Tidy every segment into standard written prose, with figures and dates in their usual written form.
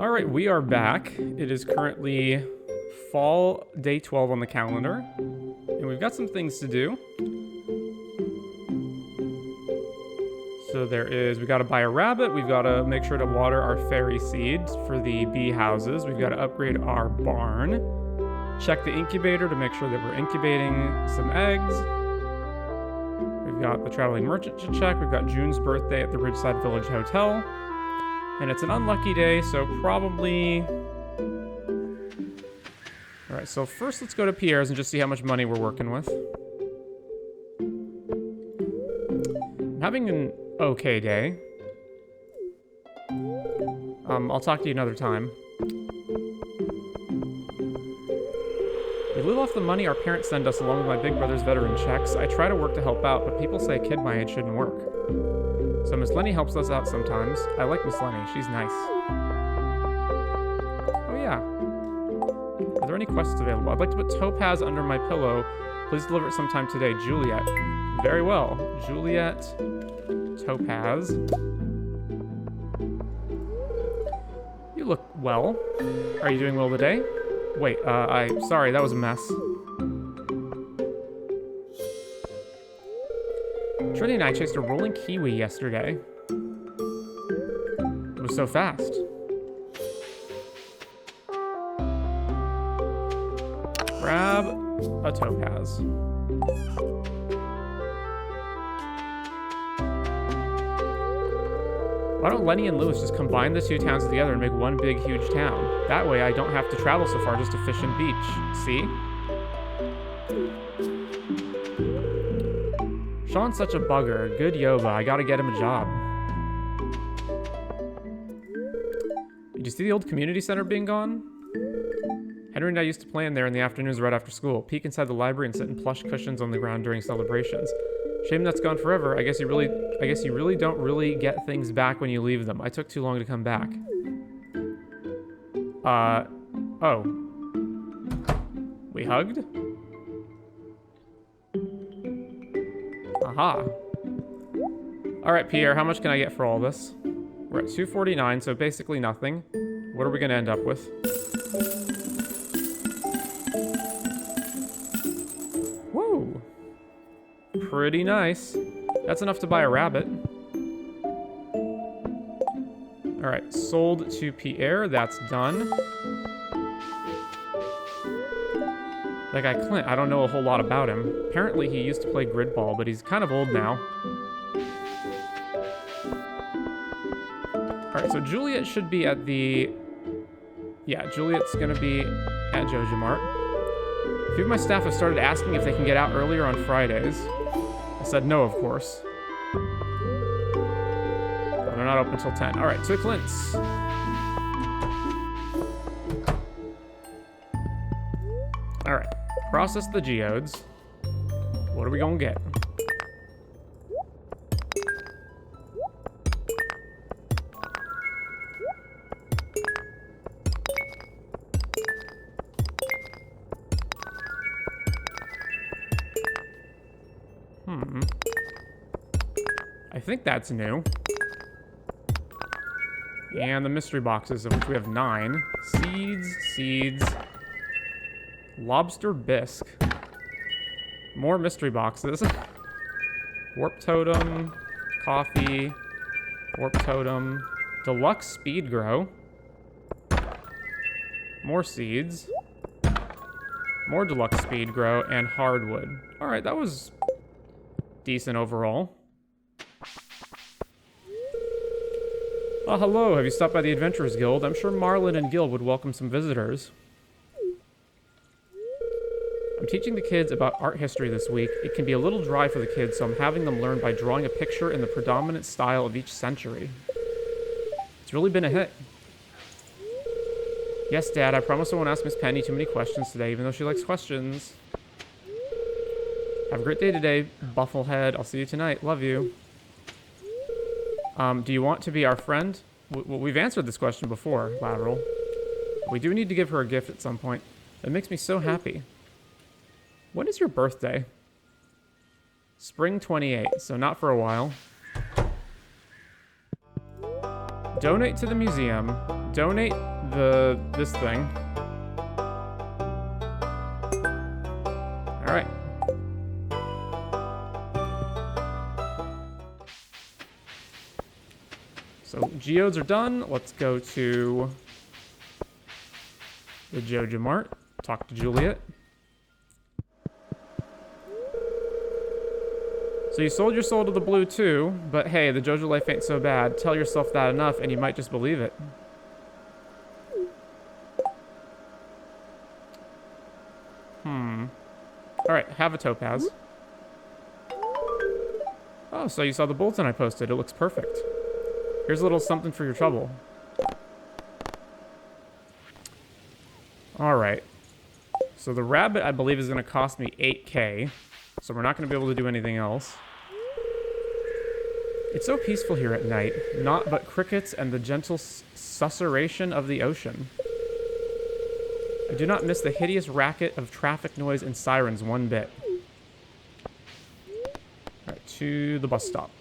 Alright, we are back. It is currently fall day 12 on the calendar. And we've got some things to do. So we gotta buy a rabbit. We've gotta make sure to water our fairy seeds for the bee houses. We've gotta upgrade our barn. Check the incubator to make sure that we're incubating some eggs. We've got the traveling merchant to check. We've got June's birthday at the Ridgeside Village Hotel. And it's an unlucky day, so probably... Alright, so first let's go to Pierre's and just see how much money we're working with. I'm having an okay day. I'll talk to you another time. We live off the money our parents send us along with my big brother's veteran checks. I try to work to help out, but people say a kid my age shouldn't work. So Miss Lenny helps us out sometimes. I like Miss Lenny. She's nice. Oh yeah. Are there any quests available? I'd like to put Topaz under my pillow. Please deliver it sometime today. Juliet. Very well. Juliet. Topaz. You look well. Are you doing well today? Wait, sorry, that was a mess. Trinity and I chased a rolling kiwi yesterday. It was so fast. Grab a topaz. Why don't Lenny and Lewis just combine the two towns together and make one big, huge town? That way I don't have to travel so far just to fish and beach. See? Sean's such a bugger. Good Yoba. I gotta get him a job. Did you see the old community center being gone? Henry and I used to play in there in the afternoons right after school. Peek inside the library and sit in plush cushions on the ground during celebrations. Shame that's gone forever. I guess you really don't really get things back when you leave them. I took too long to come back. Oh. We hugged? Aha. Alright, Pierre, how much can I get for all this? We're at 249, so basically nothing. What are we gonna end up with? Whoa. Pretty nice. That's enough to buy a rabbit. Alright, sold to Pierre. That's done. That guy Clint, I don't know a whole lot about him. Apparently he used to play grid ball, but he's kind of old now. Alright, so Juliet should be at the... Yeah, Juliet's gonna be at Joja Mart. A few of my staff have started asking if they can get out earlier on Fridays. I said no, of course. But they're not open until 10. Alright, to Clint's. Alright, process the geodes. What are we gonna get? I think that's new. And the mystery boxes, of which we have 9. Seeds. Lobster bisque. More mystery boxes. Warp totem. Coffee. Warp totem. Deluxe speed grow. More seeds. More deluxe speed grow. And hardwood. Alright, that was decent overall. Oh, hello. Have you stopped by the Adventurers Guild? I'm sure Marlin and Gil would welcome some visitors. I'm teaching the kids about art history this week. It can be a little dry for the kids, so I'm having them learn by drawing a picture in the predominant style of each century. It's really been a hit. Yes, Dad, I promise I won't ask Miss Penny too many questions today, even though she likes questions. Have a great day today, Bufflehead. I'll see you tonight. Love you. Do you want to be our friend? We've answered this question before, Lateral. We do need to give her a gift at some point. It makes me so happy. When is your birthday? Spring 28, so not for a while. Donate to the museum. donate this thing. All right. So geodes are done. Let's go to the Joja Mart. Talk to Juliet. So you sold your soul to the blue too, but hey, the Joja life ain't so bad. Tell yourself that enough and you might just believe it. Alright, have a topaz. Oh, so you saw the bulletin I posted. It looks perfect. Here's a little something for your trouble. Alright. So the rabbit, I believe, is going to cost me 8k. So we're not going to be able to do anything else. It's so peaceful here at night. Naught but crickets and the gentle susurration of the ocean. I do not miss the hideous racket of traffic noise and sirens one bit. Alright, to the bus stop.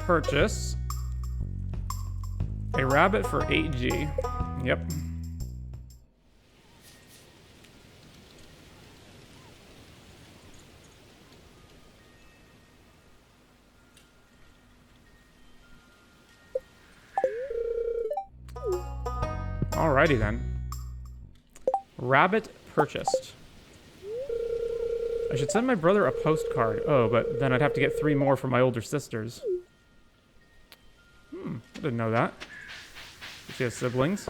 Purchase a rabbit for 8G. Yep. Alrighty then. Rabbit purchased. I should send my brother a postcard. Oh, but then I'd have to get 3 more from my older sisters. I didn't know that. She has siblings.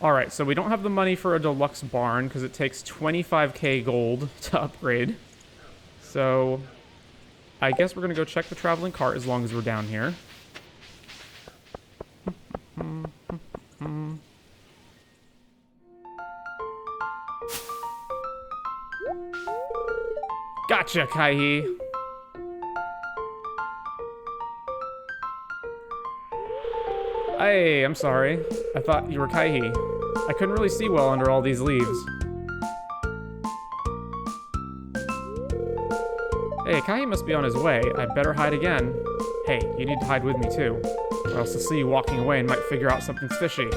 Alright, so we don't have the money for a deluxe barn because it takes 25k gold to upgrade. So, I guess we're going to go check the traveling cart as long as we're down here. Gotcha, Kai-He. Hey, I'm sorry. I thought you were Kai-He. I couldn't really see well under all these leaves. Hey, Kai-He must be on his way. I'd better hide again. Hey, you need to hide with me too. Or else he'll see you walking away and might figure out something's fishy.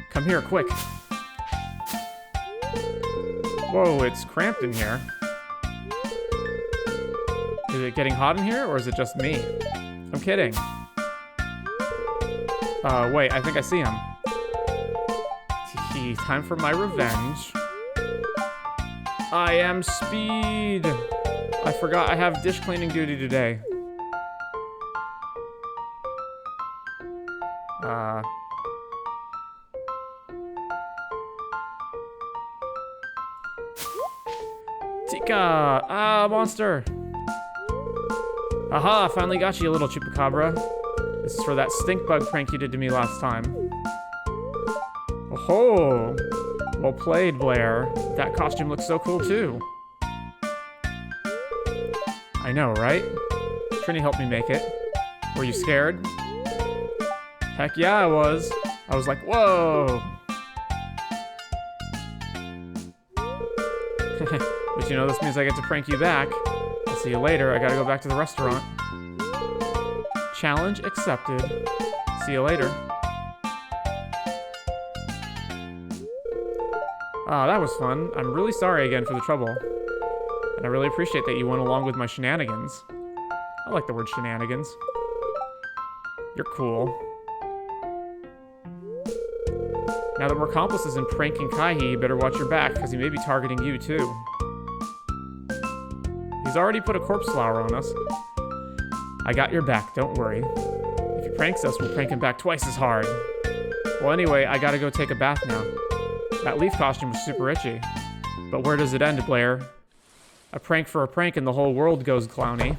Come here, quick. Whoa, it's cramped in here. Is it getting hot in here, or is it just me? I'm kidding. Wait, I think I see him. Time for my revenge. I am Speed. I forgot I have dish cleaning duty today. Tika! Ah, monster! Aha, finally got you, little chupacabra. This is for that stink bug prank you did to me last time. Oh-ho! Well played, Blair. That costume looks so cool, too. I know, right? Trini helped me make it. Were you scared? Heck yeah, I was. I was like, whoa! But you know, this means I get to prank you back. I'll see you later. I gotta go back to the restaurant. Challenge accepted. See you later. Ah, that was fun. I'm really sorry again for the trouble. And I really appreciate that you went along with my shenanigans. I like the word shenanigans. You're cool. Now that we're accomplices in pranking Kai-He, you better watch your back, because he may be targeting you too. He's already put a corpse flower on us. I got your back, don't worry. If he pranks us, we'll prank him back twice as hard. Well, anyway, I gotta go take a bath now. That leaf costume was super itchy. But where does it end, Blair? A prank for a prank and the whole world goes clowny.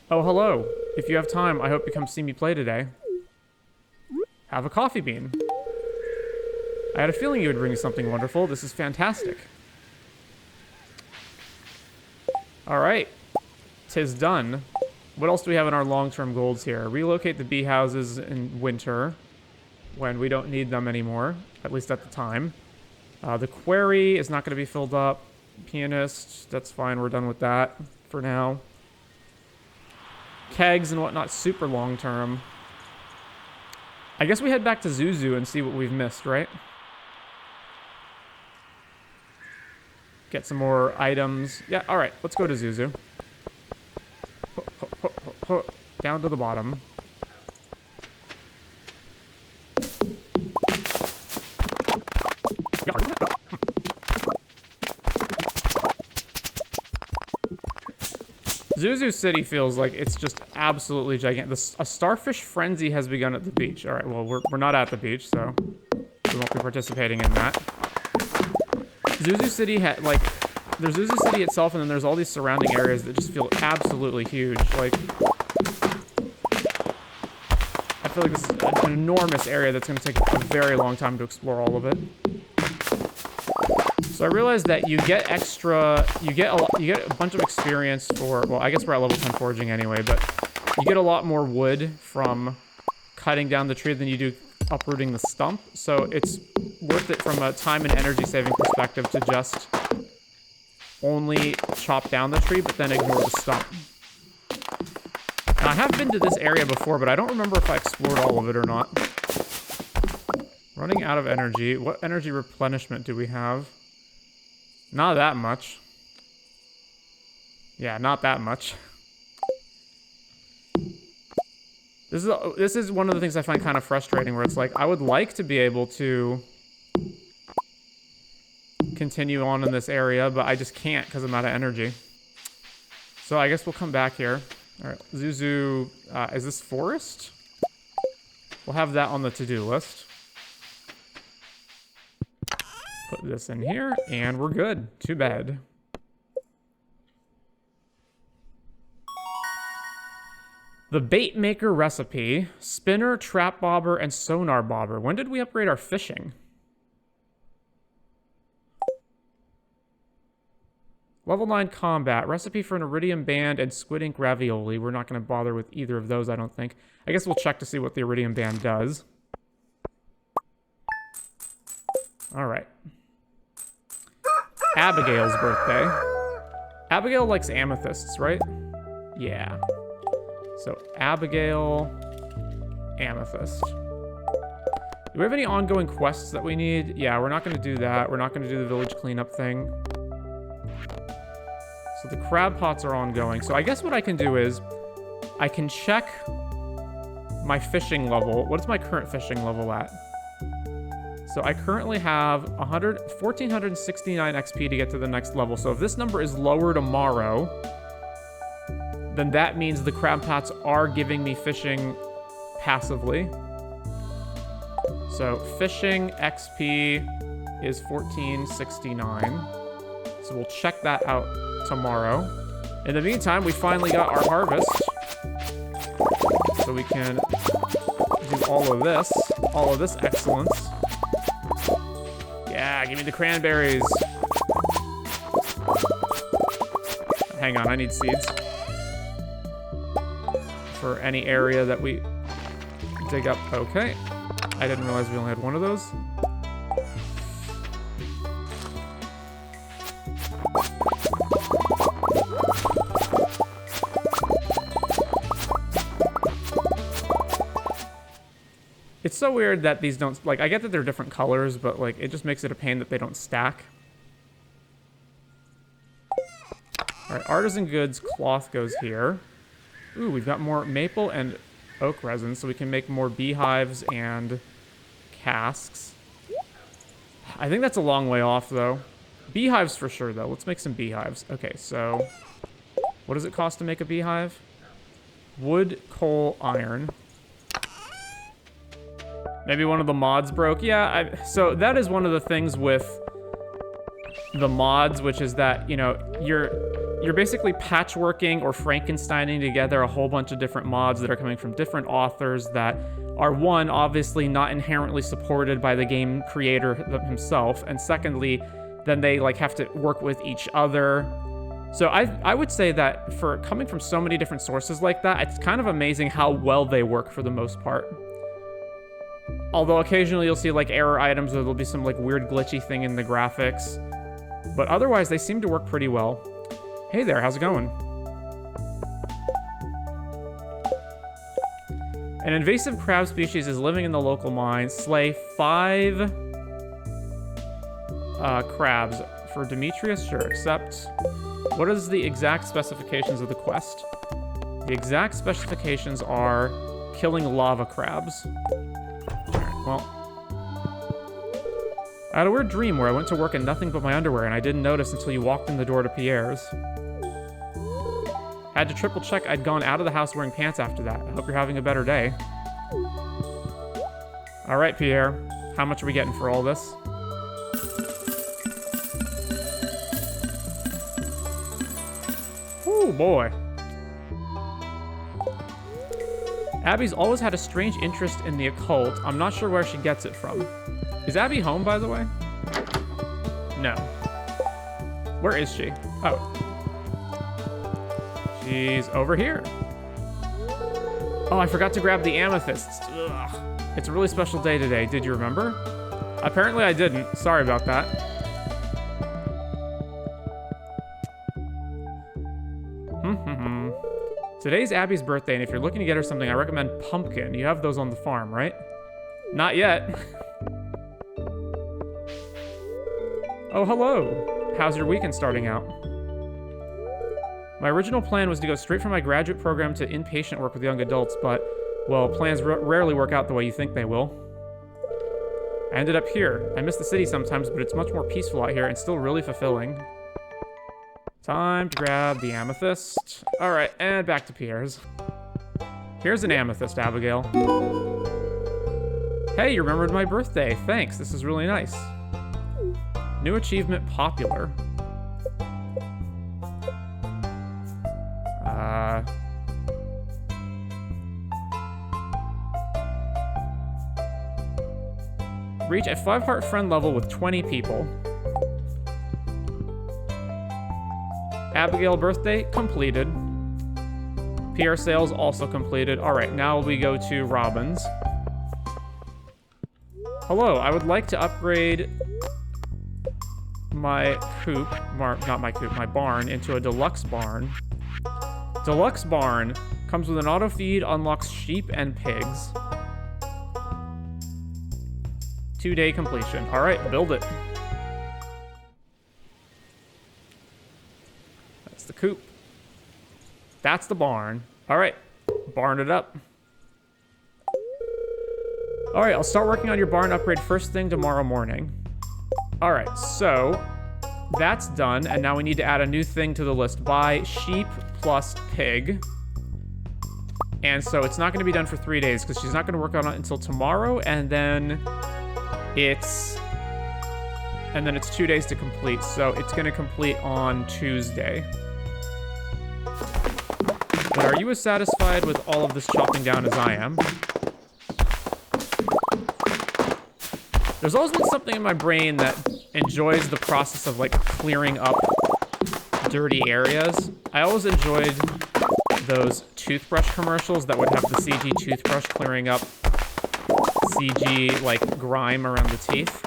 Oh, hello. If you have time, I hope you come see me play today. Have a coffee bean. I had a feeling you would bring me something wonderful. This is fantastic. Alright. 'Tis done. What else do we have in our long-term goals here? Relocate the bee houses in winter, when we don't need them anymore, at least at the time. The quarry is not going to be filled up. Pianist, that's fine. We're done with that for now. Kegs and whatnot, super long term. I guess we head back to Zuzu and see what we've missed, right? Get some more items. Yeah, alright, let's go to Zuzu. Down to the bottom. Zuzu City feels like it's just absolutely gigantic. A starfish frenzy has begun at the beach. All right, well, we're not at the beach, so we won't be participating in that. Zuzu City had, like, there's Zuzu City itself, and then there's all these surrounding areas that just feel absolutely huge. Like, I feel like this is an enormous area that's going to take a very long time to explore all of it. So I realized that you get a bunch of experience for, well, I guess we're at level 10 foraging anyway, but you get a lot more wood from cutting down the tree than you do uprooting the stump. So it's worth it from a time and energy saving perspective to just only chop down the tree, but then ignore the stump. Now, I have been to this area before, but I don't remember if I explored all of it or not. Running out of energy. What energy replenishment do we have? Not that much. Yeah, not that much. This is one of the things I find kind of frustrating, where it's like, I would like to be able to continue on in this area, but I just can't because I'm out of energy. So I guess we'll come back here. All right, Zuzu, is this forest? We'll have that on the to-do list. Put this in here, and we're good. Too bad. The bait maker recipe, spinner, trap bobber, and sonar bobber. When did we upgrade our fishing? Level 9 combat, recipe for an iridium band and squid ink ravioli. We're not going to bother with either of those, I don't think. I guess we'll check to see what the iridium band does. All right. Abigail's birthday. Abigail likes amethysts, right? Yeah. So, Abigail, amethyst. Do we have any ongoing quests that we need? Yeah, we're not going to do that. We're not going to do the village cleanup thing. So the crab pots are ongoing. So I guess what I can do is I can check my fishing level. What's my current fishing level at? So I currently have 1,469 XP to get to the next level. So if this number is lower tomorrow, then that means the crab pots are giving me fishing passively. So fishing XP is 1,469. So we'll check that out tomorrow. In the meantime, we finally got our harvest. So we can do all of this excellence. Yeah, give me the cranberries. Hang on, I need seeds. For any area that we dig up. Okay. I didn't realize we only had one of those. It's so weird that these don't, like, I get that they're different colors, but, like, it just makes it a pain that they don't stack. Alright, artisan goods, cloth goes here. Ooh, we've got more maple and oak resin, so we can make more beehives and casks. I think that's a long way off, though. Beehives for sure, though. Let's make some beehives. Okay, so what does it cost to make a beehive? Wood, coal, iron. Maybe one of the mods broke. Yeah, so that is one of the things with the mods, which is that, you know, you're basically patchworking or Frankensteining together a whole bunch of different mods that are coming from different authors that are, one, obviously not inherently supported by the game creator himself, and secondly, then they, like, have to work with each other. So I would say that for coming from so many different sources like that, it's kind of amazing how well they work for the most part. Although occasionally you'll see, like, error items, or there'll be some, like, weird glitchy thing in the graphics. But otherwise, they seem to work pretty well. Hey there, how's it going? An invasive crab species is living in the local mine. Slay 5 crabs. For Demetrius, sure, except... What is the exact specifications of the quest? The exact specifications are killing lava crabs. Alright, well... I had a weird dream where I went to work in nothing but my underwear and I didn't notice until you walked in the door to Pierre's. Had to triple check I'd gone out of the house wearing pants after that. I hope you're having a better day. Alright, Pierre. How much are we getting for all this? Ooh, boy. Abby's always had a strange interest in the occult. I'm not sure where she gets it from. Is Abby home, by the way? No. Where is she? Oh. She's over here. Oh, I forgot to grab the amethysts. Ugh. It's a really special day today. Did you remember? Apparently I didn't. Sorry about that. Today's Abby's birthday, and if you're looking to get her something, I recommend pumpkin. You have those on the farm, right? Not yet. Oh, hello. How's your weekend starting out? My original plan was to go straight from my graduate program to inpatient work with young adults, but, well, plans rarely work out the way you think they will. I ended up here. I miss the city sometimes, but it's much more peaceful out here and still really fulfilling. Time to grab the amethyst. Alright, and back to Pierre's. Here's an amethyst, Abigail. Hey, you remembered my birthday. Thanks, this is really nice. New achievement popular. Reach a 5-heart friend level with 20 people. Abigail birthday, completed. PR sales, also completed. Alright, now we go to Robin's. Hello, I would like to upgrade my coop, not my coop, my barn, into a deluxe barn. Deluxe barn comes with an auto feed, unlocks sheep and pigs. 2-day completion. Alright, build it. That's the coop. That's the barn. Alright, barn it up. Alright, I'll start working on your barn upgrade first thing tomorrow morning. Alright, so that's done, and now we need to add a new thing to the list. Buy sheep plus pig. And so it's not going to be done for 3 days, because she's not going to work on it until tomorrow, and then it's 2 days to complete, so it's going to complete on Tuesday. But are you as satisfied with all of this chopping down as I am? There's always been something in my brain that enjoys the process of, like, clearing up dirty areas. I always enjoyed those toothbrush commercials that would have the CG toothbrush clearing up CG, like, grime around the teeth.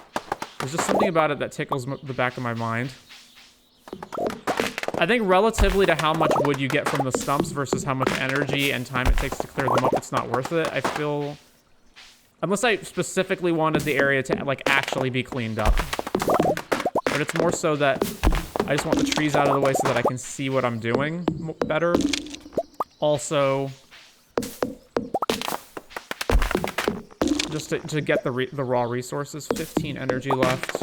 There's just something about it that tickles the back of my mind. I think relatively to how much wood you get from the stumps versus how much energy and time it takes to clear them up, it's not worth it. I feel... Unless I specifically wanted the area to, like, actually be cleaned up. But it's more so that I just want the trees out of the way so that I can see what I'm doing better. Also, just to get the raw resources. 15 energy left.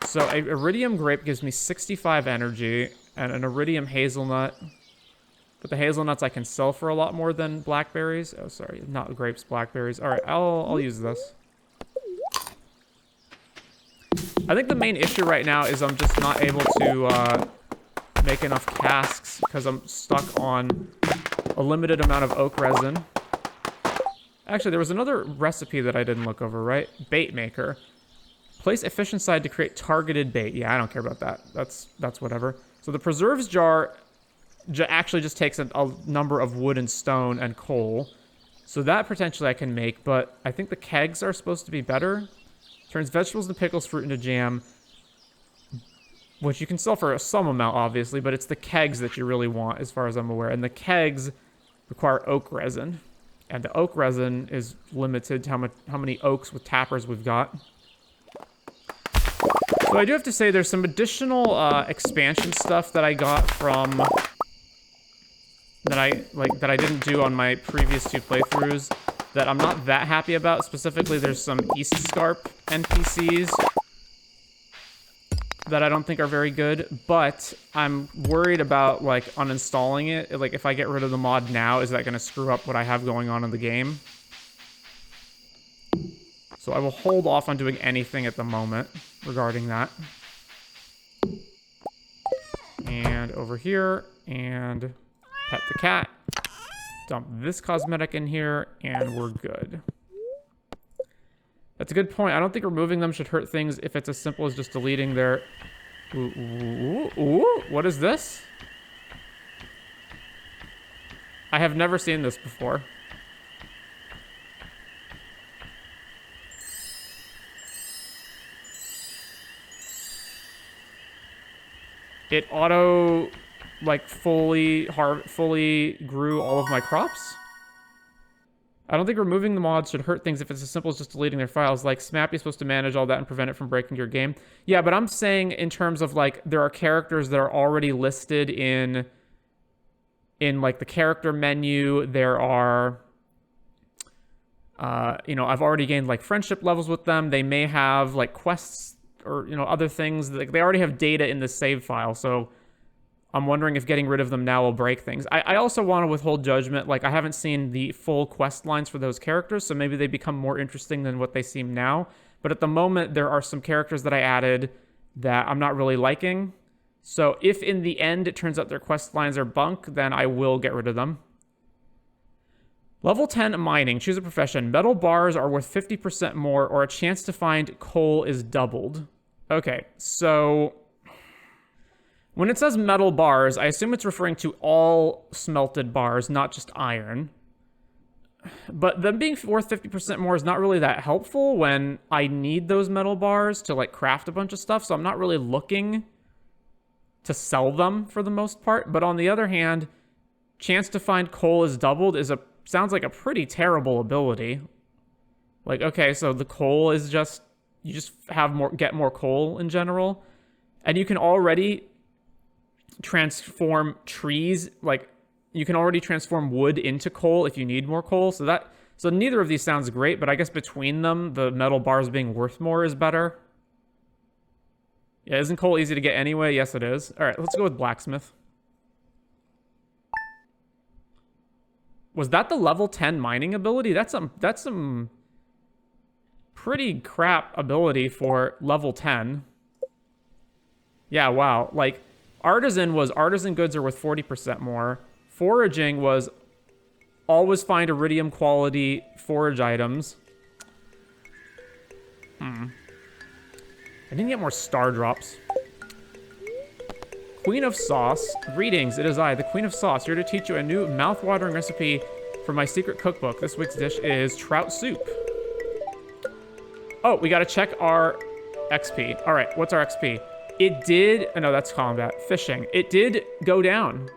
So, a iridium grape gives me 65 energy, and an iridium hazelnut... But the hazelnuts I can sell for a lot more than blackberries. Oh, sorry, not grapes, blackberries. All right, I'll use this. I think the main issue right now is I'm just not able to make enough casks because I'm stuck on a limited amount of oak resin. Actually, there was another recipe that I didn't look over, right? Bait maker. Place a fish inside to create targeted bait. Yeah, I don't care about that. That's whatever. So the preserves jar... actually just takes a number of wood and stone and coal. So that potentially I can make, but I think the kegs are supposed to be better. Turns vegetables and pickles fruit into jam. which you can sell for some amount, obviously, but it's the kegs that you really want, as far as I'm aware. And the kegs require oak resin. And the oak resin is limited to how many oaks with tappers we've got. So I do have to say there's some additional expansion stuff that I got from... that I didn't do on my previous 2 playthroughs that I'm not that happy about. Specifically, there's some East Scarp NPCs that I don't think are very good, but I'm worried about, like, uninstalling it. Like, if I get rid of the mod now, is that going to screw up what I have going on in the game? So I will hold off on doing anything at the moment regarding that. And over here, and pet the cat. Dump this cosmetic in here, and we're good. That's a good point. I don't think removing them should hurt things if it's as simple as just deleting their... Ooh, what is this? I have never seen this before. It auto, like, fully grew all of my crops. I don't think removing the mods should hurt things if it's as simple as just deleting their files. Like, Smappy's supposed to manage all that and prevent it from breaking your game. Yeah, but I'm saying in terms of, like, there are characters that are already listed in like, the character menu. There are, you know, I've already gained, like, friendship levels with them. They may have, like, quests or, you know, other things. Like, they already have data in the save file, so... I'm wondering if getting rid of them now will break things. I also want to withhold judgment. Like, I haven't seen the full quest lines for those characters, so maybe they become more interesting than what they seem now. But at the moment, there are some characters that I added that I'm not really liking. So if in the end it turns out their quest lines are bunk, then I will get rid of them. Level 10 mining. Choose a profession. Metal bars are worth 50% more, or a chance to find coal is doubled. Okay, so... when it says metal bars, I assume it's referring to all smelted bars, not just iron. But them being worth 50% more is not really that helpful when I need those metal bars to, like, craft a bunch of stuff, so I'm not really looking to sell them for the most part. But on the other hand, chance to find coal is doubled sounds like a pretty terrible ability. Like, okay, so the coal is just... you just get more coal in general. And you can already... transform trees, like, you can already transform wood into coal if you need more coal, so neither of these sounds great, but I guess between them, the metal bars being worth more is better. Yeah, isn't coal easy to get anyway? Yes, it is. Alright, let's go with blacksmith. Was that the level 10 mining ability? That's some pretty crap ability for level 10. Yeah, wow, like, artisan goods are worth 40% more. Foraging was always find iridium quality forage items. I didn't get more star drops. Queen of Sauce. Greetings, it is I, the Queen of Sauce, here to teach you a new mouth-watering recipe for my secret cookbook. This week's dish is trout soup. Oh, we gotta check our XP. All right, what's our XP? It did... oh, no, that's combat. Fishing. It did go down.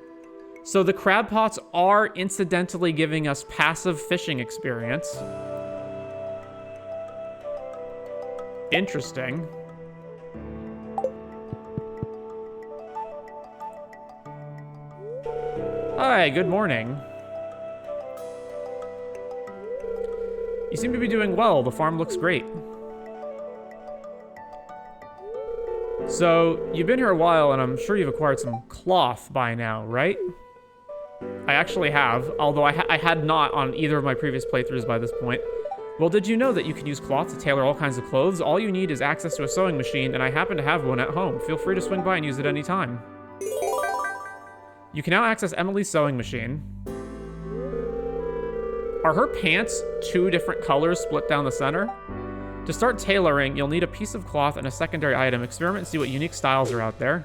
So the crab pots are incidentally giving us passive fishing experience. Interesting. Hi, good morning. You seem to be doing well. The farm looks great. So, you've been here a while, and I'm sure you've acquired some cloth by now, right? I actually have, although I had not on either of my previous playthroughs by this point. Well, did you know that you can use cloth to tailor all kinds of clothes? All you need is access to a sewing machine, and I happen to have one at home. Feel free to swing by and use it anytime. You can now access Emily's sewing machine. Are her pants 2 different colors split down the center? To start tailoring, you'll need a piece of cloth and a secondary item. Experiment and see what unique styles are out there.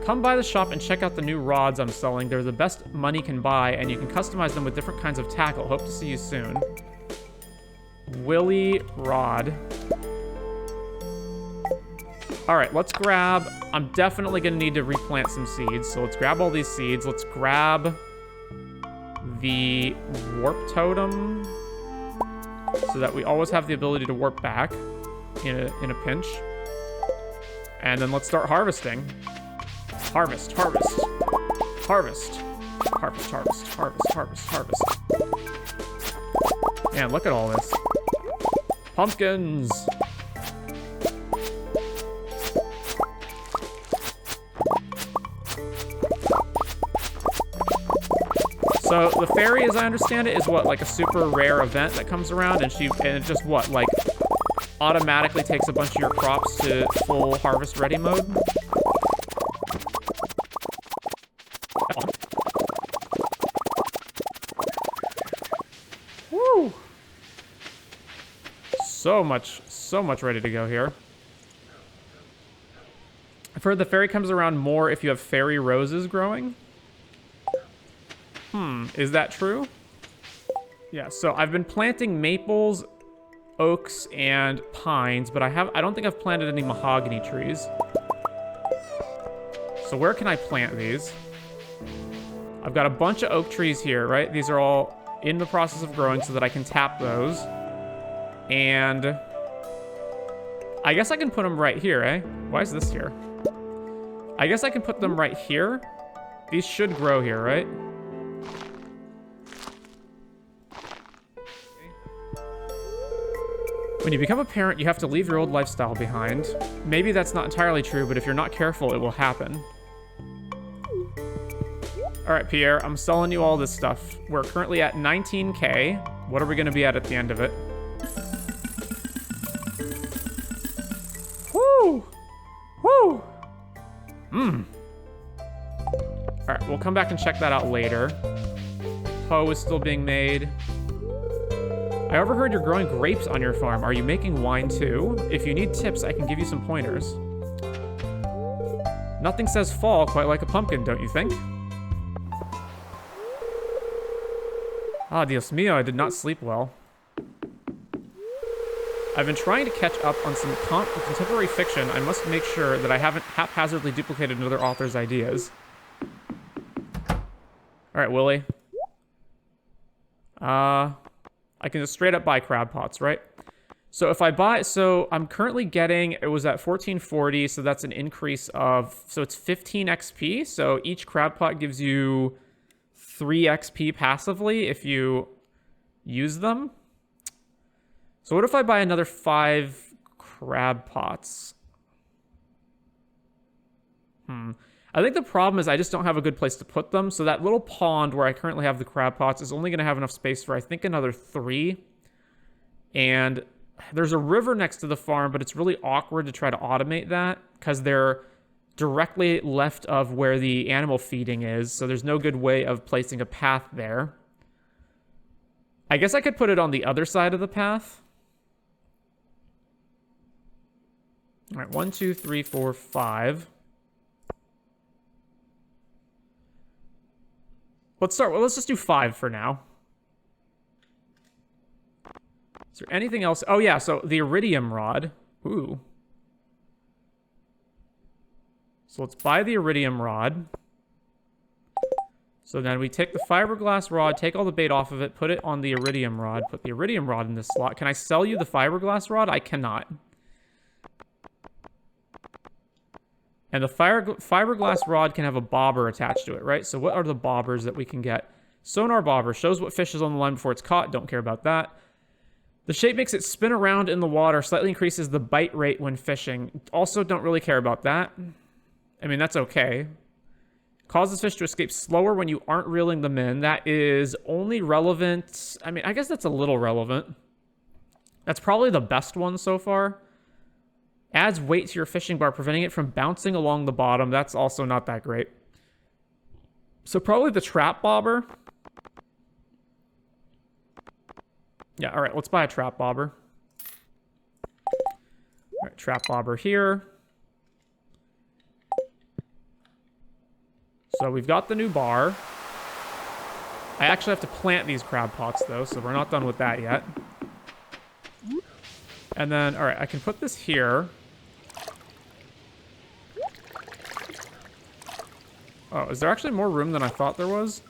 Come by the shop and check out the new rods I'm selling. They're the best money can buy, and you can customize them with different kinds of tackle. Hope to see you soon. Willy rod. All right, let's grab... I'm definitely going to need to replant some seeds. So let's grab all these seeds. Let's grab the warp totem so that we always have the ability to warp back in a pinch. And then let's start harvesting. Harvest, harvest, harvest, harvest, harvest, harvest, harvest, harvest. Man, look at all this. Pumpkins. So the fairy, as I understand it, is what, like a super rare event that comes around, and it just what, like automatically takes a bunch of your crops to full harvest ready mode. Woo! So much ready to go here. I've heard the fairy comes around more if you have fairy roses growing. Is that true? Yeah, so I've been planting maples, oaks, and pines, but I don't think I've planted any mahogany trees. So where can I plant these? I've got a bunch of oak trees here, right? These are all in the process of growing so that I can tap those. And I guess I can put them right here, eh? Why is this here? I guess I can put them right here. These should grow here, right? When you become a parent, you have to leave your old lifestyle behind. Maybe that's not entirely true, but if you're not careful, it will happen. All right, Pierre, I'm selling you all this stuff. We're currently at 19K. What are we going to be at the end of it? Woo! Woo! All right, we'll come back and check that out later. Hoe is still being made. I overheard you're growing grapes on your farm. Are you making wine too? If you need tips, I can give you some pointers. Nothing says fall quite like a pumpkin, don't you think? Ah, Dios mío, I did not sleep well. I've been trying to catch up on some contemporary fiction. I must make sure that I haven't haphazardly duplicated another author's ideas. All right, Willie. I can just straight up buy crab pots, right? So if I buy, so I'm currently getting, it was at 1440, so that's an increase of, so it's 15 XP. So each crab pot gives you 3 XP passively if you use them. So what if I buy another 5 crab pots? I think the problem is I just don't have a good place to put them. So that little pond where I currently have the crab pots is only going to have enough space for, I think, another 3. And there's a river next to the farm, but it's really awkward to try to automate that because they're directly left of where the animal feeding is. So there's no good way of placing a path there. I guess I could put it on the other side of the path. All right, 1, 2, 3, 4, 5. Let's just do 5 for now. Is there anything else? Oh yeah, so the iridium rod. Ooh. So let's buy the iridium rod. So then we take the fiberglass rod, take all the bait off of it, put it on the iridium rod, put the iridium rod in this slot. Can I sell you the fiberglass rod? I cannot. And the fiberglass rod can have a bobber attached to it, right? So what are the bobbers that we can get? Sonar bobber shows what fish is on the line before it's caught. Don't care about that. The shape makes it spin around in the water, slightly increases the bite rate when fishing. Also don't really care about that. I mean, that's okay. Causes fish to escape slower when you aren't reeling them in. That is only relevant. I mean, I guess that's a little relevant. That's probably the best one so far. Adds weight to your fishing bar, preventing it from bouncing along the bottom. That's also not that great. So probably the trap bobber. Yeah, all right, let's buy a trap bobber. All right, trap bobber here. So we've got the new bar. I actually have to plant these crab pots, though, so we're not done with that yet. And then, all right, I can put this here. Oh, is there actually more room than I thought there was?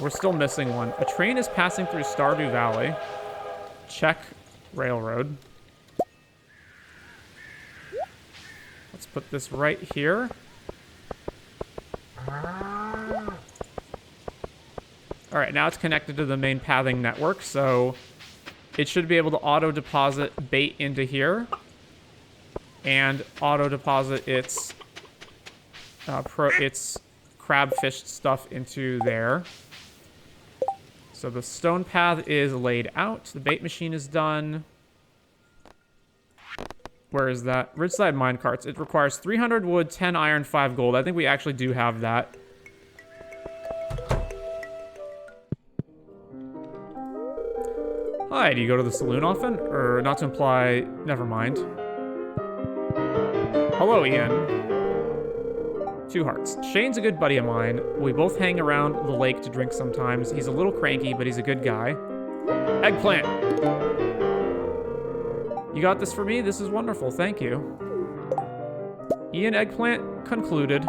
We're still missing one. A train is passing through Stardew Valley. Check railroad. Let's put this right here. All right, now it's connected to the main pathing network, so it should be able to auto-deposit bait into here and auto-deposit its crabfish stuff into there. So the stone path is laid out. The bait machine is done. Where is that? Ridgeside minecarts. It requires 300 wood, 10 iron, 5 gold. I think we actually do have that. Hi, do you go to the saloon often? Or not to imply... Never mind. Hello, Ian. 2 hearts. Shane's a good buddy of mine. We both hang around the lake to drink sometimes. He's a little cranky, but he's a good guy. Eggplant! You got this for me? This is wonderful. Thank you. Ian Eggplant concluded.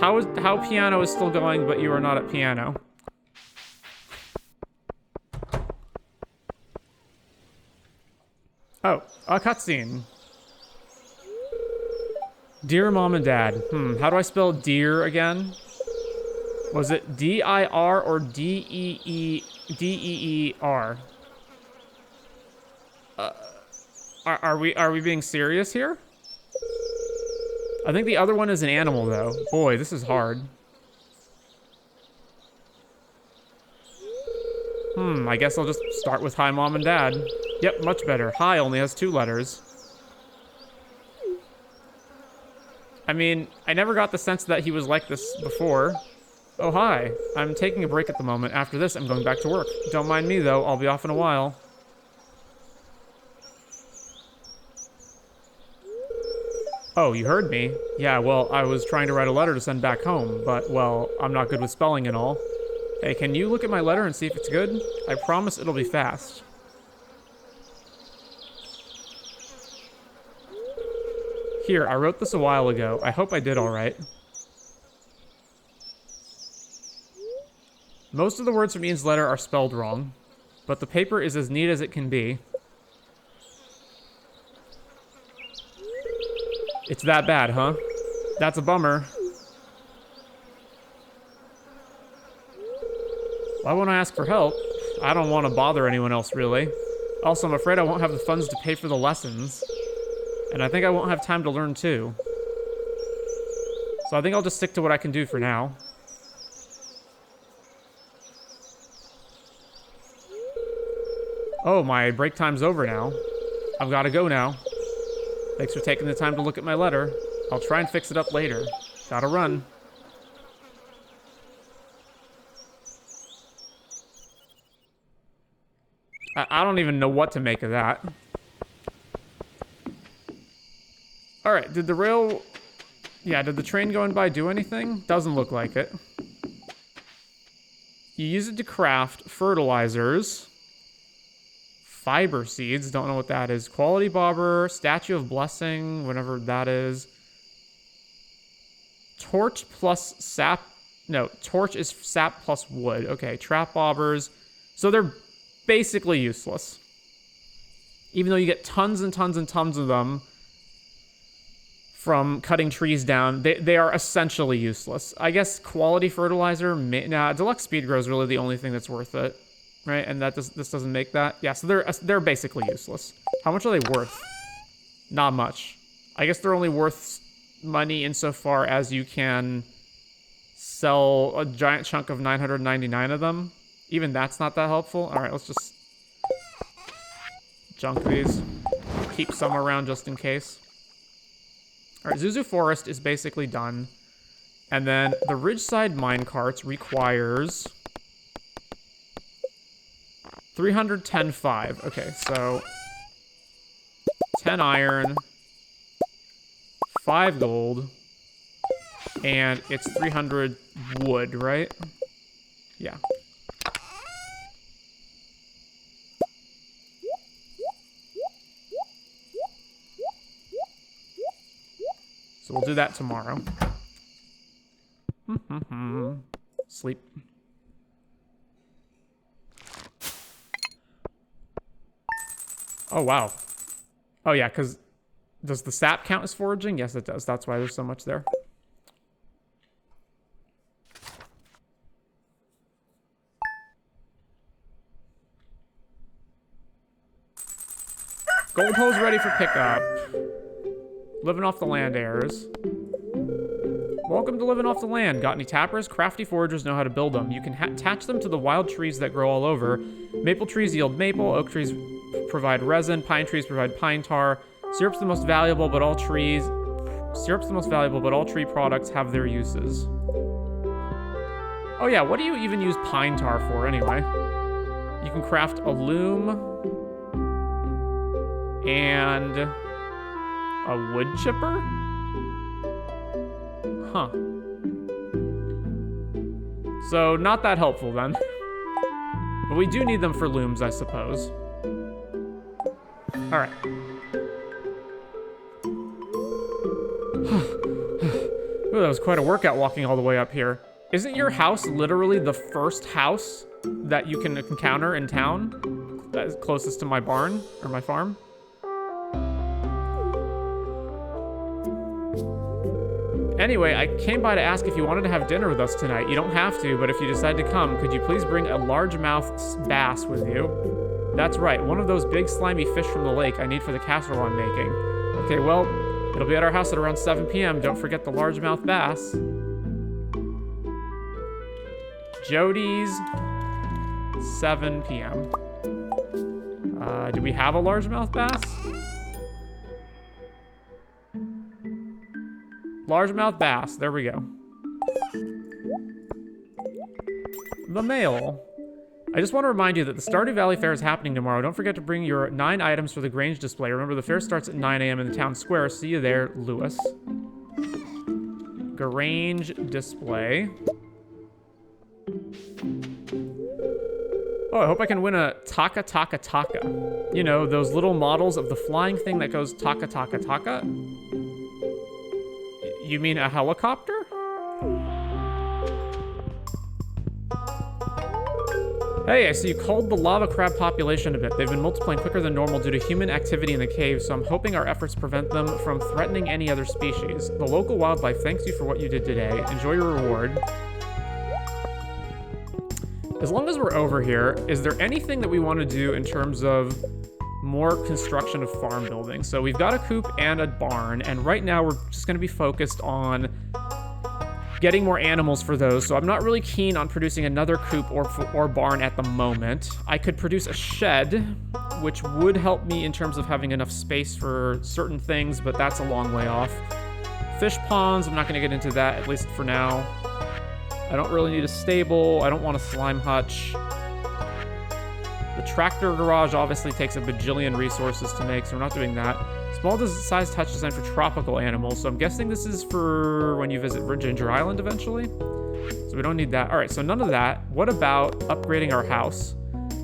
How piano is still going, but you are not at piano? Oh, a cutscene. Dear Mom and Dad. How do I spell dear again? Was it D-I-R or D-E-E-R? Are we being serious here? I think the other one is an animal, though. Boy, this is hard. I guess I'll just start with hi, Mom and Dad. Yep, much better. Hi only has 2 letters. I mean, I never got the sense that he was like this before. Oh, hi. I'm taking a break at the moment. After this, I'm going back to work. Don't mind me, though. I'll be off in a while. Oh, you heard me? Yeah, well, I was trying to write a letter to send back home, but, well, I'm not good with spelling and all. Hey, can you look at my letter and see if it's good? I promise it'll be fast. Here, I wrote this a while ago. I hope I did all right. Most of the words from Ian's letter are spelled wrong, but the paper is as neat as it can be. It's that bad, huh? That's a bummer. Why won't I ask for help? I don't want to bother anyone else, really. Also, I'm afraid I won't have the funds to pay for the lessons. And I think I won't have time to learn, too. So I think I'll just stick to what I can do for now. Oh, my break time's over now. I've got to go now. Thanks for taking the time to look at my letter. I'll try and fix it up later. Gotta run. I don't even know what to make of that. Alright, did the train going by do anything? Doesn't look like it. You use it to craft fertilizers. Fiber seeds, don't know what that is. Quality bobber, statue of blessing, whatever that is. Torch plus sap. No, torch is sap plus wood. Okay, trap bobbers. So they're basically useless. Even though you get tons and tons and tons of them from cutting trees down, they are essentially useless. I guess quality fertilizer, deluxe speed grow is really the only thing that's worth it. Right, and this doesn't make that. Yeah, so they're basically useless. How much are they worth? Not much. I guess they're only worth money insofar as you can sell a giant chunk of 999 of them. Even that's not that helpful. All right, let's just junk these. Keep some around just in case. All right, Zuzu Forest is basically done. And then the Ridgeside minecarts requires 310.5. Okay, so 10 iron, 5 gold, and it's 300 wood, right? Yeah. So we'll do that tomorrow. Sleep. Oh, wow. Oh, yeah, because does the sap count as foraging? Yes, it does. That's why there's so much there. Gold hole's ready for pickup. Living off the land heirs. Welcome to living off the land. Got any tappers? Crafty foragers know how to build them. You can attach them to the wild trees that grow all over. Maple trees yield maple. Oak trees provide resin. Pine trees provide pine tar. Syrup's the most valuable, but all tree products have their uses. Oh yeah, what do you even use pine tar for anyway? You can craft a loom and a wood chipper? Huh. So, not that helpful then. But we do need them for looms, I suppose. Alright. Ooh, that was quite a workout walking all the way up here. Isn't your house literally the first house that you can encounter in town? That is closest to my barn, or my farm? Anyway, I came by to ask if you wanted to have dinner with us tonight. You don't have to, but if you decide to come, could you please bring a largemouth bass with you? That's right, one of those big slimy fish from the lake I need for the casserole I'm making. Okay, well, it'll be at our house at around 7 p.m. Don't forget the largemouth bass. Jody's, 7 p.m. Do we have a largemouth bass? Largemouth bass, there we go. The mail. I just want to remind you that the Stardew Valley Fair is happening tomorrow. Don't forget to bring your 9 items for the Grange Display. Remember, the fair starts at 9 a.m. in the town square. See you there, Lewis. Grange Display. Oh, I hope I can win a Taka Taka Taka. You know, those little models of the flying thing that goes Taka Taka Taka? You mean a helicopter? Hey, I see you culled the lava crab population a bit. They've been multiplying quicker than normal due to human activity in the cave, so I'm hoping our efforts prevent them from threatening any other species. The local wildlife thanks you for what you did today. Enjoy your reward. As long as we're over here, is there anything that we want to do in terms of more construction of farm building? So we've got a coop and a barn, and right now we're just going to be focused on getting more animals for those. So I'm not really keen on producing another coop or barn at the moment. I could produce a shed, which would help me in terms of having enough space for certain things, but that's a long way off. Fish ponds, I'm not going to get into that, at least for now. I don't really need a stable. I don't want a slime hutch. The tractor garage obviously takes a bajillion resources to make, so we're not doing that. Small sized hutch designed for tropical animals, so I'm guessing this is for when you visit Ginger Island eventually. So we don't need that. All right, so none of that. What about upgrading our house?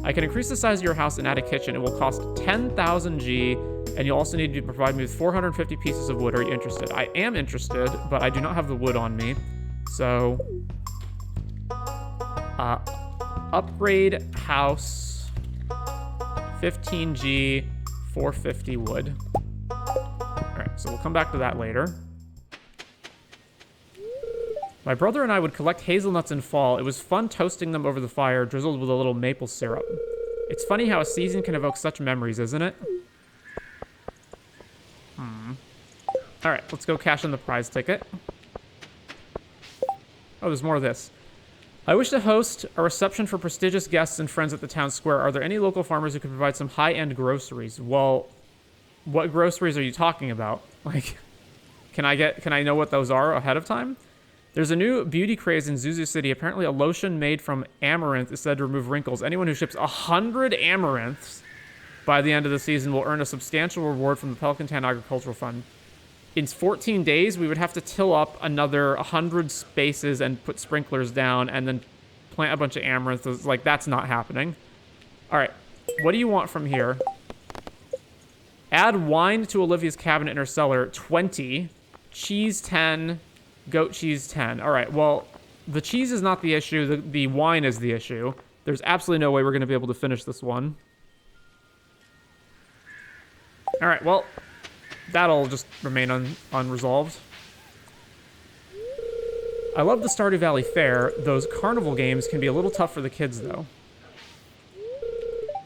I can increase the size of your house and add a kitchen. It will cost 10,000 G, and you'll also need to provide me with 450 pieces of wood. Are you interested? I am interested, but I do not have the wood on me. So, upgrade house, 15G, 450 wood. Alright, so we'll come back to that later. My brother and I would collect hazelnuts in fall. It was fun toasting them over the fire, drizzled with a little maple syrup. It's funny how a season can evoke such memories, isn't it? Alright, let's go cash in the prize ticket. Oh, there's more of this. I wish to host a reception for prestigious guests and friends at the town square. Are there any local farmers who can provide some high-end groceries? Well, what groceries are you talking about? Like, can I know what those are ahead of time? There's a new beauty craze in Zuzu City. Apparently a lotion made from amaranth is said to remove wrinkles. Anyone who ships 100 amaranths by the end of the season will earn a substantial reward from the Pelican Town Agricultural Fund. In 14 days, we would have to till up another 100 spaces and put sprinklers down and then plant a bunch of amaranths. Like, that's not happening. All right, what do you want from here? Add wine to Olivia's cabinet in her cellar, 20. cheese 10, goat cheese 10. All right, well, the cheese is not the issue. The wine is the issue. There's absolutely no way we're going to be able to finish this one. All right, well, that'll just remain unresolved. I love the Stardew Valley Fair. Those carnival games can be a little tough for the kids, though.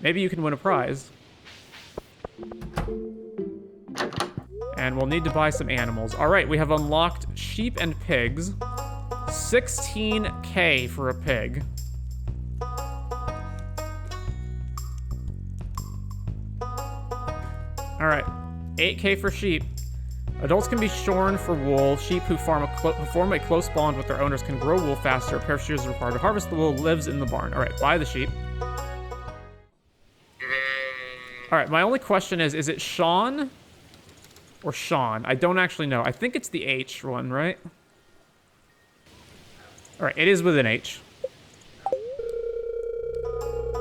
Maybe you can win a prize. And we'll need to buy some animals. All right, we have unlocked sheep and pigs. 16K for a pig. All right, 8K for sheep. Adults can be shorn for wool. Sheep who form a close bond with their owners can grow wool faster. A pair of shears is required to harvest the wool. Lives in the barn. All right, buy the sheep. All right, my only question is it Sean or Sean? I don't actually know. I think it's the H one, right? All right, it is with an H.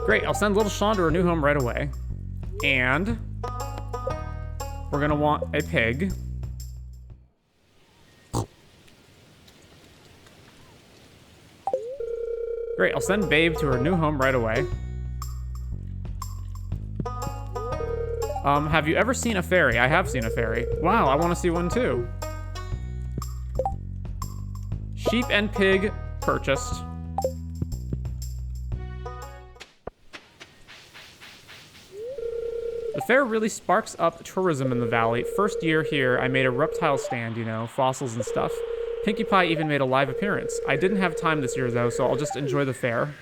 Great, I'll send little Sean to her new home right away. And we're gonna want a pig. Great, I'll send Babe to her new home right away. Have you ever seen a fairy? I have seen a fairy. Wow, I want to see one too. Sheep and pig purchased. The fair really sparks up tourism in the valley. First year here, I made a reptile stand, you know, fossils and stuff. Pinkie Pie even made a live appearance. I didn't have time this year, though, so I'll just enjoy the fair.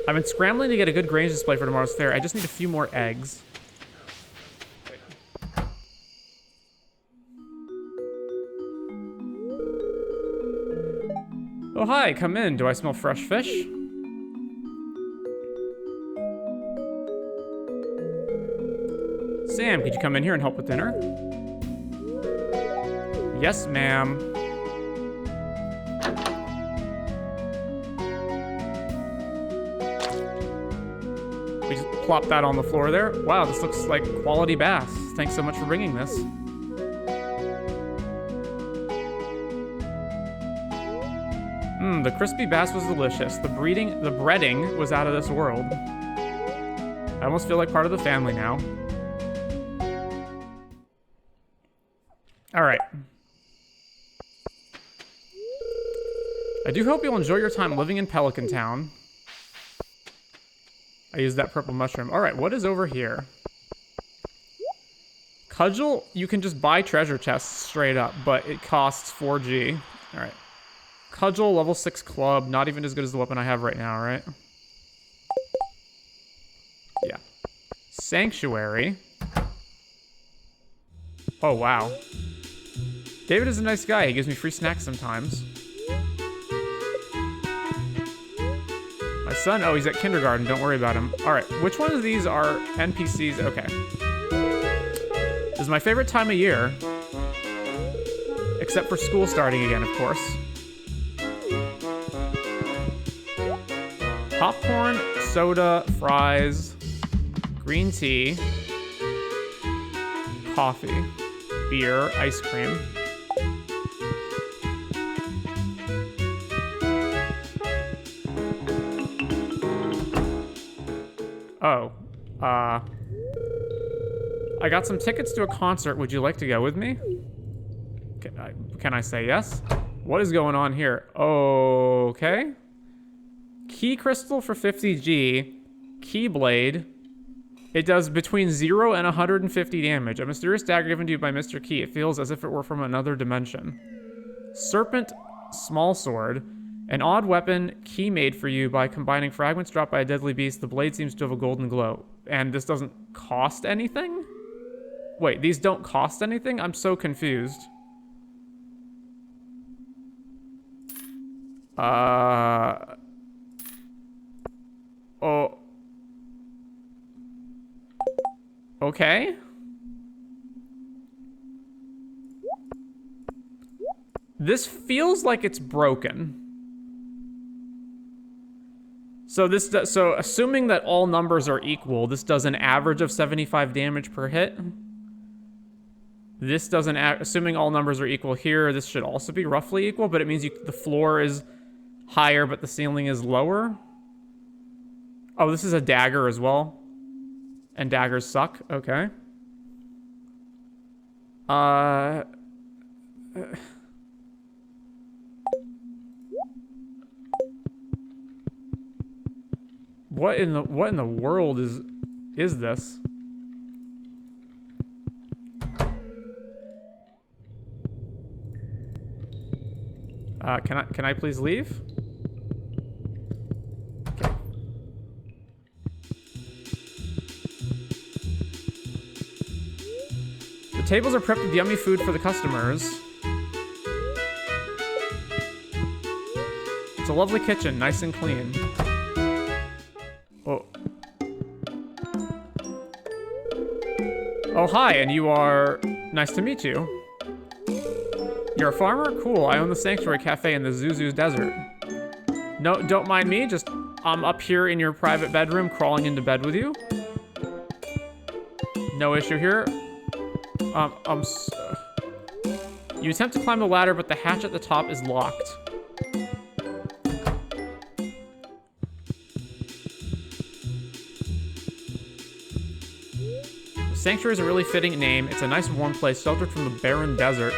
I've been scrambling to get a good Grange display for tomorrow's fair. I just need a few more eggs. Oh, hi, come in. Do I smell fresh fish? Sam, could you come in here and help with dinner? Yes, ma'am. We just plop that on the floor there. Wow, this looks like quality bass. Thanks so much for bringing this. The crispy bass was delicious. The breading was out of this world. I almost feel like part of the family now. All right. I do hope you'll enjoy your time living in Pelican Town. I used that purple mushroom. All right, what is over here? Cudgel, you can just buy treasure chests straight up, but it costs 4G. All right. Cudgel, level 6 club, not even as good as the weapon I have right now, right? Yeah. Sanctuary. Oh, wow. David is a nice guy. He gives me free snacks sometimes. My son, oh, he's at kindergarten. Don't worry about him. All right, which one of these are NPCs? Okay. This is my favorite time of year. Except for school starting again, of course. Popcorn, soda, fries, green tea, coffee, beer, ice cream. Oh, I got some tickets to a concert. Would you like to go with me? Can I say yes? What is going on here? Okay. Key crystal for 50G. Keyblade. It does between 0 and 150 damage. A mysterious dagger given to you by Mr. Key. It feels as if it were from another dimension. Serpent small sword. An odd weapon, Key made for you by combining fragments dropped by a deadly beast. The blade seems to have a golden glow. And this doesn't cost anything? Wait, these don't cost anything? I'm so confused. Oh. Okay. This feels like it's broken. So so assuming that all numbers are equal, this does an average of 75 damage per hit. This doesn't, assuming all numbers are equal here, this should also be roughly equal, but it means the floor is higher, but the ceiling is lower. Oh, this is a dagger as well. And daggers suck. Okay. What in the world is this? Can I please leave? Okay. The tables are prepped with yummy food for the customers. It's a lovely kitchen, nice and clean. Oh. Oh, hi, and you are... Nice to meet you. You're a farmer? Cool, I own the Sanctuary Cafe in the Zuzu Desert. No, don't mind me, just I'm up here in your private bedroom crawling into bed with you. No issue here. You attempt to climb the ladder, but the hatch at the top is locked. The Sanctuary is a really fitting name. It's a nice warm place, sheltered from the barren desert.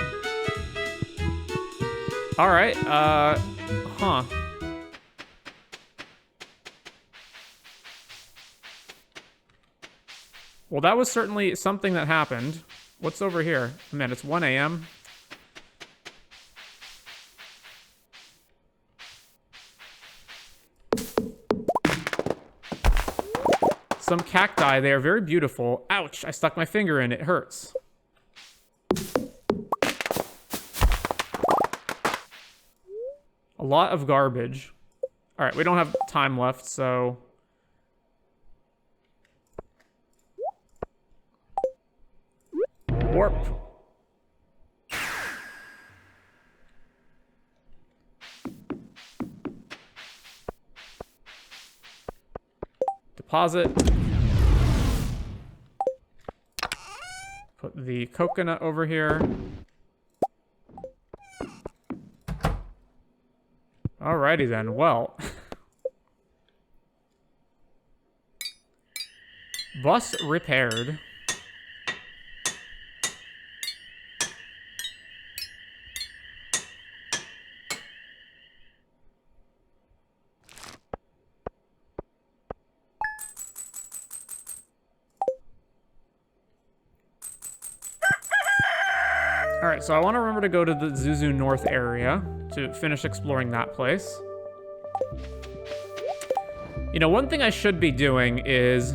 Alright, huh. Well, that was certainly something that happened. What's over here? Man, it's 1 a.m. Some cacti, they are very beautiful. Ouch, I stuck my finger in, it hurts. A lot of garbage. All right, we don't have time left, so... Warp. Deposit. Put the coconut over here. Alrighty then, well. Bus repaired. Alright, so I want to remember to go to the Zuzu North area to finish exploring that place. You know, one thing I should be doing is...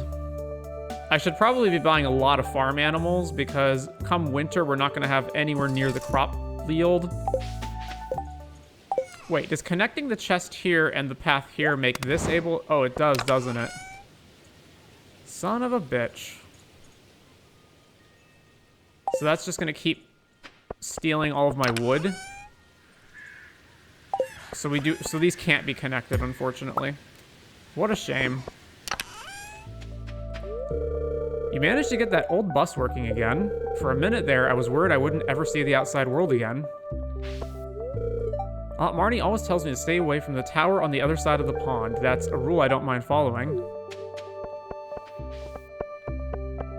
I should probably be buying a lot of farm animals, because come winter, we're not going to have anywhere near the crop yield. Wait, does connecting the chest here and the path here make this able... Oh, it does, doesn't it? Son of a bitch. So that's just going to keep stealing all of my wood. So these can't be connected, unfortunately. What a shame. You managed to get that old bus working again. For a minute there, I was worried I wouldn't ever see the outside world again. Aunt Marnie always tells me to stay away from the tower on the other side of the pond. That's a rule I don't mind following.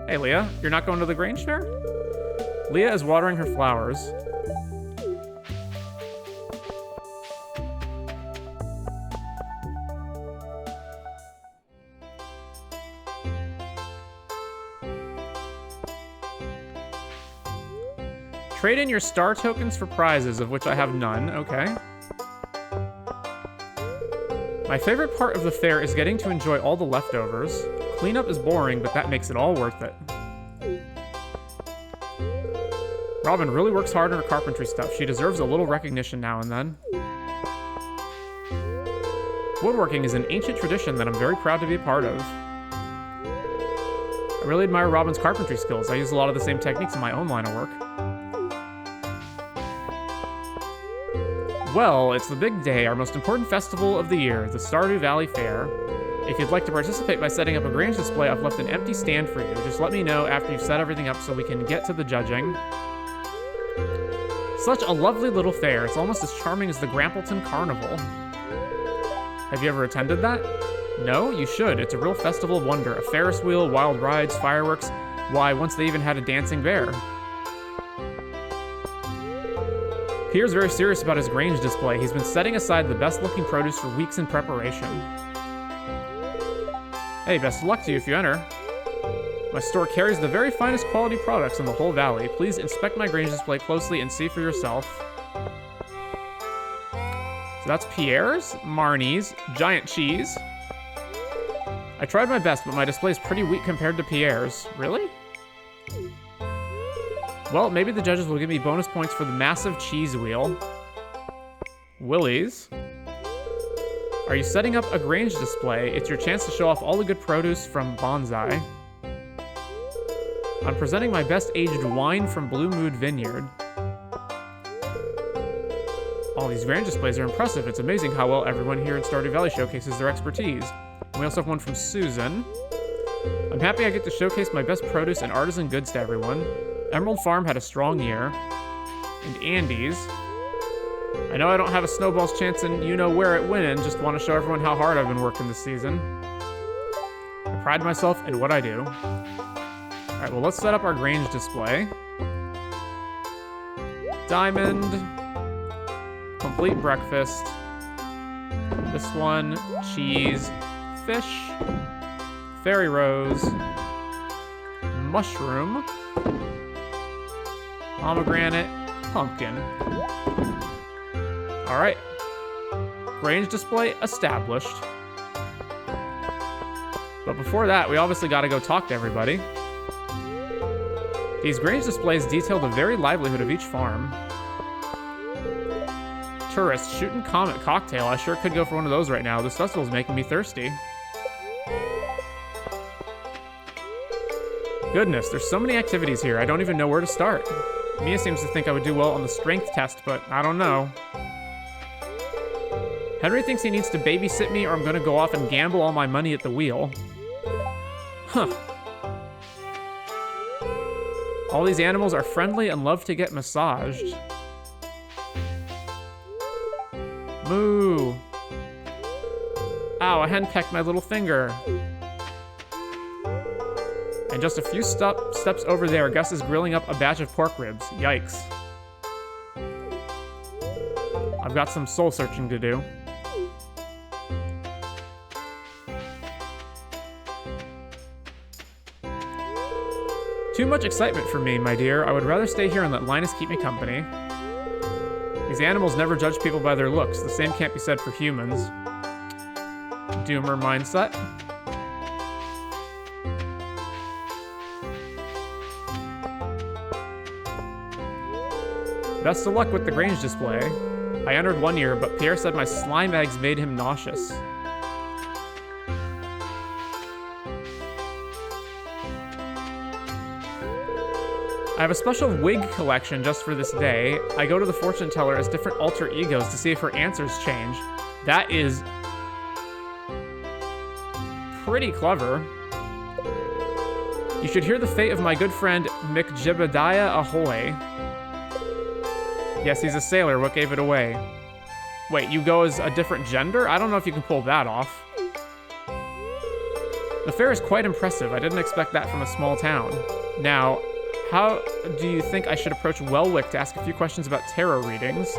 Hey, Leah, you're not going to the Grange fair? Leah is watering her flowers. Trade in your star tokens for prizes, of which I have none. Okay. My favorite part of the fair is getting to enjoy all the leftovers. Cleanup is boring, but that makes it all worth it. Robin really works hard on her carpentry stuff. She deserves a little recognition now and then. Woodworking is an ancient tradition that I'm very proud to be a part of. I really admire Robin's carpentry skills. I use a lot of the same techniques in my own line of work. Well, it's the big day, our most important festival of the year, the Stardew Valley Fair. If you'd like to participate by setting up a Grange Display, I've left an empty stand for you. Just let me know after you've set everything up so we can get to the judging. Such a lovely little fair. It's almost as charming as the Grampleton Carnival. Have you ever attended that? No? You should. It's a real festival of wonder. A Ferris wheel, wild rides, fireworks. Why, once they even had a dancing bear. Pierre's very serious about his Grange display. He's been setting aside the best-looking produce for weeks in preparation. Hey, best of luck to you if you enter. My store carries the very finest quality products in the whole valley. Please inspect my Grange display closely and see for yourself. So that's Pierre's, Marnie's, giant cheese. I tried my best, but my display is pretty weak compared to Pierre's. Really? Well, maybe the judges will give me bonus points for the massive cheese wheel. Willie's. Are you setting up a Grange display? It's your chance to show off all the good produce from Bonsai. I'm presenting my best aged wine from Blue Mood Vineyard. All these Grange displays are impressive. It's amazing how well everyone here at Stardew Valley showcases their expertise. And we also have one from Susan. I'm happy I get to showcase my best produce and artisan goods to everyone. Emerald Farm had a strong year. And Andy's. I know I don't have a snowball's chance in you-know-where at winning, just want to show everyone how hard I've been working this season. I pride myself in what I do. Alright, well, let's set up our Grange display. Diamond. Complete breakfast. This one, cheese, fish, fairy rose, mushroom, pomegranate, pumpkin. Alright. Grange display established. But before that, we obviously gotta go talk to everybody. These Grange displays detail the very livelihood of each farm. Tourist, shooting comet cocktail. I sure could go for one of those right now. This festival's making me thirsty. Goodness, there's so many activities here. I don't even know where to start. Mia seems to think I would do well on the strength test, but I don't know. Henry thinks he needs to babysit me or I'm gonna go off and gamble all my money at the wheel. Huh. All these animals are friendly and love to get massaged. Moo. Ow, a hen pecked my little finger. And just a few steps over there, Gus is grilling up a batch of pork ribs. Yikes. I've got some soul searching to do. Too much excitement for me, my dear. I would rather stay here and let Linus keep me company. These animals never judge people by their looks. The same can't be said for humans. Doomer mindset. Best of luck with the Grange display. I entered one year, but Pierre said my slime eggs made him nauseous. I have a special wig collection just for this day. I go to the fortune teller as different alter egos to see if her answers change. That is pretty clever. You should hear the fate of my good friend McJebediah Ahoy. Yes, he's a sailor. What gave it away? Wait, you go as a different gender? I don't know if you can pull that off. The fair is quite impressive. I didn't expect that from a small town. Now, how do you think I should approach Welwick to ask a few questions about tarot readings?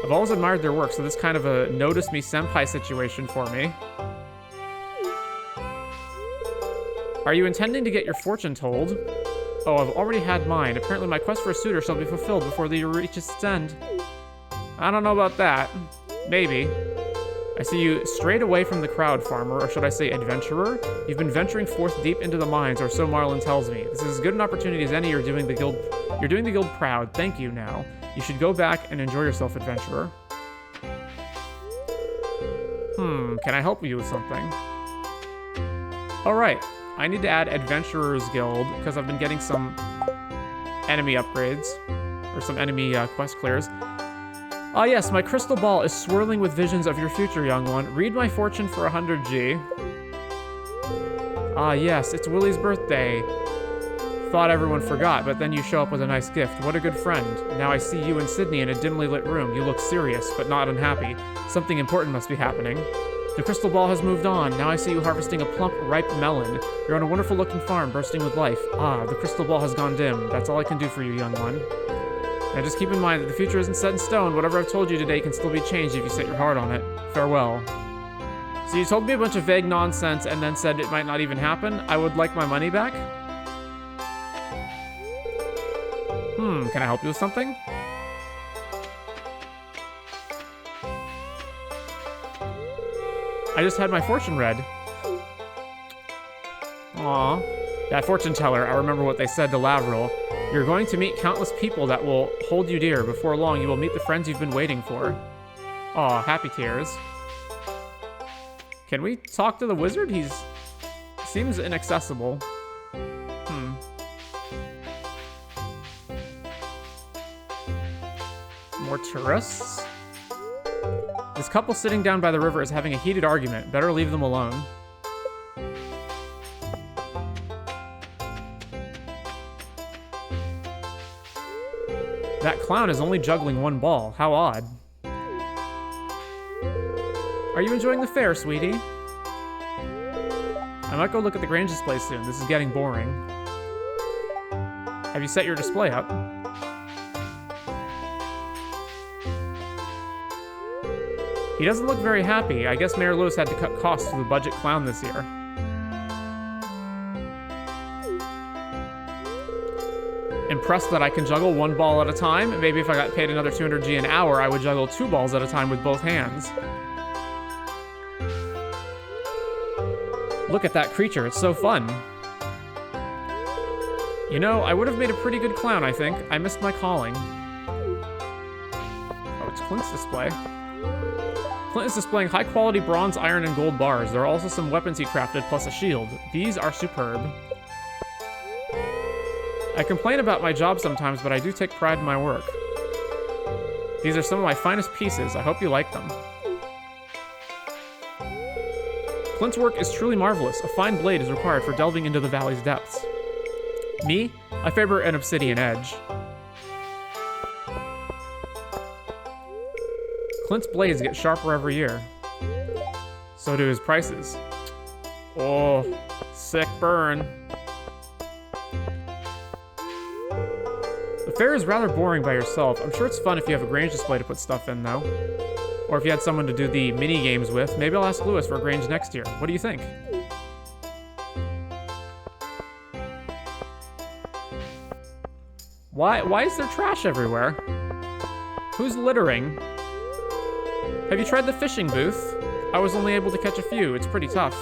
I've always admired their work, so this is kind of a notice me senpai situation for me. Are you intending to get your fortune told? Oh, I've already had mine. Apparently my quest for a suitor shall be fulfilled before the year reaches its end. I don't know about that. Maybe. I see you strayed away from the crowd, farmer, or should I say adventurer? You've been venturing forth deep into the mines, or so Marlin tells me. This is as good an opportunity as any. You're doing the guild proud. Thank you now. You should go back and enjoy yourself, adventurer. Can I help you with something? Alright, I need to add Adventurer's Guild, because I've been getting some enemy upgrades, or some enemy quest clears. Ah yes, my crystal ball is swirling with visions of your future, young one. Read my fortune for 100G. Ah yes, it's Willie's birthday. Thought everyone forgot, but then you show up with a nice gift. What a good friend. Now I see you and Sydney in a dimly lit room. You look serious, but not unhappy. Something important must be happening. The crystal ball has moved on. Now I see you harvesting a plump, ripe melon. You're on a wonderful-looking farm, bursting with life. Ah, the crystal ball has gone dim. That's all I can do for you, young one. Now just keep in mind that the future isn't set in stone. Whatever I've told you today can still be changed if you set your heart on it. Farewell. So you told me a bunch of vague nonsense and then said it might not even happen. I would like my money back. Can I help you with something? I just had my fortune read. Aw. That fortune teller, I remember what they said to Lavril. You're going to meet countless people that will hold you dear. Before long, you will meet the friends you've been waiting for. Aw, happy tears. Can we talk to the wizard? Seems inaccessible. More tourists? This couple sitting down by the river is having a heated argument. Better leave them alone. That clown is only juggling one ball. How odd. Are you enjoying the fair, sweetie? I might go look at the Grange Display soon. This is getting boring. Have you set your display up? He doesn't look very happy. I guess Mayor Lewis had to cut costs to the budget clown this year. Impressed that I can juggle one ball at a time. Maybe if I got paid another 200G an hour, I would juggle 2 balls at a time with both hands. Look at that creature, it's so fun. You know, I would have made a pretty good clown, I think. I missed my calling. Oh, it's Clint's display. Clint is displaying high-quality bronze, iron, and gold bars. There are also some weapons he crafted, plus a shield. These are superb. I complain about my job sometimes, but I do take pride in my work. These are some of my finest pieces. I hope you like them. Clint's work is truly marvelous. A fine blade is required for delving into the valley's depths. Me? I favor an obsidian edge. Clint's blades get sharper every year. So do his prices. Oh, sick burn. The fair is rather boring by yourself. I'm sure it's fun if you have a Grange display to put stuff in, though. Or if you had someone to do the mini-games with. Maybe I'll ask Lewis for a Grange next year. What do you think? Why is there trash everywhere? Who's littering? Have you tried the fishing booth? I was only able to catch a few. It's pretty tough.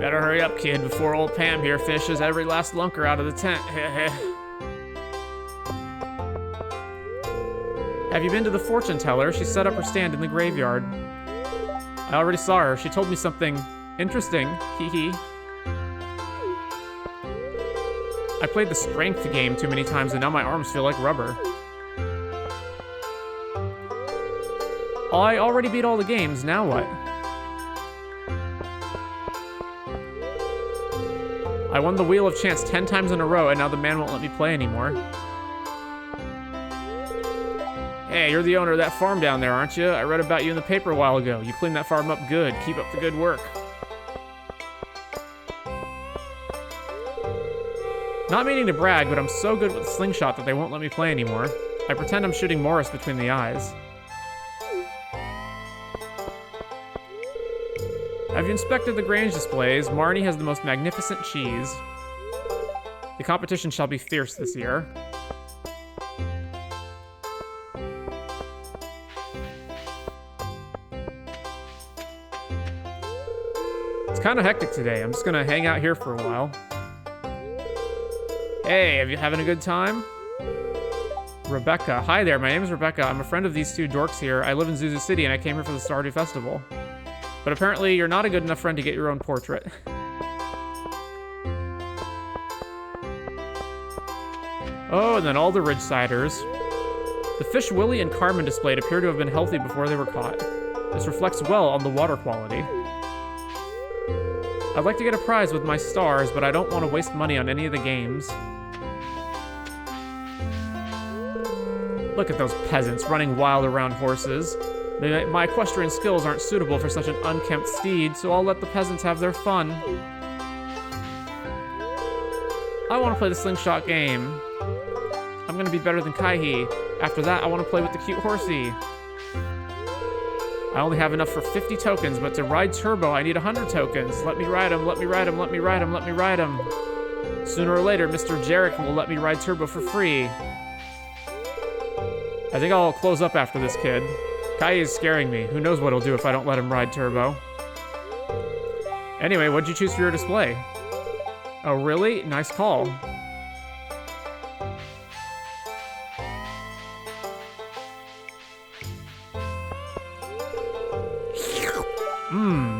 Better hurry up, kid, before old Pam here fishes every last lunker out of the tent. Have you been to the fortune teller? She set up her stand in the graveyard. I already saw her. She told me something interesting. Hee hee. I played the strength game too many times and now my arms feel like rubber. I already beat all the games, now what? I won the Wheel of Chance 10 times in a row and now the man won't let me play anymore. Hey, you're the owner of that farm down there, aren't you? I read about you in the paper a while ago. You cleaned that farm up good. Keep up the good work. Not meaning to brag, but I'm so good with Slingshot that they won't let me play anymore. I pretend I'm shooting Morris between the eyes. Have you inspected the Grange displays? Marnie has the most magnificent cheese. The competition shall be fierce this year. It's kind of hectic today. I'm just gonna hang out here for a while. Hey, are you having a good time? Rebecca. Hi there, my name is Rebecca. I'm a friend of these two dorks here. I live in Zuzu City and I came here for the Stardew Festival. But apparently you're not a good enough friend to get your own portrait. Oh, and then all the Ridgesiders. The fish Willie and Carmen displayed appear to have been healthy before they were caught. This reflects well on the water quality. I'd like to get a prize with my stars, but I don't want to waste money on any of the games. Look at those peasants running wild around horses. My equestrian skills aren't suitable for such an unkempt steed, so I'll let the peasants have their fun. I want to play the slingshot game. I'm gonna be better than Kaihi. After that, I want to play with the cute horsey. I only have enough for 50 tokens, but to ride Turbo, I need 100 tokens. Let me ride him, let me ride him, let me ride him, let me ride him. Sooner or later, Mr. Jarek will let me ride Turbo for free. I think I'll close up after this kid. Kai is scaring me. Who knows what he'll do if I don't let him ride Turbo. Anyway, what'd you choose for your display? Oh, really? Nice call.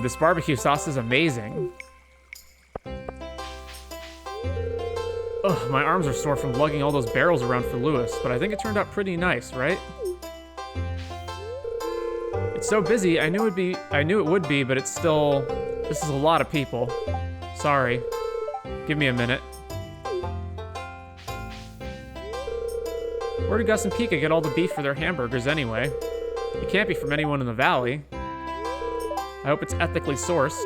This barbecue sauce is amazing. Ugh, my arms are sore from lugging all those barrels around for Lewis, but I think it turned out pretty nice, right? It's so busy, I knew it would be, but it's still... This is a lot of people. Sorry. Give me a minute. Where did Gus and Pika get all the beef for their hamburgers anyway? It can't be from anyone in the valley. I hope it's ethically sourced.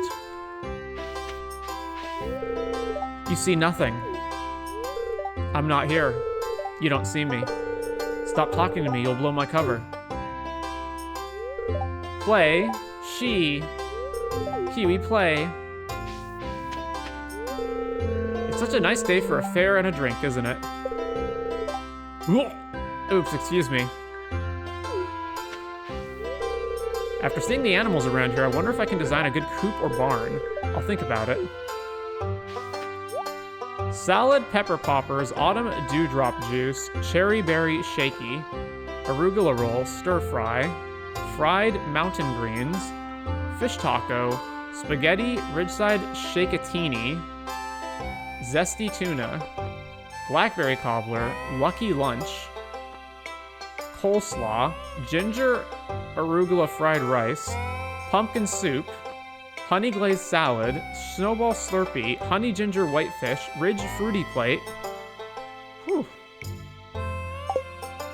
You see nothing. I'm not here. You don't see me. Stop talking to me, you'll blow my cover. Play. She. Kiwi, play. It's such a nice day for a fair and a drink, isn't it? Oops, excuse me. After seeing the animals around here, I wonder if I can design a good coop or barn. I'll think about it. Salad, pepper poppers, autumn dewdrop juice, cherry berry shaky, arugula roll, stir fry, fried mountain greens, fish taco, spaghetti, Ridgeside shakatini, zesty tuna, blackberry cobbler, lucky lunch, coleslaw, ginger arugula fried rice, pumpkin soup, honey glazed salad, snowball slurpee, honey ginger whitefish, ridge fruity plate. Whew.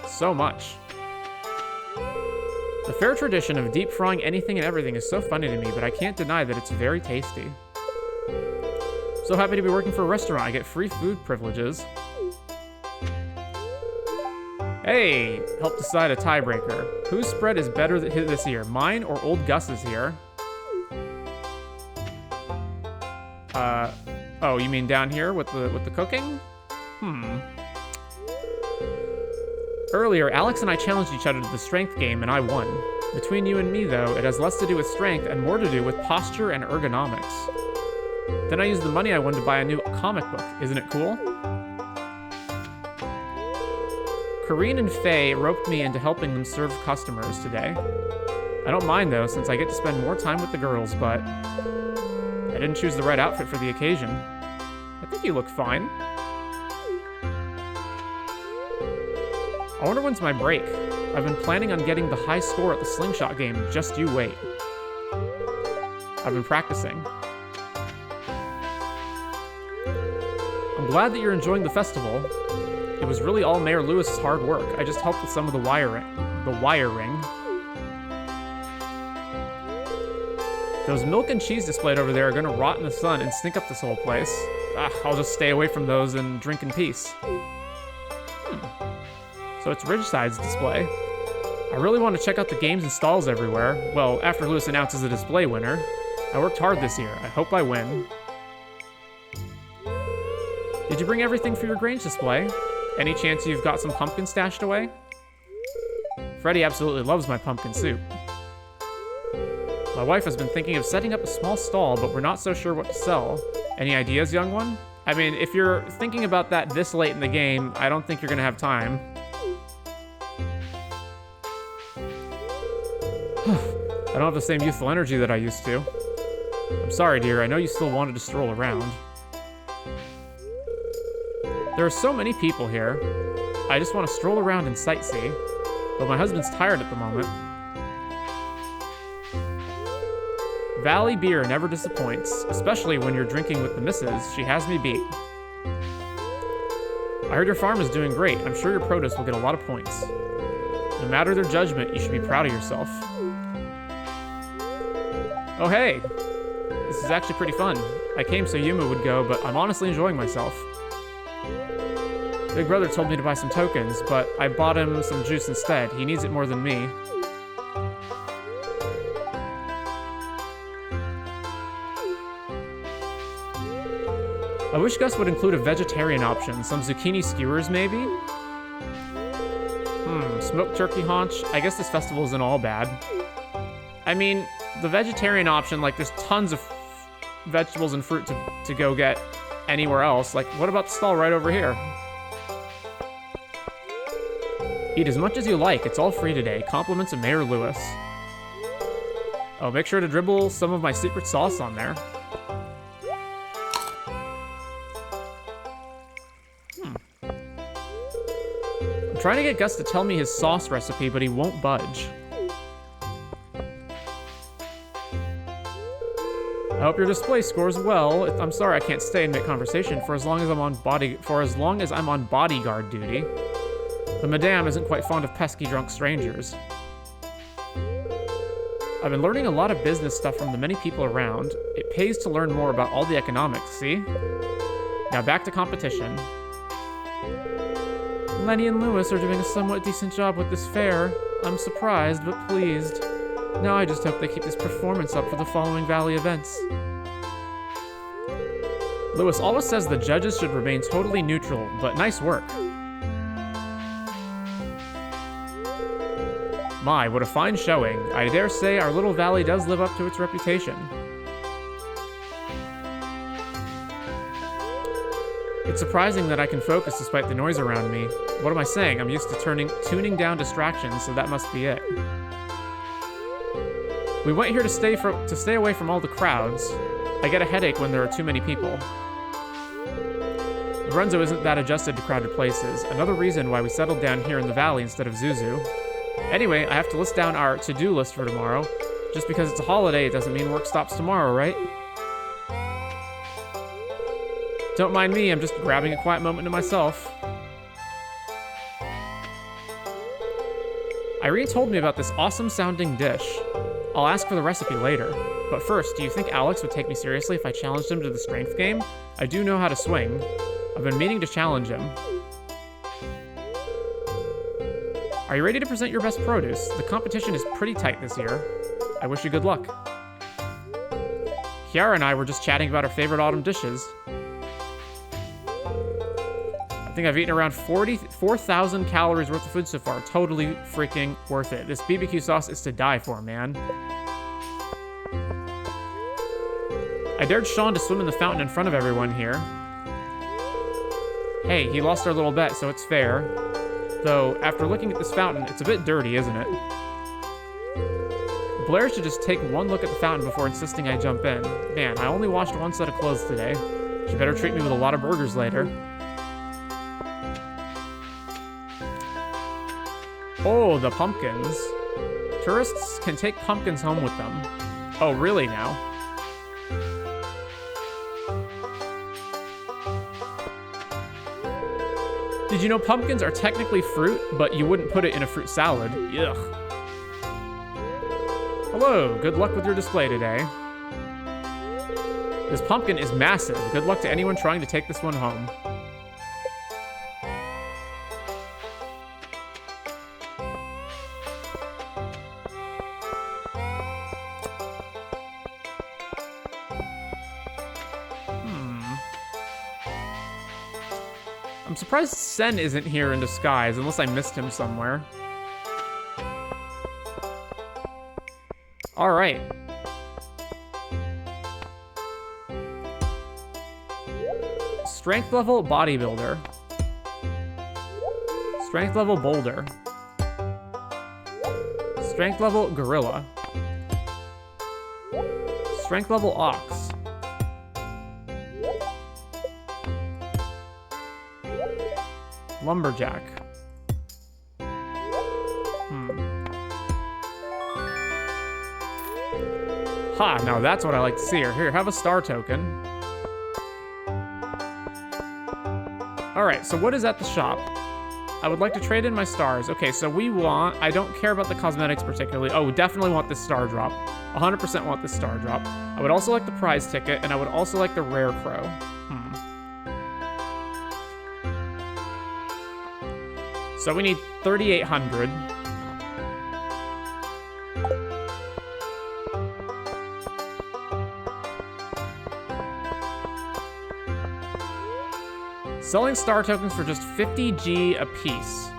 So much. The fair tradition of deep frying anything and everything is so funny to me, but I can't deny that it's very tasty. So happy to be working for a restaurant. I get free food privileges. Hey, help decide a tiebreaker. Whose spread is better this year, mine or old Gus's here? Oh, you mean down here with the cooking? Earlier, Alex and I challenged each other to the strength game, and I won. Between you and me, though, it has less to do with strength and more to do with posture and ergonomics. Then I used the money I won to buy a new comic book. Isn't it cool? Kareen and Faye roped me into helping them serve customers today. I don't mind, though, since I get to spend more time with the girls, but I didn't choose the right outfit for the occasion. I think you look fine. I wonder when's my break. I've been planning on getting the high score at the slingshot game, just you wait. I've been practicing. I'm glad that you're enjoying the festival. It was really all Mayor Lewis's hard work. I just helped with some of the wiring. Those milk and cheese displayed over there are gonna rot in the sun and stink up this whole place. I'll just stay away from those and drink in peace. So it's Ridgeside's display. I really want to check out the games and stalls everywhere. Well, after Lewis announces a display winner. I worked hard this year. I hope I win. Did you bring everything for your Grange display? Any chance you've got some pumpkin stashed away? Freddy absolutely loves my pumpkin soup. My wife has been thinking of setting up a small stall, but we're not so sure what to sell. Any ideas, young one? I mean, if you're thinking about that this late in the game, I don't think you're gonna have time. I don't have the same youthful energy that I used to. I'm sorry, dear. I know you still wanted to stroll around. There are so many people here. I just want to stroll around and sightsee. But my husband's tired at the moment. Valley beer never disappoints, especially when you're drinking with the missus. She has me beat. I heard your farm is doing great. I'm sure your produce will get a lot of points. No matter their judgment, you should be proud of yourself. Oh hey! This is actually pretty fun. I came so Yuma would go, but I'm honestly enjoying myself. Big brother told me to buy some tokens, but I bought him some juice instead. He needs it more than me. I wish Gus would include a vegetarian option. Some zucchini skewers, maybe? Smoked turkey haunch. I guess this festival isn't all bad. I mean, the vegetarian option, like, there's tons of vegetables and fruit to go get anywhere else. Like, what about the stall right over here? Eat as much as you like. It's all free today. Compliments of Mayor Lewis. Oh, make sure to dribble some of my secret sauce on there. I'm trying to get Gus to tell me his sauce recipe, but he won't budge. I hope your display scores well. I'm sorry I can't stay and make conversation for as long as I'm on bodyguard duty. The madame isn't quite fond of pesky drunk strangers. I've been learning a lot of business stuff from the many people around. It pays to learn more about all the economics, see? Now back to competition. Lenny and Lewis are doing a somewhat decent job with this fair. I'm surprised, but pleased. Now I just hope they keep this performance up for the following Valley events. Lewis always says the judges should remain totally neutral, but nice work. My, what a fine showing. I dare say our little valley does live up to its reputation. It's surprising that I can focus despite the noise around me. What am I saying? I'm used to tuning down distractions, so that must be it. We went here to stay away from all the crowds. I get a headache when there are too many people. Lorenzo isn't that adjusted to crowded places. Another reason why we settled down here in the valley instead of Zuzu. Anyway, I have to list down our to-do list for tomorrow. Just because it's a holiday, it doesn't mean work stops tomorrow, right? Don't mind me, I'm just grabbing a quiet moment to myself. Irene told me about this awesome-sounding dish. I'll ask for the recipe later. But first, do you think Alex would take me seriously if I challenged him to the strength game? I do know how to swing. I've been meaning to challenge him. Are you ready to present your best produce? The competition is pretty tight this year. I wish you good luck. Kiara and I were just chatting about our favorite autumn dishes. I think I've eaten around 4,000 calories worth of food so far. Totally freaking worth it. This BBQ sauce is to die for, man. I dared Sean to swim in the fountain in front of everyone here. Hey, he lost our little bet, so it's fair. Though, after looking at this fountain, it's a bit dirty, isn't it? Blair should just take one look at the fountain before insisting I jump in. Man, I only washed one set of clothes today. She better treat me with a lot of burgers later. Oh, the pumpkins. Tourists can take pumpkins home with them. Oh, really now? Did you know pumpkins are technically fruit, but you wouldn't put it in a fruit salad? Ugh. Hello, good luck with your display today. This pumpkin is massive. Good luck to anyone trying to take this one home. I'm surprised Sen isn't here in disguise, unless I missed him somewhere. Alright. Strength level bodybuilder. Strength level boulder. Strength level gorilla. Strength level ox. Lumberjack. Ha, now that's what I like to see here. Here, have a star token. Alright, so what is at the shop? I would like to trade in my stars. Okay, so we want... I don't care about the cosmetics particularly. Oh, we definitely want this star drop. 100% want this star drop. I would also like the prize ticket, and I would also like the rare crow. So we need 3,800. Selling star tokens for just 50G a piece.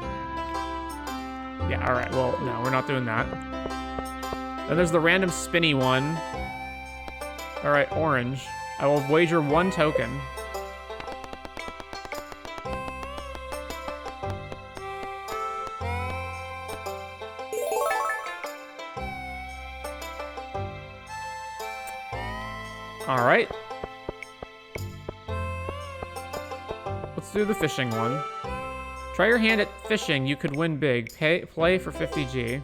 Yeah, alright, well, no, we're not doing that. Then there's the random spinny one. Alright, orange. I will wager 1 token. Alright. Let's do the fishing one. Try your hand at fishing. You could win big. Play for 50G.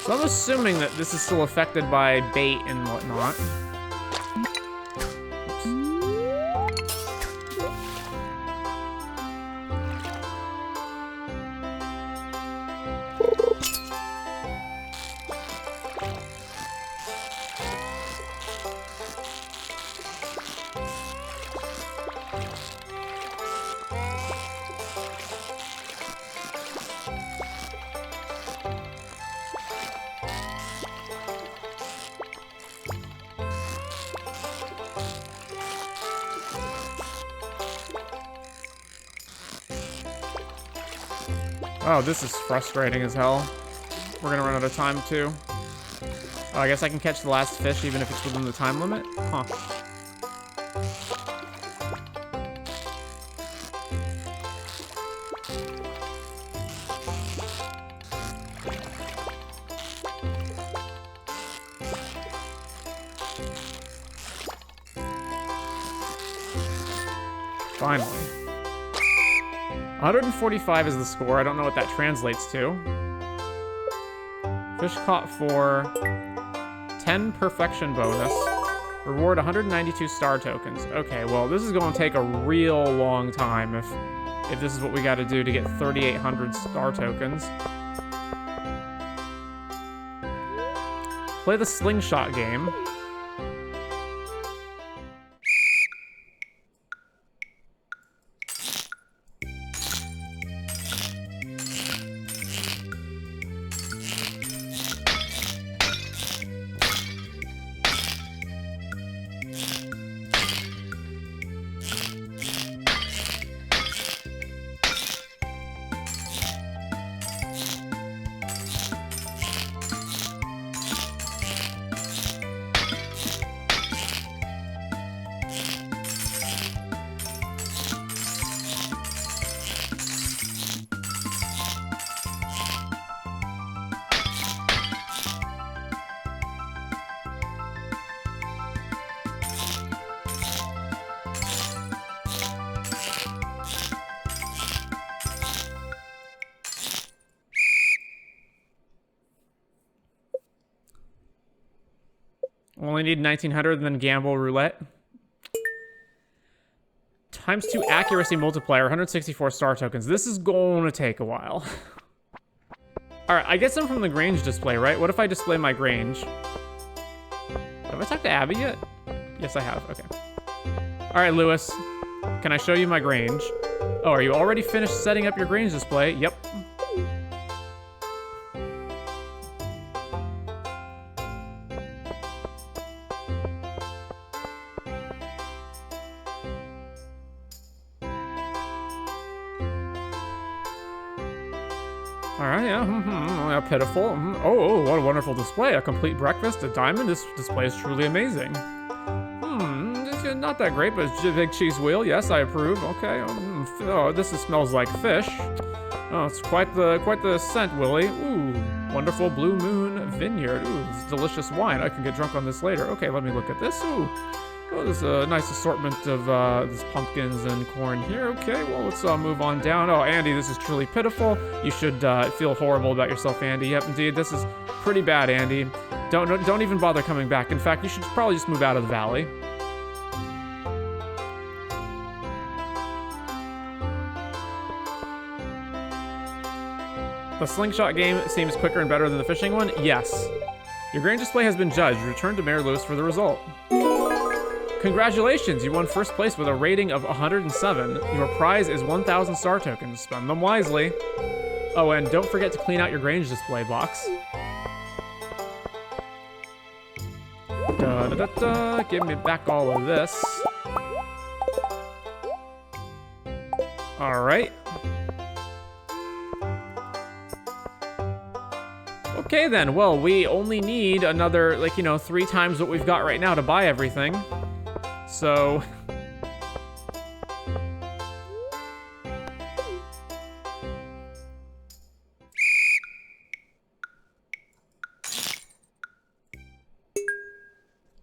So I'm assuming that this is still affected by bait and whatnot. Oh, this is frustrating as hell. We're gonna run out of time, too. Oh, I guess I can catch the last fish even if it's within the time limit? Huh. Finally. 145 is the score. I don't know what that translates to. Fish caught for 10 perfection bonus. Reward 192 star tokens. Okay, well, this is going to take a real long time if this is what we got to do to get 3,800 star tokens. Play the Slingshot game. Only need 1,900 and then gamble roulette. Times 2 accuracy multiplier, 164 star tokens. This is going to take a while. Alright, I get some from the Grange display, right? What if I display my Grange? Have I talked to Abby yet? Yes, I have. Okay. All right, Lewis. Can I show you my Grange? Oh, are you already finished setting up your Grange display? Yep. Alright, yeah, pitiful. Oh, what a wonderful display. A complete breakfast, a diamond. This display is truly amazing. Not that great, but it's a big cheese wheel. Yes, I approve. Okay. Oh, this smells like fish. Oh, it's quite the scent, Willie. Ooh, wonderful blue moon vineyard. Ooh, this delicious wine. I can get drunk on this later. Okay, let me look at this. Ooh. Oh, there's a nice assortment of these pumpkins and corn here. Okay, well, let's move on down. Oh, Andy, this is truly pitiful. You should feel horrible about yourself, Andy. Yep, indeed, this is pretty bad, Andy. Don't even bother coming back. In fact, you should probably just move out of the valley. The Slingshot game seems quicker and better than the fishing one? Yes. Your Grange display has been judged. Return to Mayor Lewis for the result. Congratulations, you won first place with a rating of 107. Your prize is 1,000 star tokens. Spend them wisely. Oh, and don't forget to clean out your Grange display box. Give me back all of this. Alright. Okay then, well, we only need another, 3 times what we've got right now to buy everything. So...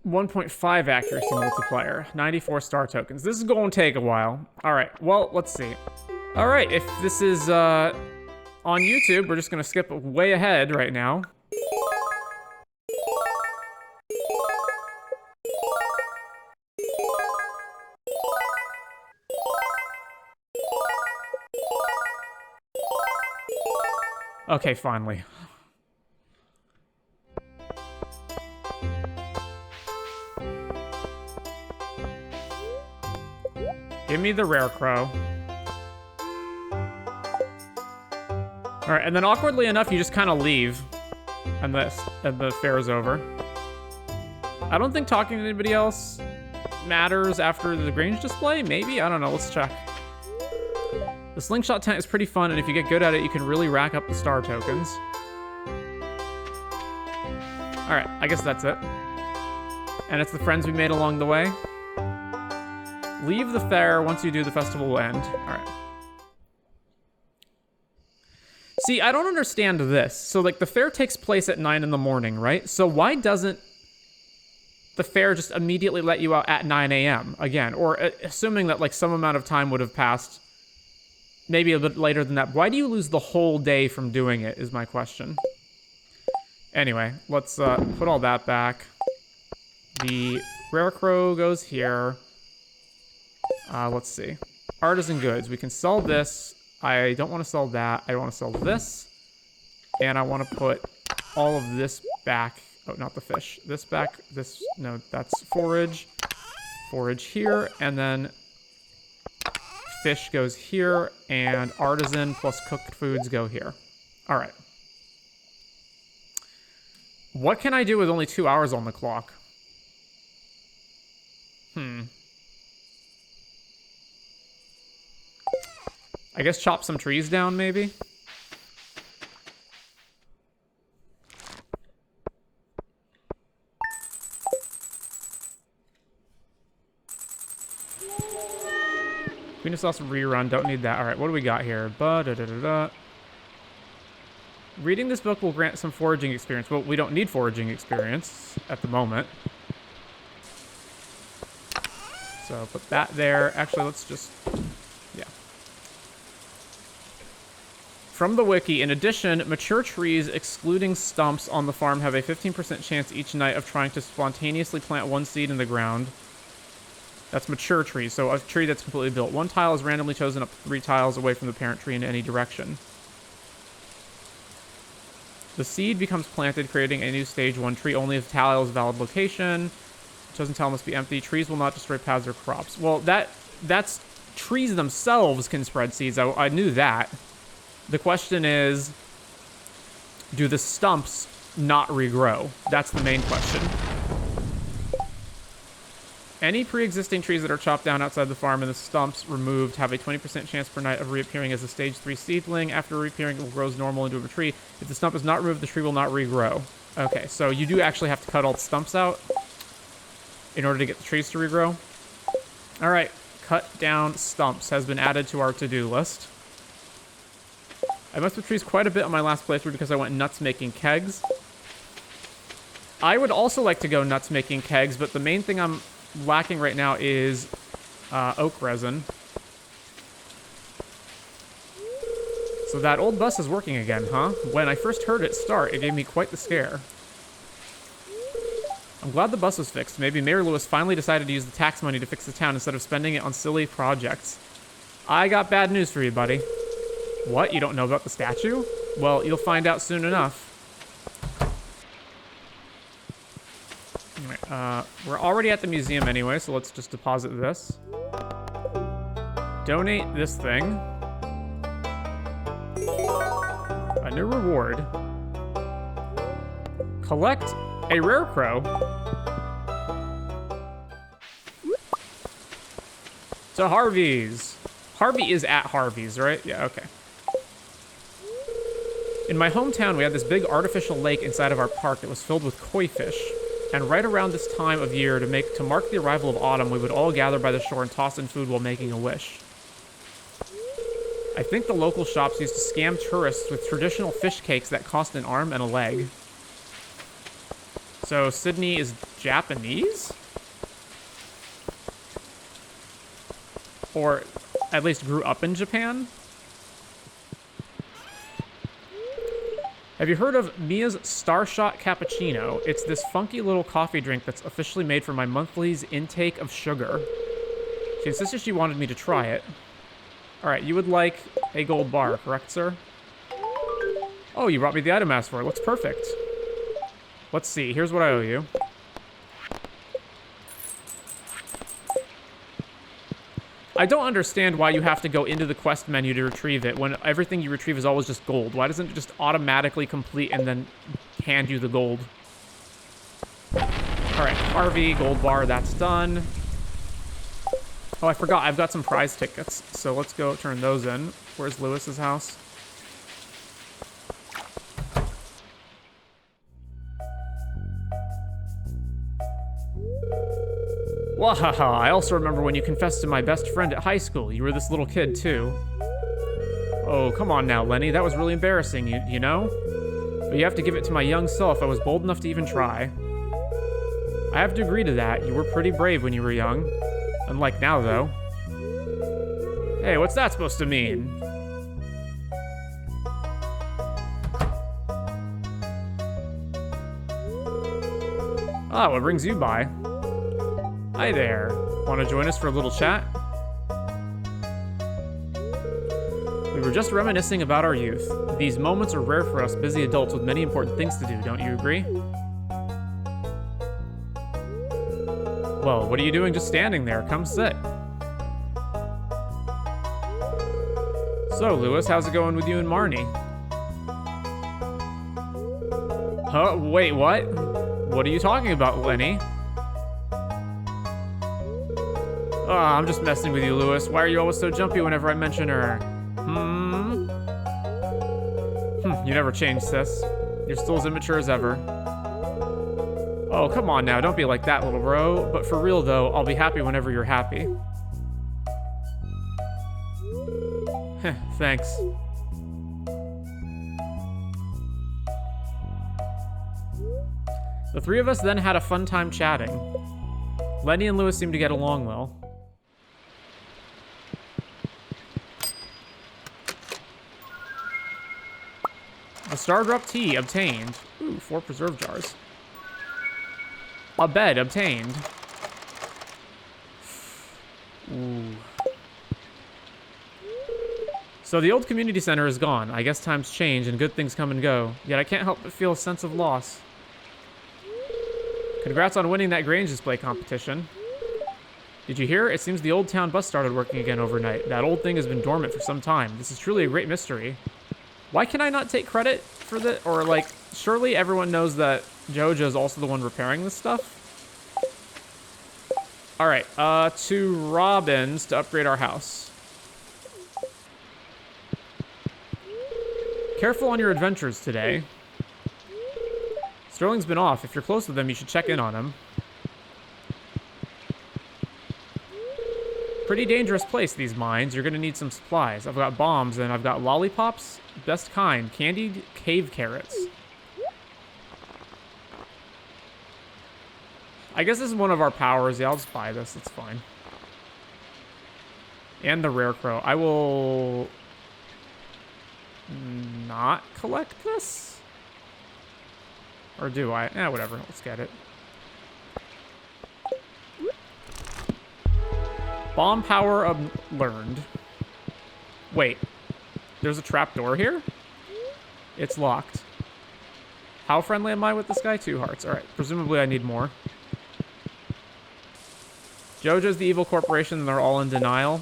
.5 accuracy multiplier, 94 star tokens. This is going to take a while. All right, well, let's see. All right, if this is on YouTube, we're just going to skip way ahead right now. Okay, finally. Give me the rare crow. Alright, and then awkwardly enough, you just kind of leave. And the fair's over. I don't think talking to anybody else matters after the Grange display. Maybe? I don't know. Let's check. The Slingshot tent is pretty fun, and if you get good at it, you can really rack up the star tokens. Alright, I guess that's it. And it's the friends we made along the way. Leave the fair. Once you do, the festival will end. Alright. See, I don't understand this. So, the fair takes place at 9 in the morning, right? So why doesn't the fair just immediately let you out at 9 a.m. again? Or assuming that, some amount of time would have passed, maybe a bit later than that. Why do you lose the whole day from doing it, is my question. Anyway, let's put all that back. The rare crow goes here. Let's see. Artisan goods. We can sell this. I don't want to sell that. I want to sell this. And I want to put all of this back. Oh, not the fish. This back. This, no, that's forage. Forage here. And then fish goes here. And artisan plus cooked foods go here. All right. What can I do with only 2 hours on the clock? I guess chop some trees down, maybe? Queen of Sauce rerun, don't need that. Alright, what do we got here? Reading this book will grant some foraging experience. Well, we don't need foraging experience at the moment. So put that there. Actually, let's just... yeah. From the wiki, in addition, mature trees excluding stumps on the farm have a 15% chance each night of trying to spontaneously plant one seed in the ground. That's mature trees, so a tree that's completely built. One tile is randomly chosen up 3 tiles away from the parent tree in any direction. The seed becomes planted, creating a new stage 1 tree only if tile is valid location. Chosen tile must be empty. Trees will not destroy paths or crops. Well, that's trees themselves can spread seeds. I knew that. The question is, do the stumps not regrow? That's the main question. Any pre-existing trees that are chopped down outside the farm and the stumps removed have a 20% chance per night of reappearing as a stage 3 seedling. After reappearing, it will grow normal into a tree. If the stump is not removed, the tree will not regrow. Okay, so you do actually have to cut all the stumps out in order to get the trees to regrow. All right, cut down stumps has been added to our to-do list. I messed with trees quite a bit on my last playthrough because I went nuts making kegs. I would also like to go nuts making kegs, but the main thing I'm lacking right now is oak resin. So that old bus is working again, huh? When I first heard it start, it gave me quite the scare. I'm glad the bus was fixed. Maybe Mayor Lewis finally decided to use the tax money to fix the town instead of spending it on silly projects. I got bad news for you, buddy. What? You don't know about the statue? Well, you'll find out soon enough. Anyway, we're already at the museum anyway, so let's just deposit this. Donate this thing. A new reward. Collect a rare crow. To Harvey's. Harvey is at Harvey's, right? Yeah, okay. In my hometown, we had this big artificial lake inside of our park that was filled with koi fish. And right around this time of year, to mark the arrival of autumn, we would all gather by the shore and toss in food while making a wish. I think the local shops used to scam tourists with traditional fish cakes that cost an arm and a leg. So Sydney is Japanese? Or at least grew up in Japan? Have you heard of Mia's Starshot Cappuccino? It's this funky little coffee drink that's officially made for my monthly's intake of sugar. She insisted she wanted me to try it. Alright, you would like a gold bar, correct, sir? Oh, you brought me the item I asked for. It looks perfect. Let's see. Here's what I owe you. I don't understand why you have to go into the quest menu to retrieve it when everything you retrieve is always just gold. Why doesn't it just automatically complete and then hand you the gold? Alright, Harvey, gold bar, that's done. Oh, I forgot. I've got some prize tickets, so let's go turn those in. Where's Lewis's house? Wahaha, I also remember when you confessed to my best friend at high school. You were this little kid, too. Oh, come on now, Lenny. That was really embarrassing, you know? But you have to give it to my young self. I was bold enough to even try. I have to agree to that. You were pretty brave when you were young. Unlike now, though. Hey, what's that supposed to mean? Ah, what brings you by? Hi there. Want to join us for a little chat? We were just reminiscing about our youth. These moments are rare for us busy adults with many important things to do, don't you agree? Well, what are you doing just standing there? Come sit. So, Lewis, how's it going with you and Marnie? Huh? Wait, what? What are you talking about, Lenny? Oh, I'm just messing with you, Lewis. Why are you always so jumpy whenever I mention her? You never changed, sis. You're still as immature as ever. Oh, come on now. Don't be like that, little bro. But for real, though, I'll be happy whenever you're happy. Thanks. The three of us then had a fun time chatting. Lenny and Lewis seemed to get along well. A Stardrop tea obtained. Ooh, 4 preserve jars. A bed obtained. Ooh. So the old community center is gone. I guess times change and good things come and go. Yet I can't help but feel a sense of loss. Congrats on winning that Grange Display competition. Did you hear? It seems the old town bus started working again overnight. That old thing has been dormant for some time. This is truly a great mystery. Why can I not take credit for this? Or, like, surely everyone knows that Jojo is also the one repairing this stuff? Alright, to Robin's to upgrade our house. Careful on your adventures today. Sterling's been off. If you're close with him, you should check in on him. Pretty dangerous place, these mines. You're gonna need some supplies. I've got bombs and I've got lollipops. Best kind. Candied cave carrots. I guess this is one of our powers. Yeah, I'll just buy this. It's fine. And the rare crow. I will not collect this? Or do I? Eh, whatever. Let's get it. Bomb power learned. Wait. There's a trapdoor here? It's locked. How friendly am I with this guy? 2 hearts. Alright. Presumably I need more. Jojo's the evil corporation and they're all in denial.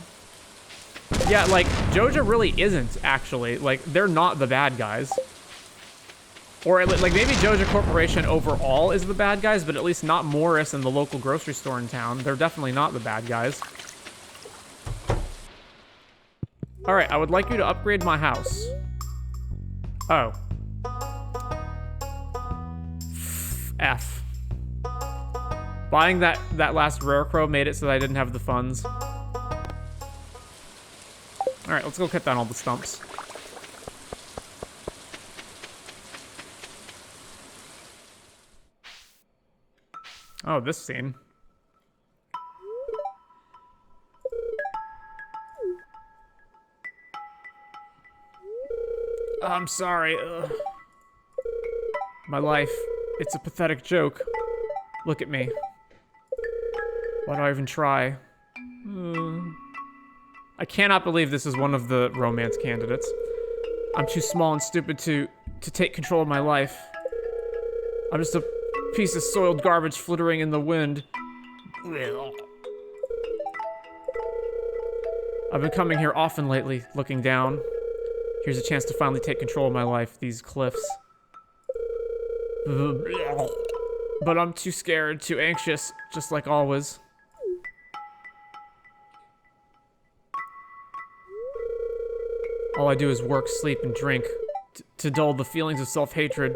Yeah, like, Jojo really isn't, actually. Like, they're not the bad guys. Or, like, maybe Jojo Corporation overall is the bad guys, but at least not Morris and the local grocery store in town. They're definitely not the bad guys. Alright, I would like you to upgrade my house. Oh. F. Buying that last rare crow made it so that I didn't have the funds. Alright, let's go cut down all the stumps. Oh, this scene. I'm sorry. Ugh. My life, it's a pathetic joke. Look at me. Why do I even try? I cannot believe this is one of the romance candidates. I'm too small and stupid to take control of my life. I'm just a piece of soiled garbage flittering in the wind. I've been coming here often lately, looking down. Here's a chance to finally take control of my life, these cliffs. But I'm too scared, too anxious, just like always. All I do is work, sleep, and drink to dull the feelings of self-hatred.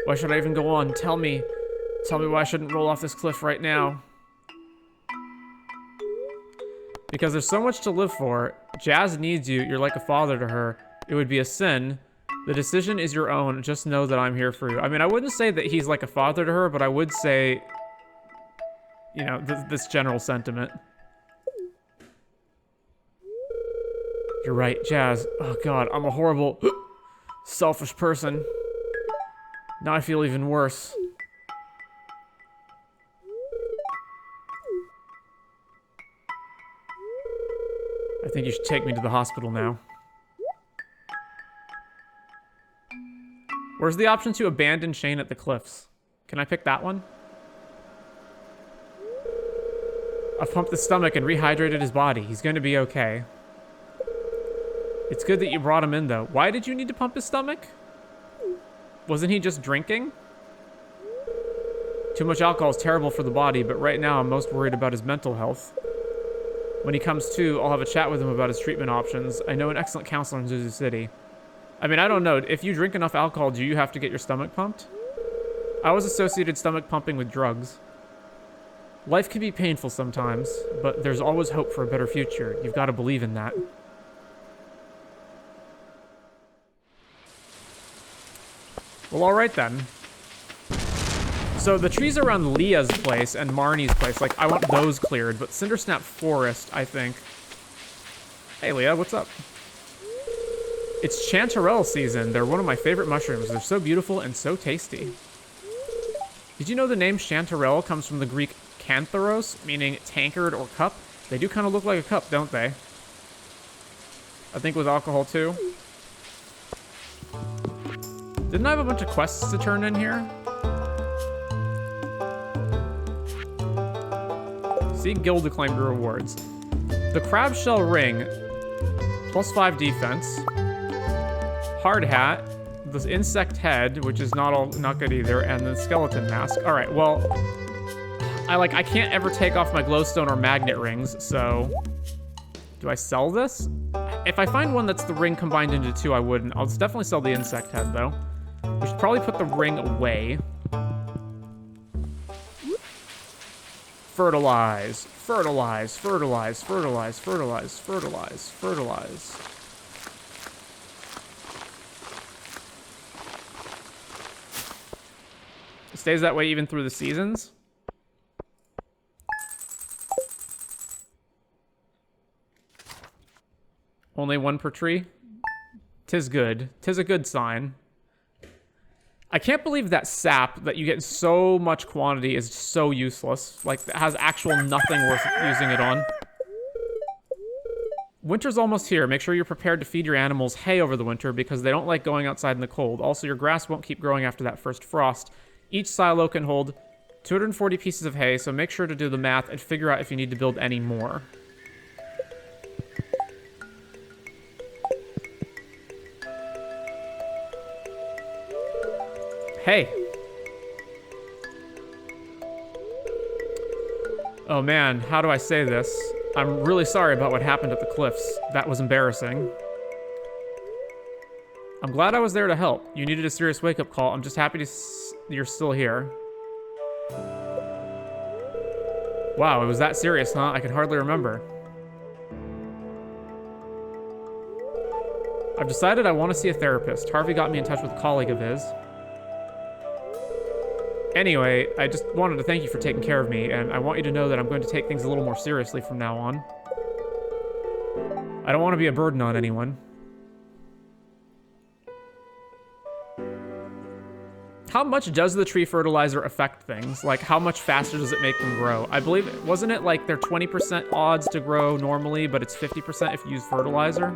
Why should I even go on? Tell me why I shouldn't roll off this cliff right now. Because there's so much to live for. Jazz needs you. You're like a father to her. It would be a sin. The decision is your own. Just know that I'm here for you. I mean, I wouldn't say that he's like a father to her, but I would say, you know, this general sentiment. You're right, Jazz. Oh god, I'm a horrible, selfish person. Now I feel even worse. I think you should take me to the hospital now. Where's the option to abandon Shane at the cliffs? Can I pick that one? I've pumped his stomach and rehydrated his body. He's going to be okay. It's good that you brought him in, though. Why did you need to pump his stomach? Wasn't he just drinking? Too much alcohol is terrible for the body, but right now I'm most worried about his mental health. When he comes to, I'll have a chat with him about his treatment options. I know an excellent counselor in Zuzu City. I mean, I don't know. If you drink enough alcohol, do you have to get your stomach pumped? I always associated stomach pumping with drugs. Life can be painful sometimes, but there's always hope for a better future. You've got to believe in that. Well, alright then. So the trees around Leah's place and Marnie's place, like, I want those cleared, but Cindersnap Forest, I think. Hey, Leah, what's up? It's chanterelle season. They're one of my favorite mushrooms. They're so beautiful and so tasty. Did you know the name chanterelle comes from the Greek cantharos, meaning tankard or cup? They do kind of look like a cup, don't they? I think with alcohol too. Didn't I have a bunch of quests to turn in here? See guild acclaimed rewards. The crab shell ring, +5 defense. Hard hat, the insect head, which is not good either, and the skeleton mask. All right, well, I can't ever take off my glowstone or magnet rings, so do I sell this? If I find one that's the ring combined into 2, I wouldn't. I'll definitely sell the insect head though. We should probably put the ring away. Fertilize, fertilize, fertilize, fertilize, fertilize, fertilize, fertilize. It stays that way even through the seasons. Only 1 per tree. 'Tis good. 'Tis a good sign. I can't believe that sap that you get in so much quantity is so useless. Like, it has actual nothing worth using it on. Winter's almost here. Make sure you're prepared to feed your animals hay over the winter because they don't like going outside in the cold. Also, your grass won't keep growing after that first frost. Each silo can hold 240 pieces of hay, so make sure to do the math and figure out if you need to build any more. Hey. Oh man, how do I say this? I'm really sorry about what happened at the cliffs. That was embarrassing. I'm glad I was there to help. You needed a serious wake-up call. I'm just happy you're still here. Wow, it was that serious, huh? I can hardly remember. I've decided I want to see a therapist. Harvey got me in touch with a colleague of his. Anyway, I just wanted to thank you for taking care of me, and I want you to know that I'm going to take things a little more seriously from now on. I don't want to be a burden on anyone. How much does the tree fertilizer affect things? Like, how much faster does it make them grow? I believe, wasn't it like they're 20% odds to grow normally, but it's 50% if you use fertilizer?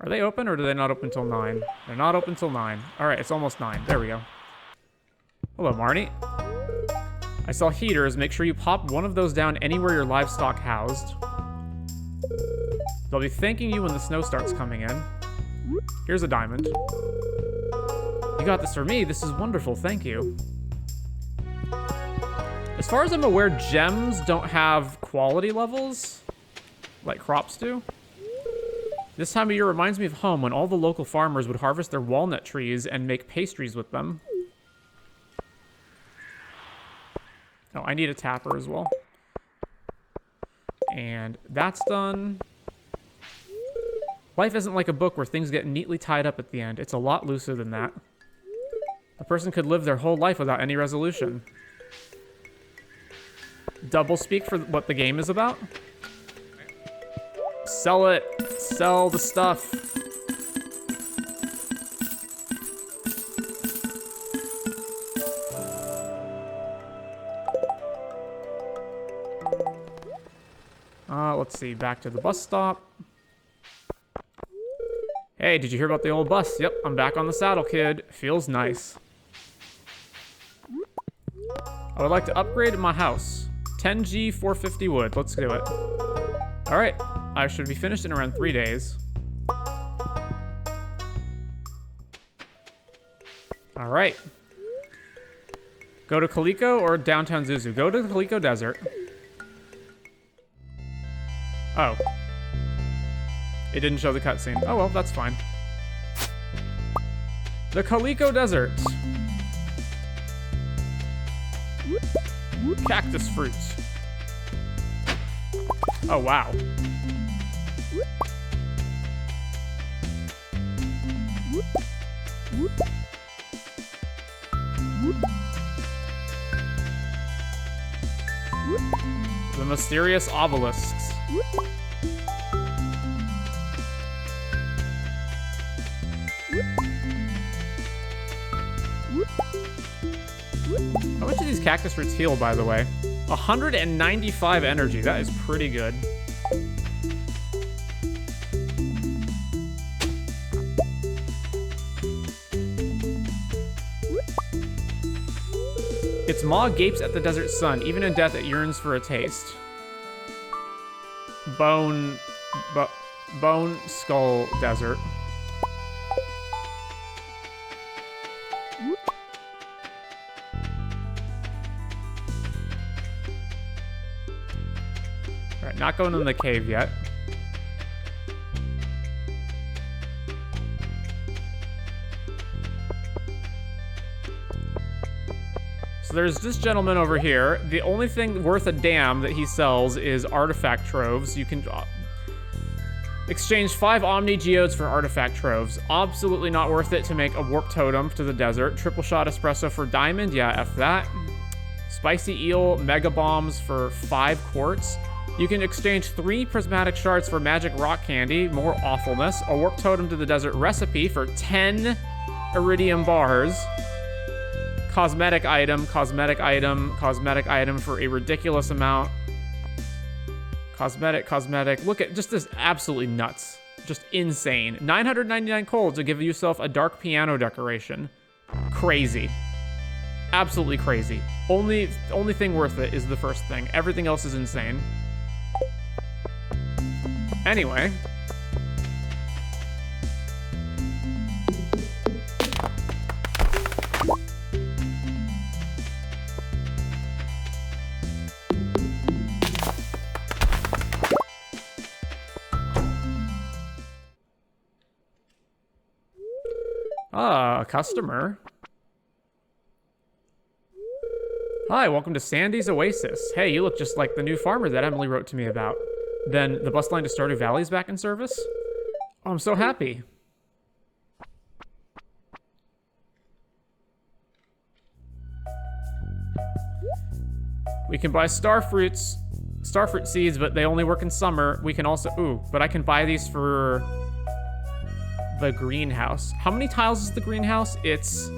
Are they open, or do they not open till 9? They're not open till 9. All right, it's almost 9. There we go. Hello, Marnie. I saw heaters. Make sure you pop one of those down anywhere your livestock housed. They'll be thanking you when the snow starts coming in. Here's a diamond. You got this for me. This is wonderful. Thank you. As far as I'm aware, gems don't have quality levels like crops do. This time of year reminds me of home when all the local farmers would harvest their walnut trees and make pastries with them. Oh, I need a tapper as well. And that's done. Life isn't like a book where things get neatly tied up at the end. It's a lot looser than that. A person could live their whole life without any resolution. Double speak for what the game is about. Sell it. Sell the stuff. Let's see. Back to the bus stop. Hey, did you hear about the old bus? Yep, I'm back on the saddle, kid. Feels nice. I would like to upgrade my house. 10G 450 wood. Let's do it. All right. I should be finished in around 3 days. All right. Go to Calico or downtown Zuzu? Go to the Calico Desert. Oh. It didn't show the cutscene. Oh, well, that's fine. The Calico Desert. Cactus fruits. Oh, wow. The mysterious obelisks. How much do these cactus roots heal, by the way? 195 energy. That is pretty good. Its maw gapes at the desert sun. Even in death, it yearns for a taste. Bone Skull Desert. Alright, not going in the cave yet. So there's this gentleman over here. The only thing worth a damn that he sells is artifact troves. You can exchange 5 Omni Geodes for artifact troves. Absolutely not worth it to make a warp totem to the desert. Triple shot espresso for diamond. Yeah, F that. Spicy eel mega bombs for 5 quartz. You can exchange 3 prismatic shards for magic rock candy. More awfulness. A warp totem to the desert recipe for 10 iridium bars. Cosmetic item, cosmetic item, cosmetic item for a ridiculous amount. Cosmetic, cosmetic. Look at just this, absolutely nuts. Just insane. 999 coal to give yourself a dark piano decoration. Crazy. Absolutely crazy. Only thing worth it is the first thing. Everything else is insane. Anyway. Ah, a customer. Hi, welcome to Sandy's Oasis. Hey, you look just like the new farmer that Emily wrote to me about. Then the bus line to Stardew Valley is back in service? Oh, I'm so happy. We can buy starfruit seeds, but they only work in summer. We can also, ooh, but I can buy these for the greenhouse. How many tiles is the greenhouse? Is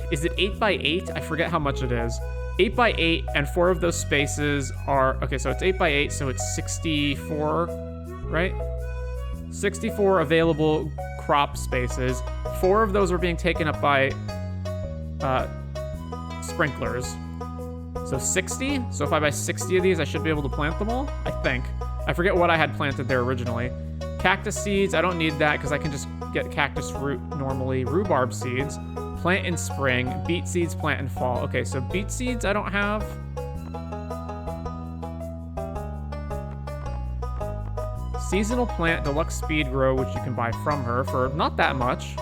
it 8 by 8? I forget how much it is. 8 by 8, and 4 of those spaces are, okay, so it's 8 by 8, so it's 64, right? 64 available crop spaces. 4 of those are being taken up by sprinklers. So 60? So if I buy 60 of these, I should be able to plant them all, I think. I forget what I had planted there originally. Cactus seeds, I don't need that because I can just get cactus root normally. Rhubarb seeds, plant in spring. Beet seeds, plant in fall. Okay, so beet seeds I don't have. Seasonal plant, deluxe speed grow, which you can buy from her for not that much.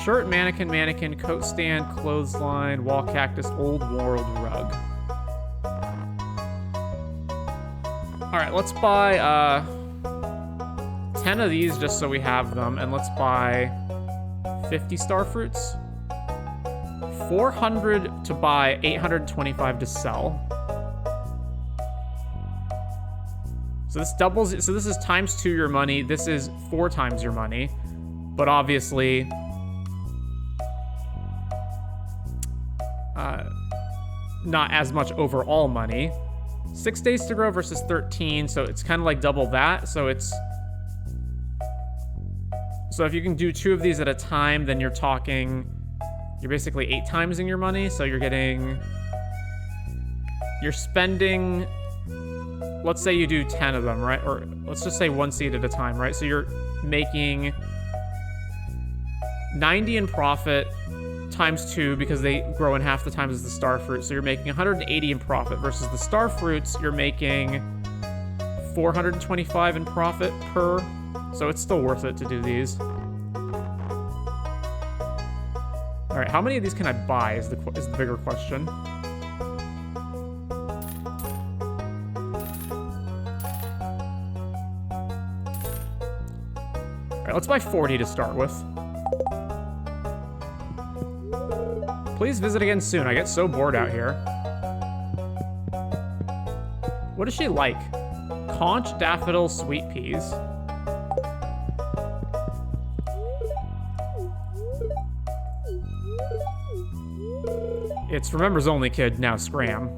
Shirt, mannequin, coat stand, clothesline, wall cactus, old world rug. All right, let's buy 10 of these just so we have them, and let's buy 50 starfruits. 400 to buy, 825 to sell. So this doubles it. So this is times 2 your money. This is 4 times your money, but obviously not as much overall money. 6 days to grow versus 13, so it's kind of like double that. So it's, so if you can do 2 of these at a time, then you're basically 8 times in your money. So you're spending, let's say you do 10 of them, right? Or let's just say 1 seed at a time, right? So you're making 90 in profit times 2 because they grow in half the time as the starfruit. So you're making 180 in profit versus the starfruits, you're making 425 in profit per. So it's still worth it to do these. All right, how many of these can I buy is the bigger question. All right, let's buy 40 to start with. Please visit again soon. I get so bored out here. What does she like? Conch, daffodil, sweet peas. It's remembers only kid, now scram.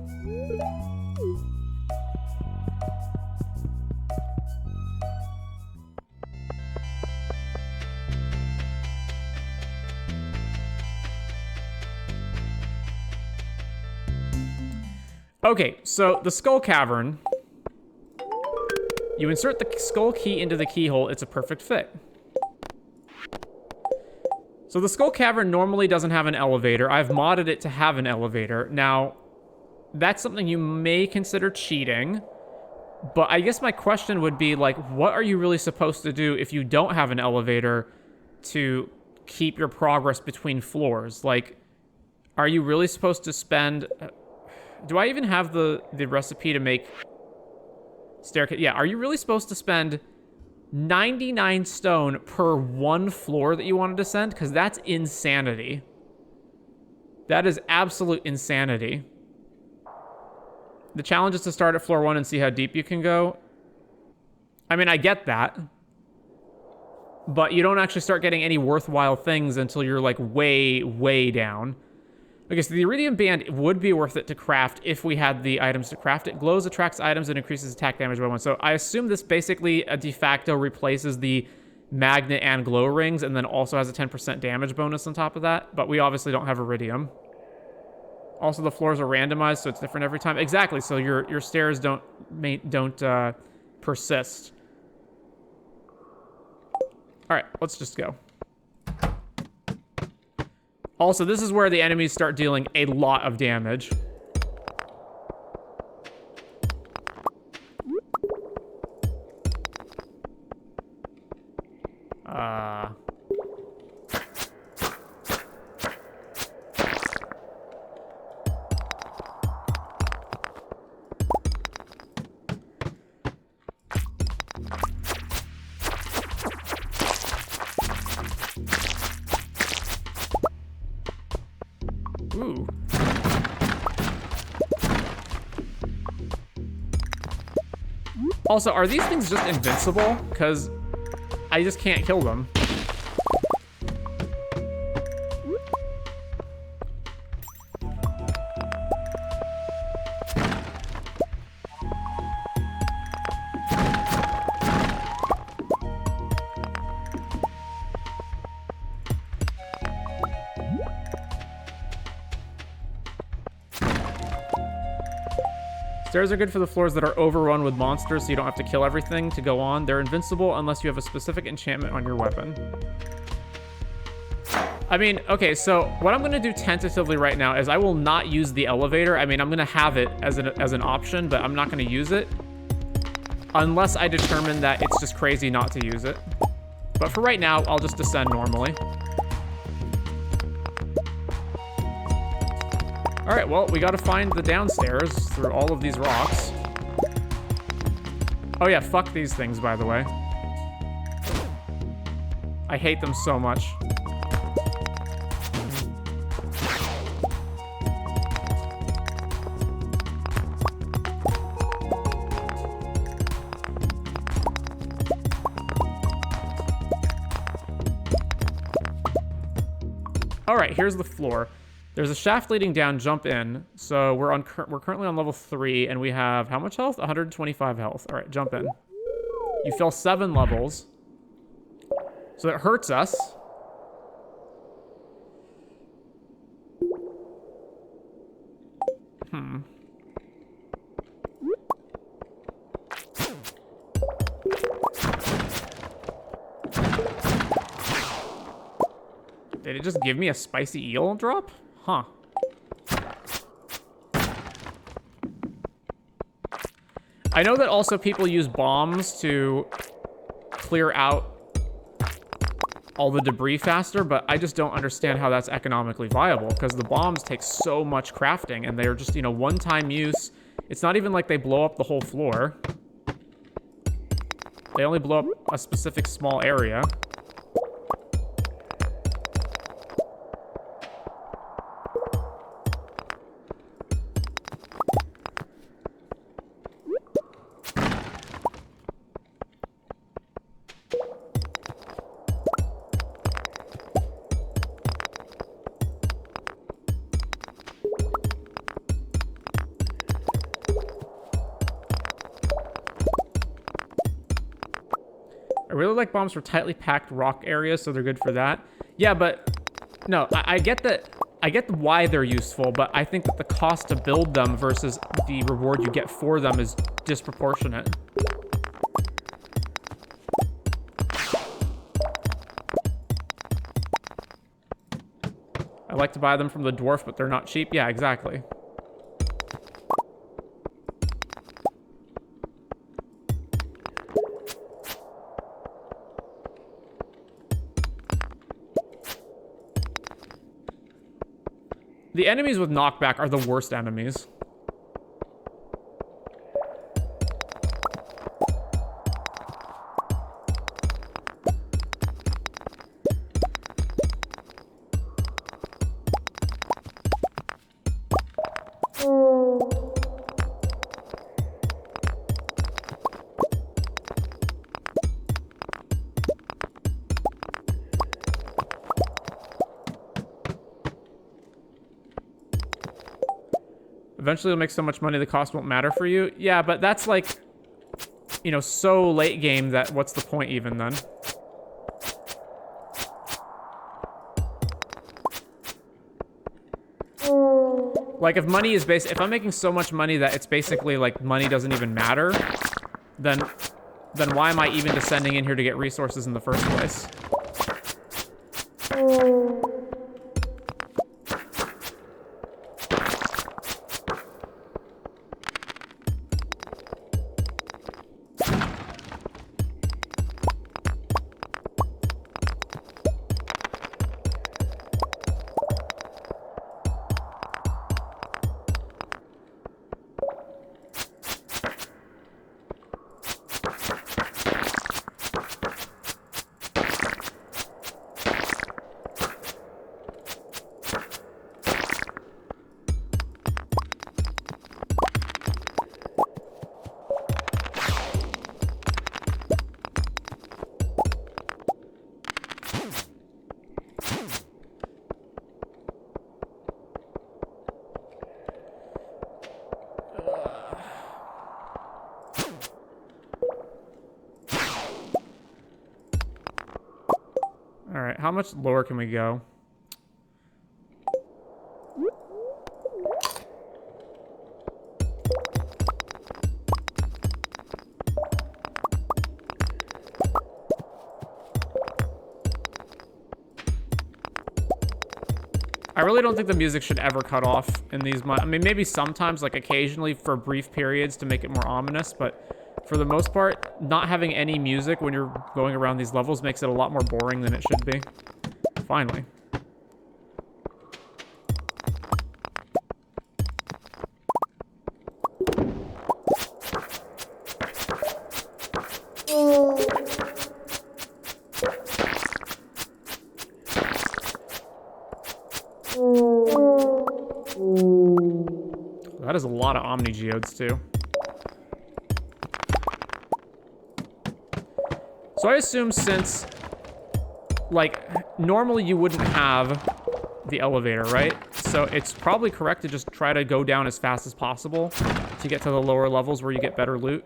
Okay, so the Skull Cavern. You insert the skull key into the keyhole, it's a perfect fit. So the Skull Cavern normally doesn't have an elevator. I've modded it to have an elevator. Now, that's something you may consider cheating. But I guess my question would be, like, what are you really supposed to do if you don't have an elevator to keep your progress between floors? Like, are you really supposed to spend... Do I even have the recipe to make staircase? Yeah, are you really supposed to spend 99 stone per one floor that you want to descend? Because that's insanity. That is absolute insanity. The challenge is to start at floor 1 and see how deep you can go. I mean, I get that. But you don't actually start getting any worthwhile things until you're, like, way, way down. Okay, so the Iridium Band would be worth it to craft if we had the items to craft it. Glows attracts items and increases attack damage by 1. So I assume this basically de facto replaces the magnet and glow rings and then also has a 10% damage bonus on top of that. But we obviously don't have Iridium. Also, the floors are randomized, so it's different every time. Exactly, so your stairs don't persist. All right, let's just go. Also, this is where the enemies start dealing a lot of damage. Ooh. Also, are these things just invincible? Because I just can't kill them. Stairs are good for the floors that are overrun with monsters, so you don't have to kill everything to go on. They're invincible unless you have a specific enchantment on your weapon. I mean, okay, so what I'm going to do tentatively right now is I will not use the elevator. I mean, I'm going to have it as an option, but I'm not going to use it unless I determine that it's just crazy not to use it. But for right now, I'll just descend normally. All right, well, we got to find the downstairs through all of these rocks. Oh yeah, fuck these things, by the way. I hate them so much. All right, here's the floor. There's a shaft leading down, jump in. So we're currently on level 3, and we have how much health? 125 health. All right, jump in. You fell 7 levels. So it hurts us. Did it just give me a spicy eel drop? Huh. I know that also people use bombs to clear out all the debris faster, but I just don't understand how that's economically viable because the bombs take so much crafting and they're just, you know, one-time use. It's not even like they blow up the whole floor. They only blow up a specific small area. I really like bombs for tightly packed rock areas, so they're good for that. Yeah, but no, I get that I get why they're useful, but I think that the cost to build them versus the reward you get for them is disproportionate. I like to buy them from the dwarf, but they're not cheap. Yeah, exactly. The enemies with knockback are the worst enemies. Eventually you'll make so much money the cost won't matter for you. Yeah, but that's like, you know, so late game that what's the point even then? Like if money is if I'm making so much money that it's basically like money doesn't even matter, then why am I even descending in here to get resources in the first place? Alright, how much lower can we go? I really don't think the music should ever cut off in these. I mean, maybe sometimes, like occasionally for brief periods to make it more ominous, but for the most part, not having any music when you're going around these levels makes it a lot more boring than it should be. Finally. That is a lot of Omni Geodes too. So I assume since, like, normally you wouldn't have the elevator, right? So it's probably correct to just try to go down as fast as possible to get to the lower levels where you get better loot.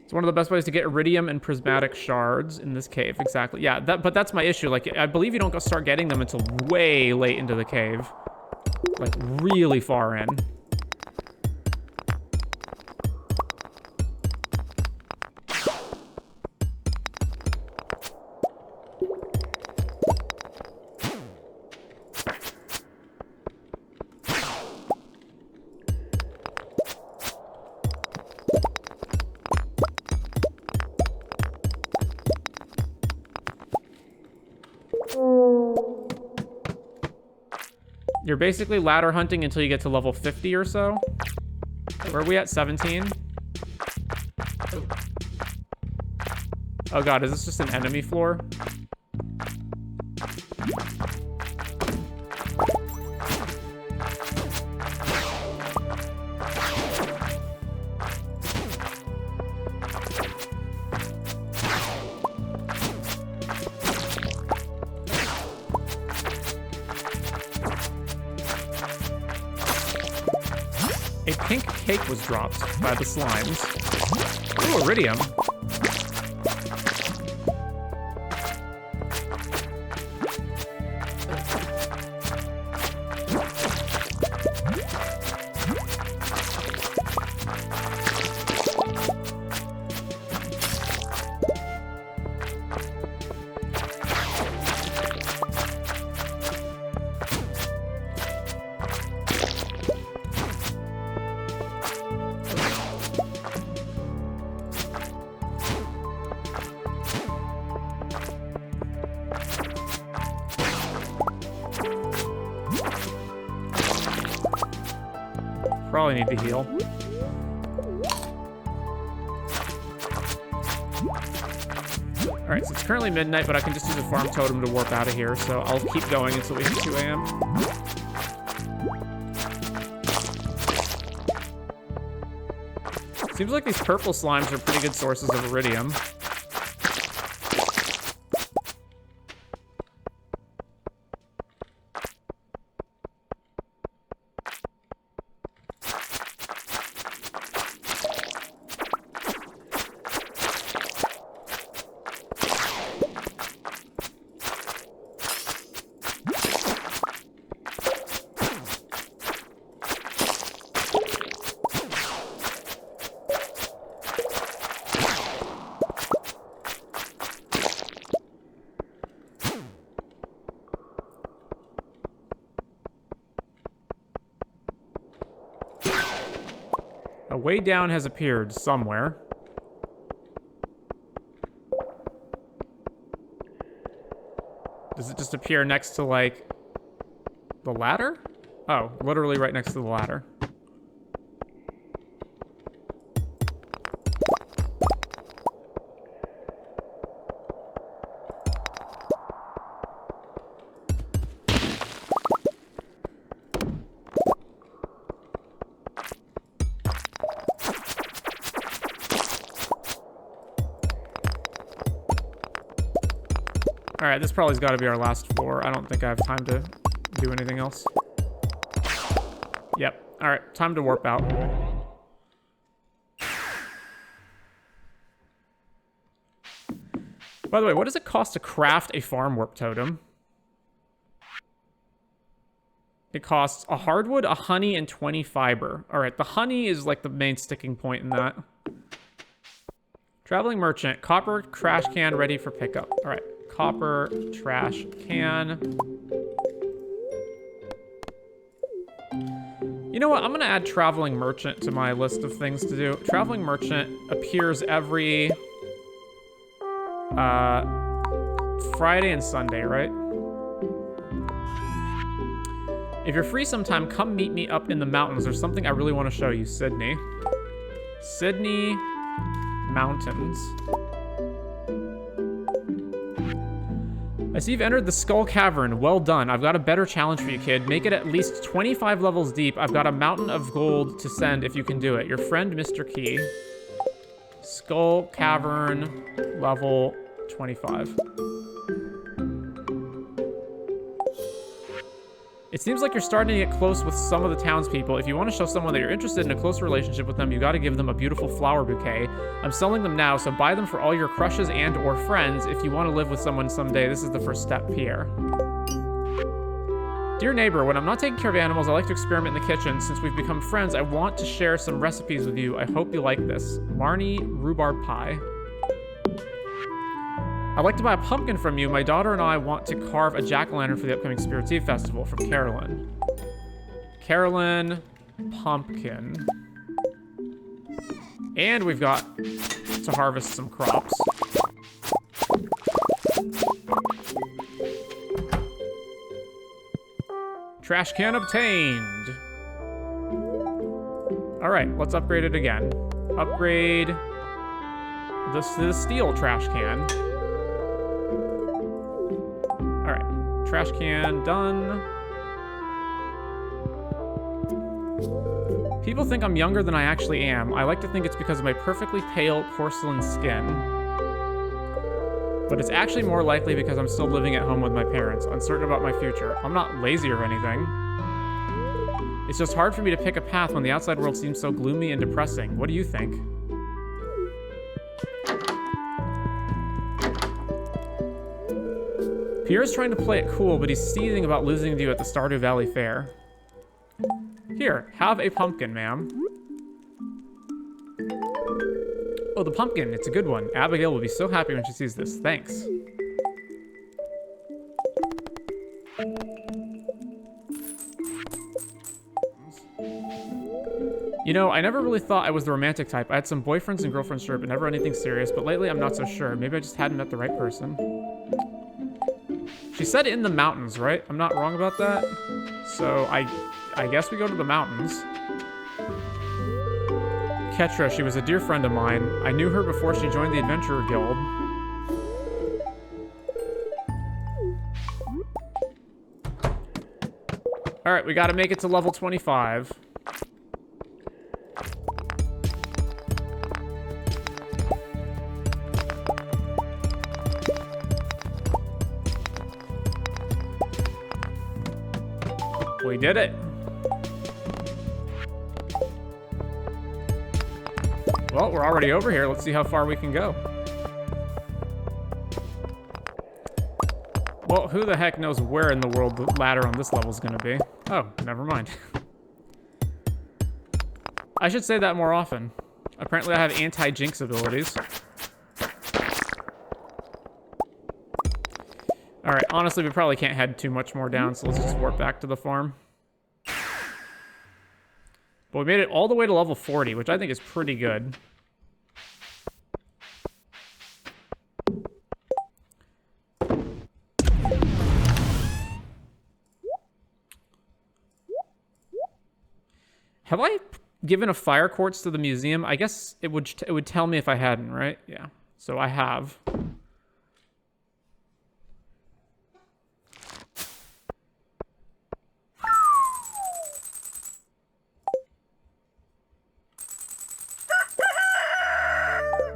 It's one of the best ways to get iridium and prismatic shards in this cave. Exactly. Yeah, but that's my issue. Like, I believe you don't start getting them until way late into the cave. Like, really far in. You're basically ladder hunting until you get to level 50 or so. Where are we at? 17? Oh god, is this just an enemy floor? A pink cake was dropped by the slimes. Ooh, iridium. Probably need to heal. Alright, so it's currently midnight, but I can just use a farm totem to warp out of here, so I'll keep going until we hit 2 a.m. Seems like these purple slimes are pretty good sources of iridium. A way down has appeared somewhere. Does it just appear next to, like, the ladder? Oh, literally right next to the ladder. Alright, this probably's got to be our last floor. I don't think I have time to do anything else. Yep. Alright, time to warp out. By the way, what does it cost to craft a farm warp totem? It costs a hardwood, a honey, and 20 fiber. Alright, the honey is like the main sticking point in that. Traveling merchant, copper trash can ready for pickup. Alright. Copper trash can. You know what? I'm gonna add traveling merchant to my list of things to do. Traveling merchant appears every Friday and Sunday, right? If you're free sometime, come meet me up in the mountains. There's something I really want to show you, Sydney. Sydney Mountains. I see you've entered the Skull Cavern. Well done. I've got a better challenge for you, kid. Make it at least 25 levels deep. I've got a mountain of gold to send if you can do it. Your friend, Mr. Key. Skull Cavern, level 25. It seems like you're starting to get close with some of the townspeople. If you want to show someone that you're interested in a close relationship with them, you got to give them a beautiful flower bouquet. I'm selling them now, so buy them for all your crushes and or friends. If you want to live with someone someday, this is the first step, Pierre. Dear neighbor, when I'm not taking care of animals, I like to experiment in the kitchen. Since we've become friends, I want to share some recipes with you. I hope you like this. Marnie rhubarb pie. I'd like to buy a pumpkin from you. My daughter and I want to carve a jack-o'-lantern for the upcoming Spirits Eve Festival. From Carolyn. Carolyn, pumpkin. And we've got to harvest some crops. Trash can obtained. All right, let's upgrade it again. Upgrade the steel trash can. Trash can done. People think I'm younger than I actually am. I like to think it's because of my perfectly pale porcelain skin. But it's actually more likely because I'm still living at home with my parents, uncertain about my future. I'm not lazy or anything. It's just hard for me to pick a path when the outside world seems so gloomy and depressing. What do you think? Pierre's trying to play it cool, but he's seething about losing to you at the Stardew Valley Fair. Here, have a pumpkin, ma'am. Oh, the pumpkin. It's a good one. Abigail will be so happy when she sees this. Thanks. You know, I never really thought I was the romantic type. I had some boyfriends and girlfriends, sure, but never anything serious. But lately, I'm not so sure. Maybe I just hadn't met the right person. She said in the mountains, right? I'm not wrong about that. So I guess we go to the mountains. Ketra, she was a dear friend of mine. I knew her before she joined the Adventurer Guild. All right, we got to make it to level 25. We did it. Well, we're already over here. Let's see how far we can go. Well, who the heck knows where in the world the ladder on this level is going to be? Oh, never mind. I should say that more often. Apparently I have anti-jinx abilities. Alright, honestly, we probably can't head too much more down, so let's just warp back to the farm. But we made it all the way to level 40, which I think is pretty good. Have I given a fire quartz to the museum? I guess it would tell me if I hadn't, right? Yeah. So I have.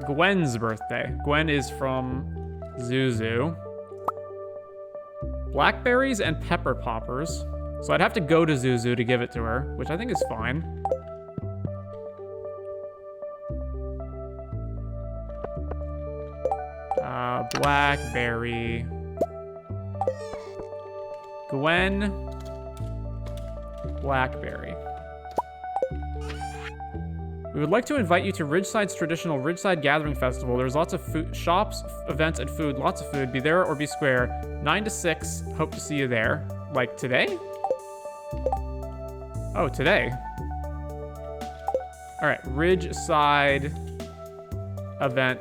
Gwen's birthday. Gwen is from Zuzu. Blackberries and pepper poppers. So I'd have to go to Zuzu to give it to her, which I think is fine. Blackberry. Gwen. Blackberry. We would like to invite you to Ridgeside's traditional Ridgeside Gathering Festival. There's lots of food, shops, events, and food. Lots of food. Be there or be square. 9 to 6. Hope to see you there. Like today? Oh, today. All right, Ridgeside event.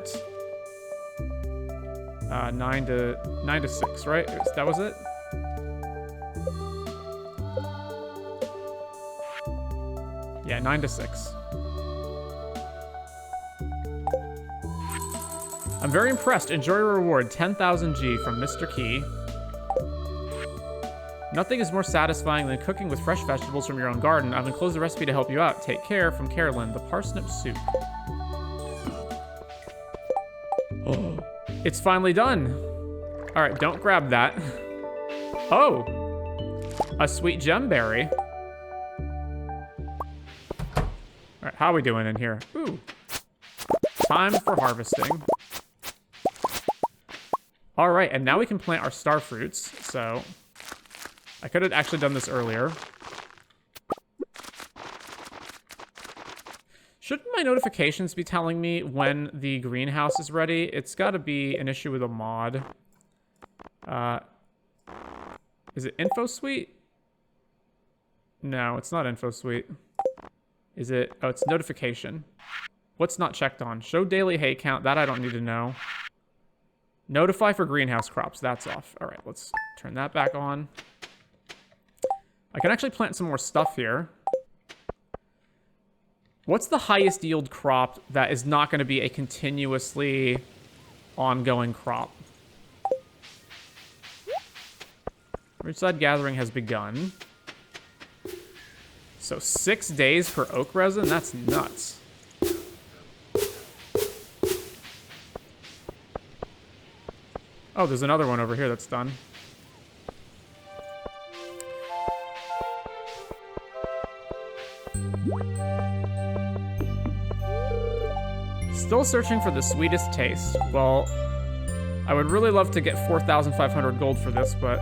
9 to 6, right? That was it? Yeah, 9 to 6. I'm very impressed. Enjoy your reward. 10,000 G from Mr. Key. Nothing is more satisfying than cooking with fresh vegetables from your own garden. I've enclosed the recipe to help you out. Take care. From Carolyn, the parsnip soup. Oh, it's finally done. All right, don't grab that. Oh, a sweet gemberry. All right, how are we doing in here? Ooh, time for harvesting. All right, and now we can plant our star fruits. So I could have actually done this earlier. Shouldn't my notifications be telling me when the greenhouse is ready? It's got to be an issue with a mod. Is it Info Suite? No, it's not Info Suite. Is it? Oh, it's notification. What's not checked on? Show daily hay count. That I don't need to know. Notify for greenhouse crops. That's off. All right, let's turn that back on. I can actually plant some more stuff here. What's the highest yield crop that is not going to be a continuously ongoing crop? Ridgeside Gathering has begun. So 6 days for oak resin? That's nuts. Oh, there's another one over here that's done. Still searching for the sweetest taste. Well, I would really love to get 4,500 gold for this, but...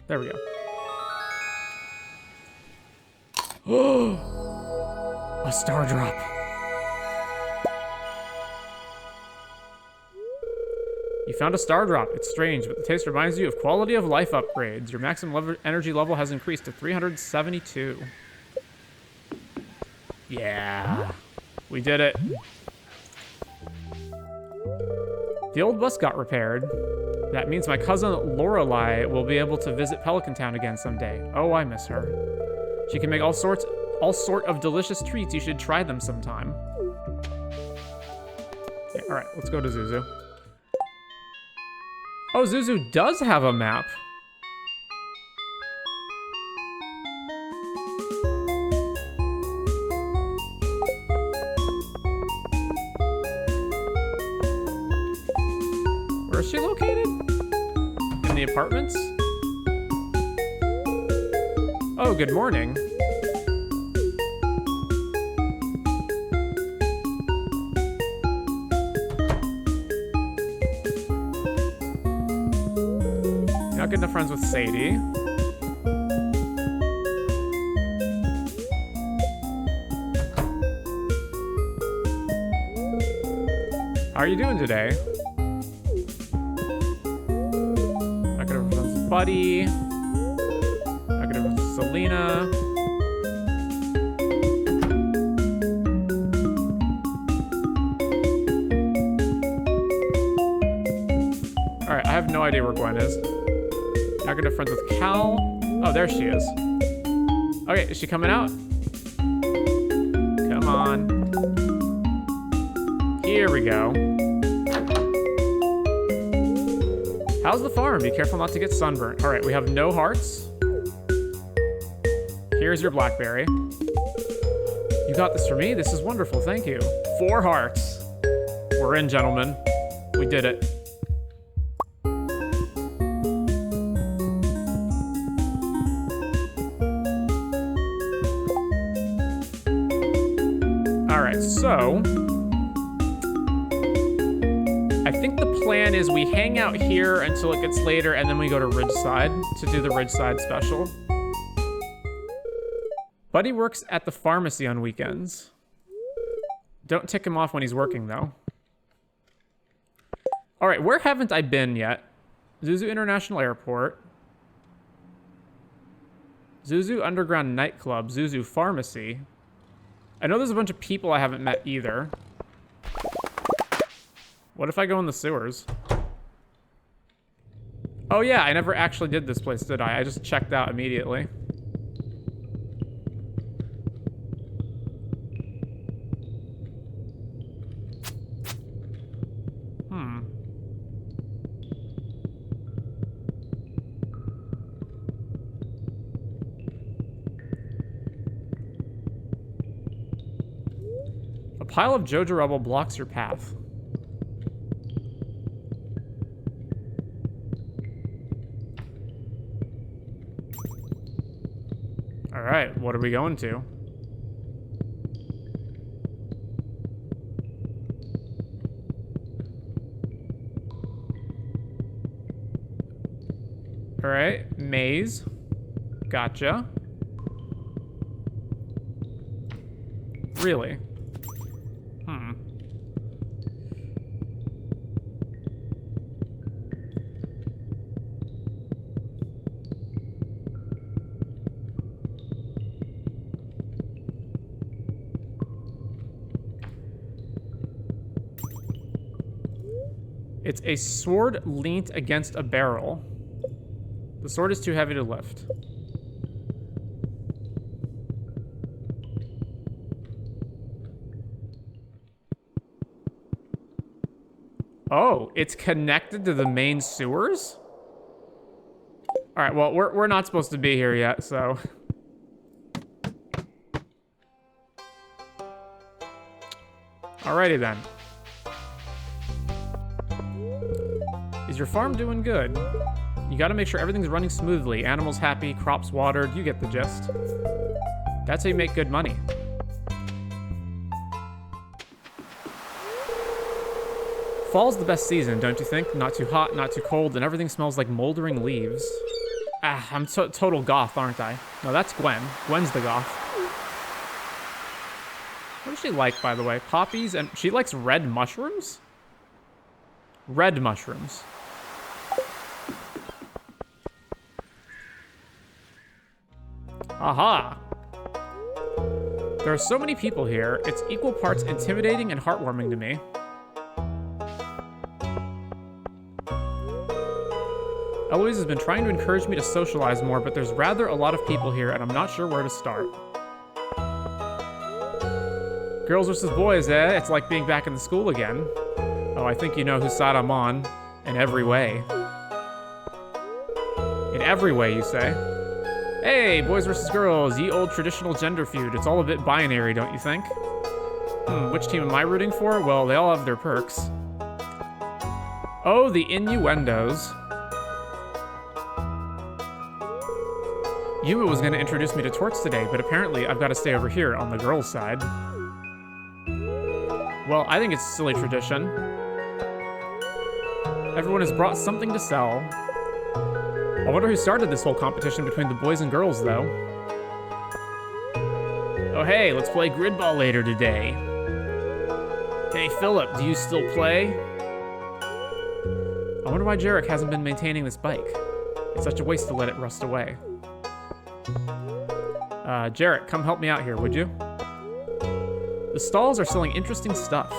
there we go. A star drop. You found a star drop. It's strange, but the taste reminds you of quality of life upgrades. Your maximum energy level has increased to 372. Yeah. We did it. The old bus got repaired. That means my cousin Lorelei will be able to visit Pelican Town again someday. Oh, I miss her. She can make all sort of delicious treats. You should try them sometime. Okay, all right, let's go to Zuzu. Oh, Zuzu does have a map. Where is she located? In the apartments? Oh, good morning. Not good enough friends with Sadie. How are you doing today? Not good enough friends with Buddy. Not good enough with Selena. Alright, I have no idea where Gwen is. Not good enough friends with Cal. Oh, there she is. Okay, is she coming out? Come on. Here we go. How's the farm? Be careful not to get sunburnt. All right, we have no hearts. Here's your blackberry. You got this for me? This is wonderful, thank you. 4 hearts. We're in, gentlemen. We did it. So, I think the plan is we hang out here until it gets later, and then we go to Ridgeside to do the Ridgeside special. Buddy works at the pharmacy on weekends. Don't tick him off when he's working, though. All right, where haven't I been yet? Zuzu International Airport. Zuzu Underground Nightclub. Zuzu Pharmacy. I know there's a bunch of people I haven't met either. What if I go in the sewers? Oh yeah, I never actually did this place, did I? I just checked out immediately. A pile of Jojo rubble blocks your path. All right, what are we going to? All right, maze. Gotcha. Really? It's a sword leant against a barrel. The sword is too heavy to lift. Oh, it's connected to the main sewers? All right, well, we're not supposed to be here yet, so. Alrighty then. Is your farm doing good? You gotta make sure everything's running smoothly. Animals happy, crops watered. You get the gist. That's how you make good money. Fall's the best season, don't you think? Not too hot, not too cold, and everything smells like moldering leaves. Ah, I'm total goth, aren't I? No, that's Gwen. Gwen's the goth. What does she like, by the way? Poppies, and she likes red mushrooms? Red mushrooms. Aha! There are so many people here, it's equal parts intimidating and heartwarming to me. Eloise has been trying to encourage me to socialize more, but there's rather a lot of people here, and I'm not sure where to start. Girls versus boys, eh? It's like being back in the school again. Oh, I think you know whose side I'm on. In every way. In every way, you say? Hey, boys versus girls, ye old traditional gender feud. It's all a bit binary, don't you think? Which team am I rooting for? Well, they all have their perks. Oh, the innuendos. Yuma was going to introduce me to Torts today, but apparently I've got to stay over here on the girls' side. Well, I think it's a silly tradition. Everyone has brought something to sell. I wonder who started this whole competition between the boys and girls, though. Oh hey, let's play gridball later today. Hey Philip, do you still play? I wonder why Jarek hasn't been maintaining this bike. It's such a waste to let it rust away. Jarek, come help me out here, would you? The stalls are selling interesting stuff.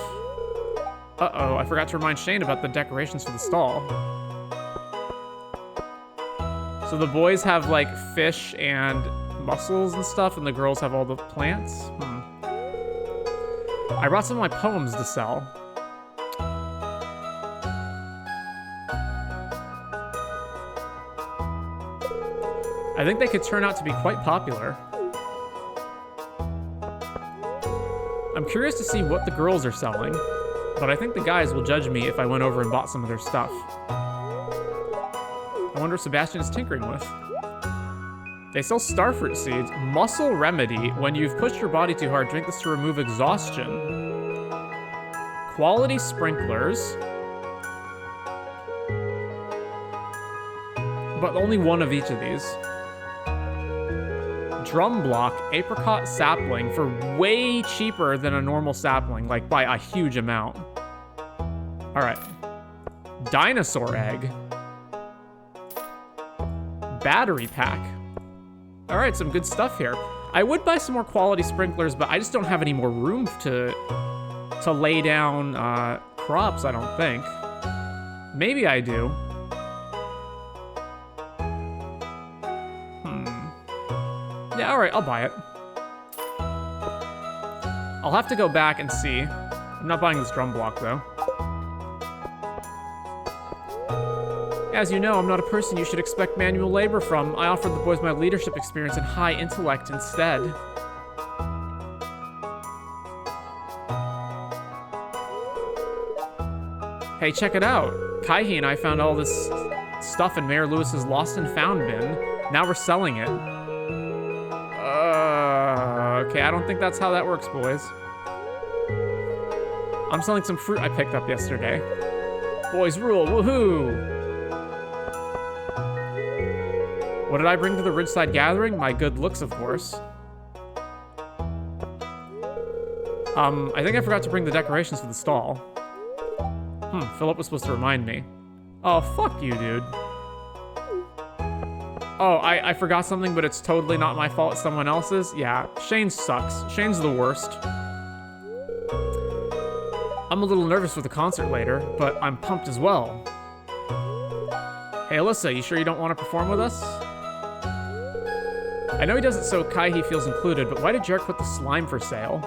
Uh-oh, I forgot to remind Shane about the decorations for the stall. So the boys have, like, fish and mussels and stuff, and the girls have all the plants? I brought some of my poems to sell. I think they could turn out to be quite popular. I'm curious to see what the girls are selling, but I think the guys will judge me if I went over and bought some of their stuff. I wonder what Sebastian is tinkering with. They sell starfruit seeds. Muscle remedy. When you've pushed your body too hard, drink this to remove exhaustion. Quality sprinklers. But only one of each of these. Drum block, apricot sapling for way cheaper than a normal sapling, like by a huge amount. All right. Dinosaur egg. Battery pack. All right, some good stuff here. I would buy some more quality sprinklers, but I just don't have any more room to lay down crops, I don't think. Maybe I do. Yeah, all right, I'll buy it. I'll have to go back and see. I'm not buying this drum block, though. As you know, I'm not a person you should expect manual labor from. I offered the boys my leadership experience and high intellect instead. Hey, check it out. Kaihi and I found all this stuff in Mayor Lewis's lost and found bin. Now we're selling it. Okay, I don't think that's how that works, boys. I'm selling some fruit I picked up yesterday. Boys rule, woohoo! What did I bring to the Ridgeside Gathering? My good looks, of course. I think I forgot to bring the decorations for the stall. Philip was supposed to remind me. Oh, fuck you, dude. Oh, I forgot something, but it's totally not my fault, it's someone else's? Yeah, Shane sucks. Shane's the worst. I'm a little nervous for the concert later, but I'm pumped as well. Hey, Alyssa, you sure you don't want to perform with us? I know he does it so Kaihi feels included, but why did Jarek put the slime for sale?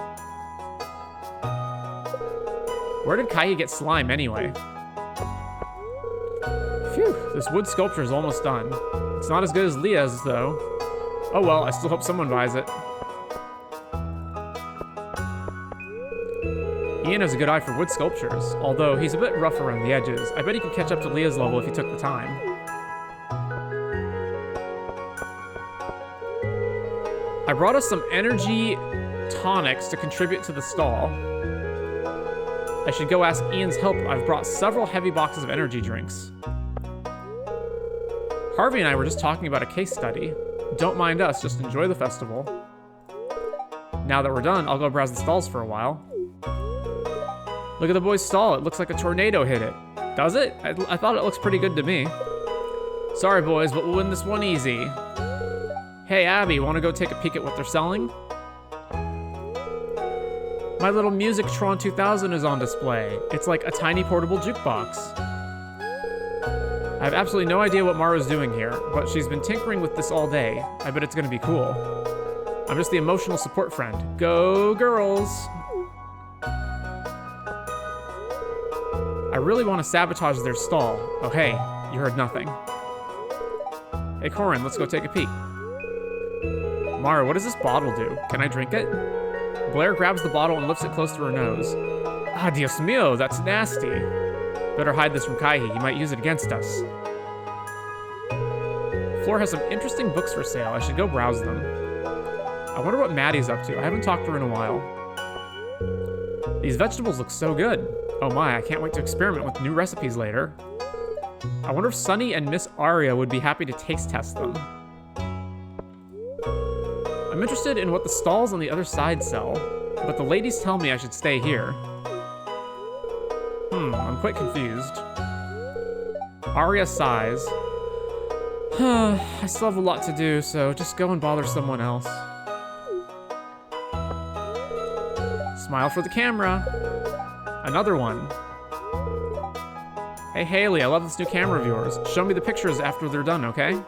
Where did Kaihi get slime anyway? Phew, this wood sculpture is almost done. It's not as good as Leah's, though. Oh well, I still hope someone buys it. Ian has a good eye for wood sculptures, although he's a bit rough around the edges. I bet he could catch up to Leah's level if he took the time. I brought us some energy tonics to contribute to the stall. I should go ask Ian's help. I've brought several heavy boxes of energy drinks. Harvey and I were just talking about a case study. Don't mind us, just enjoy the festival. Now that we're done, I'll go browse the stalls for a while. Look at the boy's stall. It looks like a tornado hit it. Does it? I thought it looks pretty good to me. Sorry, boys, but we'll win this one easy. Hey, Abby, want to go take a peek at what they're selling? My little Musictron 2000 is on display. It's like a tiny portable jukebox. I have absolutely no idea what Mara's doing here, but she's been tinkering with this all day. I bet it's gonna be cool. I'm just the emotional support friend. Go, girls! I really want to sabotage their stall. Oh, hey, you heard nothing. Hey, Corin, let's go take a peek. Mara, what does this bottle do? Can I drink it? Blair grabs the bottle and lifts it close to her nose. Ah, Dios mío, that's nasty. Better hide this from Kaihi. He might use it against us. The floor has some interesting books for sale. I should go browse them. I wonder what Maddie's up to. I haven't talked to her in a while. These vegetables look so good. Oh my, I can't wait to experiment with new recipes later. I wonder if Sunny and Miss Aria would be happy to taste test them. I'm interested in what the stalls on the other side sell, but the ladies tell me I should stay here. I'm quite confused. Aria sighs. I still have a lot to do, so just go and bother someone else. Smile for the camera. Another one. Hey, Haley, I love this new camera of yours. Show me the pictures after they're done, okay?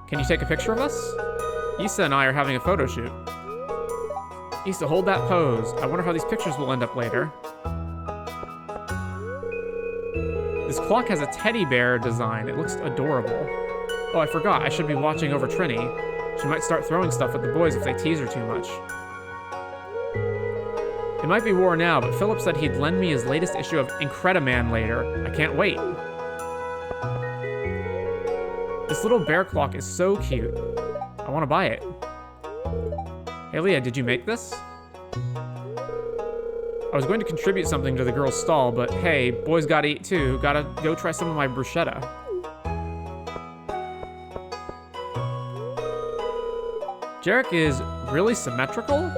Can you take a picture of us? Issa and I are having a photo shoot. Issa, hold that pose. I wonder how these pictures will end up later. This clock has a teddy bear design. It looks adorable. Oh, I forgot. I should be watching over Trini. She might start throwing stuff at the boys if they tease her too much. It might be war now, but Philip said he'd lend me his latest issue of Incrediman later. I can't wait. This little bear clock is so cute. I want to buy it. Hey, Leah, did you make this? I was going to contribute something to the girls' stall, but hey, boys gotta eat too. Gotta go try some of my bruschetta. Jarek is really symmetrical?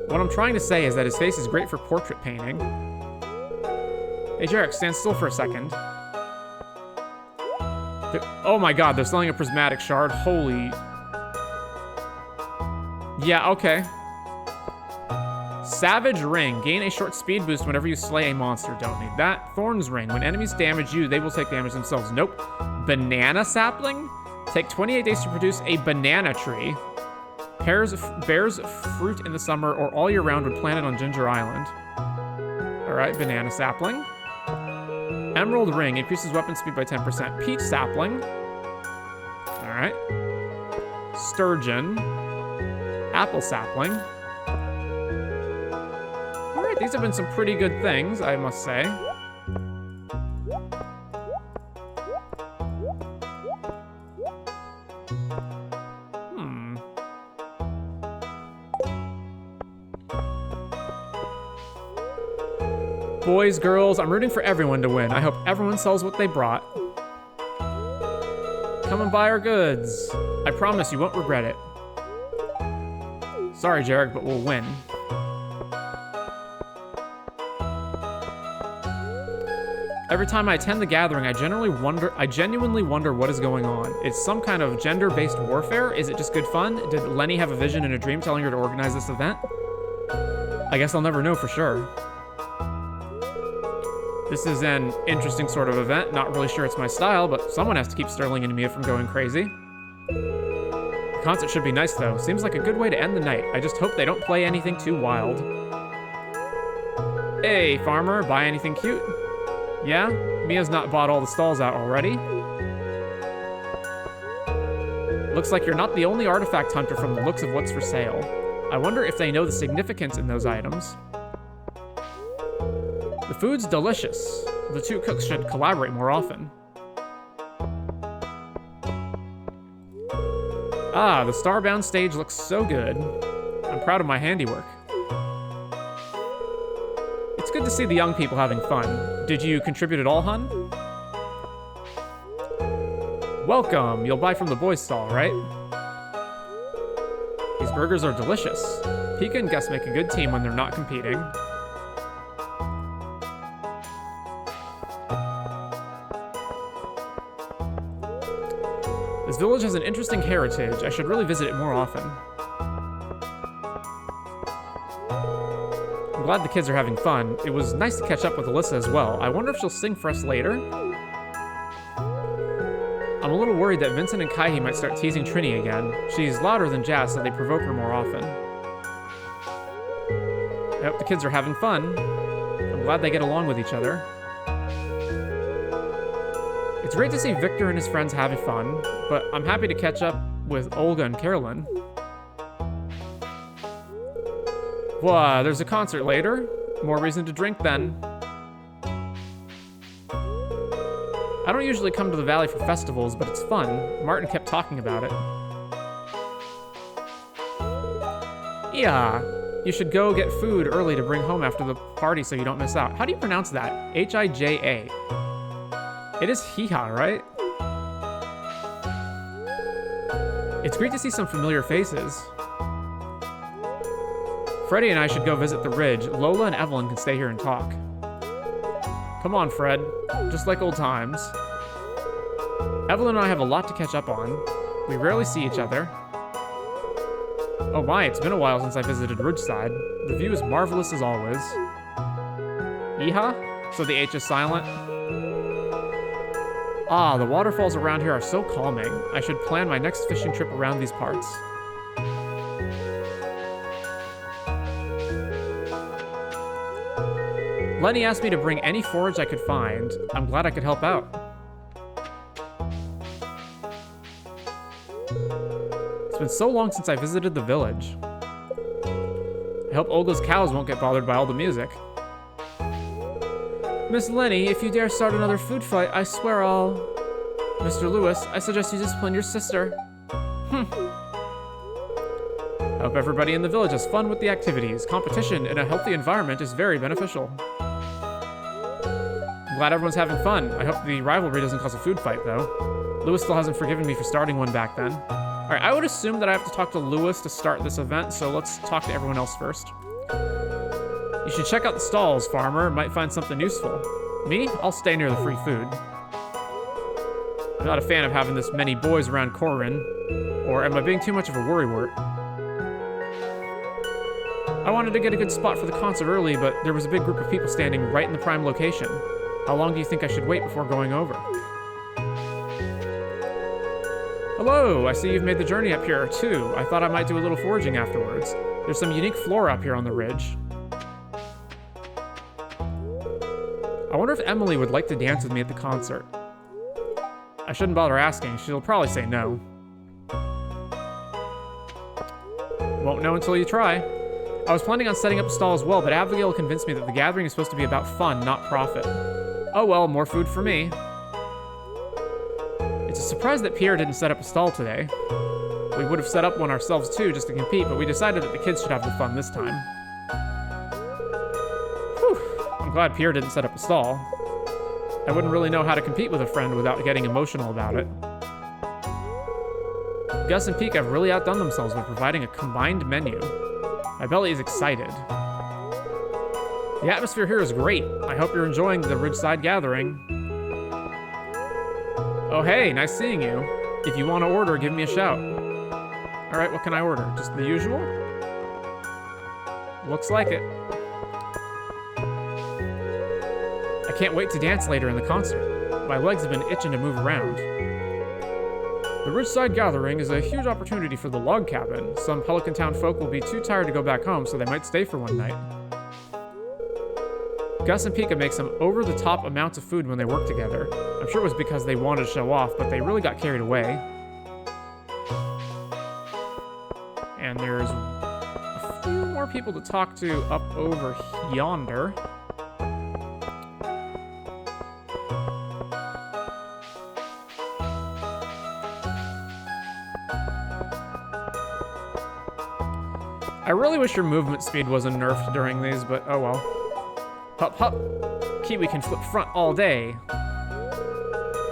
What I'm trying to say is that his face is great for portrait painting. Hey, Jarek, stand still for a second. Oh my god, they're selling a prismatic shard. Holy... Yeah, okay. Savage Ring. Gain a short speed boost whenever you slay a monster. Don't need that. Thorns Ring. When enemies damage you, they will take damage themselves. Nope. Banana Sapling? Take 28 days to produce a banana tree. Bears fruit in the summer or all year round when planted on Ginger Island. Alright, Banana Sapling. Emerald Ring. Increases weapon speed by 10%. Peach Sapling. Alright. Sturgeon. Apple Sapling. Alright, these have been some pretty good things, I must say. Boys, girls, I'm rooting for everyone to win. I hope everyone sells what they brought. Come and buy our goods. I promise you won't regret it. Sorry, Jarek, but we'll win. Every time I attend the gathering, I genuinely wonder what is going on. It's some kind of gender-based warfare? Is it just good fun? Did Lenny have a vision and a dream telling her to organize this event? I guess I'll never know for sure. This is an interesting sort of event. Not really sure it's my style, but someone has to keep Sterling and Mia from going crazy. The concert should be nice, though. Seems like a good way to end the night. I just hope they don't play anything too wild. Hey, farmer, buy anything cute? Yeah? Mia's not bought all the stalls out already. Looks like you're not the only artifact hunter from the looks of what's for sale. I wonder if they know the significance in those items. The food's delicious. The two cooks should collaborate more often. Ah, the Starbound stage looks so good. I'm proud of my handiwork. It's good to see the young people having fun. Did you contribute at all, hun? Welcome. You'll buy from the boys' stall, right? These burgers are delicious. Pika and Gus make a good team when they're not competing. This village has an interesting heritage. I should really visit it more often. I'm glad the kids are having fun. It was nice to catch up with Alyssa as well. I wonder if she'll sing for us later? I'm a little worried that Vincent and Kaihi might start teasing Trini again. She's louder than Jazz, so they provoke her more often. I hope the kids are having fun. I'm glad they get along with each other. It's great to see Victor and his friends having fun, but I'm happy to catch up with Olga and Carolyn. Whoa, there's a concert later? More reason to drink then. I don't usually come to the valley for festivals, but it's fun. Martin kept talking about it. Yeah, you should go get food early to bring home after the party so you don't miss out. How do you pronounce that? H-I-J-A. It is Hee-Ha, right? It's great to see some familiar faces. Freddie and I should go visit the ridge. Lola and Evelyn can stay here and talk. Come on, Fred. Just like old times. Evelyn and I have a lot to catch up on. We rarely see each other. Oh my, it's been a while since I visited Ridgeside. The view is marvelous as always. Yeehaw? So the H is silent. Ah, the waterfalls around here are so calming. I should plan my next fishing trip around these parts. Lenny asked me to bring any forage I could find. I'm glad I could help out. It's been so long since I visited the village. I hope Olga's cows won't get bothered by all the music. Miss Lenny, if you dare start another food fight, I swear I'll... Mr. Lewis, I suggest you discipline your sister. I hope everybody in the village has fun with the activities. Competition in a healthy environment is very beneficial. I'm glad everyone's having fun. I hope the rivalry doesn't cause a food fight, though. Lewis still hasn't forgiven me for starting one back then. Alright, I would assume that I have to talk to Lewis to start this event, so let's talk to everyone else first. You should check out the stalls, farmer. Might find something useful. Me? I'll stay near the free food. I'm not a fan of having this many boys around Corin. Or am I being too much of a worrywart? I wanted to get a good spot for the concert early, but there was a big group of people standing right in the prime location. How long do you think I should wait before going over? Hello, I see you've made the journey up here, too. I thought I might do a little foraging afterwards. There's some unique flora up here on the ridge. I wonder if Emily would like to dance with me at the concert. I shouldn't bother asking. She'll probably say no. Won't know until you try. I was planning on setting up a stall as well, but Abigail convinced me that the gathering is supposed to be about fun, not profit. Oh well, more food for me. It's a surprise that Pierre didn't set up a stall today. We would have set up one ourselves too, just to compete, but we decided that the kids should have the fun this time. Whew. I'm glad Pierre didn't set up a stall. I wouldn't really know how to compete with a friend without getting emotional about it. Gus and Peek have really outdone themselves by providing a combined menu. My belly is excited. The atmosphere here is great. I hope you're enjoying the Ridgeside Gathering. Oh hey, nice seeing you. If you want to order, give me a shout. Alright, what can I order? Just the usual? Looks like it. I can't wait to dance later in the concert. My legs have been itching to move around. The Ridgeside Gathering is a huge opportunity for the log cabin. Some Pelican Town folk will be too tired to go back home, so they might stay for one night. Gus and Pika make some over-the-top amounts of food when they work together. I'm sure it was because they wanted to show off, but they really got carried away. And there's a few more people to talk to up over yonder. I really wish your movement speed wasn't nerfed during these, but oh well. Hup hup. Kiwi can flip front all day.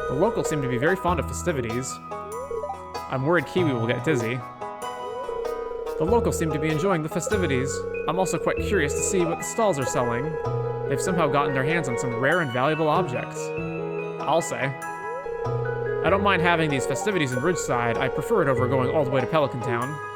The locals seem to be very fond of festivities. I'm worried Kiwi will get dizzy. The locals seem to be enjoying the festivities. I'm also quite curious to see what the stalls are selling. They've somehow gotten their hands on some rare and valuable objects. I'll say. I don't mind having these festivities in Ridgeside. I prefer it over going all the way to Pelican Town.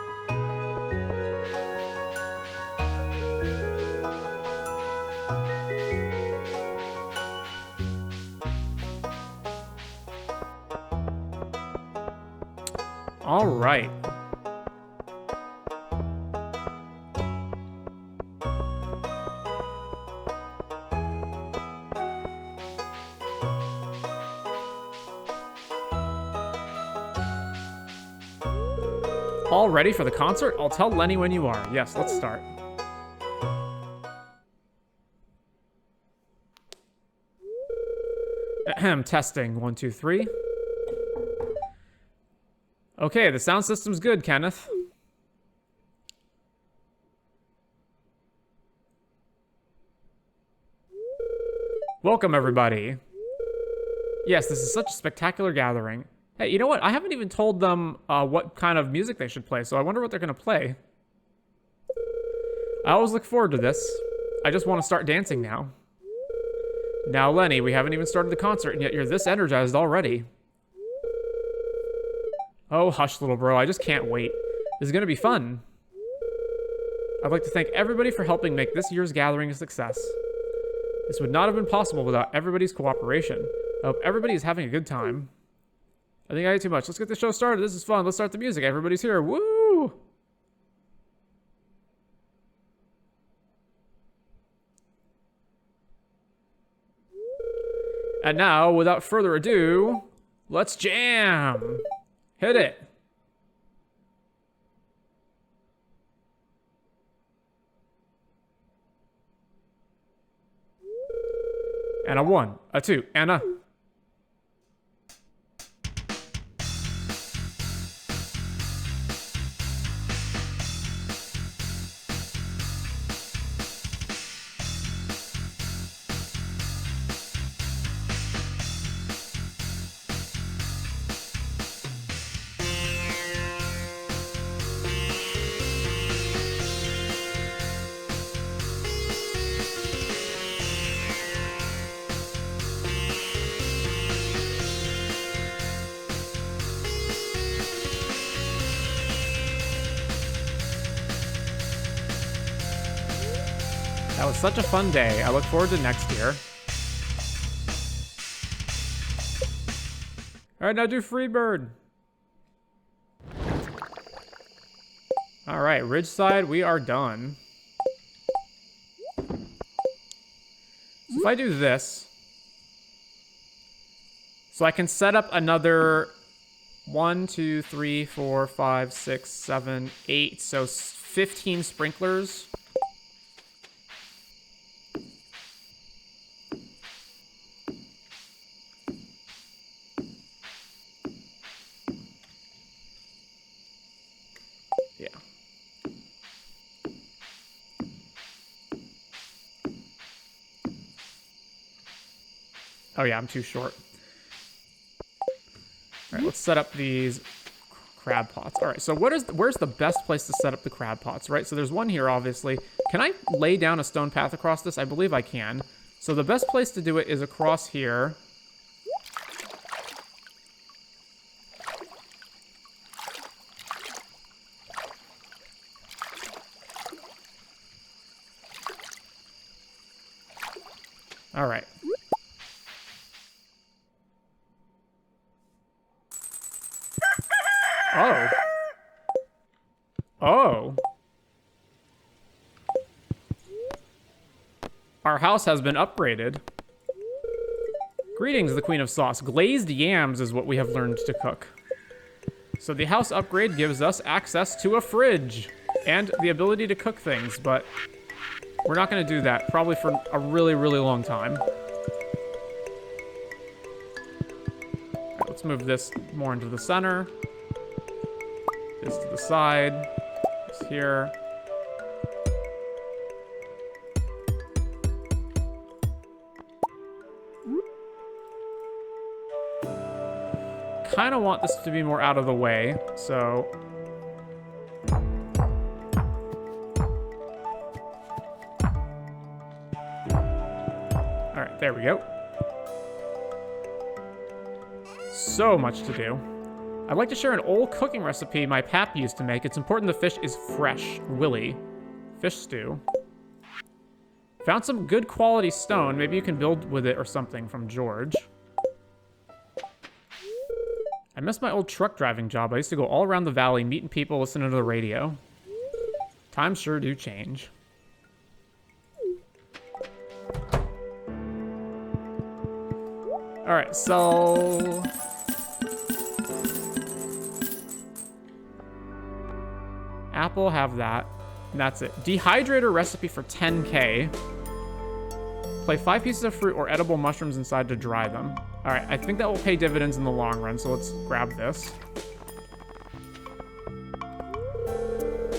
All right. All ready for the concert? I'll tell Lenny when you are. Yes, let's start. Ahem, testing. 1, 2, 3. Okay, the sound system's good, Kenneth. Welcome, everybody. Yes, this is such a spectacular gathering. Hey, you know what? I haven't even told them what kind of music they should play, so I wonder what they're going to play. I always look forward to this. I just want to start dancing now. Now, Lenny, we haven't even started the concert, and yet you're this energized already. Oh, hush, little bro. I just can't wait. This is going to be fun. I'd like to thank everybody for helping make this year's gathering a success. This would not have been possible without everybody's cooperation. I hope everybody is having a good time. I think I ate too much. Let's get the show started. This is fun. Let's start the music. Everybody's here. Woo! And now, without further ado, let's jam! Hit it! And a 1, a 2, and a... That was such a fun day. I look forward to next year. All right, now do Freebird. All right, Ridgeside, we are done. So if I do this, so I can set up another 1, 2, 3, 4, 5, 6, 7, 8, so 15 sprinklers. Oh yeah, I'm too short. All right, let's set up these crab pots. All right, so where's the best place to set up the crab pots, right? So there's one here, obviously. Can I lay down a stone path across this? I believe I can. So the best place to do it is across here. All right. Oh. Oh. Our house has been upgraded. Greetings, the Queen of Sauce. Glazed yams is what we have learned to cook. So the house upgrade gives us access to a fridge and the ability to cook things, but we're not going to do that, probably for a really, really long time. All right, let's move this more into the center. This to the side. This here. kind of want this to be more out of the way, so... Alright, there we go. So much to do. I'd like to share an old cooking recipe my pap used to make. It's important the fish is fresh. Willy. Fish stew. Found some good quality stone. Maybe you can build with it or something from George. I miss my old truck driving job. I used to go all around the valley, meeting people, listening to the radio. Times sure do change. Alright, so... Apple, have that. And that's it. Dehydrator recipe for 10k. Play 5 pieces of fruit or edible mushrooms inside to dry them. Alright, I think that will pay dividends in the long run, so let's grab this.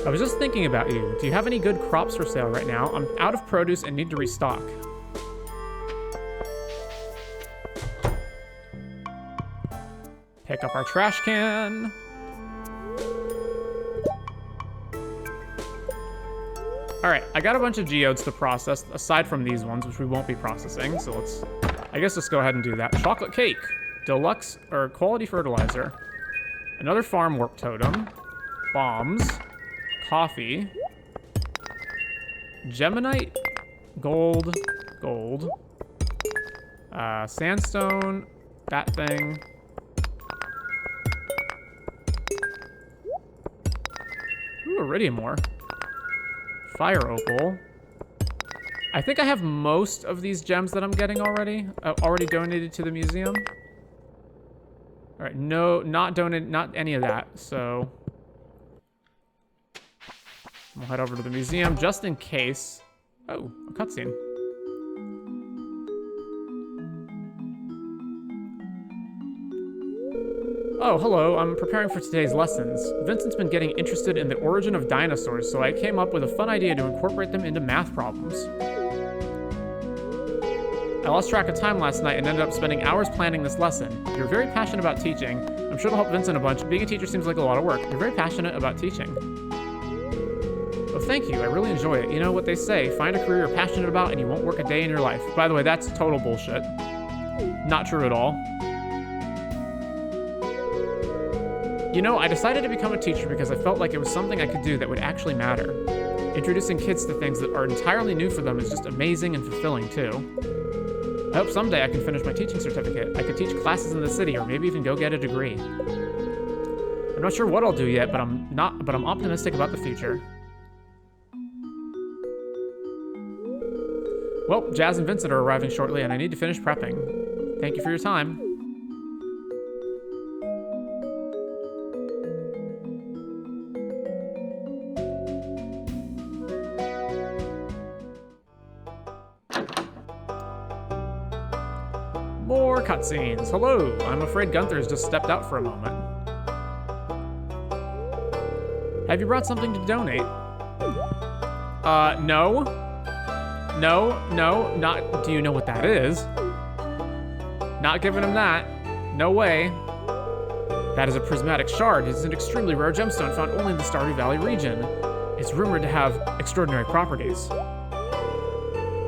I was just thinking about you. Do you have any good crops for sale right now? I'm out of produce and need to restock. Pick up our trash can. Alright, I got a bunch of geodes to process, aside from these ones, which we won't be processing, so let's, I guess, just go ahead and do that. Chocolate cake, deluxe, or quality fertilizer, another farm warp totem, bombs, coffee, geminite, gold, sandstone, that thing. Ooh, iridium ore. Fire opal. I think I have most of these gems that I'm getting already. Already donated to the museum. All right, no, not donated, not any of that. So we'll head over to the museum just in case. Oh, a cutscene. Oh, hello, I'm preparing for today's lessons. Vincent's been getting interested in the origin of dinosaurs, so I came up with a fun idea to incorporate them into math problems. I lost track of time last night and ended up spending hours planning this lesson. You're very passionate about teaching. I'm sure it'll help Vincent a bunch. Being a teacher seems like a lot of work. You're very passionate about teaching. Oh, thank you, I really enjoy it. You know what they say, find a career you're passionate about and you won't work a day in your life. By the way, that's total bullshit. Not true at all. You know, I decided to become a teacher because I felt like it was something I could do that would actually matter. Introducing kids to things that are entirely new for them is just amazing and fulfilling, too. I hope someday I can finish my teaching certificate. I could teach classes in the city, or maybe even go get a degree. I'm not sure what I'll do yet, but I'm optimistic about the future. Well, Jazz and Vincent are arriving shortly, and I need to finish prepping. Thank you for your time. More cutscenes. Hello, I'm afraid Gunther's just stepped out for a moment. Have you brought something to donate? No. No, not, do you know what that is? Not giving him that. No way. That is a prismatic shard. It is an extremely rare gemstone found only in the Stardew Valley region. It's rumored to have extraordinary properties.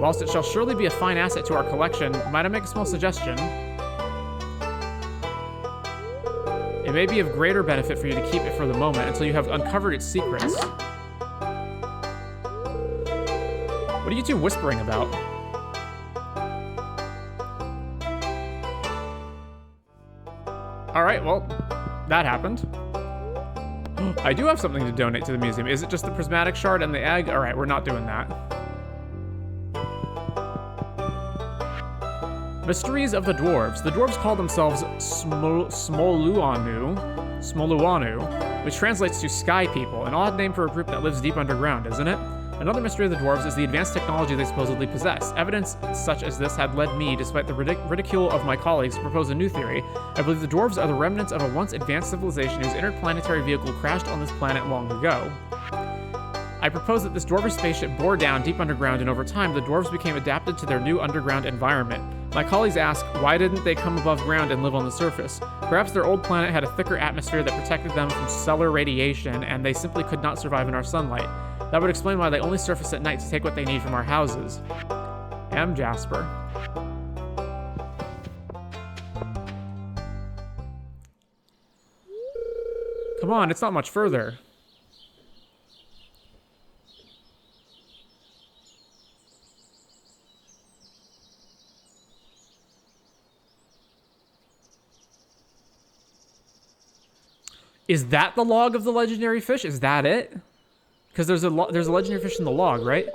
Whilst it shall surely be a fine asset to our collection, might I make a small suggestion? It may be of greater benefit for you to keep it for the moment until you have uncovered its secrets. What are you two whispering about? Alright, well, that happened. I do have something to donate to the museum. Is it just the prismatic shard and the egg? Alright, we're not doing that. Mysteries of the Dwarves. The Dwarves call themselves Smoluanu, which translates to Sky People, an odd name for a group that lives deep underground, isn't it? Another mystery of the Dwarves is the advanced technology they supposedly possess. Evidence such as this had led me, despite the ridicule of my colleagues, to propose a new theory. I believe the Dwarves are the remnants of a once advanced civilization whose interplanetary vehicle crashed on this planet long ago. I propose that this dwarvish spaceship bore down deep underground, and over time, the dwarves became adapted to their new underground environment. My colleagues ask, why didn't they come above ground and live on the surface? Perhaps their old planet had a thicker atmosphere that protected them from solar radiation, and they simply could not survive in our sunlight. That would explain why they only surface at night to take what they need from our houses. M. Jasper. Come on, it's not much further. Is that the log of the legendary fish? Is that it? Because there's a legendary fish in the log, right?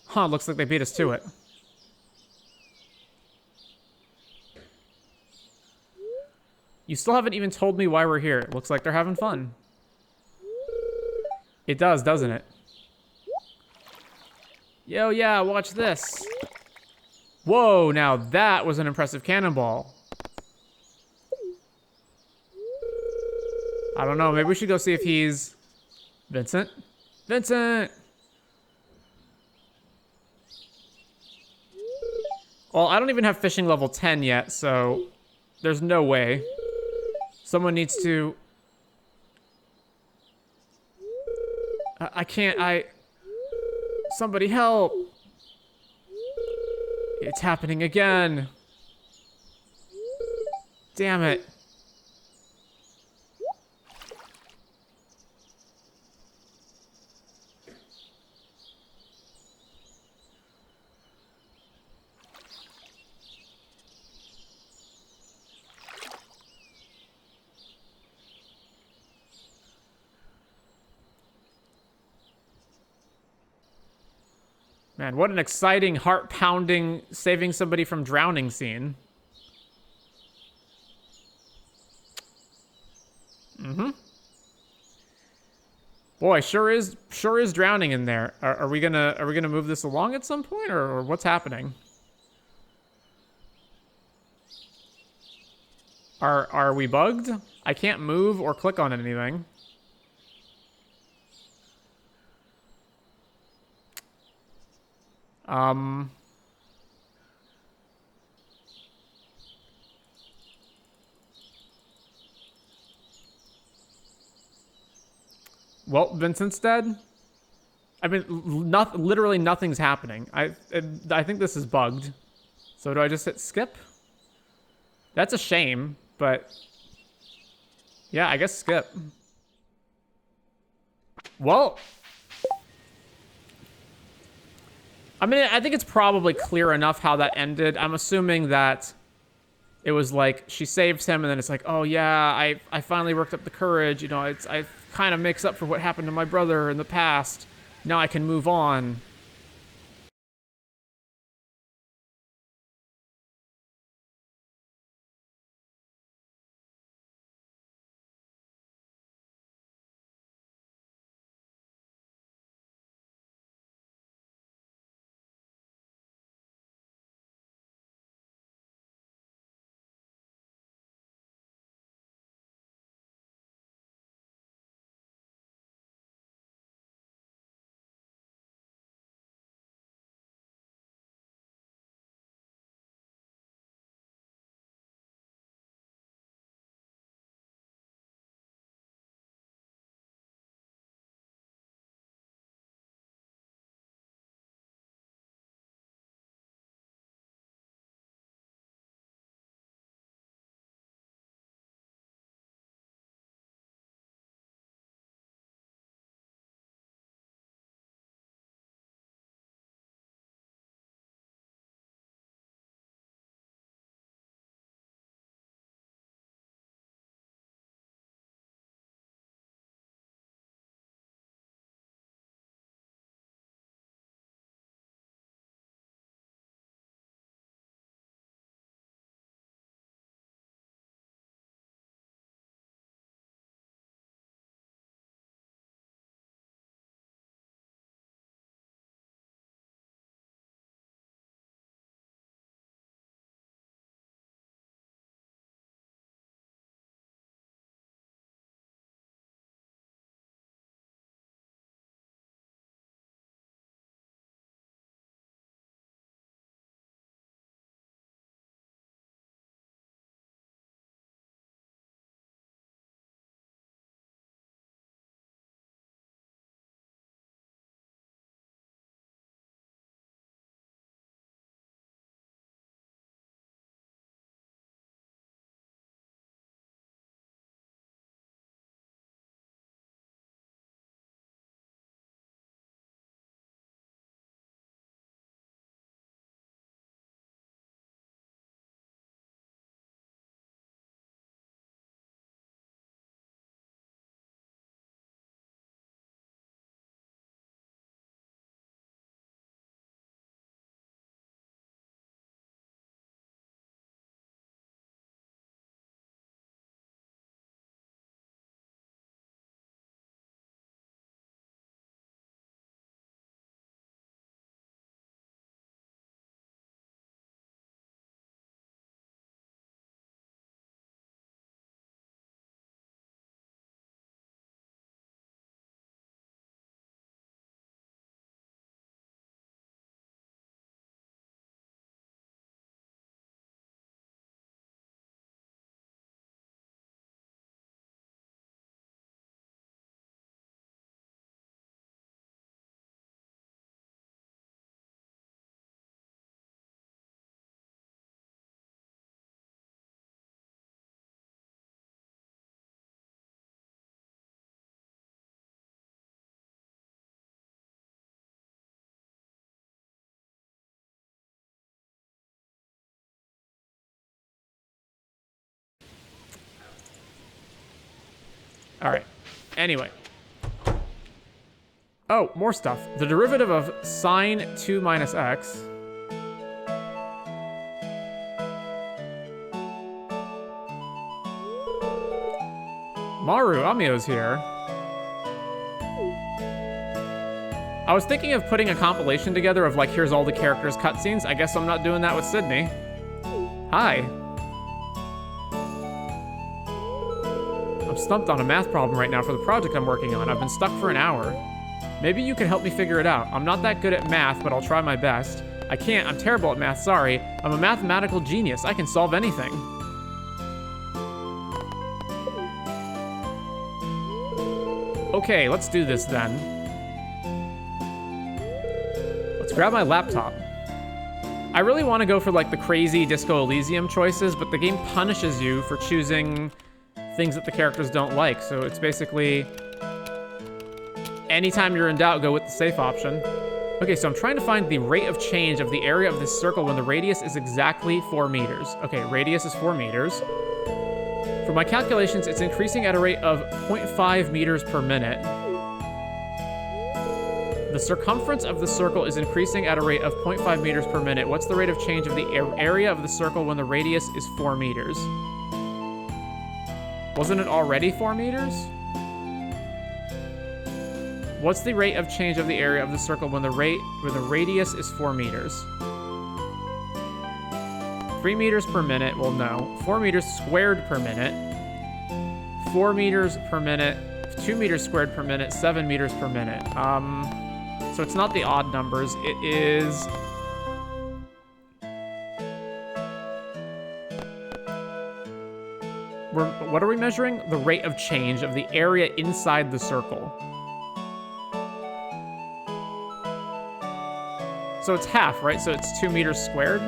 Huh, looks like they beat us to it. You still haven't even told me why we're here. It looks like they're having fun. It does, doesn't it? Yo, yeah, watch this. Whoa, now that was an impressive cannonball. I don't know, maybe we should go see if he's... Vincent? Vincent! Well, I don't even have fishing level 10 yet, so there's no way. Someone needs to... I can't, Somebody help! It's happening again. Damn it. Man, what an exciting, heart-pounding, saving somebody from drowning scene. Mm-hmm. Boy, sure is drowning in there. Are we gonna move this along at some point, or what's happening? Are we bugged? I can't move or click on anything. Well, Vincent's dead. I mean, literally nothing's happening. I think this is bugged. So do I just hit skip? That's a shame, but yeah, I guess skip. Well, I mean, I think it's probably clear enough how that ended. I'm assuming that it was like she saves him, and then it's like, oh yeah, I finally worked up the courage. You know, I kind of makes up for what happened to my brother in the past. Now I can move on. All right. Anyway. Oh, more stuff. The derivative of sine 2 minus x. Maru, Amio's here. I was thinking of putting a compilation together of like, here's all the characters' cutscenes. I guess I'm not doing that with Sydney. Hi. I'm stumped on a math problem right now for the project I'm working on. I've been stuck for an hour. Maybe you can help me figure it out. I'm not that good at math, but I'll try my best. I can't, I'm terrible at math, sorry. I'm a mathematical genius. I can solve anything. Okay, let's do this then. Let's grab my laptop. I really want to go for like the crazy Disco Elysium choices, but the game punishes you for choosing things that the characters don't like. So it's basically, anytime you're in doubt, go with the safe option. Okay, so I'm trying to find the rate of change of the area of this circle when the radius is exactly 4 meters. Okay, radius is 4 meters. For my calculations, it's increasing at a rate of 0.5 meters per minute. The circumference of the circle is increasing at a rate of 0.5 meters per minute. What's the rate of change of the area of the circle when the radius is 4 meters? Wasn't it already 4 meters? What's the rate of change of the area of the circle when the radius is 4 meters? 3 meters per minute, well no. 4 meters squared per minute. 4 meters per minute. 2 meters squared per minute. 7 meters per minute. So it's not the odd numbers. It is... What are we measuring? The rate of change of the area inside the circle. So it's half, right? So it's 2 meters squared.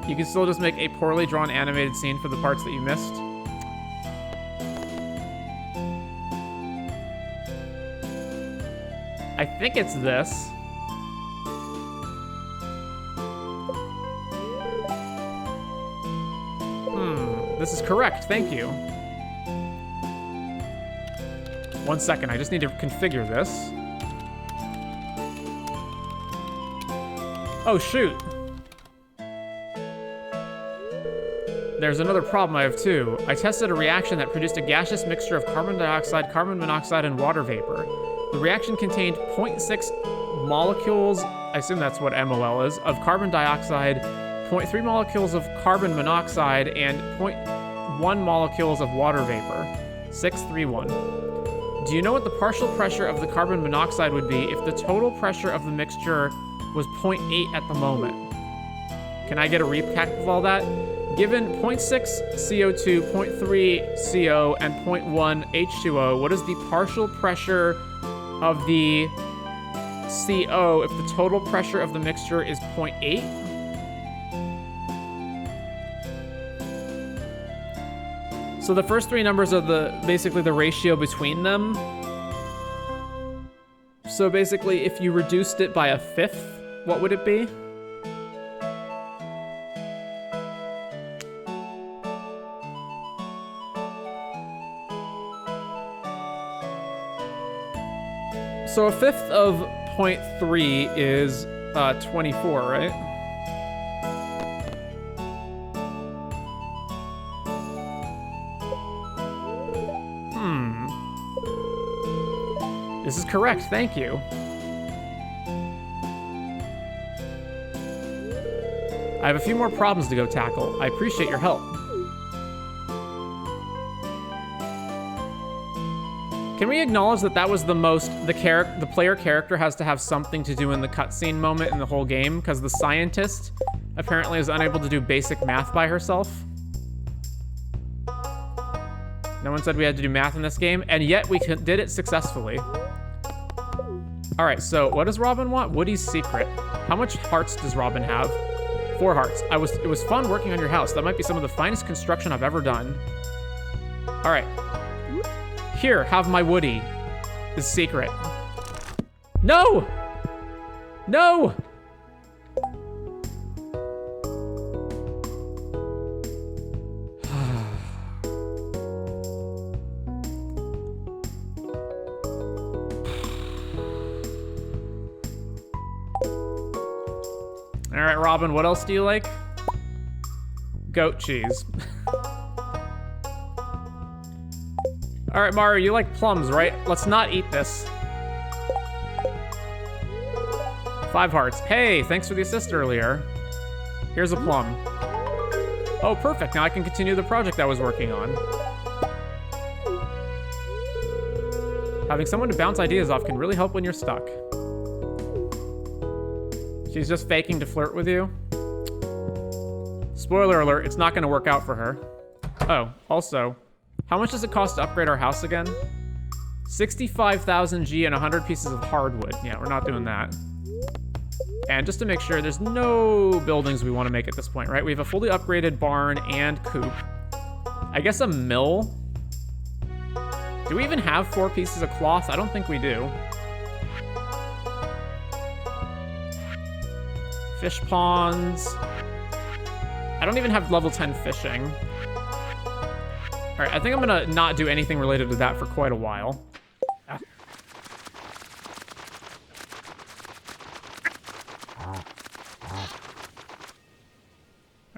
You can still just make a poorly drawn animated scene for the parts that you missed. I think it's this. This is correct, thank you. 1 second, I just need to configure this. Oh, shoot. There's another problem I have too. I tested a reaction that produced a gaseous mixture of carbon dioxide, carbon monoxide, and water vapor. The reaction contained 0.6 molecules, I assume that's what MOL is, of carbon dioxide, 0.3 molecules of carbon monoxide, and 0.1 molecules of water vapor. 631. Do you know what the partial pressure of the carbon monoxide would be if the total pressure of the mixture was 0.8 at the moment? Can I get a recap of all that? Given 0.6 CO2, 0.3 CO, and 0.1 H2O, what is the partial pressure of the CO if the total pressure of the mixture is 0.8? So the first three numbers are basically the ratio between them. So basically, if you reduced it by 1/5, what would it be? So 1/5 of 0.3 is 24, right? This is correct, thank you. I have a few more problems to go tackle. I appreciate your help. Can we acknowledge that that was the most the player character has to have something to do in the cutscene moment in the whole game, because the scientist apparently is unable to do basic math by herself. No one said we had to do math in this game, and yet we did it successfully. All right, so what does Robin want? Woody's secret. How much hearts does Robin have? 4 hearts. It was fun working on your house. That might be some of the finest construction I've ever done. All right. Here, have my Woody. His secret. No! No! All right, Robin, what else do you like? Goat cheese. All right, Mario, you like plums, right? Let's not eat this. 5 hearts. Hey, thanks for the assist earlier. Here's a plum. Oh, perfect. Now I can continue the project I was working on. Having someone to bounce ideas off can really help when you're stuck. She's just faking to flirt with you. Spoiler alert, it's not going to work out for her. Oh, also, how much does it cost to upgrade our house again? 65,000 G and 100 pieces of hardwood. Yeah, we're not doing that. And just to make sure, there's no buildings we want to make at this point, right? We have a fully upgraded barn and coop. I guess a mill. Do we even have 4 pieces of cloth? I don't think we do. Fish ponds. I don't even have level 10 fishing. All right, I think I'm gonna not do anything related to that for quite a while. Ah.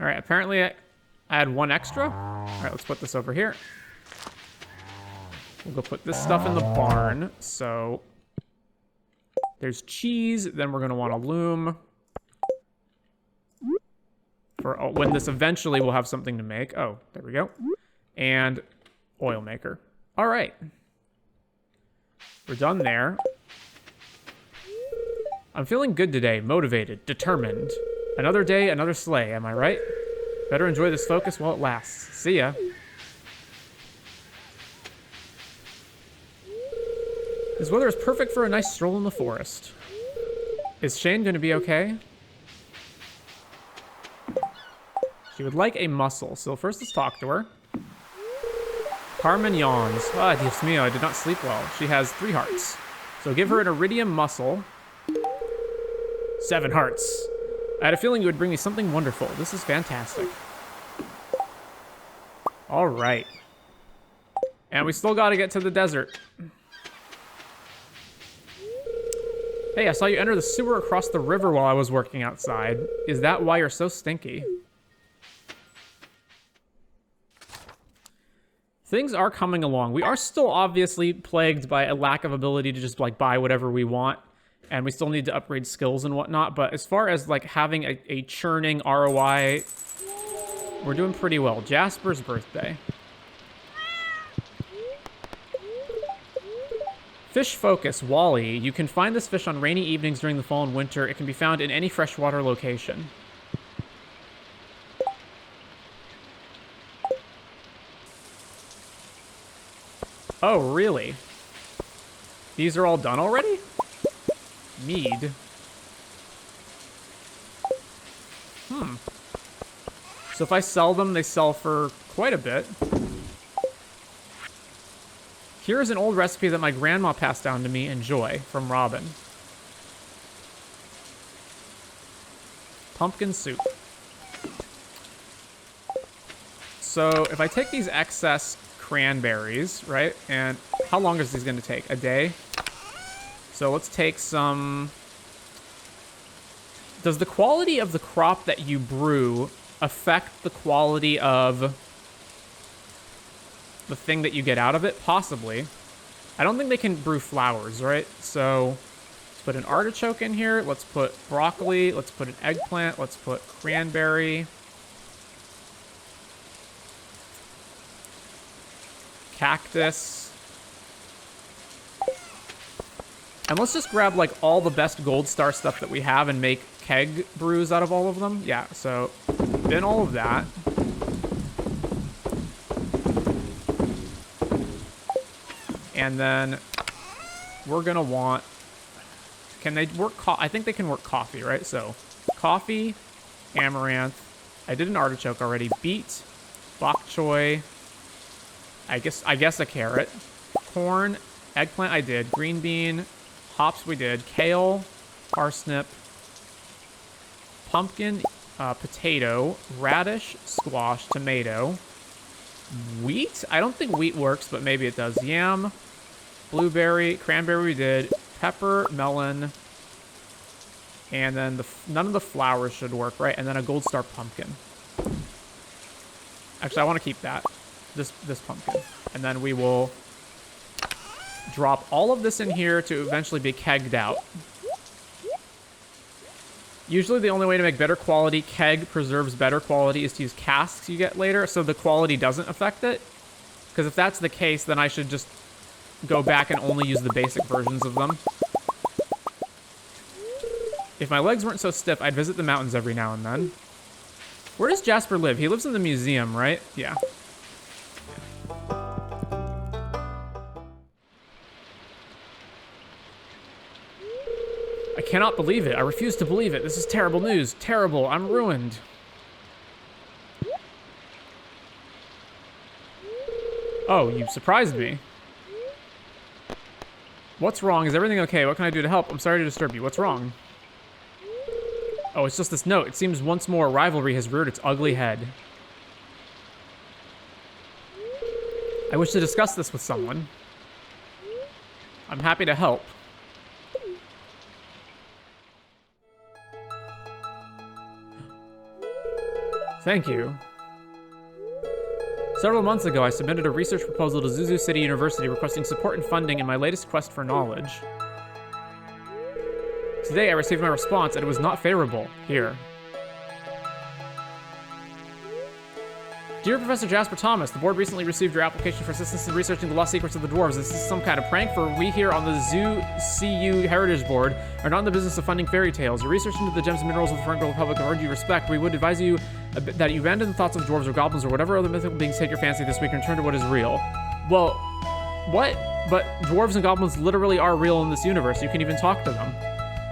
All right, apparently I had 1 extra. All right, let's put this over here. We'll go put this stuff in the barn. So there's cheese, then we're gonna want a loom. For when this eventually will have something to make. Oh, there we go. And oil maker. All right. We're done there. I'm feeling good today, motivated, determined. Another day, another sleigh, am I right? Better enjoy this focus while it lasts. See ya. This weather is perfect for a nice stroll in the forest. Is Shane gonna be okay? She would like a mussel, so first let's talk to her. Carmen yawns. Ah, Dios mío, I did not sleep well. She has 3 hearts. So give her an iridium mussel. 7 hearts. I had a feeling you would bring me something wonderful. This is fantastic. All right. And we still got to get to the desert. Hey, I saw you enter the sewer across the river while I was working outside. Is that why you're so stinky? Things are coming along. We are still obviously plagued by a lack of ability to just like buy whatever we want. And we still need to upgrade skills and whatnot. But as far as like having a churning ROI, we're doing pretty well. Jasper's birthday. Fish focus, Wally. You can find this fish on rainy evenings during the fall and winter. It can be found in any freshwater location. Oh, really? These are all done already? Mead. So if I sell them, they sell for quite a bit. Here's an old recipe that my grandma passed down to me. Enjoy. From Robin. Pumpkin soup. So if I take these excess cranberries, right? And how long is this going to take? A day? So let's take some... Does the quality of the crop that you brew affect the quality of the thing that you get out of it? Possibly. I don't think they can brew flowers, right? So let's put an artichoke in here. Let's put broccoli. Let's put an eggplant. Let's put cranberry. Cactus. And let's just grab like all the best gold star stuff that we have and make keg brews out of all of them. Yeah, so bin all of that. And then we're gonna want, can they work, I think they can work coffee, right? So coffee, amaranth, I did an artichoke already, beet, bok choy, I guess a carrot, corn, eggplant I did, green bean, hops we did, kale, parsnip, pumpkin, potato, radish, squash, tomato, wheat. I don't think wheat works, but maybe it does. Yam, blueberry, cranberry we did, pepper, melon, and then none of the flowers should work, right? And then a gold star pumpkin. Actually, I want to keep that, this pumpkin. And then we will drop all of this in here to eventually be kegged out. Usually the only way to make better quality keg preserves better quality is to use casks you get later, so the quality doesn't affect it. Because if that's the case, then I should just go back and only use the basic versions of them. If my legs weren't so stiff, I'd visit the mountains every now and then. Where does Jasper live? He lives in the museum, right? Yeah. I cannot believe it. I refuse to believe it. This is terrible news. Terrible. I'm ruined. Oh, you surprised me. What's wrong? Is everything okay? What can I do to help? I'm sorry to disturb you. What's wrong? Oh, it's just this note. It seems once more rivalry has reared its ugly head. I wish to discuss this with someone. I'm happy to help. Thank you. Several months ago, I submitted a research proposal to Zuzu City University requesting support and funding in my latest quest for knowledge. Today, I received my response, and it was not favorable. Here. Dear Professor Jasper Thomas, the board recently received your application for assistance in researching the lost secrets of the dwarves. This is some kind of prank, for we here on the ZooCU Heritage Board are not in the business of funding fairy tales. Your research into the gems and minerals of the Fern Republic have earned you respect. We would advise you that you abandon the thoughts of dwarves or goblins or whatever other mythical beings take your fancy this week and return to what is real. Well, what? But dwarves and goblins literally are real in this universe. You can even talk to them.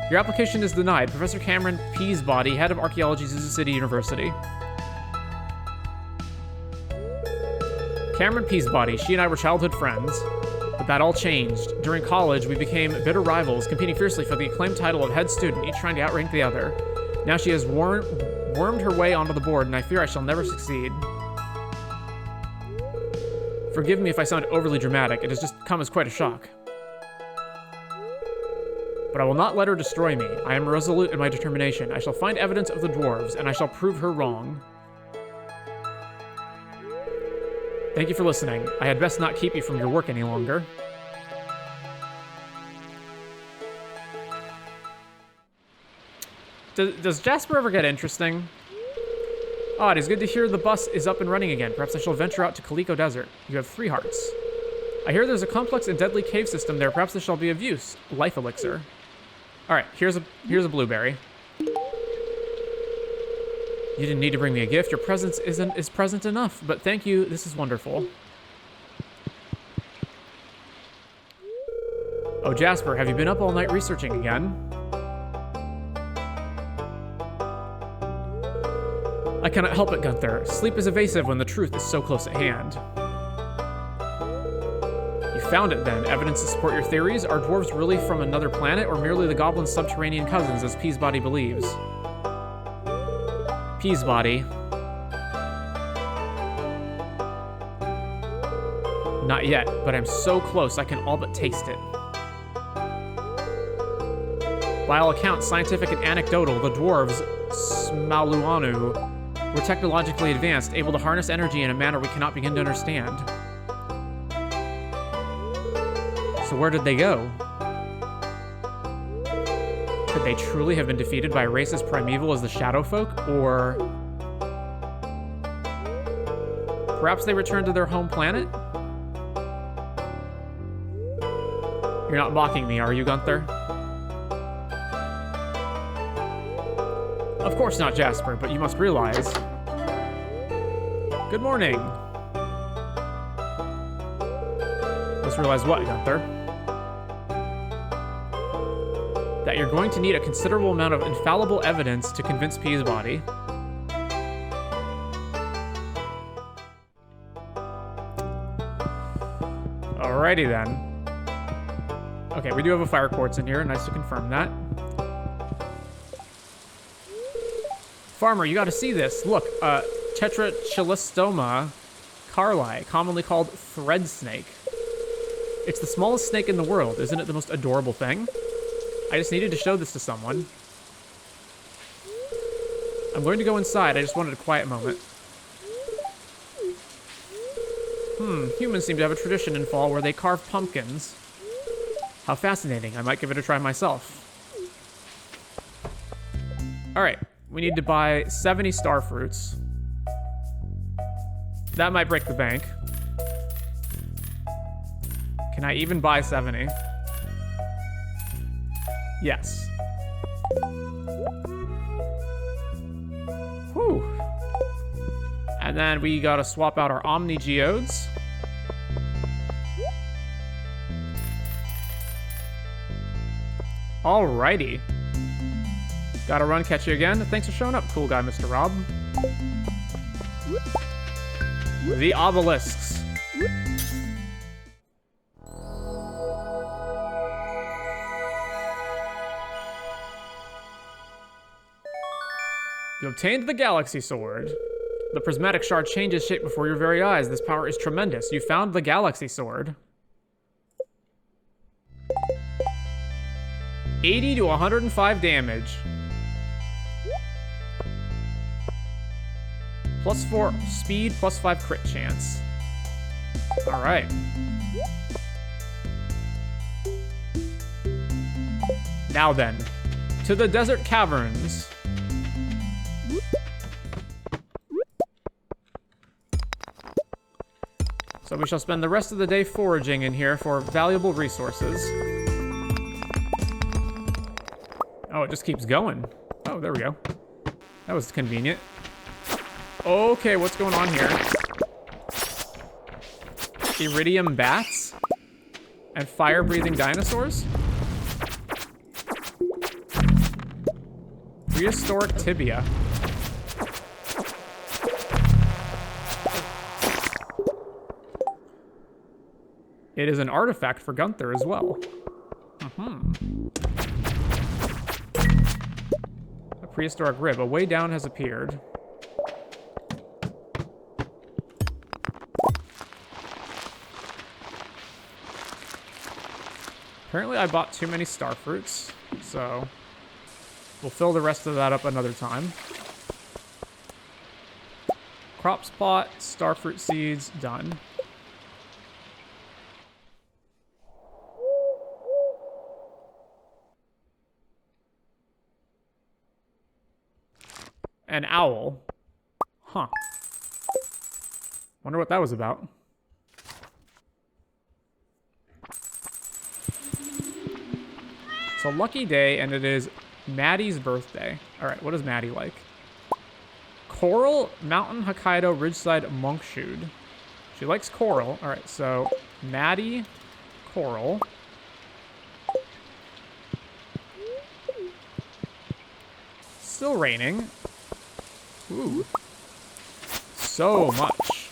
Your application is denied. Professor Cameron Peasbody, head of archaeology, Zuzu City University. Cameron Peasbody, she and I were childhood friends, but that all changed. During college, we became bitter rivals, competing fiercely for the acclaimed title of head student, each trying to outrank the other. Now she has wormed her way onto the board, and I fear I shall never succeed. Forgive me if I sound overly dramatic. It has just come as quite a shock. But I will not let her destroy me. I am resolute in my determination. I shall find evidence of the dwarves, and I shall prove her wrong. Thank you for listening. I had best not keep you from your work any longer. Does Jasper ever get interesting? Oh, it is good to hear the bus is up and running again. Perhaps I shall venture out to Calico Desert. You have 3 hearts. I hear there's a complex and deadly cave system there. Perhaps this shall be of use. Life elixir. All right, here's a blueberry. You didn't need to bring me a gift. Your presence is present enough, but thank you. This is wonderful. Oh, Jasper, have you been up all night researching again? I cannot help it, Gunther. Sleep is evasive when the truth is so close at hand. You found it then. Evidence to support your theories? Are dwarves really from another planet, or merely the goblins' subterranean cousins, as Peasbody believes? Peasbody. Not yet, but I'm so close I can all but taste it. By all accounts, scientific and anecdotal, the dwarves, Smaluanu, were technologically advanced, able to harness energy in a manner we cannot begin to understand. So where did they go? Could they truly have been defeated by a race as primeval as the Shadow Folk, or perhaps they returned to their home planet? You're not mocking me, are you, Gunther? Of course not, Jasper, but you must realize... Good morning. Must realize what, Gunther? That you're going to need a considerable amount of infallible evidence to convince Peasbody. Alrighty then. Okay, we do have a fire quartz in here. Nice to confirm that. Farmer, you gotta see this. Look, Tetrachilistoma carli, commonly called thread snake. It's the smallest snake in the world. Isn't it the most adorable thing? I just needed to show this to someone. I'm going to go inside. I just wanted a quiet moment. Humans seem to have a tradition in fall where they carve pumpkins. How fascinating. I might give it a try myself. Alright, we need to buy 70 star fruits. That might break the bank. Can I even buy 70? Yes. Whew. And then we gotta swap out our Omni Geodes. Alrighty. Gotta run, catch you again. Thanks for showing up, cool guy, Mr. Rob. The obelisks. You obtained the Galaxy Sword. The prismatic shard changes shape before your very eyes. This power is tremendous. You found the Galaxy Sword. 80 to 105 damage. +4 speed, +5 crit chance. Alright. Now then, to the desert caverns. So we shall spend the rest of the day foraging in here for valuable resources. Oh, it just keeps going. Oh, there we go. That was convenient. Okay, what's going on here? Iridium bats? And fire-breathing dinosaurs? Prehistoric tibia. It is an artifact for Gunther as well. A prehistoric rib. A way down has appeared. Apparently I bought too many star fruits, so we'll fill the rest of that up another time. Crop spot, starfruit seeds, done. An owl. Huh. Wonder what that was about. It's a lucky day, and it is Maddie's birthday. Alright, what is Maddie like? Coral, Mountain, Hokkaido, Ridgeside, Monkshood. She likes coral. Alright, so Maddie, coral. Still raining. Ooh. So much.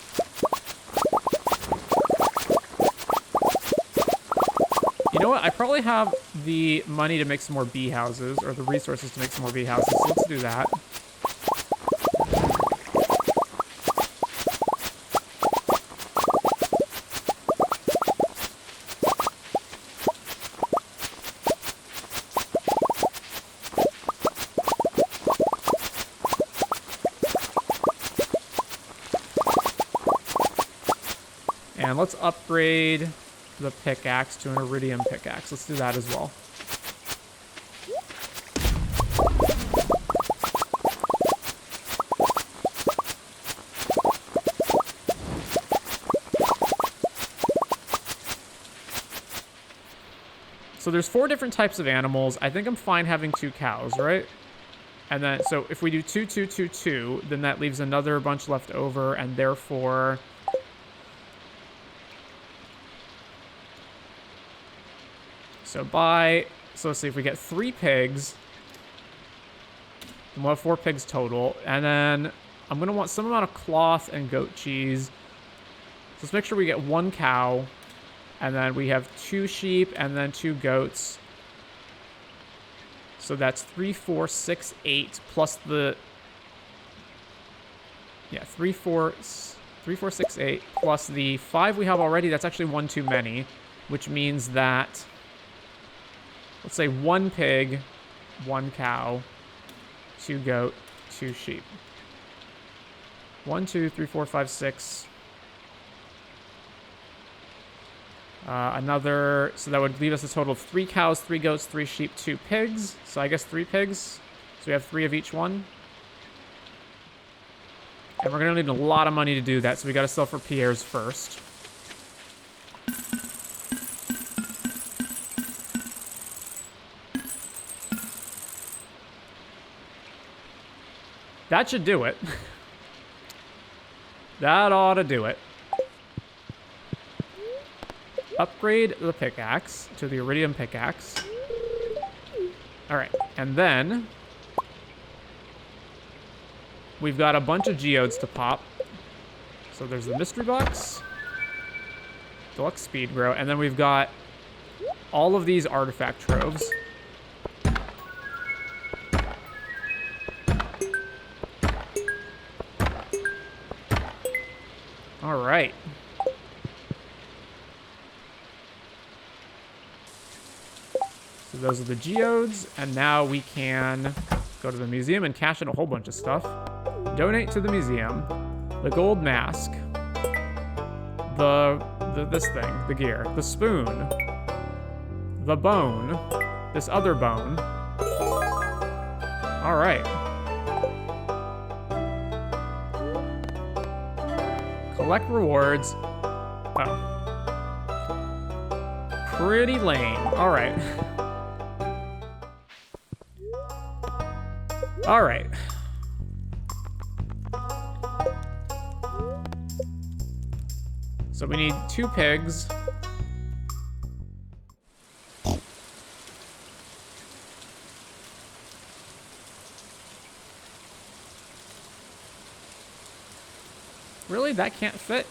You know what? I probably have the money to make some more bee houses, or the resources to make some more bee houses, so let's do that. And let's upgrade the pickaxe to an iridium pickaxe. Let's do that as well. So there's 4 different types of animals. I think I'm fine having 2 cows, right? And then, so if we do 2, 2, 2, 2, then that leaves another bunch left over, and therefore... So let's see, if we get 3 pigs, then we'll have 4 pigs total. And then I'm going to want some amount of cloth and goat cheese. So let's make sure we get 1 cow. And then we have 2 sheep and then 2 goats. So that's 3, 4, 6, 8 plus the Yeah, 3, 4, 6, 8, plus the 5 we have already. That's actually 1 too many, which means that, let's say 1 pig, 1 cow, 2 goat, 2 sheep. 1, 2, 3, 4, 5, 6. Another, so that would leave us a total of 3 cows, 3 goats, 3 sheep, 2 pigs. So I guess 3 pigs. So we have 3 of each one. And we're going to need a lot of money to do that, so we got to sell for Pierre's first. That should do it. That ought to do it. Upgrade the pickaxe to the iridium pickaxe. Alright, and then we've got a bunch of geodes to pop. So there's the mystery box, deluxe speed grow, and then we've got all of these artifact troves. All right. So those are the geodes, and now we can go to the museum and cash in a whole bunch of stuff. Donate to the museum. The gold mask. This thing, the gear. The spoon. The bone. This other bone. All right. Collect rewards. Oh. Pretty lame. All right. All right. So we need 2 pigs. Really? That can't fit?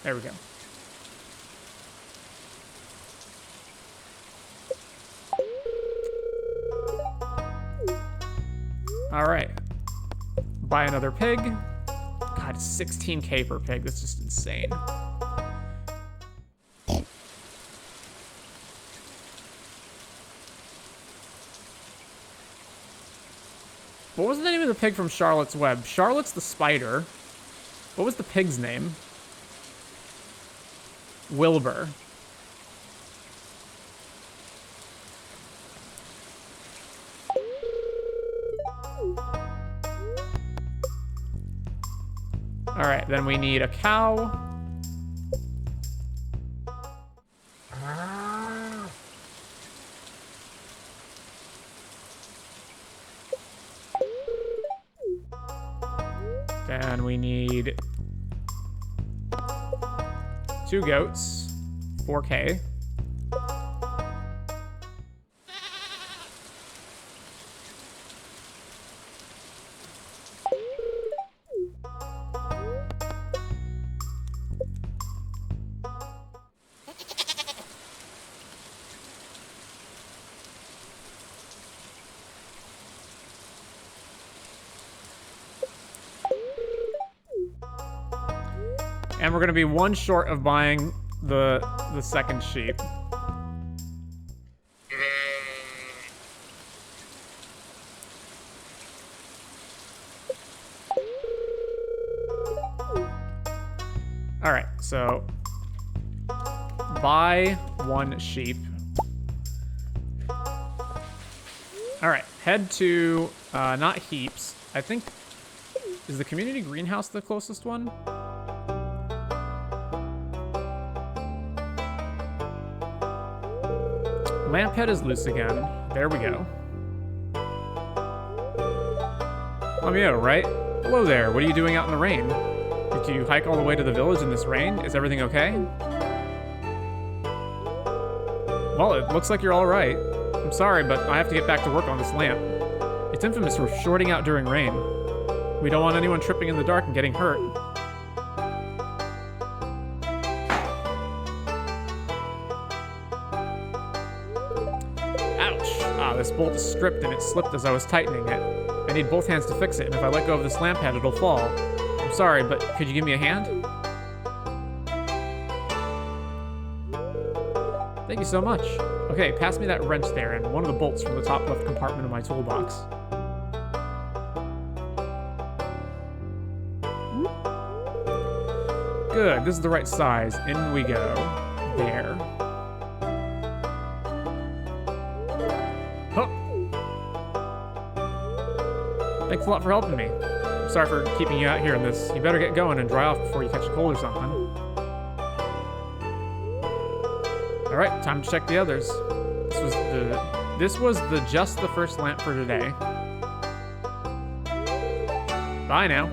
There we go. All right. Buy another pig. God, 16K per pig. That's just insane. What was the name of the pig from Charlotte's Web? Charlotte's the spider. What was the pig's name? Wilbur. All right, then we need a cow. Then we need 2 goats, 4K. And we're going to be 1 short of buying the second sheep. All right, so buy 1 sheep. All right, head to, not Heaps. I think, is the community greenhouse the closest one? Lamp head is loose again. There we go. Oh yeah, right? Hello there, what are you doing out in the rain? Did you hike all the way to the village in this rain? Is everything okay? Well, it looks like you're all right. I'm sorry, but I have to get back to work on this lamp. It's infamous for shorting out during rain. We don't want anyone tripping in the dark and getting hurt. Ouch. Ouch. Ah, this bolt is stripped and it slipped as I was tightening it. I need both hands to fix it, and if I let go of this lamp head, it'll fall. I'm sorry, but could you give me a hand? Thank you so much. Okay, pass me that wrench there and one of the bolts from the top left compartment of my toolbox. Good, this is the right size. In we go. There. Huh. Thanks a lot for helping me. I'm sorry for keeping you out here in this. You better get going and dry off before you catch a cold or something. All right, time to check the others. This was just the first lamp for today. Bye now.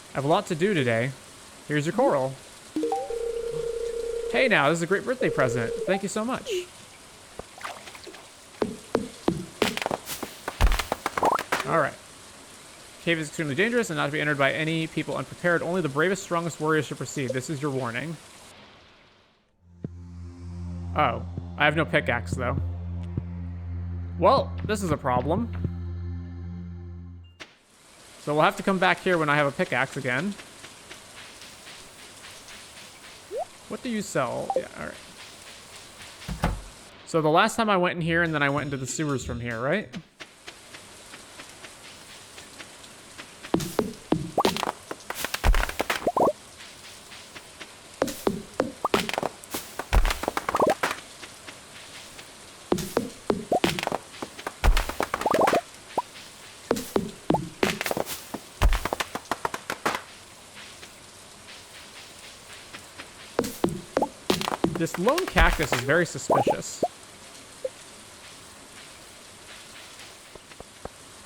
I have a lot to do today. Here's your coral. Hey now, this is a great birthday present. Thank you so much. Alright. Cave is extremely dangerous and not to be entered by any people unprepared. Only the bravest, strongest warriors should proceed. This is your warning. Oh. I have no pickaxe, though. Well, this is a problem. So we'll have to come back here when I have a pickaxe again. What do you sell? Yeah, alright. So the last time I went in here and then I went into the sewers from here, right? This lone cactus is very suspicious.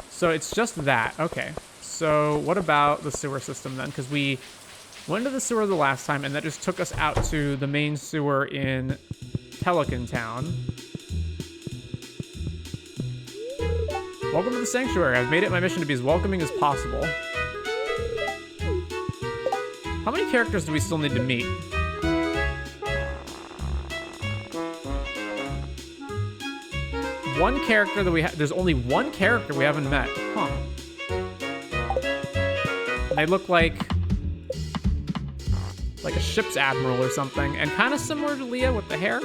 So it's just that. Okay. So what about the sewer system then? Because we went to the sewer the last time, and that just took us out to the main sewer in Pelican Town. Welcome to the sanctuary. I've made it my mission to be as welcoming as possible. How many characters do we still need to meet? One character that we have. There's only one character we haven't met. Huh. They look like a ship's admiral or something, and kind of similar to Leah with the hair.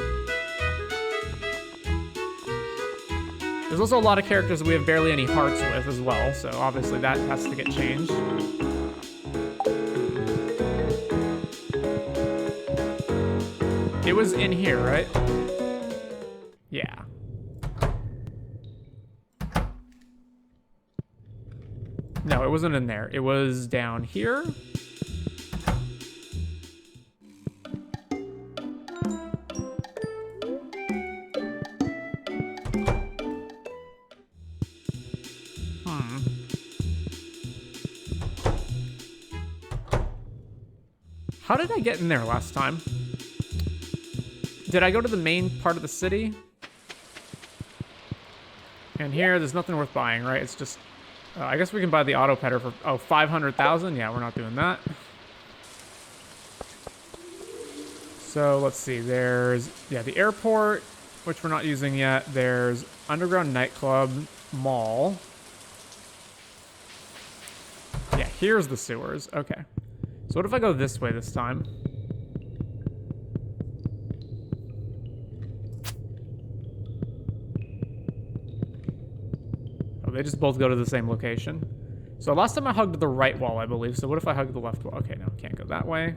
There's also a lot of characters that we have barely any hearts with as well, so obviously that has to get changed. It was in here, right? Yeah. No, it wasn't in there. It was down here. How did I get in there last time? Did I go to the main part of the city? And here, there's nothing worth buying, right? It's just... I guess we can buy the auto petter for... Oh, 500,000? Yeah, we're not doing that. So, let's see. There's... Yeah, the airport, which we're not using yet. There's underground nightclub, mall. Yeah, here's the sewers. Okay. So what if I go this way this time? Oh, they just both go to the same location. So last time I hugged the right wall, I believe. So what if I hug the left wall? Okay, no, can't go that way.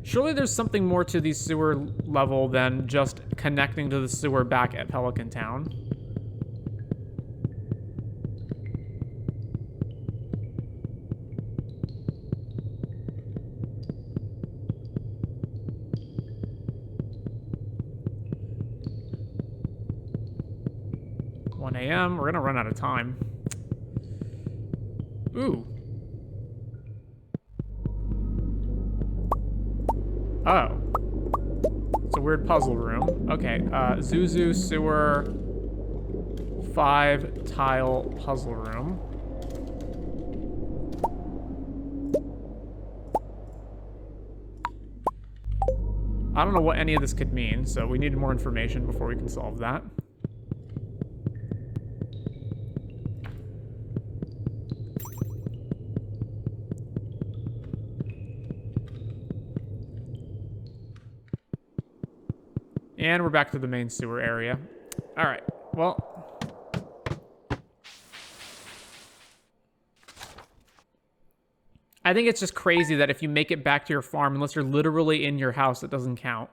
Surely there's something more to the sewer level than just connecting to the sewer back at Pelican Town. We're gonna run out of time. Ooh. Oh. It's a weird puzzle room. Okay, Zuzu sewer 5 tile puzzle room. I don't know what any of this could mean, so we need more information before we can solve that. And we're back to the main sewer area. All right, well. I think it's just crazy that if you make it back to your farm, unless you're literally in your house, it doesn't count.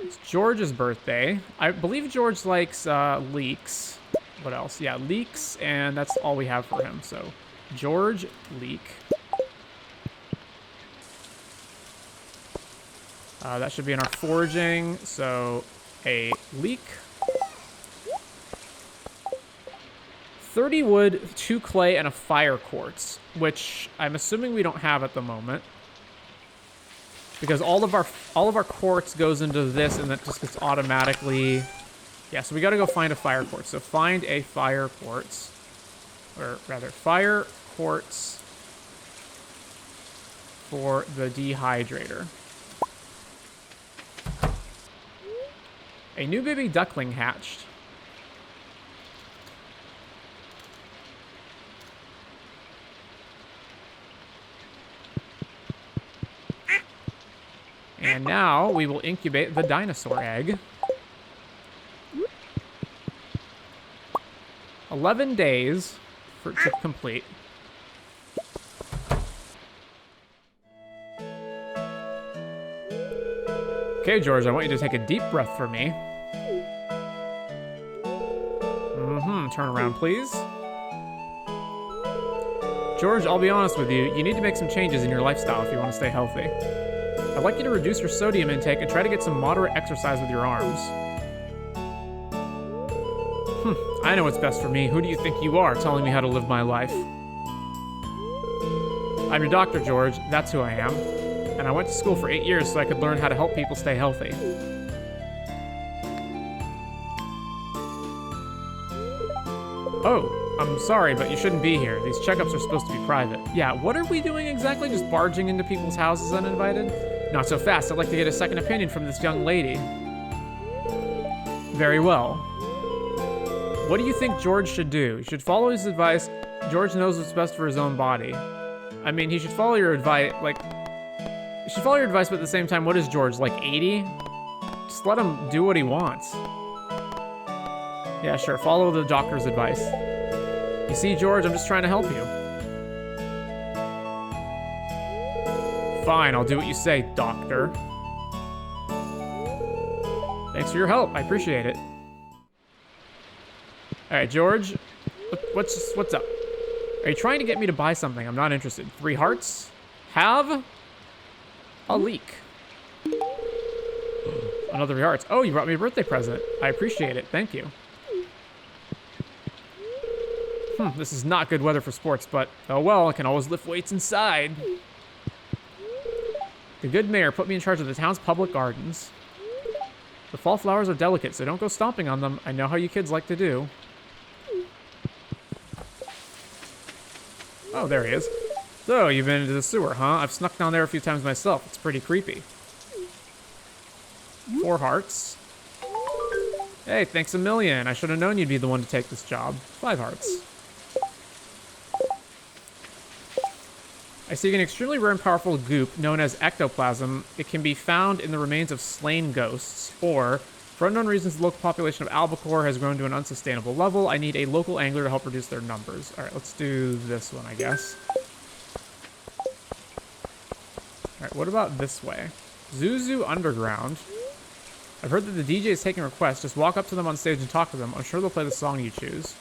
It's George's birthday. I believe George likes leeks. What else? Yeah, leeks, and that's all we have for him. So, George leek. That should be in our foraging. So, a leek. 30 wood, 2 clay, and a fire quartz, which I'm assuming we don't have at the moment. Because all of our quartz goes into this, and that just gets automatically. Yeah, so we got to go find a fire quartz. So find a fire quartz, or rather, fire quartz for the dehydrator. A new baby duckling hatched. And now we will incubate the dinosaur egg. 11 days for it to complete. Okay, George, I want you to take a deep breath for me. Turn around, please. George, I'll be honest with you. You need to make some changes in your lifestyle if you want to stay healthy. I'd like you to reduce your sodium intake and try to get some moderate exercise with your arms. I know what's best for me. Who do you think you are, telling me how to live my life? I'm your doctor, George. That's who I am. And I went to school for 8 years so I could learn how to help people stay healthy. Oh, I'm sorry, but you shouldn't be here. These checkups are supposed to be private. Yeah, what are we doing exactly? Just barging into people's houses uninvited? Not so fast. I'd like to get a second opinion from this young lady. Very well. What do you think George should do? He should follow his advice. George knows what's best for his own body. I mean, he should follow your advice, he should follow your advice, but at the same time, what is George, like 80? Just let him do what he wants. Yeah, sure, follow the doctor's advice. You see, George, I'm just trying to help you. Fine, I'll do what you say, doctor. Thanks for your help, I appreciate it. Alright, George, what's up? Are you trying to get me to buy something? I'm not interested. 3 hearts? Have a leek. Another 3 hearts. Oh, you brought me a birthday present. I appreciate it. Thank you. This is not good weather for sports, but oh well, I can always lift weights inside. The good mayor put me in charge of the town's public gardens. The fall flowers are delicate, so don't go stomping on them. I know how you kids like to do. Oh, there he is. So, you've been into the sewer, huh? I've snuck down there a few times myself. It's pretty creepy. 4 hearts. Hey, thanks a million. I should have known you'd be the one to take this job. 5 hearts. I see an extremely rare and powerful goop known as ectoplasm. It can be found in the remains of slain ghosts, or, for unknown reasons, the local population of albacore has grown to an unsustainable level. I need a local angler to help reduce their numbers. All right, let's do this one, I guess. All right, what about this way? Zuzu Underground. I've heard that the DJ is taking requests. Just walk up to them on stage and talk to them. I'm sure they'll play the song you choose.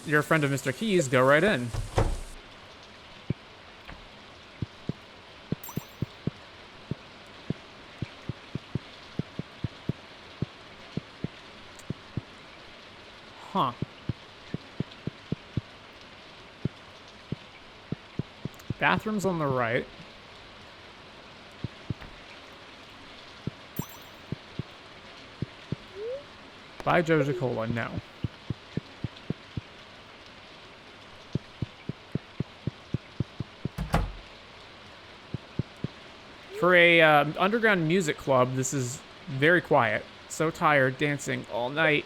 You're a friend of Mr. Keys. Go right in. Huh. Bathroom's on the right. Buy Joja Cola, no. For a underground music club, this is very quiet. So tired, dancing all night.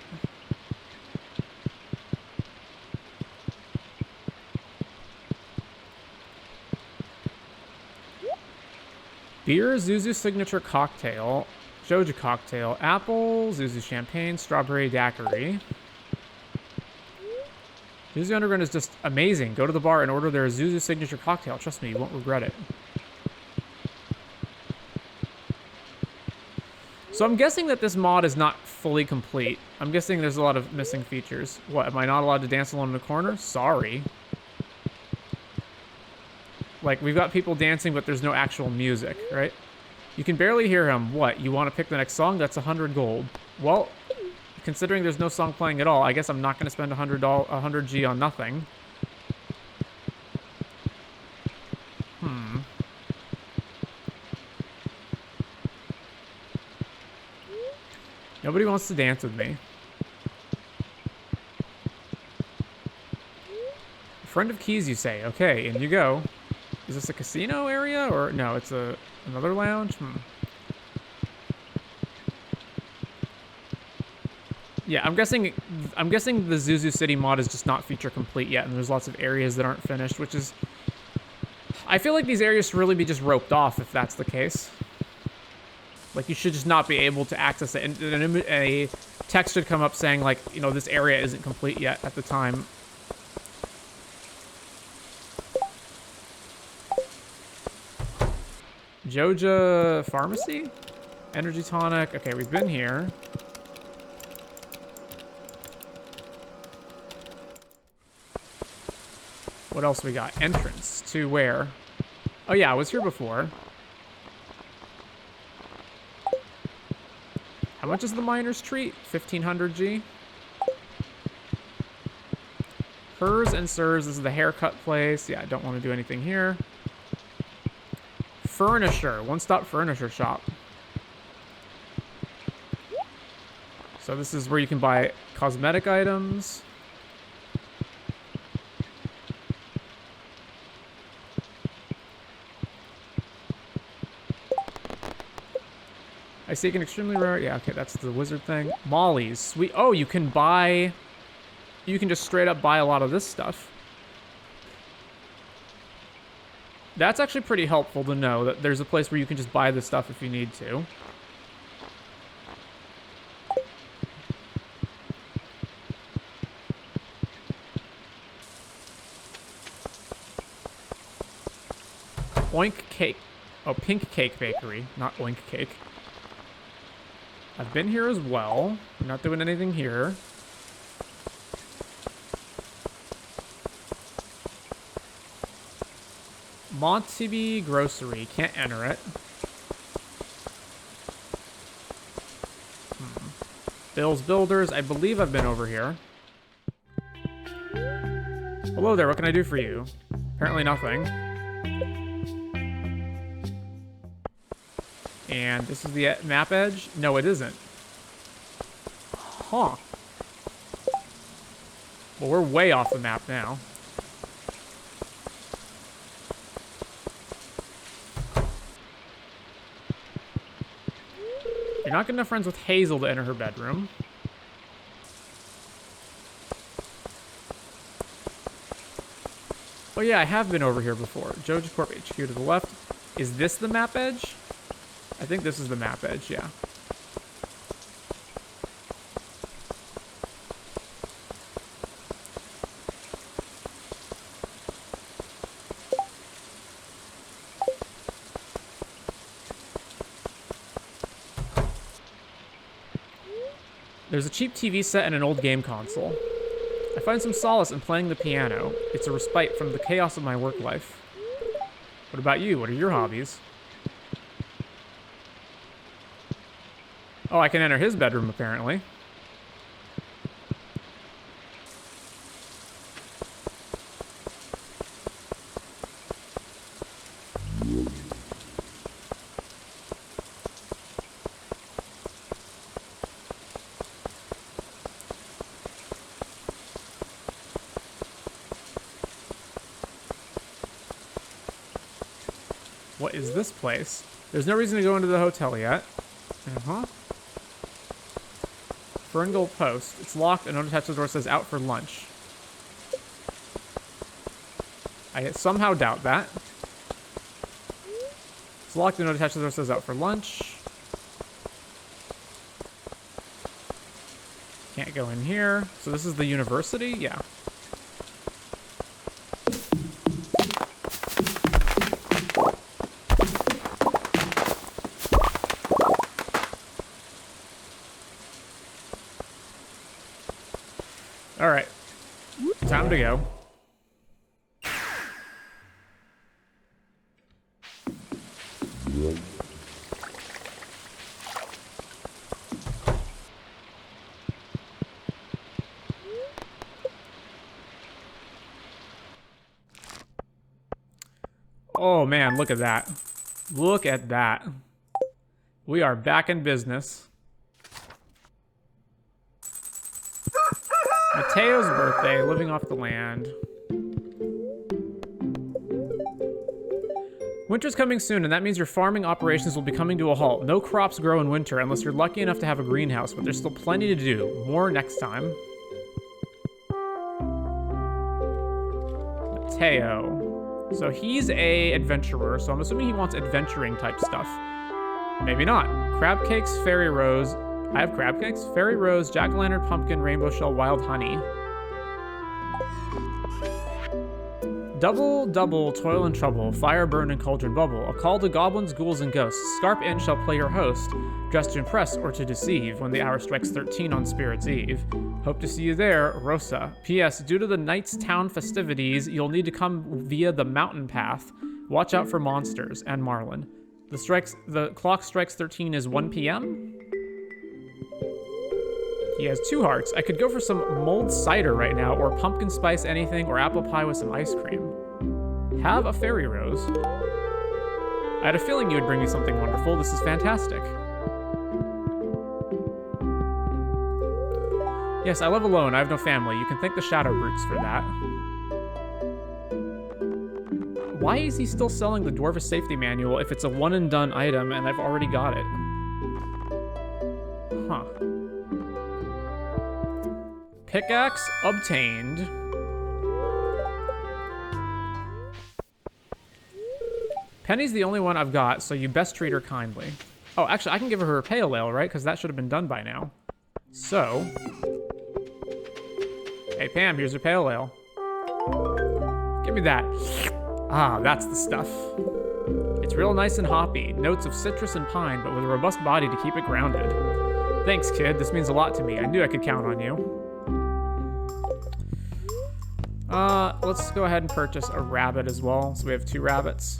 Beer, Zuzu Signature Cocktail, Joja Cocktail, Apple, Zuzu Champagne, Strawberry Daiquiri. Zuzu Underground is just amazing. Go to the bar and order their Zuzu Signature Cocktail. Trust me, you won't regret it. So I'm guessing that this mod is not fully complete. I'm guessing there's a lot of missing features. What, am I not allowed to dance alone in the corner? Sorry. Like, we've got people dancing, but there's no actual music, right? You can barely hear him. What, you want to pick the next song? That's 100 gold. Well, considering there's no song playing at all, I guess I'm not going to spend 100 G on nothing. Nobody wants to dance with me. Friend of Keys, you say. Okay, in you go. Is this a casino area or no? It's another lounge. Yeah, I'm guessing the Zuzu City mod is just not feature complete yet, and there's lots of areas that aren't finished, which is. I feel like these areas should really be just roped off if that's the case. Like, you should just not be able to access it. And a text should come up saying, like, you know, this area isn't complete yet at the time. Joja Pharmacy? Energy Tonic. Okay, we've been here. What else we got? Entrance to where? Oh, yeah, I was here before. How much is the miner's treat? 1500 G. Hers and Sirs. This is the haircut place. Yeah, I don't want to do anything here. Furniture. One-stop furniture shop. So this is where you can buy cosmetic items. I seek an extremely rare... Yeah, okay, that's the wizard thing. Molly's. Sweet. Oh, you can buy... You can just straight up buy a lot of this stuff. That's actually pretty helpful to know that there's a place where you can just buy this stuff if you need to. Oink Cake. Oh, Pink Cake Bakery, not Oink Cake. I've been here as well. We're not doing anything here. Montibi Grocery. Can't enter it. Bill's Builders. I believe I've been over here. Hello there. What can I do for you? Apparently nothing. And this is the map edge? No, it isn't. Huh. Well, we're way off the map now. You're not good enough friends with Hazel to enter her bedroom. Oh yeah, I have been over here before. Joja Corp HQ to the left. Is this the map edge? I think this is the map edge, yeah. There's a cheap TV set and an old game console. I find some solace in playing the piano. It's a respite from the chaos of my work life. What about you? What are your hobbies? Oh, I can enter his bedroom, apparently. What is this place? There's no reason to go into the hotel yet. Ferngulf Post. It's locked and unattached to the door says out for lunch. I somehow doubt that. It's locked and unattached to the door says out for lunch. Can't go in here. So this is the university? Yeah. All right. Time to go. Oh man, look at that. Look at that. We are back in business. Mateo's birthday, living off the land. Winter's coming soon, and that means your farming operations will be coming to a halt. No crops grow in winter unless you're lucky enough to have a greenhouse, but there's still plenty to do. More next time. Mateo. So he's a adventurer, so I'm assuming he wants adventuring type stuff. Maybe not. Crab cakes, fairy rose. I have crab cakes, fairy rose, jack-o'-lantern, pumpkin, rainbow shell, wild honey. Double, double, toil and trouble, fire burn and cauldron bubble. A call to goblins, ghouls, and ghosts. Scarp Inn shall play your host, dressed to impress or to deceive when the hour strikes 13 on Spirit's Eve. Hope to see you there, Rosa. P.S. Due to the Knight's Town festivities, you'll need to come via the mountain path. Watch out for monsters and Marlin. The clock strikes 13 is 1 p.m.? He has 2 hearts. I could go for some mulled cider right now, or pumpkin spice anything, or apple pie with some ice cream. Have a fairy rose. I had a feeling you would bring me something wonderful. This is fantastic. Yes, I live alone. I have no family. You can thank the Shadow Brutes for that. Why is he still selling the Dwarvish Safety Manual if it's a one-and-done item and I've already got it? Huh. Pickaxe obtained. Penny's the only one I've got, so you best treat her kindly. Oh, actually, I can give her her pale ale, right? Because that should have been done by now. So... Hey, Pam, here's your pale ale. Give me that. Ah, that's the stuff. It's real nice and hoppy. Notes of citrus and pine, but with a robust body to keep it grounded. Thanks, kid. This means a lot to me. I knew I could count on you. Let's go ahead and purchase a rabbit as well. So we have 2 rabbits.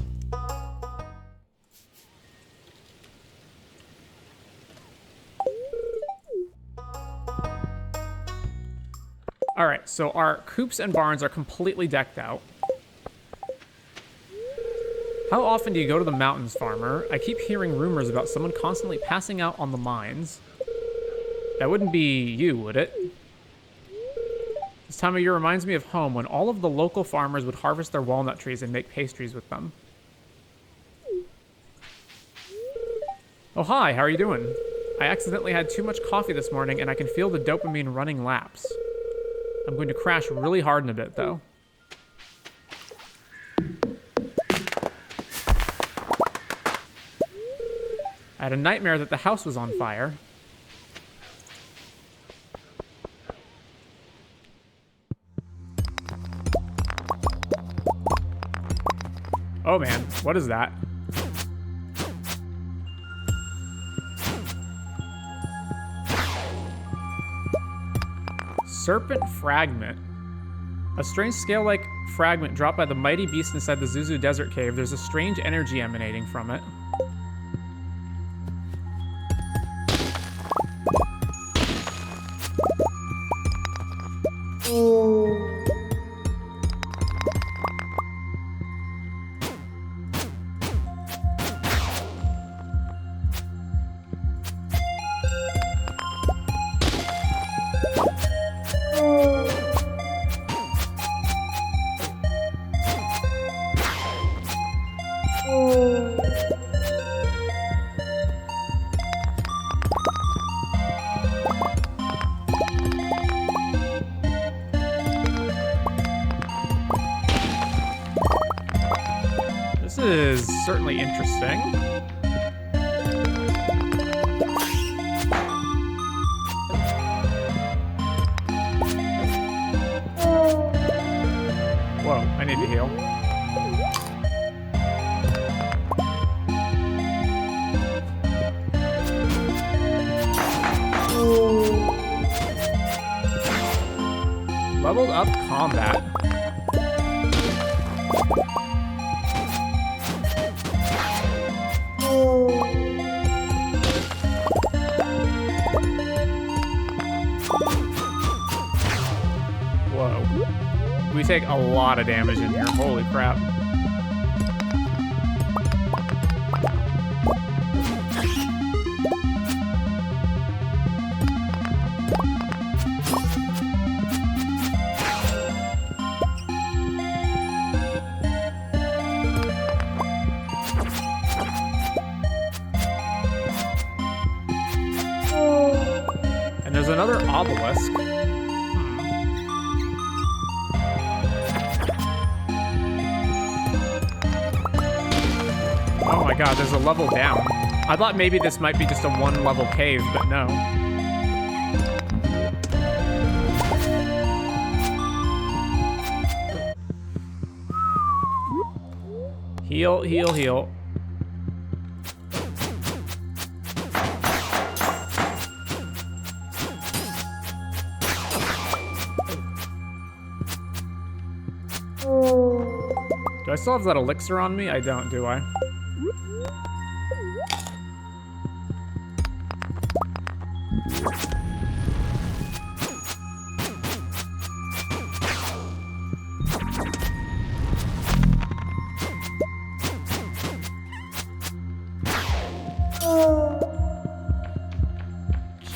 All right, so our coops and barns are completely decked out. How often do you go to the mountains, farmer? I keep hearing rumors about someone constantly passing out on the mines. That wouldn't be you, would it? This time of year reminds me of home when all of the local farmers would harvest their walnut trees and make pastries with them. Oh, hi, how are you doing? I accidentally had too much coffee this morning and I can feel the dopamine running laps. I'm going to crash really hard in a bit, though. I had a nightmare that the house was on fire. Oh man, what is that? Serpent Fragment. A strange scale-like fragment dropped by the mighty beast inside the Zuzu Desert Cave. There's a strange energy emanating from it. This is certainly interesting. Whoa, I need to heal. Leveled up combat. Whoa. We take a lot of damage in here. Holy crap. And there's another obelisk. Oh my god, there's a level down. I thought maybe this might be just a one-level cave, but no. Heal, heal, heal. Do I still have that elixir on me? I don't, do I?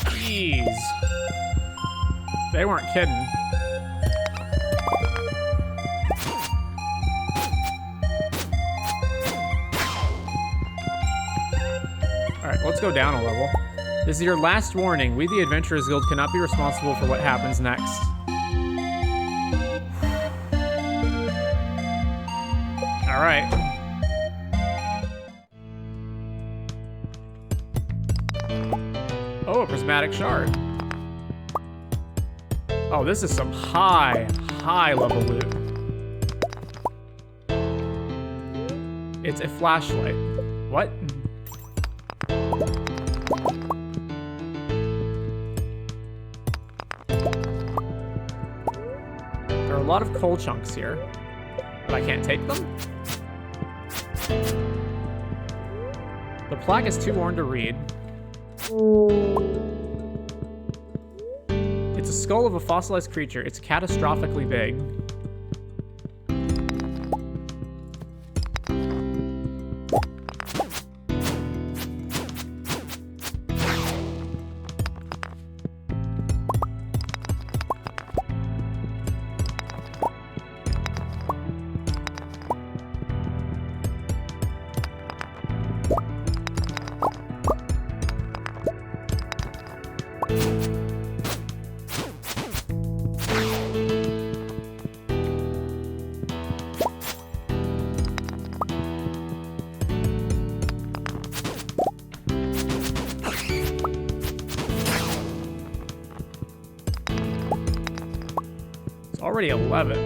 Jeez. They weren't kidding. Alright, let's go down a level. This is your last warning. We, the Adventurers Guild, cannot be responsible for what happens next. Alright. Oh, a prismatic shard. Oh, this is some high level loot. It's a flashlight. What? There are a lot of coal chunks here, but I can't take them? The plaque is too worn to read. It's a skull of a fossilized creature. It's catastrophically big. Already 11.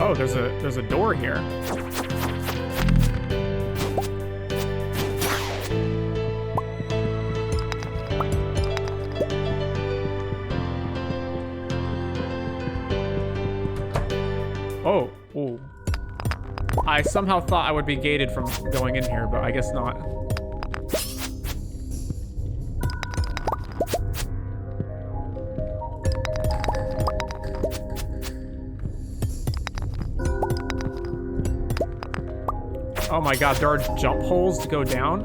Oh, there's a door here. Oh, ooh. I somehow thought I would be gated from going in here, but I guess not. Oh my god, there are jump holes to go down?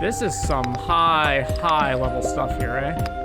This is some high level stuff here, eh?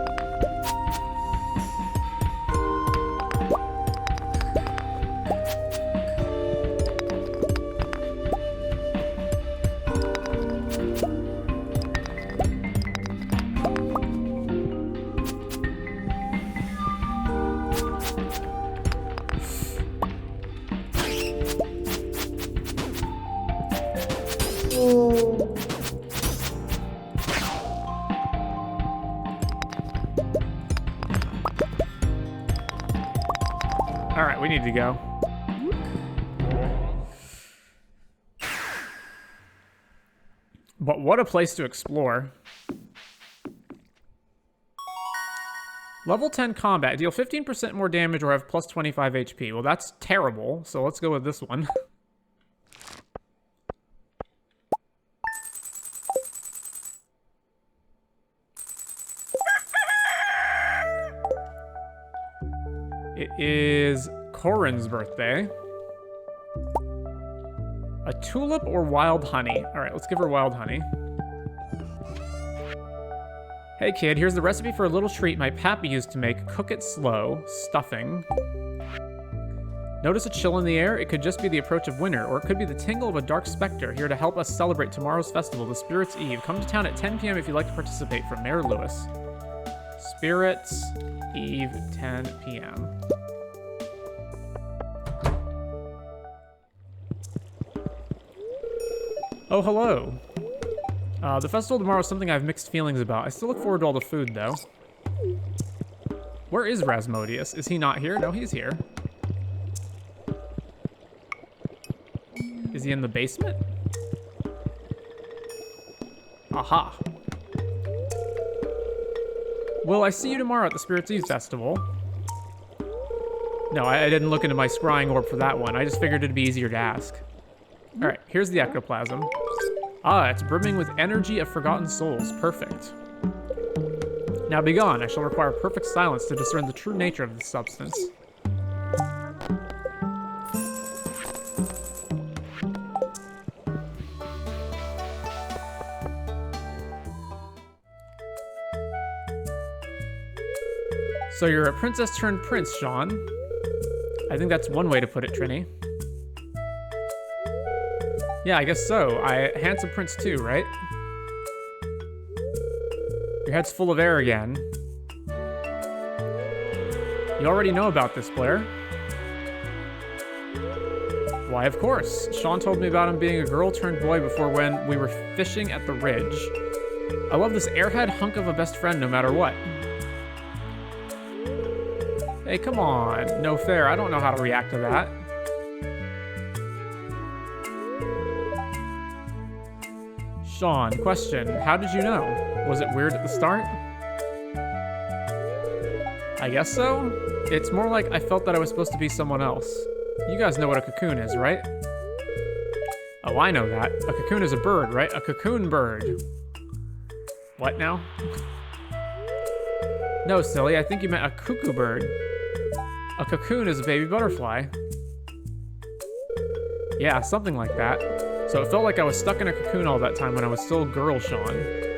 Alright, we need to go. But what a place to explore. Level 10 combat. Deal 15% more damage or have plus 25 HP. Well, that's terrible, so let's go with this one. It is Corin's birthday. A tulip or wild honey? All right, let's give her wild honey. Hey kid, here's the recipe for a little treat my pappy used to make. Cook it slow. Stuffing. Notice a chill in the air? It could just be the approach of winter, or it could be the tingle of a dark specter here to help us celebrate tomorrow's festival, the Spirits' Eve. Come to town at 10 p.m. if you'd like to participate. From Mayor Lewis. Spirits' Eve, 10 p.m. Oh, hello. The festival tomorrow is something I have mixed feelings about. I still look forward to all the food, though. Where is Rasmodius? Is he not here? No, he's here. Is he in the basement? Aha. Will I see you tomorrow at the Spirits' Eve Festival? No, I didn't look into my scrying orb for that one. I just figured it'd be easier to ask. Alright, here's the ectoplasm. Ah, it's brimming with energy of forgotten souls. Perfect. Now be gone. I shall require perfect silence to discern the true nature of this substance. So you're a princess turned prince, Sean. I think that's one way to put it, Trini. Yeah, I guess so. Handsome prince too, right? Your head's full of air again. You already know about this, Blair. Why, of course. Sean told me about him being a girl turned boy before when we were fishing at the Ridge. I love this airhead hunk of a best friend no matter what. Hey, come on. No fair. I don't know how to react to that. Sean, question. How did you know? Was it weird at the start? I guess so. It's more like I felt that I was supposed to be someone else. You guys know what a cocoon is, right? Oh, I know that. A cocoon is a bird, right? A cocoon bird. What now? No, silly. I think you meant a cuckoo bird. A cocoon is a baby butterfly. Yeah, something like that. So it felt like I was stuck in a cocoon all that time when I was still girl Sean.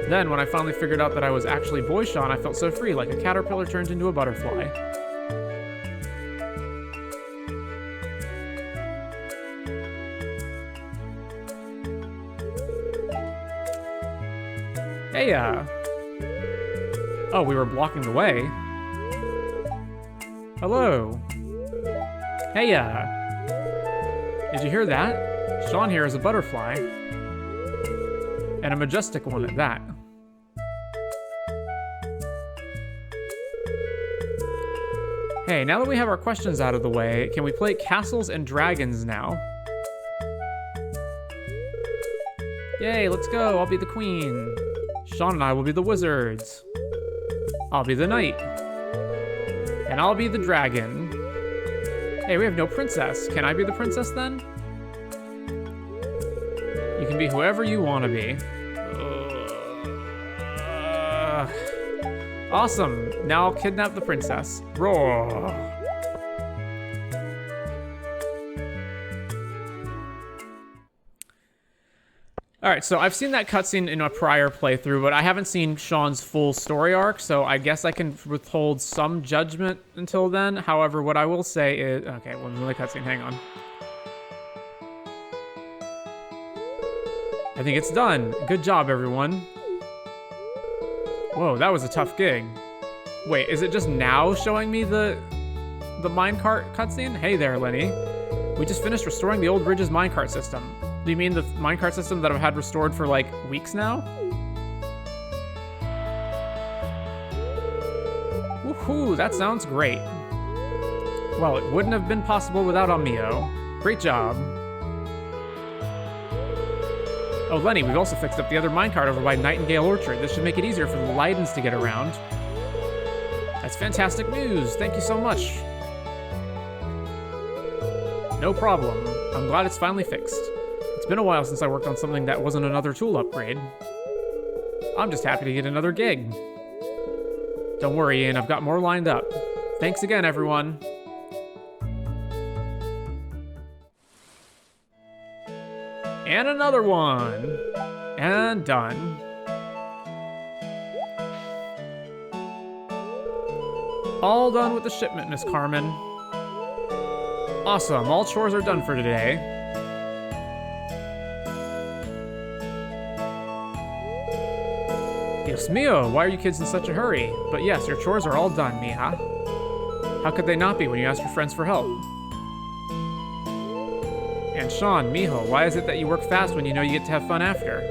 Then, when I finally figured out that I was actually boy Sean, I felt so free, like a caterpillar turned into a butterfly. Hey, oh, we were blocking the way. Hello. Hey, did you hear that? Sean here is a butterfly. And a majestic one at that. Hey, now that we have our questions out of the way, can we play Castles and Dragons now? Yay, let's go. I'll be the queen. Sean and I will be the wizards. I'll be the knight. And I'll be the dragon. Hey, we have no princess. Can I be the princess then? You can be whoever you want to be. Awesome. Now I'll kidnap the princess. Roar. Alright, so I've seen that cutscene in a prior playthrough, but I haven't seen Sean's full story arc, so I guess I can withhold some judgment until then. However, what I will say is... Okay, well, another cutscene, hang on. I think it's done. Good job, everyone. Whoa, that was a tough gig. Wait, is it just now showing me the minecart cutscene? Hey there, Lenny. We just finished restoring the old Ridge's minecart system. Do you mean the minecart system that I've had restored for, like, weeks now? Woohoo, that sounds great. Well, it wouldn't have been possible without Amio. Great job. Oh, Lenny, we've also fixed up the other minecart over by Nightingale Orchard. This should make it easier for the Lydens to get around. That's fantastic news. Thank you so much. No problem. I'm glad it's finally fixed. It's been a while since I worked on something that wasn't another tool upgrade. I'm just happy to get another gig. Don't worry, Ian, I've got more lined up. Thanks again, everyone. And another one. And done. All done with the shipment, Miss Carmen. Awesome, all chores are done for today. Dios mío, why are you kids in such a hurry? But yes, your chores are all done, mija. How could they not be when you ask your friends for help? And Sean, mijo, why is it that you work fast when you know you get to have fun after?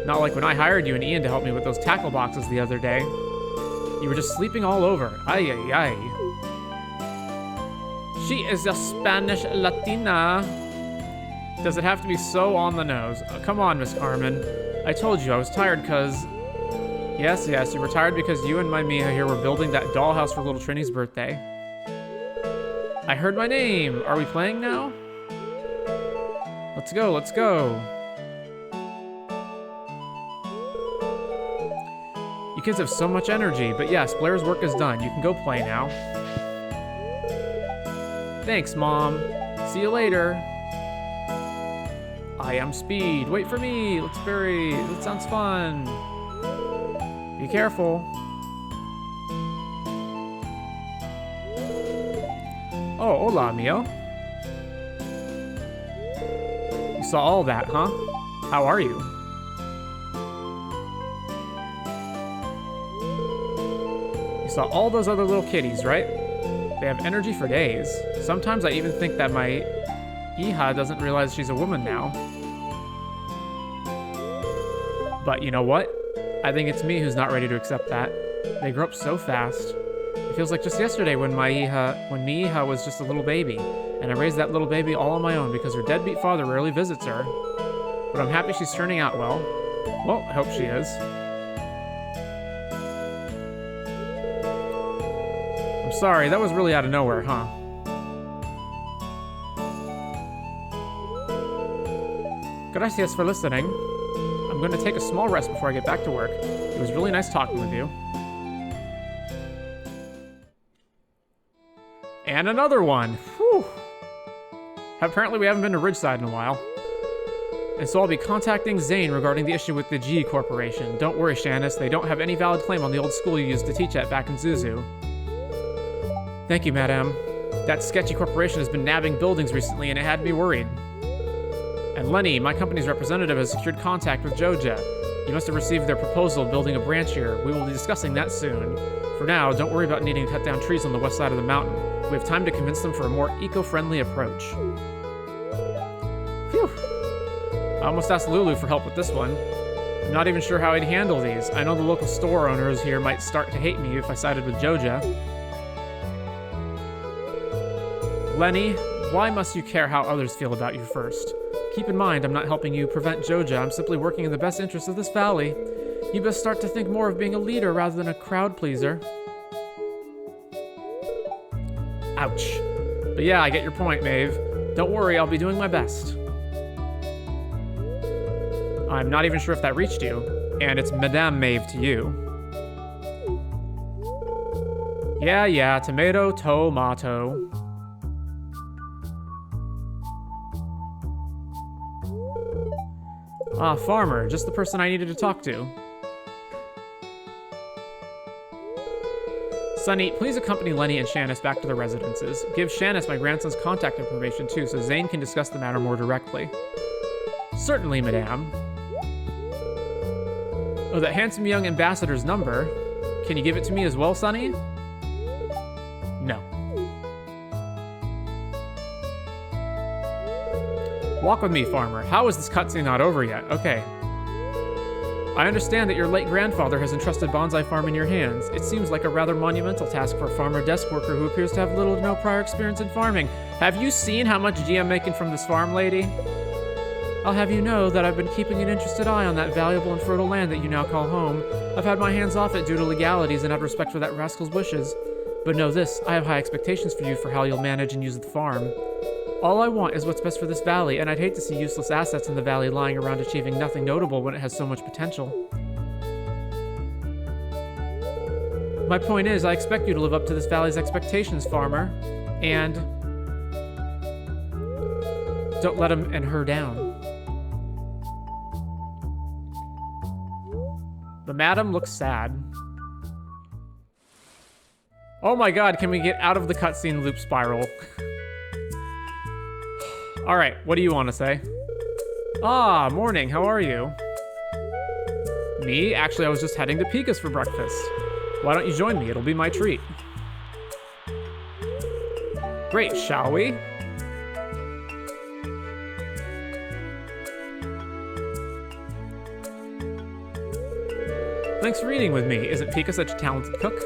Not like when I hired you and Ian to help me with those tackle boxes the other day. You were just sleeping all over. Ay, ay, ay. She is a Spanish Latina. Does it have to be so on the nose? Oh, come on, Miss Carmen. I told you I was tired because... Yes, you were tired because you and my Mia here were building that dollhouse for little Trini's birthday. I heard my name. Are we playing now? Let's go, let's go. You kids have so much energy, but yes, Blair's work is done. You can go play now. Thanks, Mom. See you later. I am Speed. Wait for me. Let's bury. That sounds fun. Be careful. Oh, hola, Mio. You saw all that, huh? How are you? You saw all those other little kitties, right? They have energy for days. Sometimes I even think that my Iha doesn't realize she's a woman now. But you know what? I think it's me who's not ready to accept that. They grow up so fast. It feels like just yesterday when Miiha was just a little baby, and I raised that little baby all on my own because her deadbeat father rarely visits her. But I'm happy she's turning out well. Well, I hope she is. I'm sorry, that was really out of nowhere, huh? Gracias for listening. I'm going to take a small rest before I get back to work. It was really nice talking with you. And another one. Whew. Apparently we haven't been to Ridgeside in a while. And so I'll be contacting Zane regarding the issue with the G Corporation. Don't worry, Shanice, they don't have any valid claim on the old school you used to teach at back in Zuzu. Thank you, madame. That sketchy corporation has been nabbing buildings recently and it had me worried. And Lenny, my company's representative, has secured contact with Joja. You must have received their proposal building a branch here. We will be discussing that soon. For now, don't worry about needing to cut down trees on the west side of the mountain. We have time to convince them for a more eco-friendly approach. Phew. I almost asked Lulu for help with this one. I'm not even sure how I'd handle these. I know the local store owners here might start to hate me if I sided with Joja. Lenny, why must you care how others feel about you first? Keep in mind, I'm not helping you prevent Joja. I'm simply working in the best interest of this valley. You best start to think more of being a leader rather than a crowd pleaser. Ouch. But yeah, I get your point, Maeve. Don't worry, I'll be doing my best. I'm not even sure if that reached you. And it's Madame Maeve to you. Yeah, tomato, tomato. Ah, farmer, just the person I needed to talk to. Sonny, please accompany Lenny and Shannis back to their residences. Give Shannis my grandson's contact information too, so Zane can discuss the matter more directly. Certainly, madame. Oh, that handsome young ambassador's number. Can you give it to me as well, Sonny? No. Walk with me, farmer. How is this cutscene not over yet? Okay. I understand that your late grandfather has entrusted bonsai farm in your hands. It seems like a rather monumental task for a farmer desk worker who appears to have little to no prior experience in farming. Have you seen how much G I'm making from this farm, lady? I'll have you know that I've been keeping an interested eye on that valuable and fertile land that you now call home. I've had my hands off it due to legalities and out of respect for that rascal's wishes. But know this, I have high expectations for you for how you'll manage and use the farm. All I want is what's best for this valley, and I'd hate to see useless assets in the valley lying around achieving nothing notable when it has so much potential. My point is, I expect you to live up to this valley's expectations, farmer. And don't let him and her down. The madam looks sad. Oh my god, can we get out of the cutscene loop spiral? Alright, what do you want to say? Ah, morning, how are you? Me? Actually, I was just heading to Pika's for breakfast. Why don't you join me? It'll be my treat. Great, shall we? Thanks for eating with me. Isn't Pika such a talented cook?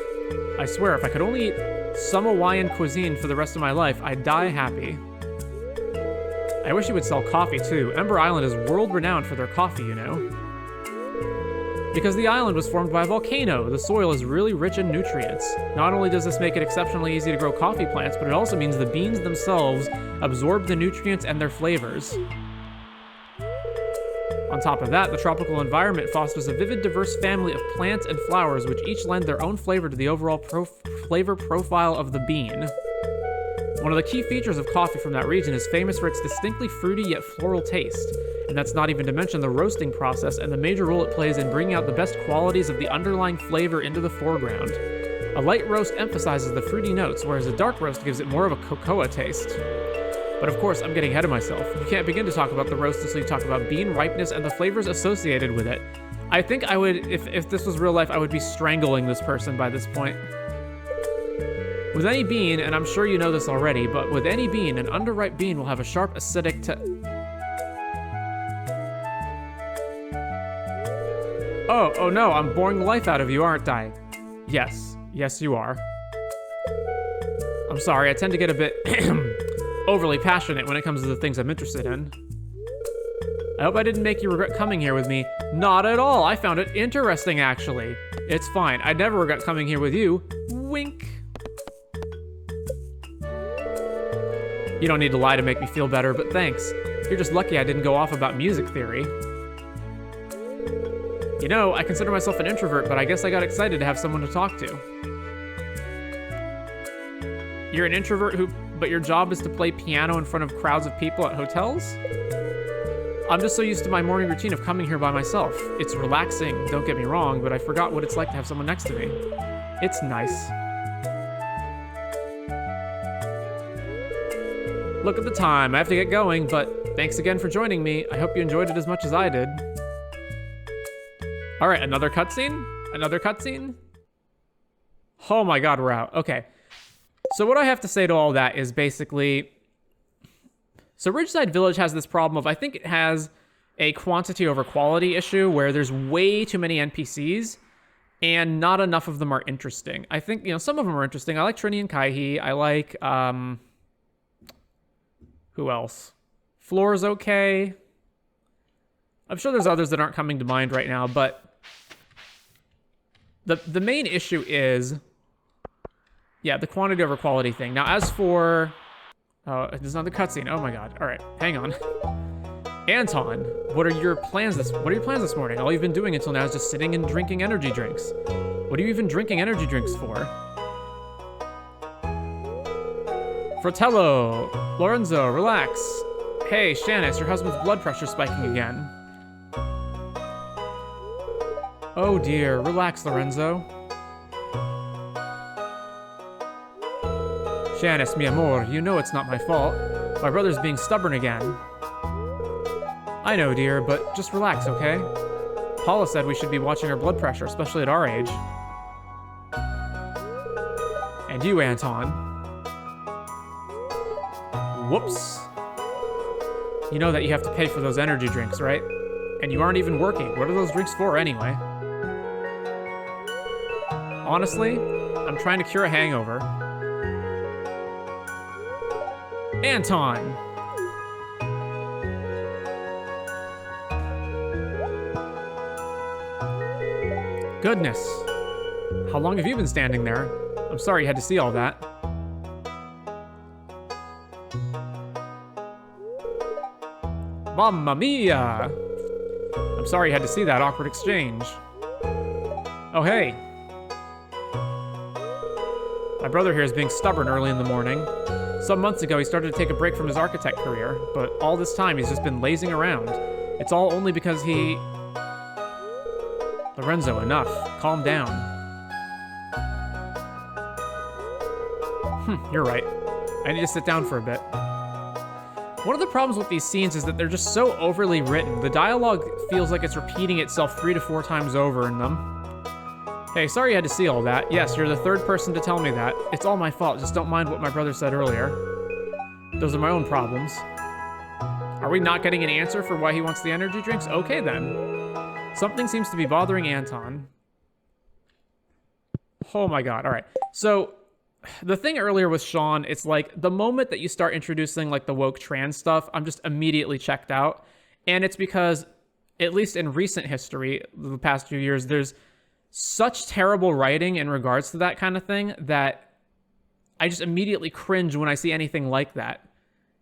I swear, if I could only eat some Hawaiian cuisine for the rest of my life, I'd die happy. I wish you would sell coffee, too. Ember Island is world-renowned for their coffee, you know. Because the island was formed by a volcano, the soil is really rich in nutrients. Not only does this make it exceptionally easy to grow coffee plants, but it also means the beans themselves absorb the nutrients and their flavors. On top of that, the tropical environment fosters a vivid, diverse family of plants and flowers which each lend their own flavor to the overall flavor profile of the bean. One of the key features of coffee from that region is famous for its distinctly fruity yet floral taste, and that's not even to mention the roasting process and the major role it plays in bringing out the best qualities of the underlying flavor into the foreground. A light roast emphasizes the fruity notes, whereas a dark roast gives it more of a cocoa taste. But of course, I'm getting ahead of myself. You can't begin to talk about the roast until you talk about bean ripeness and the flavors associated with it. I think I would, if this was real life, I would be strangling this person by this point. With any bean, and I'm sure you know this already, but with any bean, an underripe bean will have a sharp acidic Oh no, I'm boring the life out of you, aren't I? Yes, you are. I'm sorry, I tend to get a bit overly passionate when it comes to the things I'm interested in. I hope I didn't make you regret coming here with me. Not at all, I found it interesting, actually. It's fine, I'd never regret coming here with you. Wink. You don't need to lie to make me feel better, but thanks. You're just lucky I didn't go off about music theory. You know, I consider myself an introvert, but I guess I got excited to have someone to talk to. You're an introvert but your job is to play piano in front of crowds of people at hotels? I'm just so used to my morning routine of coming here by myself. It's relaxing, don't get me wrong, but I forgot what it's like to have someone next to me. It's nice. Look at the time, I have to get going, but thanks again for joining me. I hope you enjoyed it as much as I did. All right, another cutscene? Another cutscene? Oh my god, we're out. Okay. So what I have to say to all that is basically... So Ridgeside Village has this problem of, I think it has a quantity over quality issue where there's way too many NPCs and not enough of them are interesting. I think, you know, some of them are interesting. I like Trini and Kaihi. I like, who else? Floor's okay. I'm sure there's others that aren't coming to mind right now, but the main issue is, yeah, the quantity over quality thing. Now, as for... Oh, there's another cutscene. Oh my god. All right, hang on. Anton, what are your plans this morning? All you've been doing until now is just sitting and drinking energy drinks. What are you even drinking energy drinks for? Fratello, Lorenzo, relax. Hey, Shannis, your husband's blood pressure's spiking again. Oh dear, relax, Lorenzo. Janice, mi amor, you know it's not my fault. My brother's being stubborn again. I know, dear, but just relax, okay? Paula said we should be watching our blood pressure, especially at our age. And you, Anton. Whoops. You know that you have to pay for those energy drinks, right? And you aren't even working. What are those drinks for, anyway? Honestly, I'm trying to cure a hangover. Anton! Goodness. How long have you been standing there? I'm sorry you had to see all that. Mamma mia! I'm sorry you had to see that awkward exchange. Oh, hey. My brother here is being stubborn early in the morning. Some months ago, he started to take a break from his architect career, but all this time, he's just been lazing around. It's all only because he... Lorenzo, enough. Calm down. You're right. I need to sit down for a bit. One of the problems with these scenes is that they're just so overly written. The dialogue feels like it's repeating itself 3 to 4 times over in them. Hey, sorry you had to see all that. Yes, you're the third person to tell me that. It's all my fault, just don't mind what my brother said earlier. Those are my own problems. Are we not getting an answer for why he wants the energy drinks? Okay then. Something seems to be bothering Anton. Oh my god, alright. So, the thing earlier with Sean, it's like, the moment that you start introducing like the woke trans stuff, I'm just immediately checked out. And it's because, at least in recent history, the past few years, there's such terrible writing in regards to that kind of thing that I just immediately cringe when I see anything like that.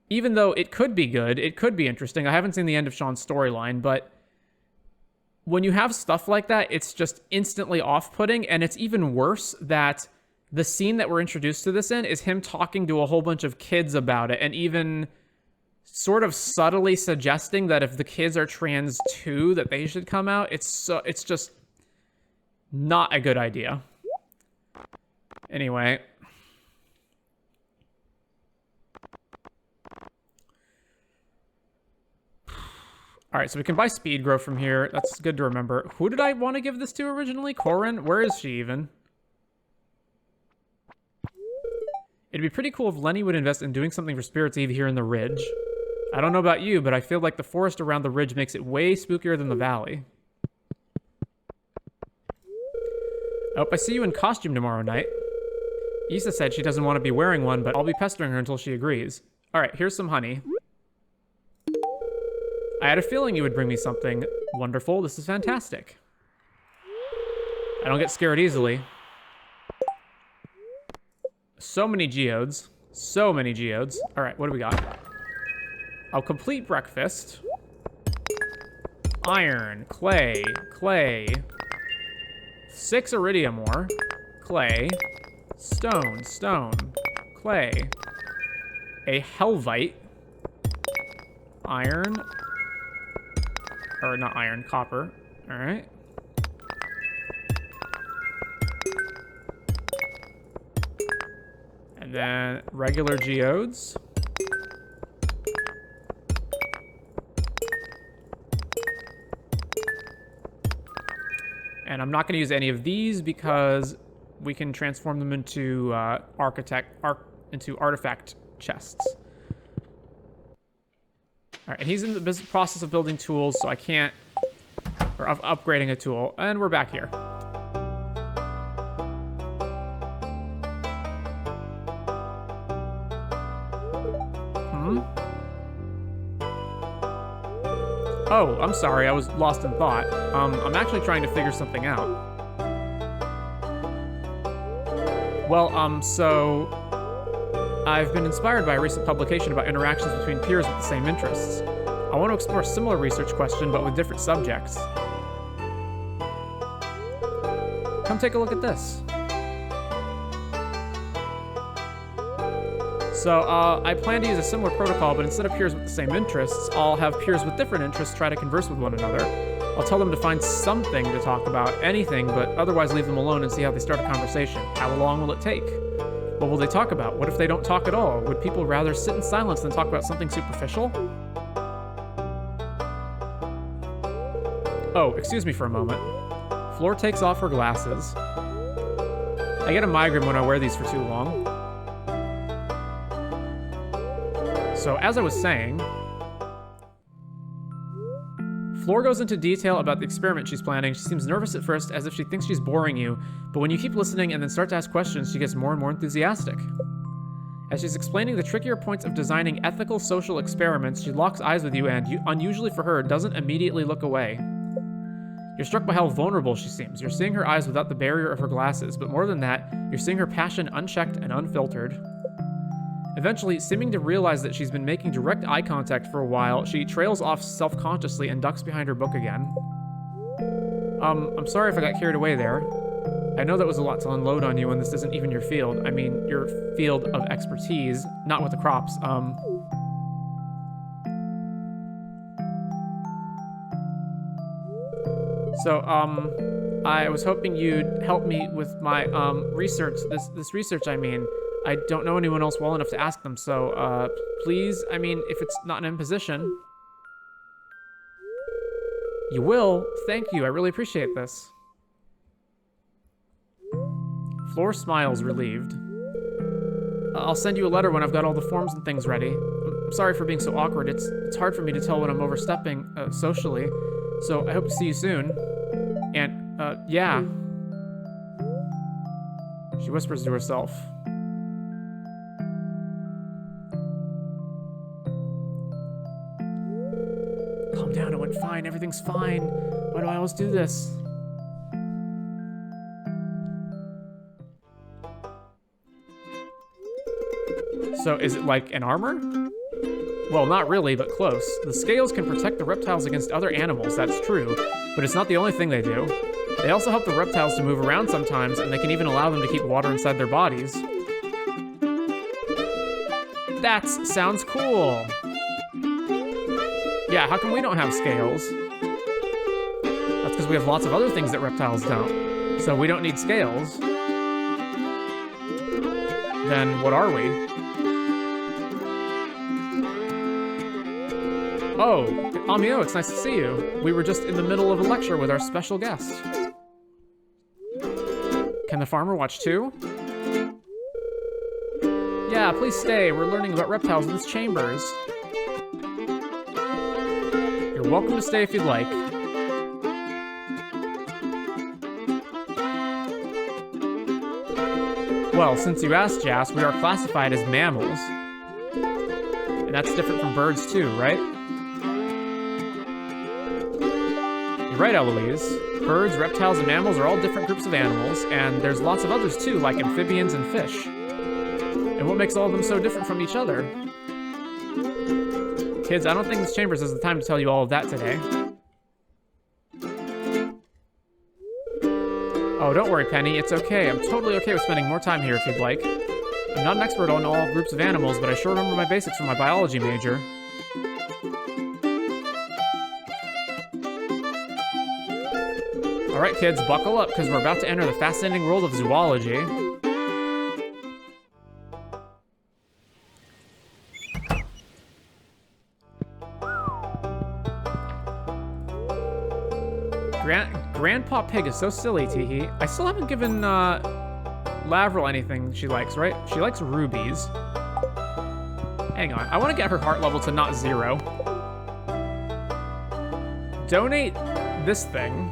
Even though it could be good, it could be interesting. I haven't seen the end of Sean's storyline, but when you have stuff like that, it's just instantly off-putting, and it's even worse that the scene that we're introduced to this in is him talking to a whole bunch of kids about it, and even sort of subtly suggesting that if the kids are trans too, that they should come out. It's just not a good idea. Anyway. Alright, so we can buy speed growth from here. That's good to remember. Who did I want to give this to originally? Corin? Where is she even? It'd be pretty cool if Lenny would invest in doing something for Spirits Eve here in the Ridge. I don't know about you, but I feel like the forest around the Ridge makes it way spookier than the valley. I hope I see you in costume tomorrow night. Issa said she doesn't want to be wearing one, but I'll be pestering her until she agrees. Alright, here's some honey. I had a feeling you would bring me something wonderful. This is fantastic. I don't get scared easily. So many geodes. So many geodes. Alright, what do we got? A complete breakfast. Iron. Clay. Clay. 6 iridium ore. Clay. Stone. Stone. Clay. A helvite. Iron. Or not iron, copper. Alright. And then regular geodes. And I'm not going to use any of these because we can transform them into artifact chests. All right, and he's in the process of building tools, so I can't, or of upgrading a tool. And we're back here. Oh, I'm sorry, I was lost in thought. I'm actually trying to figure something out. Well, so I've been inspired by a recent publication about interactions between peers with the same interests. I want to explore a similar research question, but with different subjects. Come take a look at this. So, I plan to use a similar protocol, but instead of peers with the same interests, I'll have peers with different interests try to converse with one another. I'll tell them to find something to talk about, anything, but otherwise leave them alone and see how they start a conversation. How long will it take? What will they talk about? What if they don't talk at all? Would people rather sit in silence than talk about something superficial? Oh, excuse me for a moment. Floor takes off her glasses. I get a migraine when I wear these for too long. So, as I was saying, Floor goes into detail about the experiment she's planning. She seems nervous at first, as if she thinks she's boring you, but when you keep listening and then start to ask questions, she gets more and more enthusiastic. As she's explaining the trickier points of designing ethical social experiments, she locks eyes with you and, unusually for her, doesn't immediately look away. You're struck by how vulnerable she seems. You're seeing her eyes without the barrier of her glasses, but more than that, you're seeing her passion unchecked and unfiltered. Eventually, seeming to realize that she's been making direct eye contact for a while, she trails off self-consciously and ducks behind her book again. I'm sorry if I got carried away there. I know that was a lot to unload on you when this isn't even your field. I mean, your field of expertise, not with the crops. I was hoping you'd help me with my, research. This research, I mean. I don't know anyone else well enough to ask them, so, please, I mean, if it's not an imposition. You will? Thank you, I really appreciate this. Floor smiles, relieved. I'll send you a letter when I've got all the forms and things ready. I'm sorry for being so awkward. It's hard for me to tell when I'm overstepping, socially. So I hope to see you soon. And, yeah. She whispers to herself. Calm down, it went fine. Everything's fine. Why do I always do this? So, is it like an armor? Well, not really, but close. The scales can protect the reptiles against other animals, that's true, but it's not the only thing they do. They also help the reptiles to move around sometimes, and they can even allow them to keep water inside their bodies. That sounds cool! Yeah, how come we don't have scales? That's because we have lots of other things that reptiles don't. So we don't need scales. Then what are we? Oh, Amio, it's nice to see you. We were just in the middle of a lecture with our special guest. Can the farmer watch too? Yeah, please stay. We're learning about reptiles in these chambers. You're welcome to stay if you'd like. Well, since you asked, Jas, we are classified as mammals. And that's different from birds too, right? You're right, Eloise. Birds, reptiles, and mammals are all different groups of animals, and there's lots of others too, like amphibians and fish. And what makes all of them so different from each other? Kids, I don't think this Chambers has the time to tell you all of that today. Oh, don't worry, Penny. It's okay. I'm totally okay with spending more time here if you'd like. I'm not an expert on all groups of animals, but I sure remember my basics from my biology major. Alright, kids, buckle up, because we're about to enter the fascinating world of zoology. Grandpa Pig is so silly, Teehee. I still haven't given, Lavril anything she likes, right? She likes rubies. Hang on. I want to get her heart level to not 0. Donate this thing.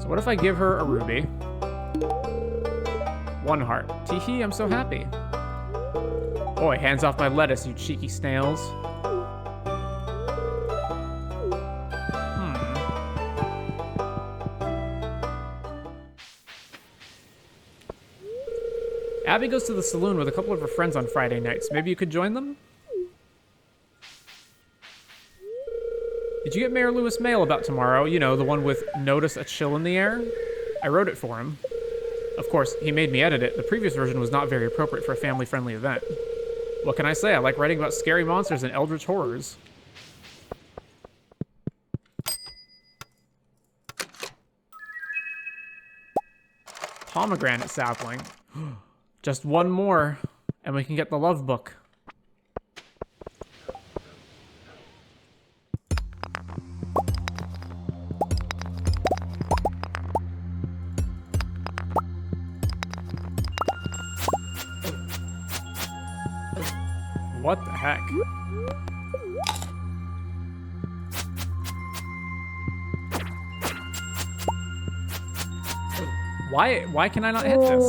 So what if I give her a ruby? 1 heart. Teehee, I'm so happy. Boy, hands off my lettuce, you cheeky snails. Abby goes to the saloon with a couple of her friends on Friday nights. Maybe you could join them? Did you get Mayor Lewis mail about tomorrow? You know, the one with notice a chill in the air? I wrote it for him. Of course, he made me edit it. The previous version was not very appropriate for a family-friendly event. What can I say? I like writing about scary monsters and eldritch horrors. Pomegranate sapling. Just one more, and we can get the love book. What the heck? Why can I not hit this?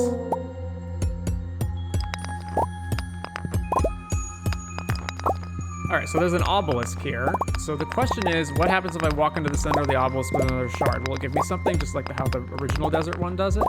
Alright, so there's an obelisk here. So the question is, what happens if I walk into the center of the obelisk with another shard? Will it give me something just like how the original desert one does it?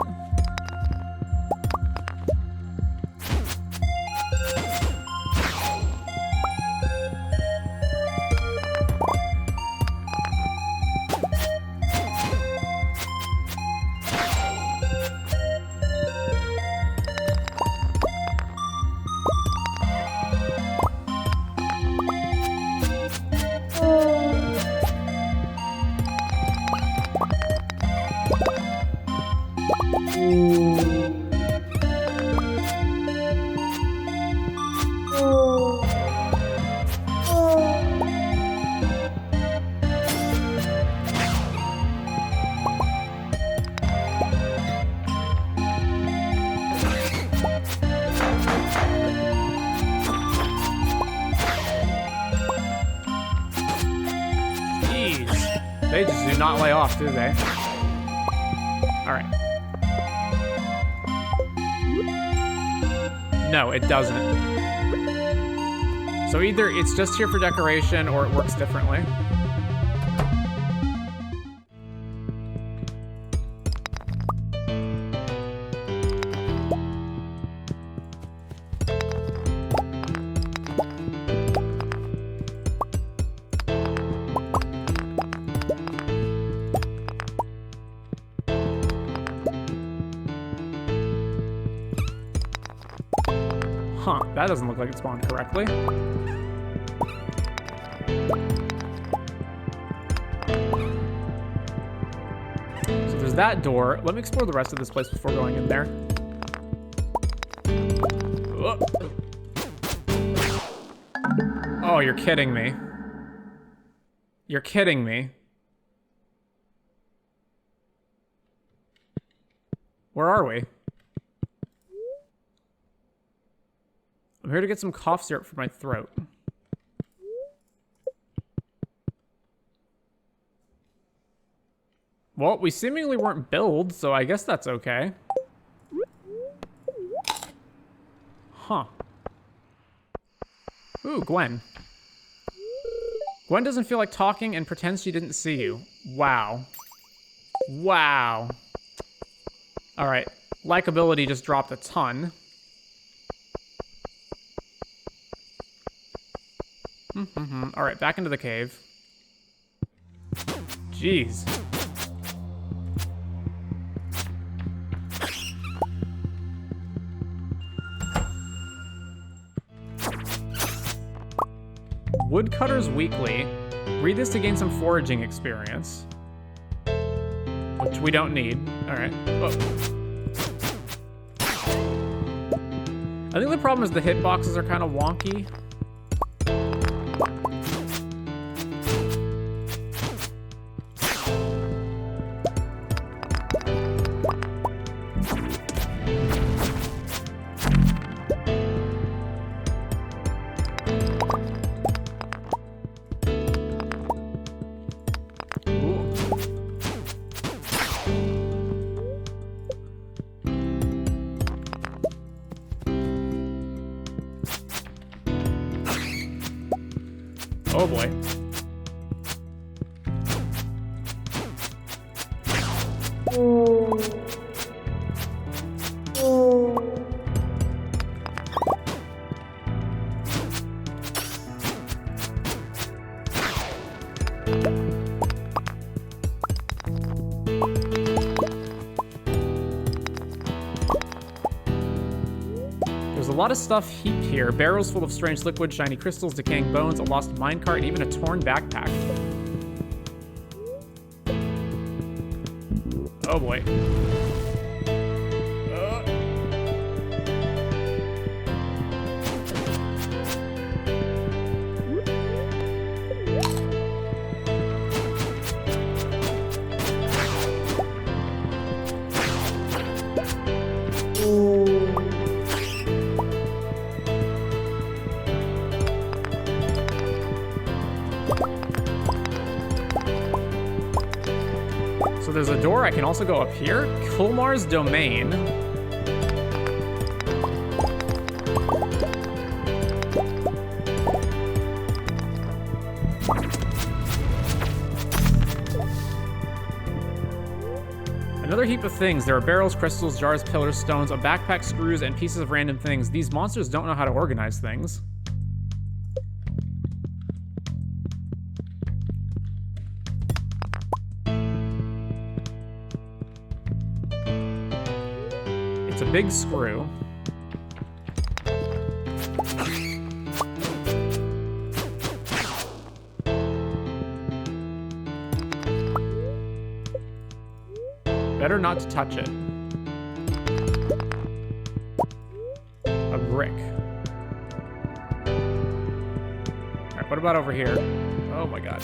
They just do not lay off, do they? Alright. No, it doesn't. So either it's just here for decoration or it works differently. Huh, that doesn't look like it spawned correctly. So there's that door. Let me explore the rest of this place before going in there. Oh, you're kidding me. You're kidding me. Where are we? I'm here to get some cough syrup for my throat. Well, we seemingly weren't billed, so I guess that's okay. Huh. Ooh, Gwen. Gwen doesn't feel like talking and pretends she didn't see you. Wow. Wow. Alright, likability just dropped a ton. Alright, back into the cave. Jeez. Woodcutter's Weekly. Read this to gain some foraging experience. Which we don't need. Alright. Oh. I think the problem is the hitboxes are kind of wonky. Oh boy. a lot of stuff heaped here. Barrels full of strange liquid, shiny crystals, decaying bones, a lost minecart, and even a torn backpack. Oh boy. So there's a door. I can also go up here. Kulmar's Domain. Another heap of things. There are barrels, crystals, jars, pillars, stones, a backpack, screws, and pieces of random things. These monsters don't know how to organize things. It's a big screw. Better not to touch it. A brick. Alright, what about over here? Oh my god.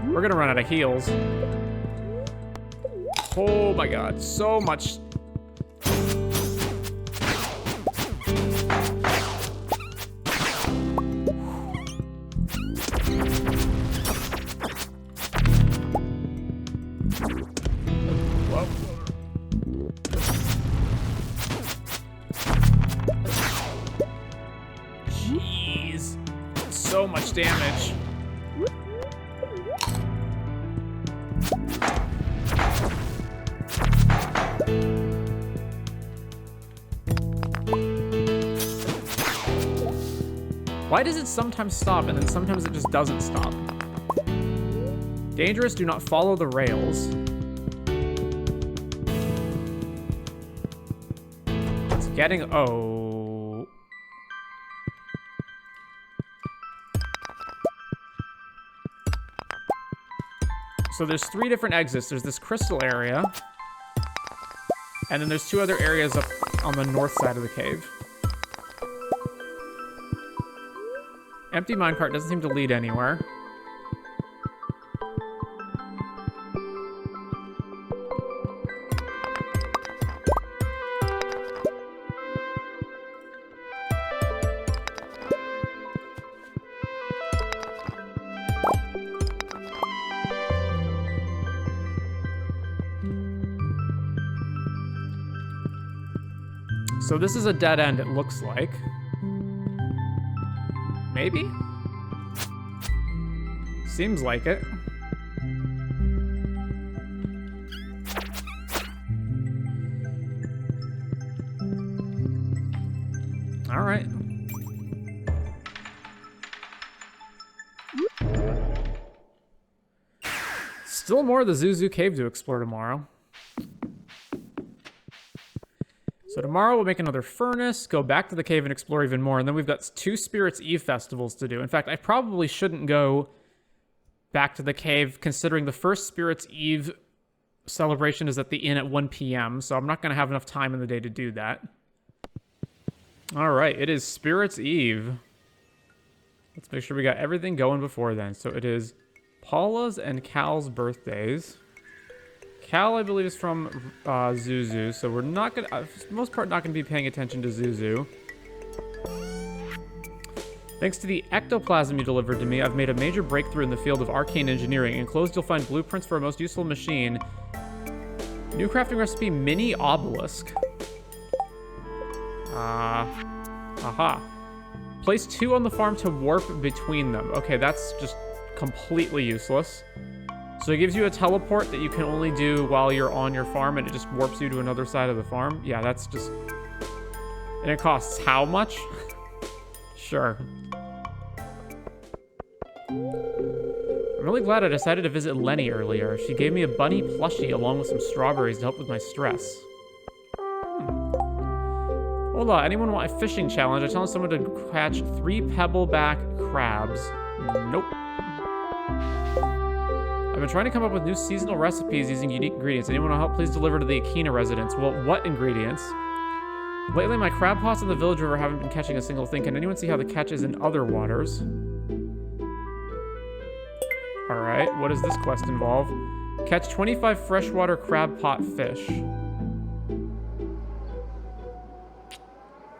We're gonna run out of heals. Oh my god, so much. Jeez. So much damage. Why does it sometimes stop and then sometimes it just doesn't stop? Dangerous, do not follow the rails. It's getting, oh. So there's 3 different exits. There's this crystal area. And then there's 2 other areas up on the north side of the cave. Empty minecart doesn't seem to lead anywhere. So this is a dead end, it looks like. Maybe? Seems like it. All right. Still more of the Zuzu Cave to explore tomorrow. So tomorrow we'll make another furnace, go back to the cave and explore even more, and then we've got 2 Spirits Eve festivals to do. In fact, I probably shouldn't go back to the cave, considering the first Spirits Eve celebration is at the inn at 1 p.m., so I'm not going to have enough time in the day to do that. All right, it is Spirits Eve. Let's make sure we got everything going before then. So it is Paula's and Cal's birthdays. Cal, I believe, is from Zuzu, so we're not going to, for the most part, not going to be paying attention to Zuzu. Thanks to the ectoplasm you delivered to me, I've made a major breakthrough in the field of arcane engineering. Enclosed, you'll find blueprints for a most useful machine. New crafting recipe, mini obelisk. Aha. Place 2 on the farm to warp between them. Okay, that's just completely useless. So it gives you a teleport that you can only do while you're on your farm, and it just warps you to another side of the farm. Yeah, that's just... And it costs how much? Sure. I'm really glad I decided to visit Lenny earlier. She gave me a bunny plushie along with some strawberries to help with my stress. Hola, anyone want a fishing challenge? I challenge someone to catch 3 pebbleback crabs. Nope. I've been trying to come up with new seasonal recipes using unique ingredients. Anyone want to help? Please deliver to the Akina residence. Well, what ingredients? Lately, my crab pots in the village river haven't been catching a single thing. Can anyone see how the catch is in other waters? Alright, what does this quest involve? Catch 25 freshwater crab pot fish.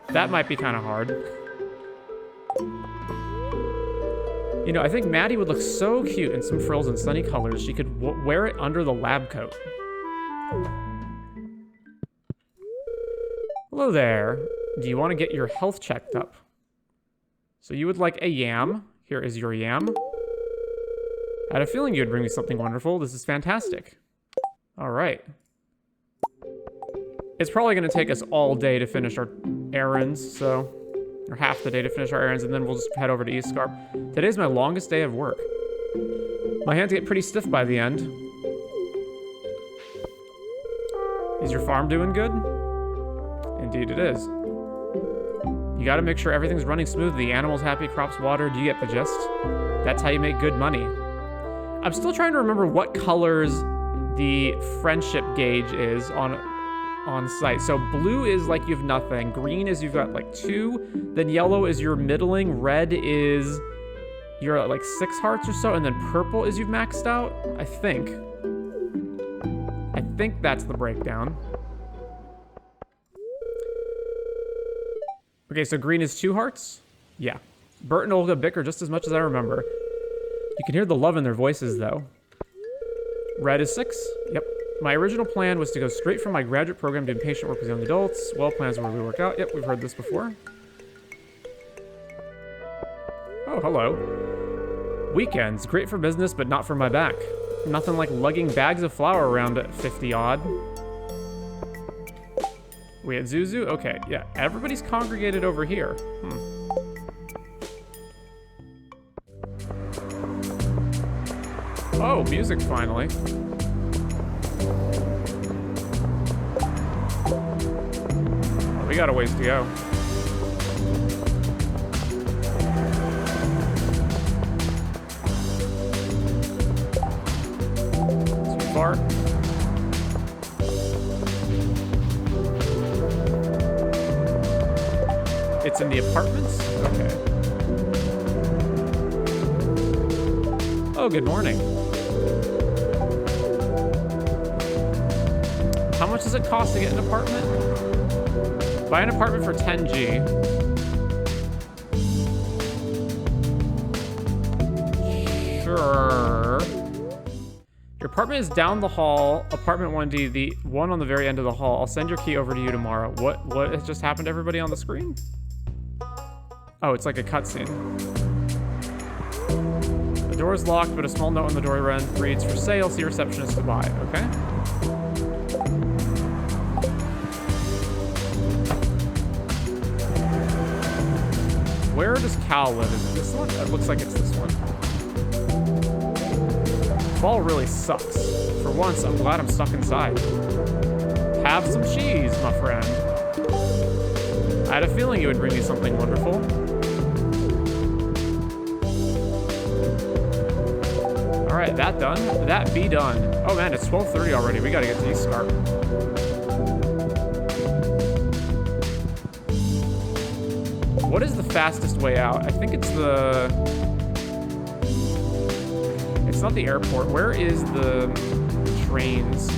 That might be kind of hard. You know, I think Maddie would look so cute in some frills and sunny colors. She could wear it under the lab coat. Hello there. Do you want to get your health checked up? So you would like a yam. Here is your yam. I had a feeling you would bring me something wonderful. This is fantastic. All right. It's probably going to take us all day to finish our errands, so... Or half the day to finish our errands, and then we'll just head over to East Scarp. Today's my longest day of work. My hands get pretty stiff by the end. Is your farm doing good? Indeed it is. You gotta make sure everything's running smoothly. Animals happy, crops watered. You get the gist? That's how you make good money. I'm still trying to remember what colors the friendship gauge is on site. So blue is like you have nothing. Green is you've got like 2. Then yellow is your middling. Red is you're at like 6 hearts or so. And then purple is you've maxed out. I think that's the breakdown. Okay, so green is 2 hearts? Yeah. Bert and Olga bicker just as much as I remember. You can hear the love in their voices, though. Red is 6. Yep. My original plan was to go straight from my graduate program to inpatient work with young adults. Well, plans where we work out. Yep, we've heard this before. Oh, hello. Weekends. Great for business, but not for my back. Nothing like lugging bags of flour around at 50-odd. We at Zuzu? Okay, yeah. Everybody's congregated over here. Oh, music finally. Oh, we got a ways to go. Too far. It's in the apartments? Okay. Oh, good morning. How much does it cost to get an apartment? Buy an apartment for 10G. Sure. Your apartment is down the hall. Apartment 1D, the one on the very end of the hall. I'll send your key over to you tomorrow. What has just happened to everybody on the screen? Oh, it's like a cutscene. The door is locked, but a small note on the door reads, "For sale, see receptionist to buy." Okay. Where does Cal live? Is it this one? It looks like it's this one. Fall really sucks. For once, I'm glad I'm stuck inside. Have some cheese, my friend. I had a feeling you would bring me something wonderful. All right, that done. That be done. Oh man, it's 12:30 already. We gotta get to East Scarp. What is the fastest way out? I think it's the... It's not the airport. Where is the trains?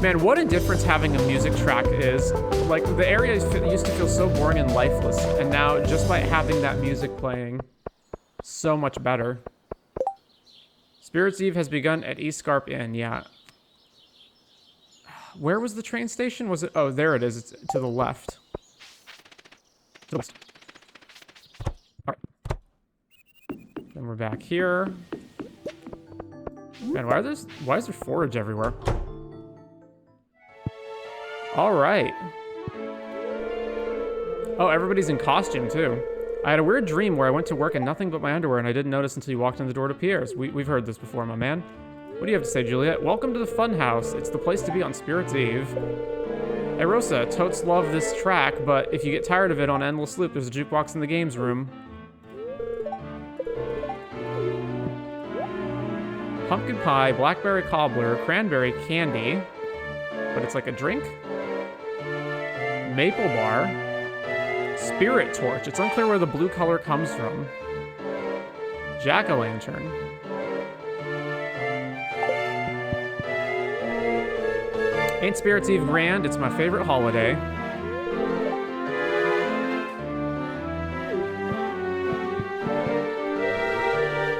Man, what a difference having a music track is. Like, the area used to feel so boring and lifeless, and now just by having that music playing, so much better. Spirit's Eve has begun at East Scarp Inn, yeah. Where was the train station? Was it? Oh, there it is. It's to the left. To the west. All right. Then we're back here. Man, why is there forage everywhere? All right. Oh, everybody's in costume too. I had a weird dream where I went to work in nothing but my underwear and I didn't notice until you walked in the door to Pierre's. We've heard this before, my man. What do you have to say, Juliet? Welcome to the fun house. It's the place to be on Spirit's Eve. Hey, Rosa, totes love this track, but if you get tired of it on endless loop, there's a jukebox in the games room. Pumpkin pie, blackberry cobbler, cranberry candy, but it's like a drink. Maple bar. Spirit torch. It's unclear where the blue color comes from. Jack-o'-lantern. Ain't Spirit's Eve grand? It's my favorite holiday.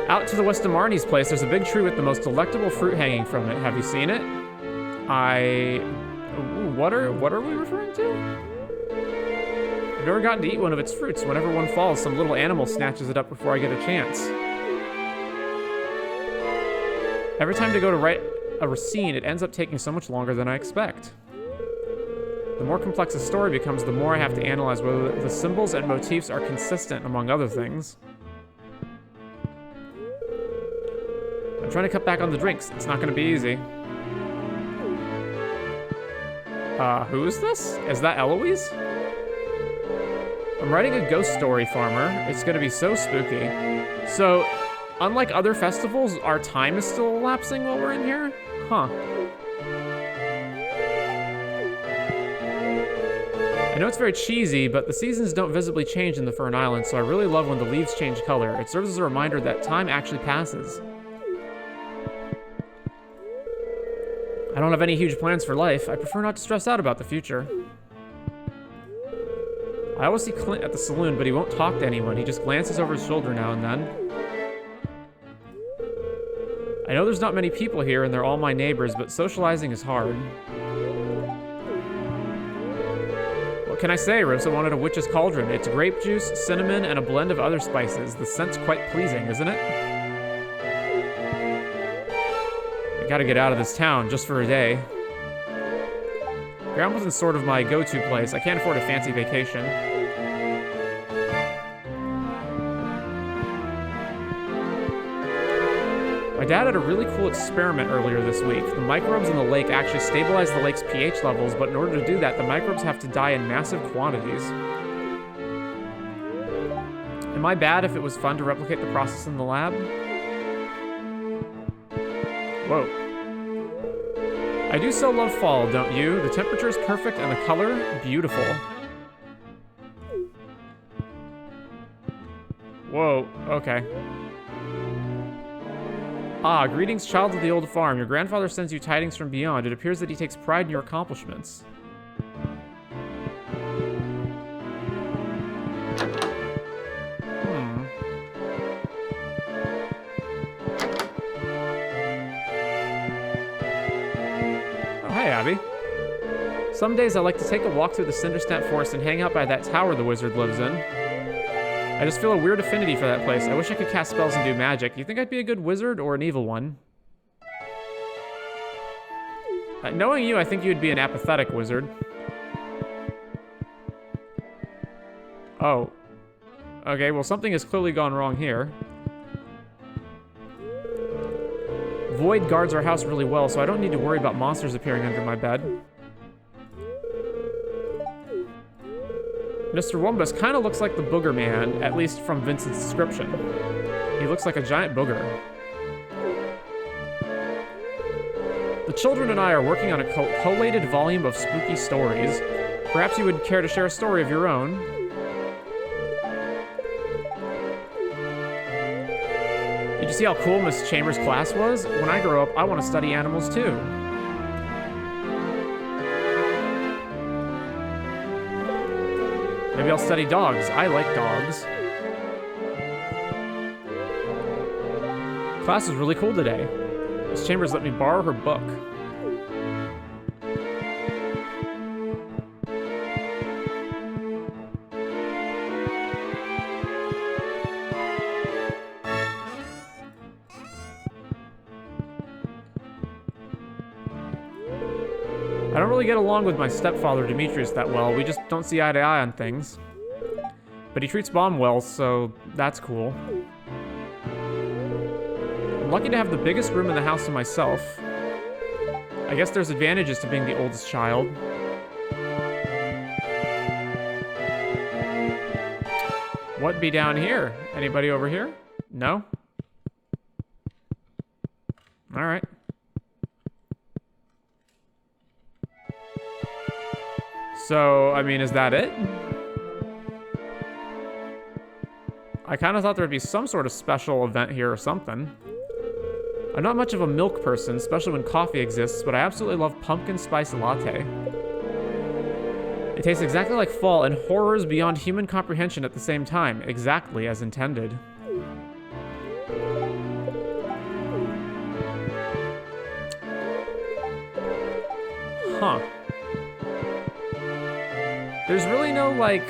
Out to the west of Marnie's place, there's a big tree with the most delectable fruit hanging from it. Have you seen it? Ooh, what are we referring to? I've never gotten to eat one of its fruits. Whenever one falls, some little animal snatches it up before I get a chance. Every time to go to write a racine, it ends up taking so much longer than I expect. The more complex a story becomes, the more I have to analyze whether the symbols and motifs are consistent, among other things. I'm trying to cut back on the drinks. It's not going to be easy. Who is this? Is that Eloise? I'm writing a ghost story, Farmer. It's gonna be so spooky. So, unlike other festivals, our time is still elapsing while we're in here? Huh. I know it's very cheesy, but the seasons don't visibly change in the Fern Islands, so I really love when the leaves change color. It serves as a reminder that time actually passes. I don't have any huge plans for life. I prefer not to stress out about the future. I always see Clint at the saloon, but he won't talk to anyone. He just glances over his shoulder now and then. I know there's not many people here, and they're all my neighbors, but socializing is hard. What can I say? Rosa wanted a witch's cauldron. It's grape juice, cinnamon, and a blend of other spices. The scent's quite pleasing, isn't it? I gotta get out of this town, just for a day. Grambleton's sort of my go-to place. I can't afford a fancy vacation. My dad had a really cool experiment earlier this week. The microbes in the lake actually stabilize the lake's pH levels, but in order to do that, the microbes have to die in massive quantities. Am I bad if it was fun to replicate the process in the lab? Whoa. I do so love fall, don't you? The temperature is perfect and the color, beautiful. Whoa, okay. Ah, greetings, child of the old farm. Your grandfather sends you tidings from beyond. It appears that he takes pride in your accomplishments. Abby. Some days I like to take a walk through the Cindersnap Forest and hang out by that tower the wizard lives in. I just feel a weird affinity for that place. I wish I could cast spells and do magic. You think I'd be a good wizard or an evil one? Knowing you, I think you'd be an apathetic wizard. Oh. Okay, well something has clearly gone wrong here. Void guards our house really well, so I don't need to worry about monsters appearing under my bed. Mr. Wumbus kind of looks like the Booger Man, at least from Vincent's description. He looks like a giant booger. The children and I are working on a collated volume of spooky stories. Perhaps you would care to share a story of your own. Did you see how cool Miss Chambers' class was? When I grow up, I want to study animals too. Maybe I'll study dogs. I like dogs. Class was really cool today. Miss Chambers let me borrow her book. I don't really get along with my stepfather, Demetrius, that well. We just don't see eye to eye on things. But he treats Bomb well, so that's cool. I'm lucky to have the biggest room in the house to myself. I guess there's advantages to being the oldest child. What be down here? Anybody over here? No? Alright. So, I mean, is that it? I kind of thought there would be some sort of special event here or something. I'm not much of a milk person, especially when coffee exists, but I absolutely love pumpkin spice latte. It tastes exactly like fall and horrors beyond human comprehension at the same time, exactly as intended. Huh. There's really no, like,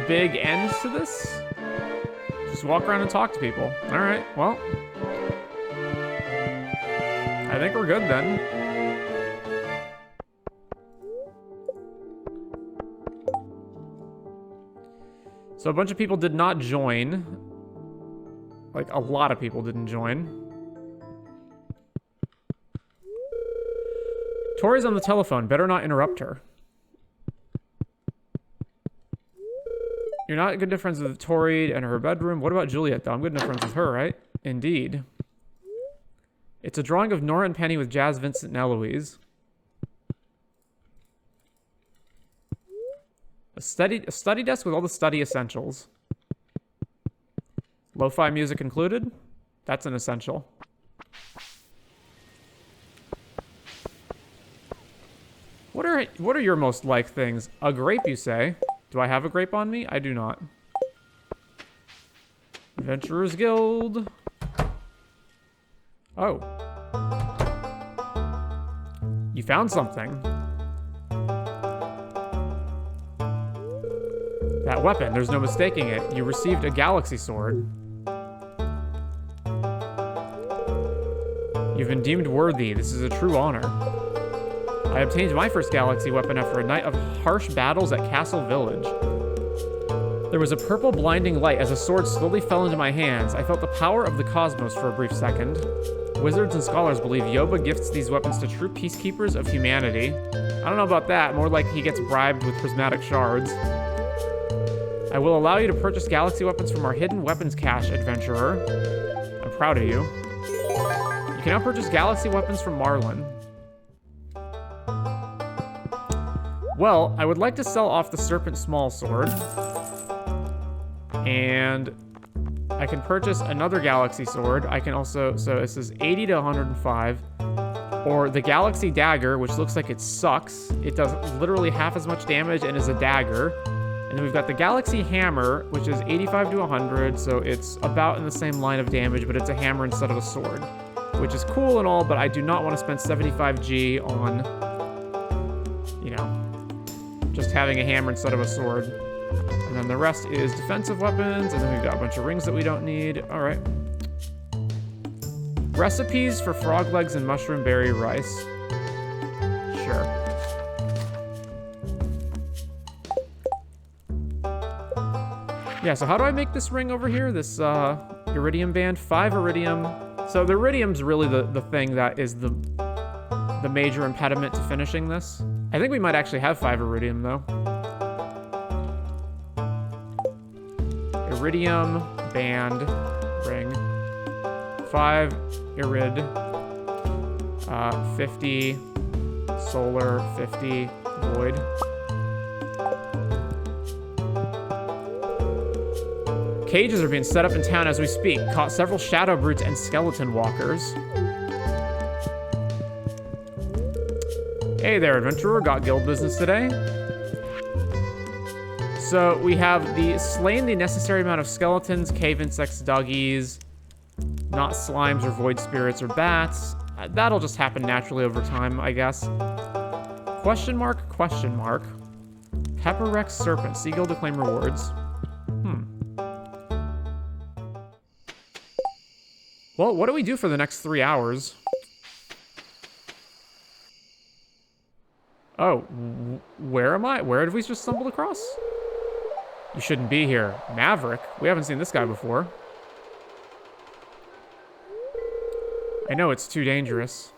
big ends to this. Just walk around and talk to people. Alright, well. I think we're good then. So a bunch of people did not join. Like, a lot of people didn't join. Tori's on the telephone. Better not interrupt her. You're not good enough friends with Tori and her bedroom. What about Juliet, though? I'm good enough friends with her, right? Indeed. It's a drawing of Nora and Penny with Jazz, Vincent, and Eloise. A study desk with all the study essentials. Lo-fi music included. That's an essential. What are your most liked things? A grape, you say? Do I have a grape on me? I do not. Adventurers Guild. Oh. You found something. That weapon, there's no mistaking it. You received a galaxy sword. You've been deemed worthy. This is a true honor. I obtained my first galaxy weapon after a night of harsh battles at Castle Village. There was a purple blinding light as a sword slowly fell into my hands. I felt the power of the cosmos for a brief second. Wizards and scholars believe Yoba gifts these weapons to true peacekeepers of humanity. I don't know about that, more like he gets bribed with prismatic shards. I will allow you to purchase galaxy weapons from our hidden weapons cache, adventurer. I'm proud of you. You can now purchase galaxy weapons from Marlin. Well, I would like to sell off the Serpent Small Sword. And I can purchase another Galaxy Sword. I can also, so this is 80 to 105. Or the Galaxy Dagger, which looks like it sucks. It does literally half as much damage and is a dagger. And then we've got the Galaxy Hammer, which is 85 to 100. So it's about in the same line of damage, but it's a hammer instead of a sword. Which is cool and all, but I do not want to spend 75G on, you know, just having a hammer instead of a sword. And then the rest is defensive weapons, and then we've got a bunch of rings that we don't need. All right. Recipes for frog legs and mushroom berry rice. Sure. Yeah, so how do I make this ring over here? This iridium band? 5 iridium. So the iridium's really the thing that is the major impediment to finishing this. I think we might actually have 5 iridium, though. Iridium, band, ring. 5 irid. 50 solar, 50 void. Cages are being set up in town as we speak. Caught several shadow brutes and skeleton walkers. Hey there, adventurer. Got guild business today? So we have slain the necessary amount of skeletons, cave insects, duggies, not slimes or void spirits or bats. That'll just happen naturally over time, I guess. Question mark, question mark. Pepper Rex Serpent. Seagull to claim rewards. Well, what do we do for the next 3 hours? Oh, where am I? Where did we just stumble across? You shouldn't be here. Maverick? We haven't seen this guy before. I know it's too dangerous.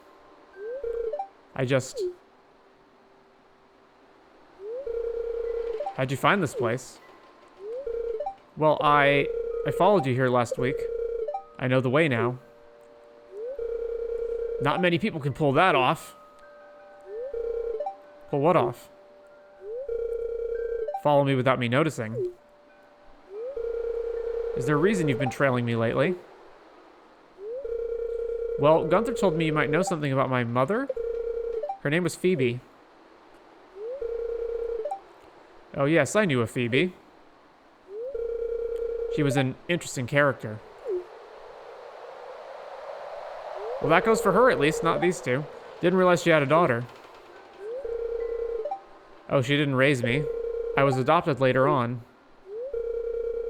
How'd you find this place? Well, I followed you here last week. I know the way now. Not many people can pull that off. Pull what off? Follow me without me noticing. Is there a reason you've been trailing me lately? Well, Gunther told me you might know something about my mother. Her name was Phoebe. Oh yes, I knew a Phoebe. She was an interesting character. Well, that goes for her at least, not these two. Didn't realize she had a daughter. Oh, she didn't raise me. I was adopted later on.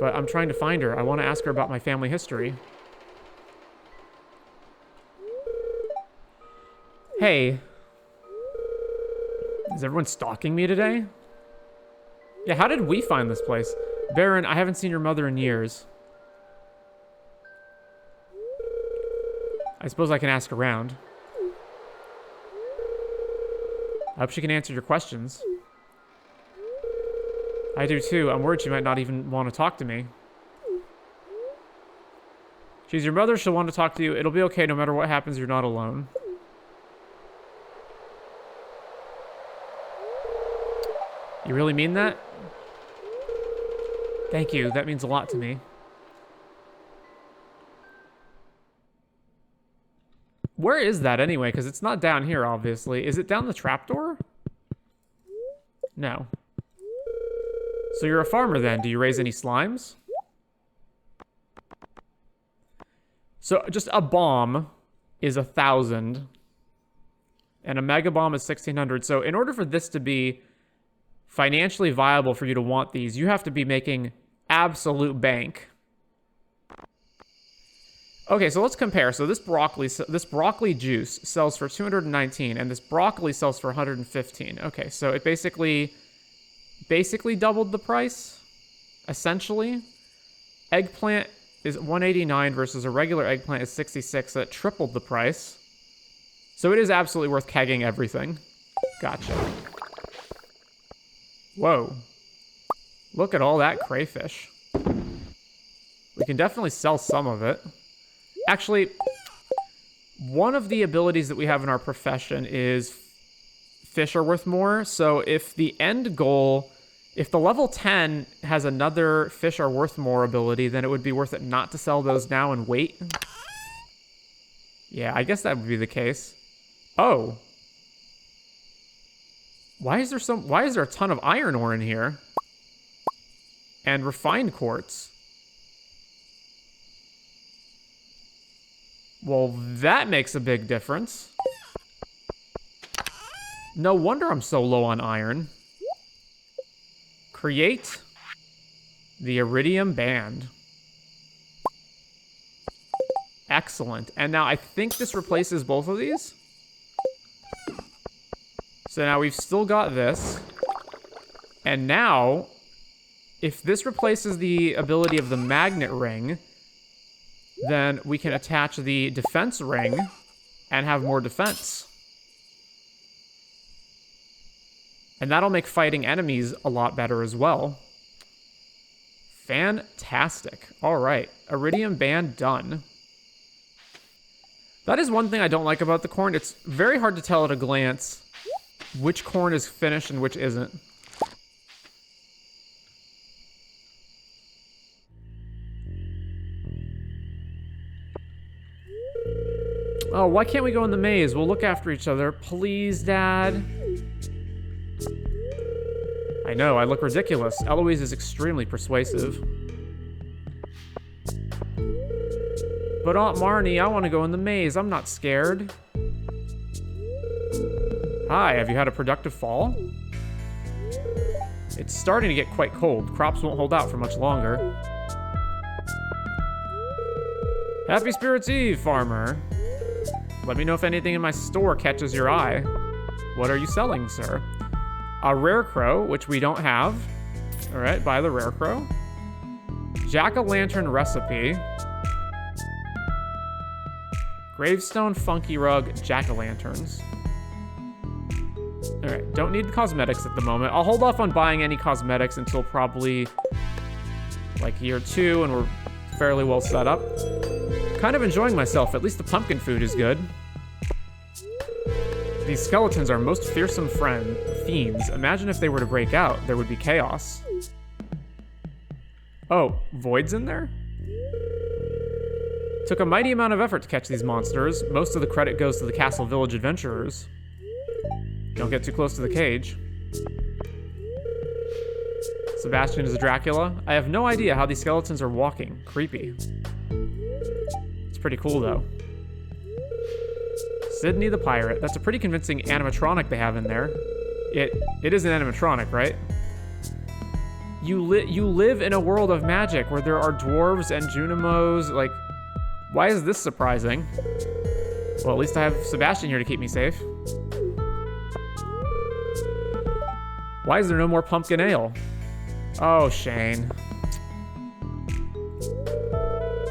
But I'm trying to find her. I want to ask her about my family history. Hey. Is everyone stalking me today? Yeah, how did we find this place? Baron, I haven't seen your mother in years. I suppose I can ask around. I hope she can answer your questions. I do too. I'm worried she might not even want to talk to me. She's your mother. She'll want to talk to you. It'll be okay no matter what happens. You're not alone. You really mean that? Thank you. That means a lot to me. Where is that anyway? Because it's not down here, obviously. Is it down the trapdoor? No. So you're a farmer then. Do you raise any slimes? So just a bomb is 1,000. And a mega bomb is 1,600. So in order for this to be financially viable for you to want these, you have to be making absolute bank. Okay, so let's compare. So this broccoli juice sells for 219, and this broccoli sells for 115. Okay, so it basically doubled the price, essentially. Eggplant is 189 versus a regular eggplant is 66, so it tripled the price. So it is absolutely worth kegging everything. Gotcha. Whoa. Look at all that crayfish. We can definitely sell some of it. Actually, one of the abilities that we have in our profession is fish are worth more. So if the end goal, if the level 10 has another fish are worth more ability, then it would be worth it not to sell those now and wait. Yeah, I guess that would be the case. Oh. Why is there a ton of iron ore in here? And refined quartz. Well, that makes a big difference. No wonder I'm so low on iron. Create the iridium band. Excellent. And now I think this replaces both of these. So now we've still got this. And now, if this replaces the ability of the magnet ring, then we can attach the defense ring and have more defense. And that'll make fighting enemies a lot better as well. Fantastic. All right. Iridium band done. That is one thing I don't like about the corn. It's very hard to tell at a glance which corn is finished and which isn't. Oh, why can't we go in the maze? We'll look after each other. Please, Dad. I know, I look ridiculous. Eloise is extremely persuasive. But Aunt Marnie, I want to go in the maze. I'm not scared. Hi, have you had a productive fall? It's starting to get quite cold. Crops won't hold out for much longer. Happy Spirits Eve, farmer. Let me know if anything in my store catches your eye. What are you selling, sir? A rare crow, which we don't have. All right, buy the rare crow. Jack-o'-lantern recipe. Gravestone, funky rug, jack-o'-lanterns. All right, don't need cosmetics at the moment. I'll hold off on buying any cosmetics until probably like year 2, and we're fairly well set up. Kind of enjoying myself. At least the pumpkin food is good. These skeletons are most fearsome fiends. Imagine if they were to break out, there would be chaos. Oh, Void's in there? Took a mighty amount of effort to catch these monsters. Most of the credit goes to the Castle Village adventurers. Don't get too close to the cage. Sebastian is a Dracula. I have no idea how these skeletons are walking. Creepy. It's pretty cool, though. Sydney the Pirate. That's a pretty convincing animatronic they have in there. It is an animatronic, right? You live in a world of magic where there are dwarves and Junimos. Like, why is this surprising? Well, at least I have Sebastian here to keep me safe. Why is there no more pumpkin ale? Oh, Shane.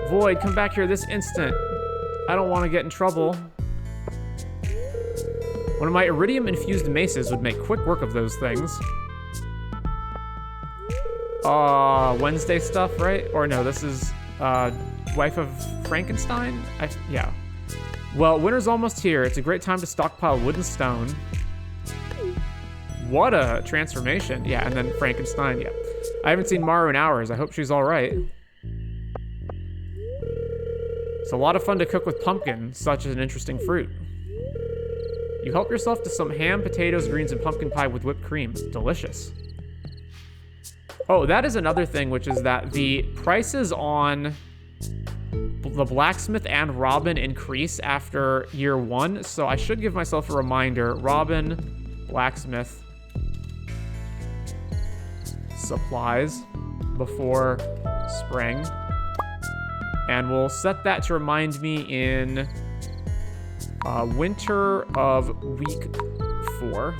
Void, come back here this instant. I don't want to get in trouble. One of my iridium-infused maces would make quick work of those things. Wednesday stuff, right? Or no, this is, Wife of Frankenstein? Yeah. Well, winter's almost here. It's a great time to stockpile wood and stone. What a transformation. Yeah, and then Frankenstein, yeah. I haven't seen Maru in hours. I hope she's all right. It's a lot of fun to cook with pumpkin, such an interesting fruit. You help yourself to some ham, potatoes, greens, and pumpkin pie with whipped cream. Delicious. Oh, that is another thing, which is that the prices on the blacksmith and Robin increase after year 1, so I should give myself a reminder. Robin, blacksmith, supplies before spring. And we'll set that to remind me in winter of week 4.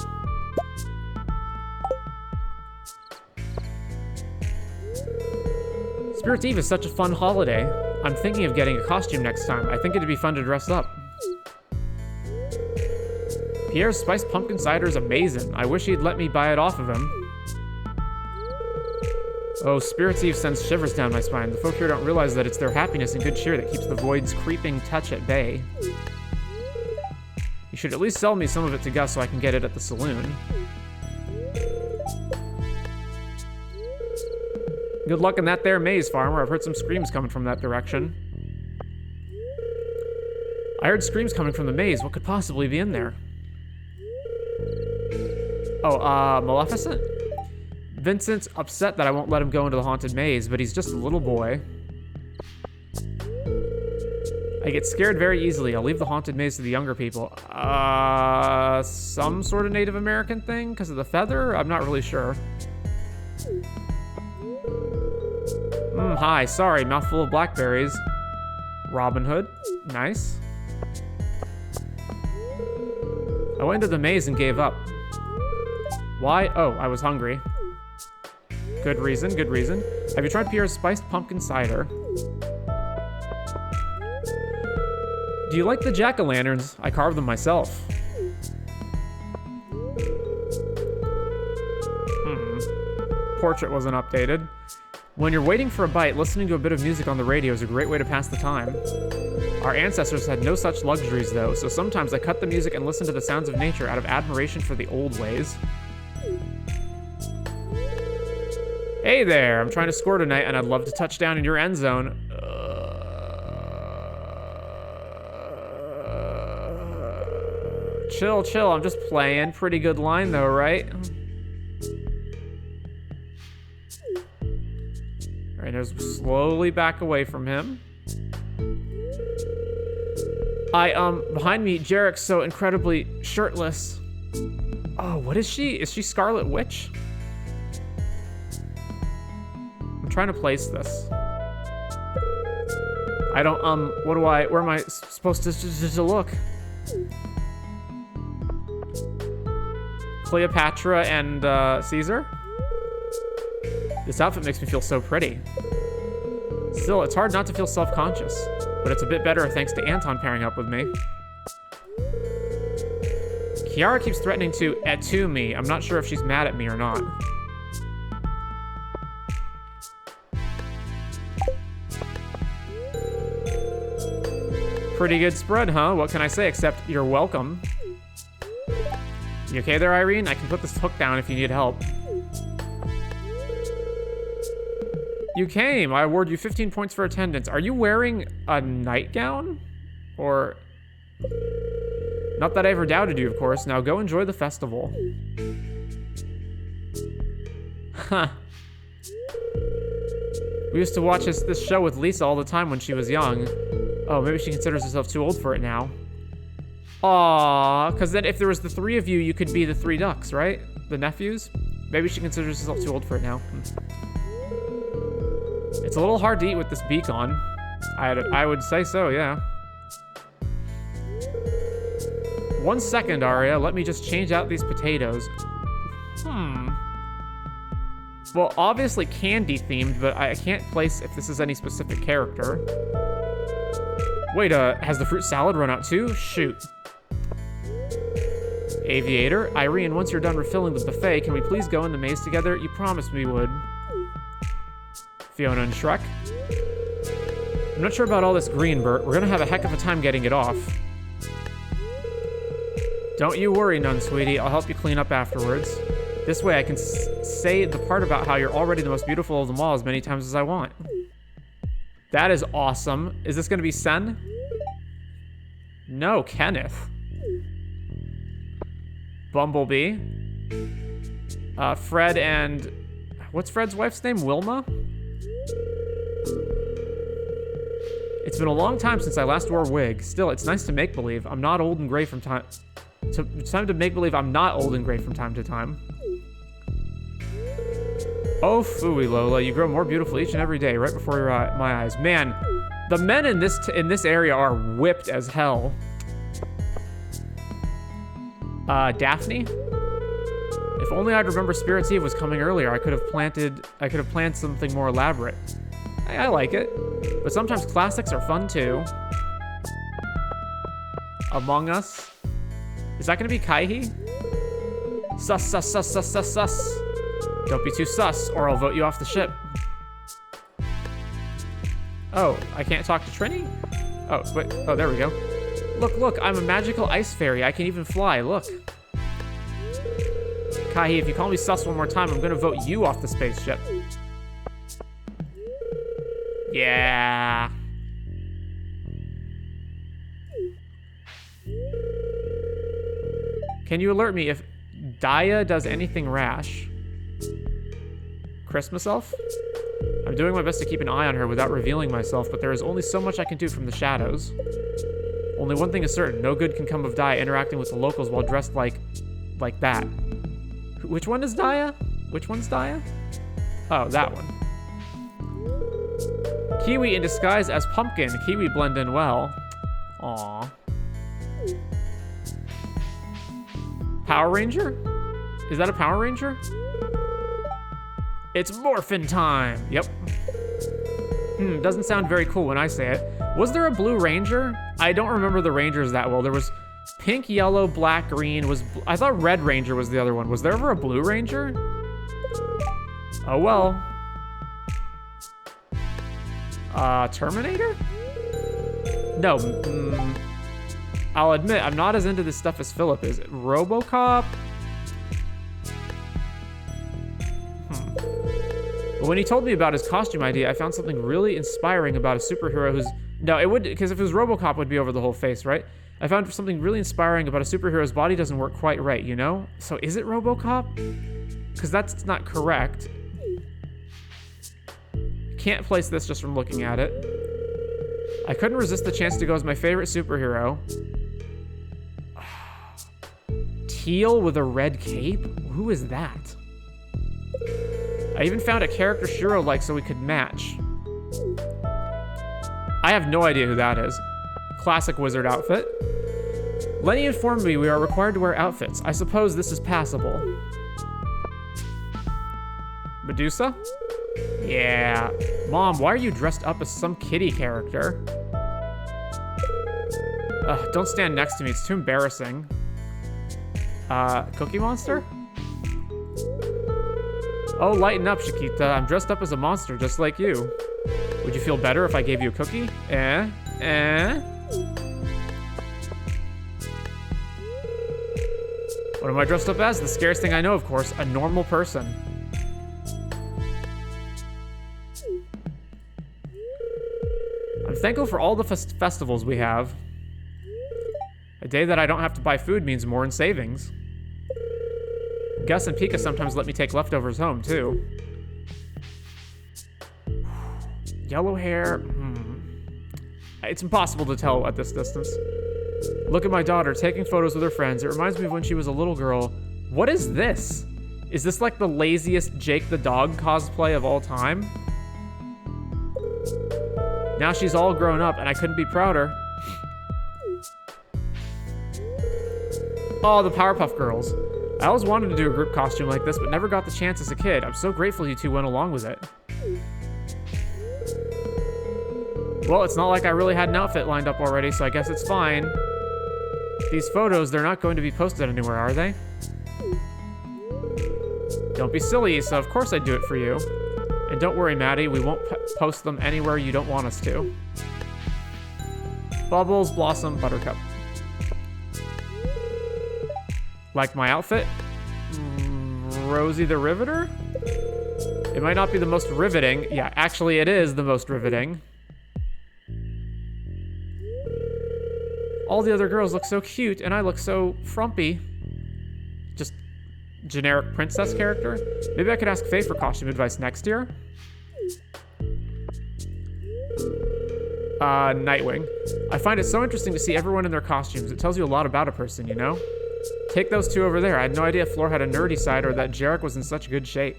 Spirit's Eve is such a fun holiday. I'm thinking of getting a costume next time. I think it'd be fun to dress up. Pierre's spiced pumpkin cider is amazing. I wish he'd let me buy it off of him. Oh, Spirit's Eve sends shivers down my spine. The folk here don't realize that it's their happiness and good cheer that keeps the Void's creeping touch at bay. You should at least sell me some of it to Gus so I can get it at the saloon. Good luck in that there maze, farmer. I've heard some screams coming from that direction. I heard screams coming from the maze. What could possibly be in there? Oh, Maleficent? Vincent's upset that I won't let him go into the haunted maze, but he's just a little boy. I get scared very easily. I'll leave the haunted maze to the younger people. Some sort of Native American thing because of the feather? I'm not really sure. Hi, sorry, mouthful of blackberries. Robin Hood, nice. I went into the maze and gave up. Why? Oh, I was hungry. Good reason, good reason. Have you tried Pierre's spiced pumpkin cider? Do you like the jack-o'-lanterns? I carved them myself. Portrait wasn't updated. When you're waiting for a bite, listening to a bit of music on the radio is a great way to pass the time. Our ancestors had no such luxuries, though, so sometimes I cut the music and listen to the sounds of nature out of admiration for the old ways. Hey there, I'm trying to score tonight, and I'd love to touch down in your end zone. Chill, chill, I'm just playing. Pretty good line, though, right? Alright, now slowly back away from him. Behind me, Jarek's so incredibly shirtless. Oh, what is she? Is she Scarlet Witch? I'm trying to place this. I don't, where am I supposed to look? Cleopatra and, Caesar? This outfit makes me feel so pretty. Still, it's hard not to feel self-conscious, but it's a bit better thanks to Anton pairing up with me. Kiara keeps threatening to atu me. I'm not sure if she's mad at me or not. Pretty good spread, huh? What can I say except you're welcome. You okay there, Irene? I can put this hook down if you need help. You came. I award you 15 points for attendance. Are you wearing a nightgown? Or... Not that I ever doubted you, of course. Now go enjoy the festival. Huh. We used to watch this show with Lisa all the time when she was young. Oh, maybe she considers herself too old for it now. Aww, because then if there was the three of you, you could be the three ducks, right? The nephews? Maybe she considers herself too old for it now. It's a little hard to eat with this beak on. I would say so, yeah. 1 second, Aria. Let me just change out these potatoes. Well, obviously candy themed, but I can't place if this is any specific character. Wait, has the fruit salad run out too? Shoot. Aviator, Irene, once you're done refilling the buffet, can we please go in the maze together? You promised we would. Fiona and Shrek. I'm not sure about all this green, Bert. We're gonna have a heck of a time getting it off. Don't you worry, Nun, sweetie. I'll help you clean up afterwards. This way I can say the part about how you're already the most beautiful of them all as many times as I want. That is awesome. Is this gonna be Sen? No, Kenneth. Bumblebee. Fred and... What's Fred's wife's name? Wilma? It's been a long time since I last wore a wig. Still, it's nice to make believe. I'm not old and gray from time... It's time to make believe I'm not old and gray from time to time. Oh, phooey, Lola. You grow more beautiful each and every day, right before my eyes. Man, the men in this area are whipped as hell. Daphne? If only I'd remember Spirit's Eve was coming earlier, I could have planned something more elaborate. I like it, but sometimes classics are fun too. Among Us. Is that gonna be Kaihi? Sus, sus, sus, sus, sus, sus. Don't be too sus, or I'll vote you off the ship. Oh, I can't talk to Trini? Oh, wait, oh, there we go. Look, I'm a magical ice fairy. I can even fly, look. Kaihi, if you call me sus one more time, I'm gonna vote you off the spaceship. Yeah. Can you alert me if Daya does anything rash? Christmas elf? I'm doing my best to keep an eye on her without revealing myself, but there is only so much I can do from the shadows. Only one thing is certain, no good can come of Daya interacting with the locals while dressed like that. Which one is Daya? Which one's Daya? Oh, that one. Kiwi in disguise as Pumpkin. Kiwi blend in well. Aww. Power Ranger? Is that a Power Ranger? It's morphin' time. Yep. Doesn't sound very cool when I say it. Was there a Blue Ranger? I don't remember the Rangers that well. There was pink, yellow, black, green. I thought Red Ranger was the other one. Was there ever a Blue Ranger? Oh well. Terminator? No. I'll admit, I'm not as into this stuff as Philip is. RoboCop? But when he told me about his costume idea, I found something really inspiring about a superhero who's... No, it would... Because if it was RoboCop, it would be over the whole face, right? I found something really inspiring about a superhero's body doesn't work quite right, you know? So is it RoboCop? Because that's not correct. Can't place this just from looking at it. I couldn't resist the chance to go as my favorite superhero. Teal with a red cape? Who is that? I even found a character Shiro liked so we could match. I have no idea who that is. Classic wizard outfit. Lenny informed me we are required to wear outfits. I suppose this is passable. Medusa? Yeah. Mom, why are you dressed up as some kitty character? Don't stand next to me. It's too embarrassing. Cookie Monster? Oh, lighten up, Chiquita. I'm dressed up as a monster, just like you. Would you feel better if I gave you a cookie? What am I dressed up as? The scariest thing I know, of course. A normal person. I'm thankful for all the festivals we have. A day that I don't have to buy food means more in savings. Gus and Pika sometimes let me take leftovers home, too. Yellow hair. It's impossible to tell at this distance. Look at my daughter taking photos with her friends. It reminds me of when she was a little girl. What is this? Is this like the laziest Jake the Dog cosplay of all time? Now she's all grown up and I couldn't be prouder. Oh, the Powerpuff Girls. I always wanted to do a group costume like this, but never got the chance as a kid. I'm so grateful you two went along with it. Well, it's not like I really had an outfit lined up already, so I guess it's fine. These photos, they're not going to be posted anywhere, are they? Don't be silly, so of course I'd do it for you. And don't worry, Maddie, we won't post them anywhere you don't want us to. Bubbles, Blossom, Buttercup. Like my outfit? Rosie the Riveter? It might not be the most riveting. Yeah, actually it is the most riveting. All the other girls look so cute, and I look so frumpy. Just generic princess character. Maybe I could ask Faye for costume advice next year. Nightwing. I find it so interesting to see everyone in their costumes. It tells you a lot about a person, you know? Take those two over there. I had no idea Floor had a nerdy side or that Jarek was in such good shape.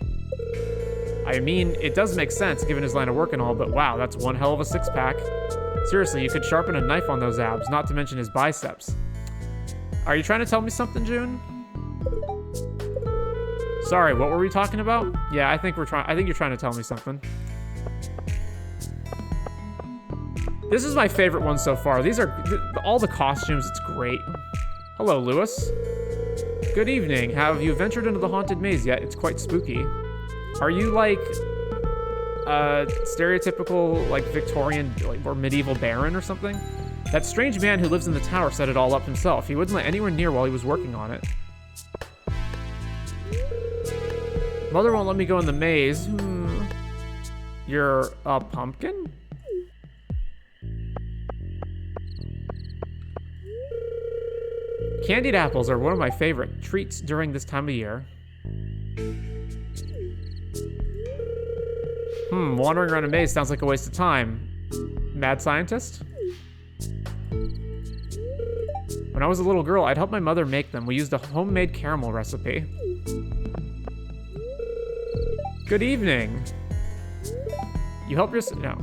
I mean, it does make sense given his line of work and all, but wow, that's one hell of a six-pack. Seriously, you could sharpen a knife on those abs, not to mention his biceps. Are you trying to tell me something, June? Sorry, what were we talking about? Yeah, I think you're trying to tell me something. This is my favorite one so far. These are all the costumes. It's great. Hello, Lewis. Good evening. Have you ventured into the haunted maze yet? It's quite spooky. Are you like stereotypical like Victorian or medieval baron or something? That strange man who lives in the tower set it all up himself. He wouldn't let anyone near while he was working on it. Mother won't let me go in the maze. You're a pumpkin? Candied apples are one of my favorite treats during this time of year. Wandering around a maze sounds like a waste of time. Mad scientist? When I was a little girl, I'd help my mother make them. We used a homemade caramel recipe. Good evening. You help your... No.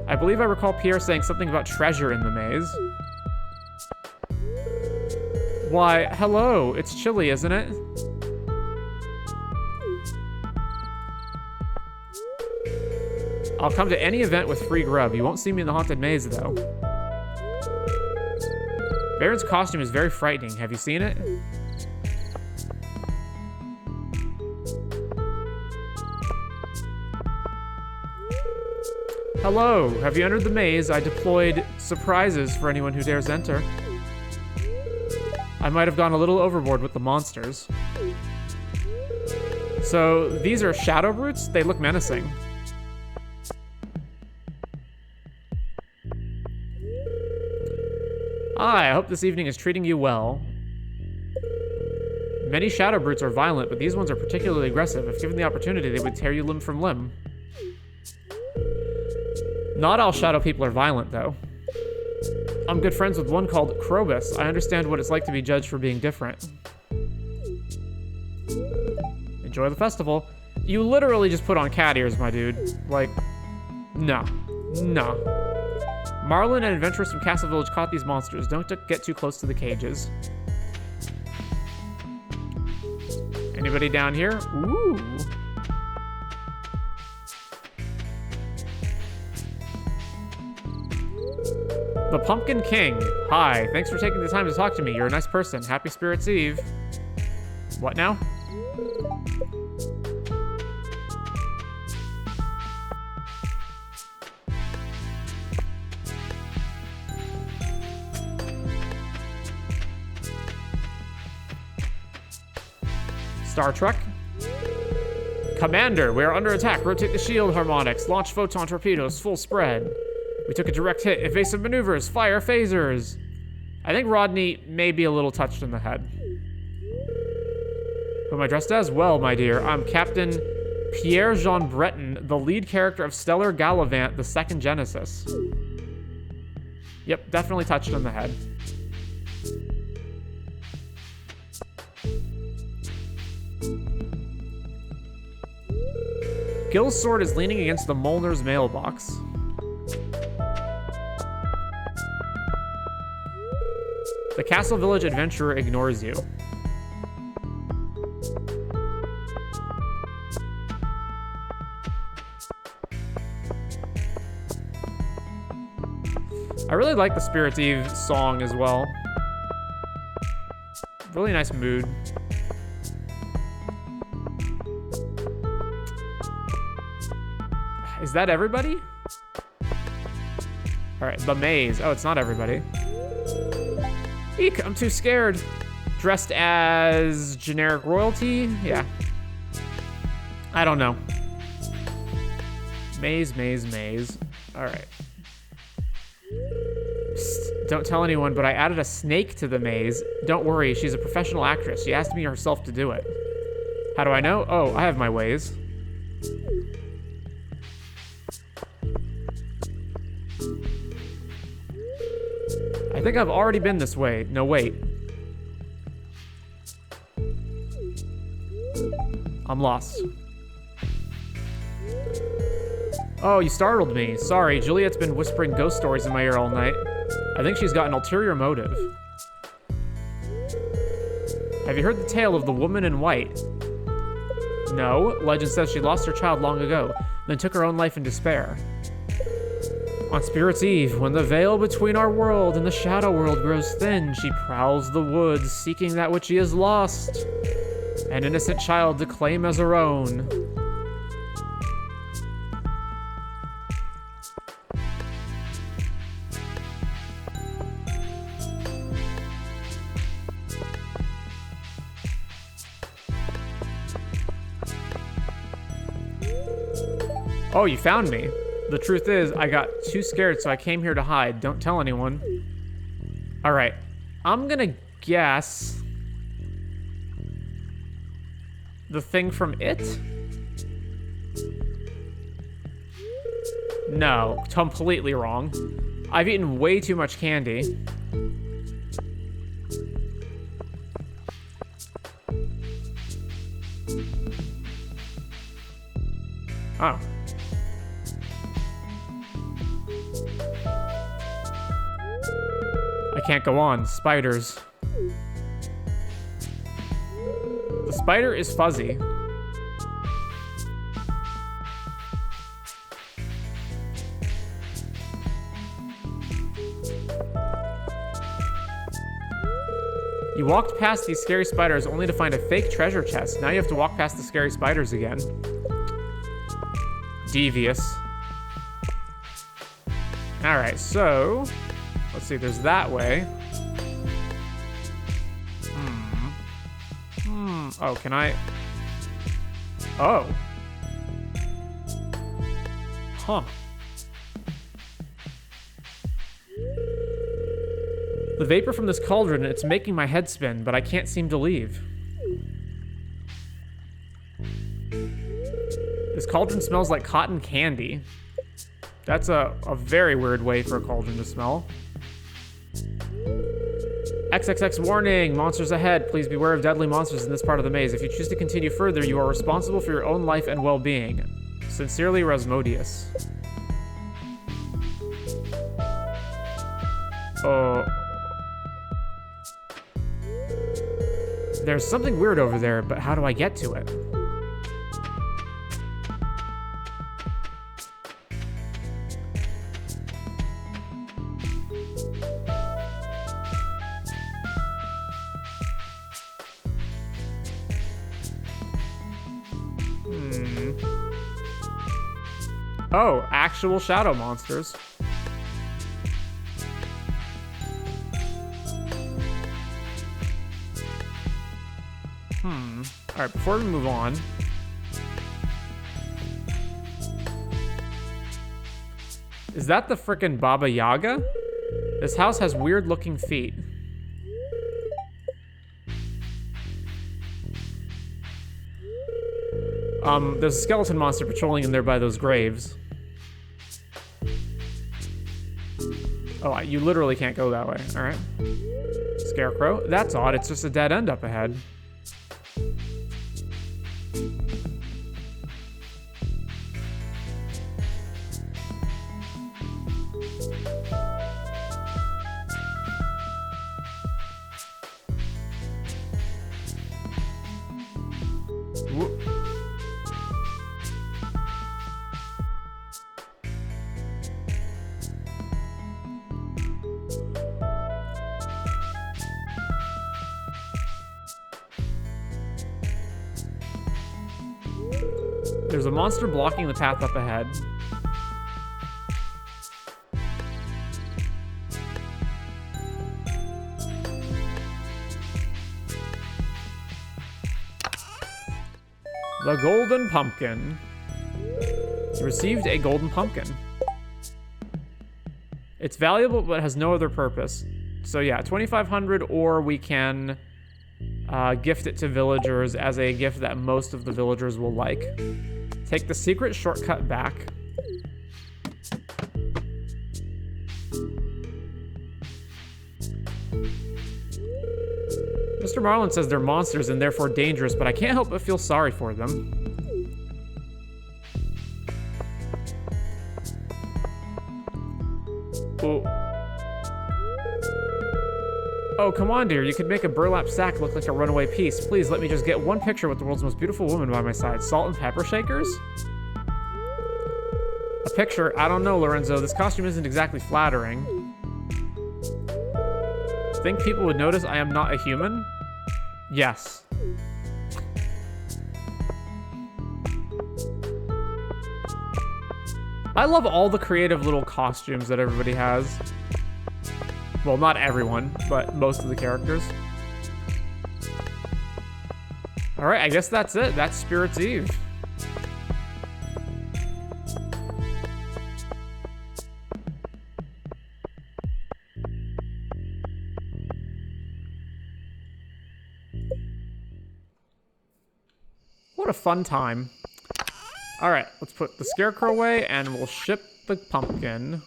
I believe I recall Pierre saying something about treasure in the maze. Why, hello. It's chilly, isn't it? I'll come to any event with free grub. You won't see me in the haunted maze, though. Baron's costume is very frightening. Have you seen it? Hello. Have you entered the maze? I deployed surprises for anyone who dares enter. I might have gone a little overboard with the monsters. So, these are shadow brutes? They look menacing. Hi, I hope this evening is treating you well. Many shadow brutes are violent, but these ones are particularly aggressive. If given the opportunity, they would tear you limb from limb. Not all shadow people are violent, though. I'm good friends with one called Krobus. I understand what it's like to be judged for being different. Enjoy the festival. You literally just put on cat ears, my dude. Like, no. No. Marlin and adventurers from Castle Village caught these monsters. Don't get too close to the cages. Anybody down here? Ooh. The Pumpkin King. Hi, thanks for taking the time to talk to me. You're a nice person. Happy Spirits Eve. What now? Star Trek. Commander, we are under attack. Rotate the shield harmonics. Launch photon torpedoes. Full spread. We took a direct hit. Evasive maneuvers. Fire phasers. I think Rodney may be a little touched in the head. Who am I dressed as? Well, my dear, I'm Captain Pierre-Jean Breton, the lead character of Stellar Gallivant, the second Genesis. Yep, definitely touched in the head. Gil's sword is leaning against the Molnar's mailbox. The Castle Village adventurer ignores you. I really like the Spirits Eve song as well. Really nice mood. Is that everybody? Alright, the maze. Oh, it's not everybody. Eek, I'm too scared. Dressed as generic royalty? Yeah. I don't know. Maze, maze, maze. Alright. Don't tell anyone, but I added a snake to the maze. Don't worry, she's a professional actress. She asked me herself to do it. How do I know? Oh, I have my ways. I think I've already been this way. No, wait. I'm lost. Oh, you startled me. Sorry, Juliet's been whispering ghost stories in my ear all night. I think she's got an ulterior motive. Have you heard the tale of the woman in white? No. Legend says she lost her child long ago, then took her own life in despair. On Spirits Eve, when the veil between our world and the shadow world grows thin, she prowls the woods, seeking that which she has lost. An innocent child to claim as her own. Oh, you found me. The truth is, I got too scared, so I came here to hide. Don't tell anyone. Alright. I'm gonna guess... the thing from It? No. Completely wrong. I've eaten way too much candy. Oh. I can't go on. Spiders. The spider is fuzzy. You walked past these scary spiders only to find a fake treasure chest. Now you have to walk past the scary spiders again. Devious. Alright, so... let's see, there's that way. Oh, can I... oh. Huh. The vapor from this cauldron, it's making my head spin, but I can't seem to leave. This cauldron smells like cotton candy. That's a very weird way for a cauldron to smell. XXX warning! Monsters ahead. Please beware of deadly monsters in this part of the maze. If you choose to continue further, you are responsible for your own life and well-being. Sincerely, Rasmodius. Oh. There's something weird over there, but how do I get to it? Oh, actual shadow monsters. All right, before we move on, is that the frickin' Baba Yaga? This house has weird looking feet. There's a skeleton monster patrolling in there by those graves. Oh, you literally can't go that way. All right. Scarecrow. That's odd. It's just a dead end up ahead. There's a monster blocking the path up ahead. The golden pumpkin. You received a golden pumpkin. It's valuable, but has no other purpose. So yeah, 2,500, or we can gift it to villagers as a gift that most of the villagers will like. Take the secret shortcut back. Mr. Marlin says they're monsters and therefore dangerous, but I can't help but feel sorry for them. Oh. Oh, come on, dear. You could make a burlap sack look like a runaway piece. Please let me just get one picture with the world's most beautiful woman by my side. Salt and pepper shakers? A picture? I don't know, Lorenzo. This costume isn't exactly flattering. Think people would notice I am not a human? Yes. I love all the creative little costumes that everybody has. Well, not everyone, but most of the characters. Alright, I guess that's it. That's Spirit's Eve. What a fun time. Alright, let's put the scarecrow away and we'll ship the pumpkin.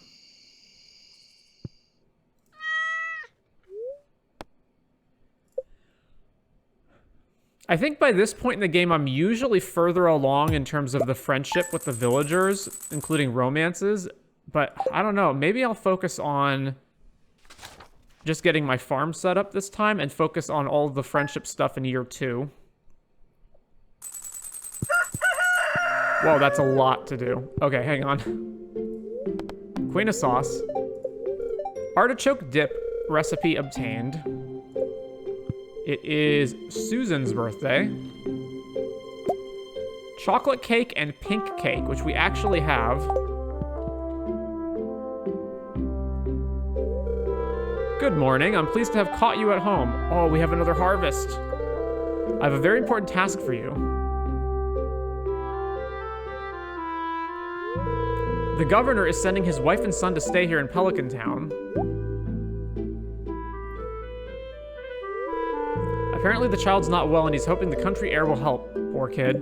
I think by this point in the game, I'm usually further along in terms of the friendship with the villagers, including romances, but I don't know. Maybe I'll focus on just getting my farm set up this time and focus on all the friendship stuff in year 2. Whoa, that's a lot to do. Okay, hang on. Queen of sauce. Artichoke dip recipe obtained. It is Susan's birthday. Chocolate cake and pink cake, which we actually have. Good morning. I'm pleased to have caught you at home. Oh, we have another harvest. I have a very important task for you. The governor is sending his wife and son to stay here in Pelican Town. Apparently the child's not well and he's hoping the country air will help. Poor kid.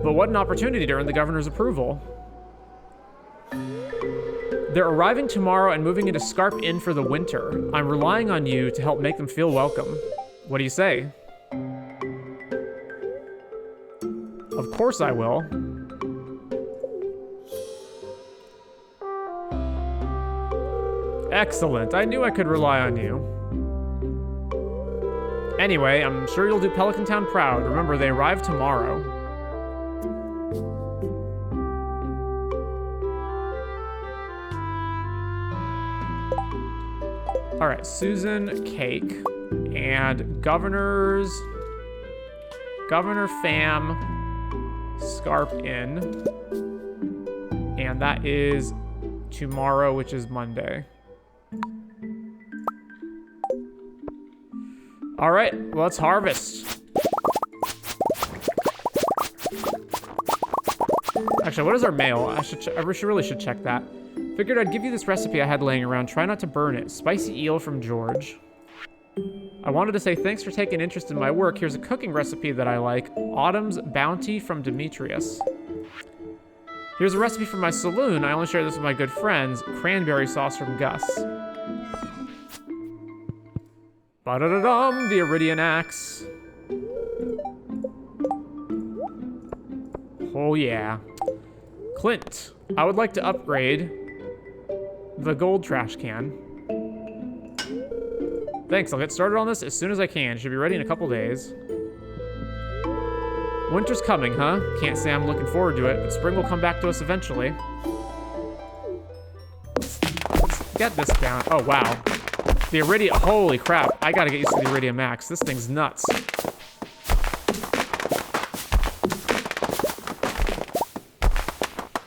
But what an opportunity to earn the governor's approval. They're arriving tomorrow and moving into Scarp Inn for the winter. I'm relying on you to help make them feel welcome. What do you say? Of course I will. Excellent. I knew I could rely on you. Anyway, I'm sure you'll do Pelican Town proud. Remember, they arrive tomorrow. All right, Susan Cake and Governor Fam Scarp Inn. And that is tomorrow, which is Monday. All right, let's harvest. Actually, what is our mail? I really should check that. Figured I'd give you this recipe I had laying around. Try not to burn it. Spicy eel from George. I wanted to say thanks for taking interest in my work. Here's a cooking recipe that I like. Autumn's Bounty from Demetrius. Here's a recipe from my saloon. I only share this with my good friends. Cranberry sauce from Gus. Ba-da-da-dum, the Iridian axe. Oh yeah. Clint, I would like to upgrade the gold trash can. Thanks, I'll get started on this as soon as I can. Should be ready in a couple days. Winter's coming, huh? Can't say I'm looking forward to it, but spring will come back to us eventually. Let's get this down. Oh, wow. The Iridium, holy crap. I gotta get used to the Iridium Max. This thing's nuts.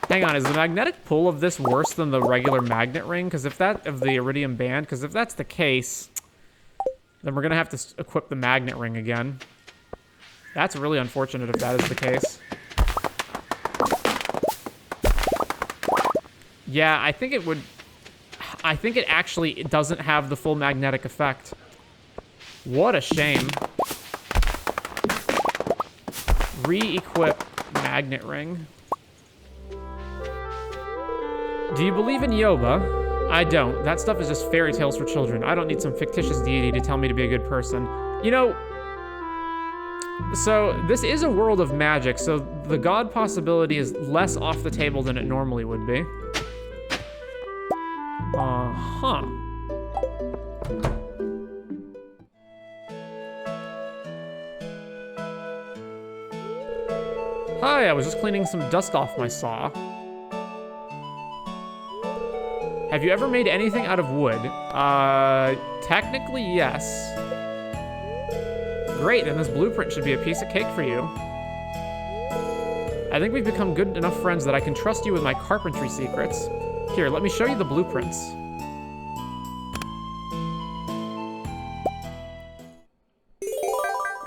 Hang on, is the magnetic pull of this worse than the regular magnet ring? Because if that, of the Iridium band, because if that's the case, then we're gonna have to equip the magnet ring again. That's really unfortunate if that is the case. Yeah, I think it would... I think it actually doesn't have the full magnetic effect. What a shame. Re-equip magnet ring. Do you believe in Yoba? I don't. That stuff is just fairy tales for children. I don't need some fictitious deity to tell me to be a good person. You know, so this is a world of magic, so the god possibility is less off the table than it normally would be. Uh-huh. Hi, I was just cleaning some dust off my saw. Have you ever made anything out of wood? Technically, yes. Great, then this blueprint should be a piece of cake for you. I think we've become good enough friends that I can trust you with my carpentry secrets. Here, let me show you the blueprints.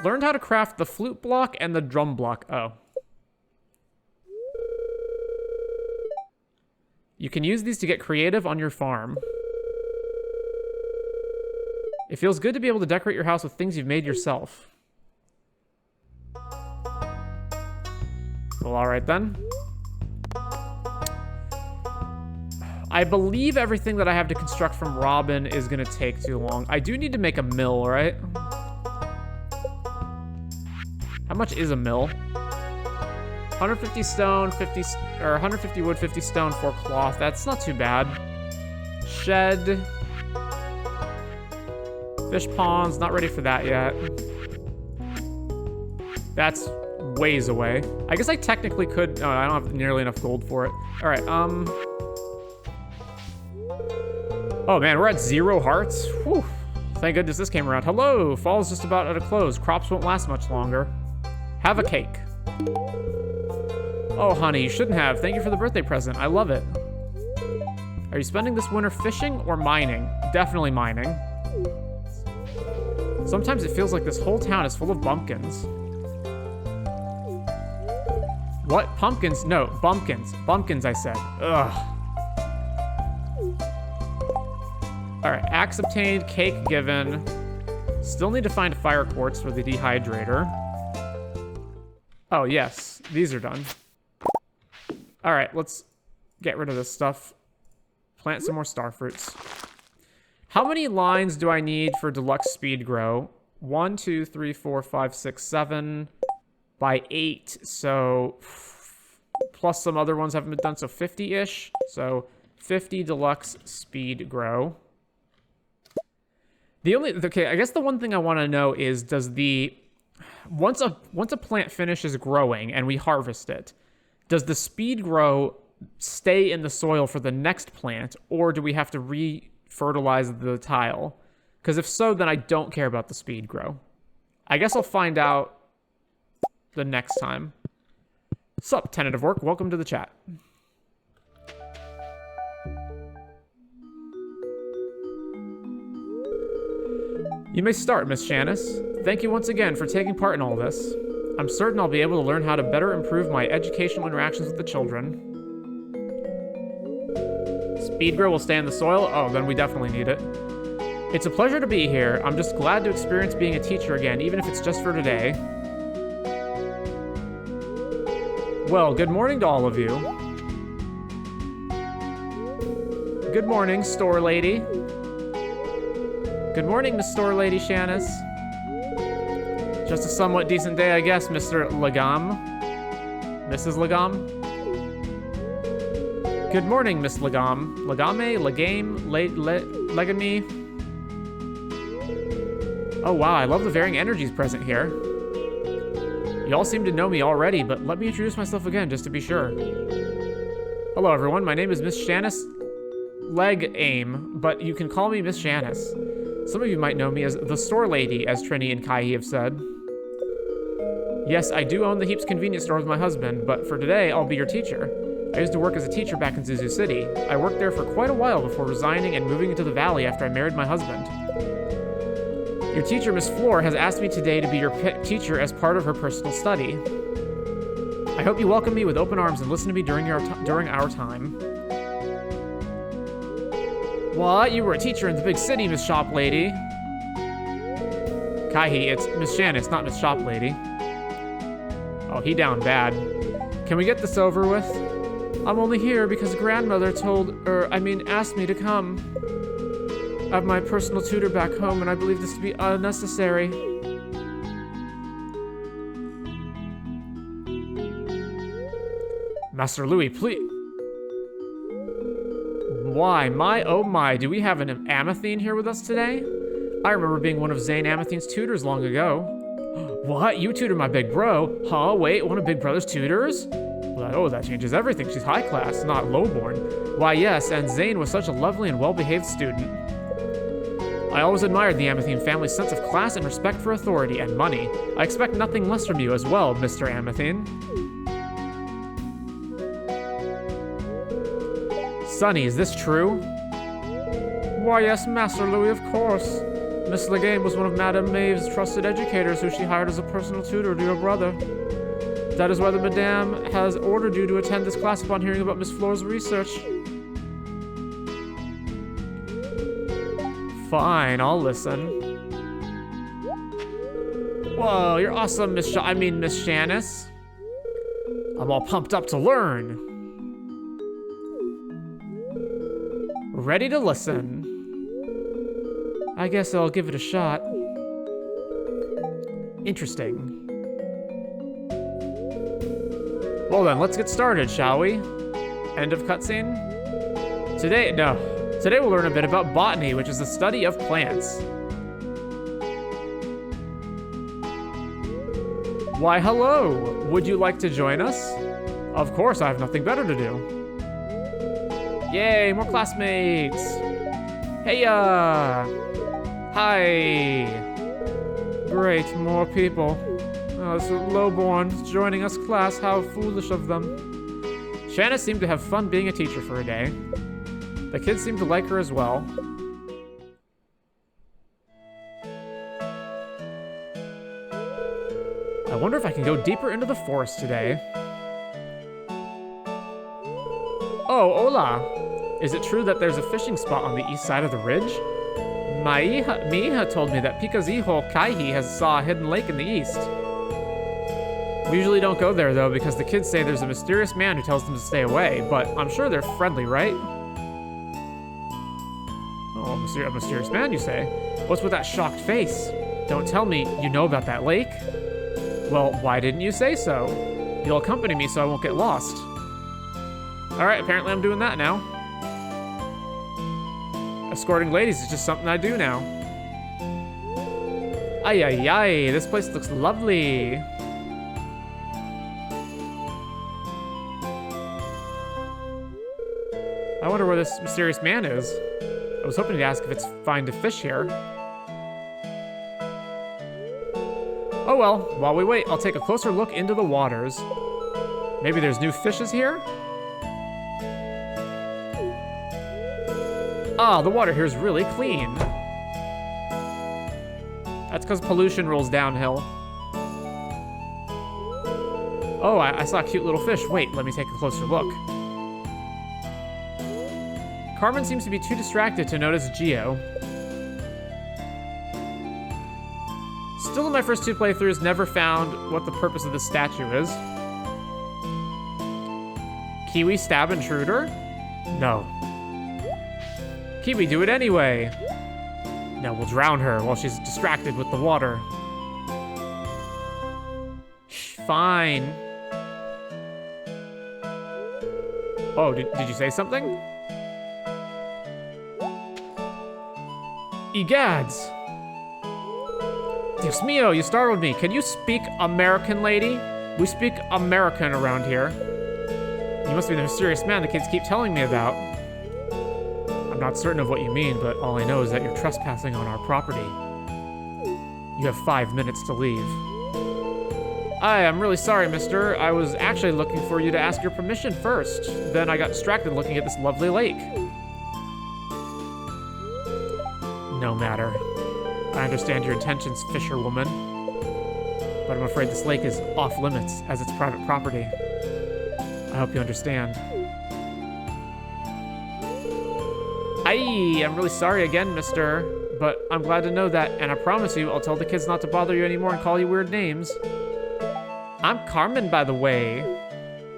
Learned how to craft the flute block and the drum block. Oh. You can use these to get creative on your farm. It feels good to be able to decorate your house with things you've made yourself. Well, alright then. I believe everything that I have to construct from Robin is gonna take too long. I do need to make a mill, right? How much is a mill? 150 stone, 150 wood, 50 stone, 4 cloth. That's not too bad. Shed. Fish ponds, not ready for that yet. That's ways away. I guess I technically could... Oh, I don't have nearly enough gold for it. All right, Oh man, we're at 0 hearts. Whew. Thank goodness this came around. Hello, fall's just about at a close. Crops won't last much longer. Have a cake. Oh, honey, you shouldn't have. Thank you for the birthday present. I love it. Are you spending this winter fishing or mining? Definitely mining. Sometimes it feels like this whole town is full of bumpkins. What? Pumpkins? No, bumpkins. Bumpkins, I said. Ugh. Alright, axe obtained, cake given. Still need to find fire quartz for the dehydrator. Oh, yes. These are done. Alright, let's get rid of this stuff. Plant some more star fruits. How many lines do I need for deluxe speed grow? 1, 2, 3, 4, 5, 6, 7 by 8. So, plus some other ones haven't been done, so 50-ish. So, 50 deluxe speed grow. Okay, I guess the one thing I want to know is, does the... Once a plant finishes growing and we harvest it, does the speed grow stay in the soil for the next plant, or do we have to re-fertilize the tile? Because if so, then I don't care about the speed grow. I guess I'll find out the next time. Sup, tentative work? Welcome to the chat. You may start, Miss Janice. Thank you once again for taking part in all this. I'm certain I'll be able to learn how to better improve my educational interactions with the children. Speed grow will stay in the soil? Oh, then we definitely need it. It's a pleasure to be here. I'm just glad to experience being a teacher again, even if it's just for today. Well, good morning to all of you. Good morning, store lady. Good morning, Miss Store Lady Shanice. Just a somewhat decent day, I guess, Mr. Lagam. Mrs. Lagam? Good morning, Miss Lagam. Lagame? Lagame? Legame? Oh wow, I love the varying energies present here. You all seem to know me already, but let me introduce myself again just to be sure. Hello everyone, my name is Miss Shanice Leg-Aim, but you can call me Miss Shanice. Some of you might know me as the Store Lady, as Trini and Kai have said. Yes, I do own the Heaps convenience store with my husband, but for today, I'll be your teacher. I used to work as a teacher back in Zuzu City. I worked there for quite a while before resigning and moving into the valley after I married my husband. Your teacher, Miss Floor, has asked me today to be your teacher as part of her personal study. I hope you welcome me with open arms and listen to me during our time. What? You were a teacher in the big city, Miss Shop Lady. Kaihi, it's Miss Janice, not Miss Shop Lady. Oh, he down bad. Can we get this over with? I'm only here because grandmother asked me to come. I have my personal tutor back home, and I believe this to be unnecessary. Master Louis, please. Why, oh my, do we have an Amathine here with us today? I remember being one of Zane Amathine's tutors long ago. What? You tutor my big bro? Huh? Wait, one of Big Brother's tutors? Oh, that changes everything. She's high class, not lowborn. Why, yes, and Zane was such a lovely and well-behaved student. I always admired the Amathine family's sense of class and respect for authority and money. I expect nothing less from you as well, Mr. Amathine. Sonny, is this true? Why, yes, Master Louis, of course. Miss Legame was one of Madame Maeve's trusted educators who she hired as a personal tutor to your brother. That is why the Madame has ordered you to attend this class upon hearing about Miss Floor's research. Fine, I'll listen. Whoa, you're awesome, Miss Shanice. I'm all pumped up to learn. Ready to listen. I guess I'll give it a shot. Interesting. Well then, let's get started, shall we? End of cutscene? Today we'll learn a bit about botany, which is the study of plants. Why, hello! Would you like to join us? Of course, I have nothing better to do. Yay, more classmates! Heya! Hi! Great, more people. Oh, this lowborn joining us class, how foolish of them. Shanna seemed to have fun being a teacher for a day. The kids seemed to like her as well. I wonder if I can go deeper into the forest today. Oh, hola! Is it true that there's a fishing spot on the east side of the ridge? Miha told me that Pikaziho Kaihi saw a hidden lake in the east. We usually don't go there though because the kids say there's a mysterious man who tells them to stay away, but I'm sure they're friendly, right? Oh, a mysterious man, you say? What's with that shocked face? Don't tell me you know about that lake? Well, why didn't you say so? You'll accompany me so I won't get lost. Alright, apparently I'm doing that now. Escorting ladies is just something I do now. Ay, ay, ay, this place looks lovely. I wonder where this mysterious man is. I was hoping to ask if it's fine to fish here. Oh well, while we wait, I'll take a closer look into the waters. Maybe there's new fishes here? Ah, the water here is really clean. That's because pollution rolls downhill. Oh, I saw a cute little fish. Wait, let me take a closer look. Carmen seems to be too distracted to notice Geo. Still in my first 2 playthroughs, never found what the purpose of this statue is. Kiwi stab intruder? No. Kiwi, do it anyway. No, we'll drown her while she's distracted with the water. Shh, fine. Oh, did you say something? Egads! Dios mío, you startled me. Can you speak American, lady? We speak American around here. You must be the mysterious man the kids keep telling me about. I'm not certain of what you mean, but all I know is that you're trespassing on our property. You have 5 minutes to leave. I'm really sorry, mister. I was actually looking for you to ask your permission first. Then I got distracted looking at this lovely lake. No matter. I understand your intentions, fisherwoman. But I'm afraid this lake is off limits as it's private property. I hope you understand. I'm really sorry again, mister. But I'm glad to know that, and I promise you I'll tell the kids not to bother you anymore and call you weird names. I'm Carmen, by the way.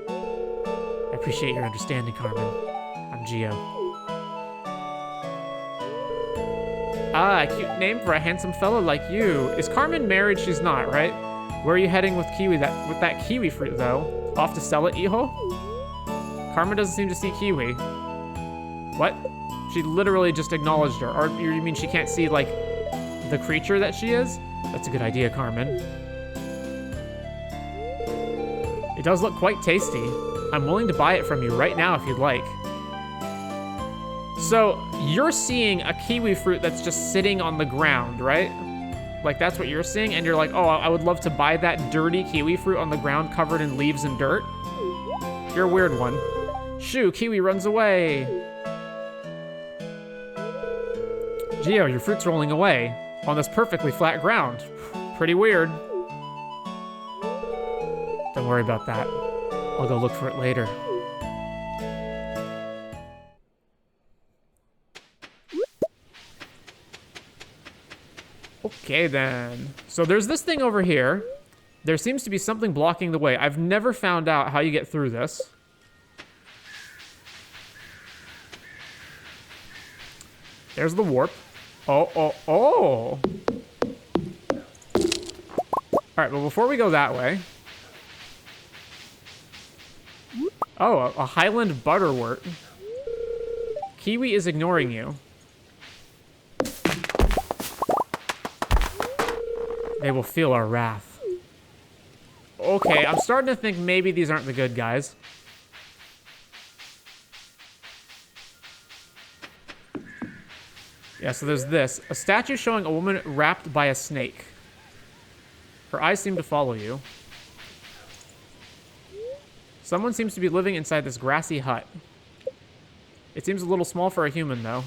I appreciate your understanding, Carmen. I'm Geo. Cute name for a handsome fellow like you. Is Carmen married? She's not, right? Where are you heading with that kiwi fruit, though? Off to sell it, hijo? Carmen doesn't seem to see kiwi. What? She literally just acknowledged her. Or you mean she can't see, like, the creature that she is? That's a good idea, Carmen. It does look quite tasty. I'm willing to buy it from you right now if you'd like. So, you're seeing a kiwi fruit that's just sitting on the ground, right? Like, that's what you're seeing, and you're like, oh, I would love to buy that dirty kiwi fruit on the ground covered in leaves and dirt? You're a weird one. Shoo, kiwi runs away. Geo, your fruit's rolling away on this perfectly flat ground. Pretty weird. Don't worry about that. I'll go look for it later. Okay, then. So there's this thing over here. There seems to be something blocking the way. I've never found out how you get through this. There's the warp. Oh. All right, well, before we go that way... Oh, a Highland Butterwort. Kiwi is ignoring you. They will feel our wrath. Okay, I'm starting to think maybe these aren't the good guys. Yeah, so there's this. A statue showing a woman wrapped by a snake. Her eyes seem to follow you. Someone seems to be living inside this grassy hut. It seems a little small for a human, though.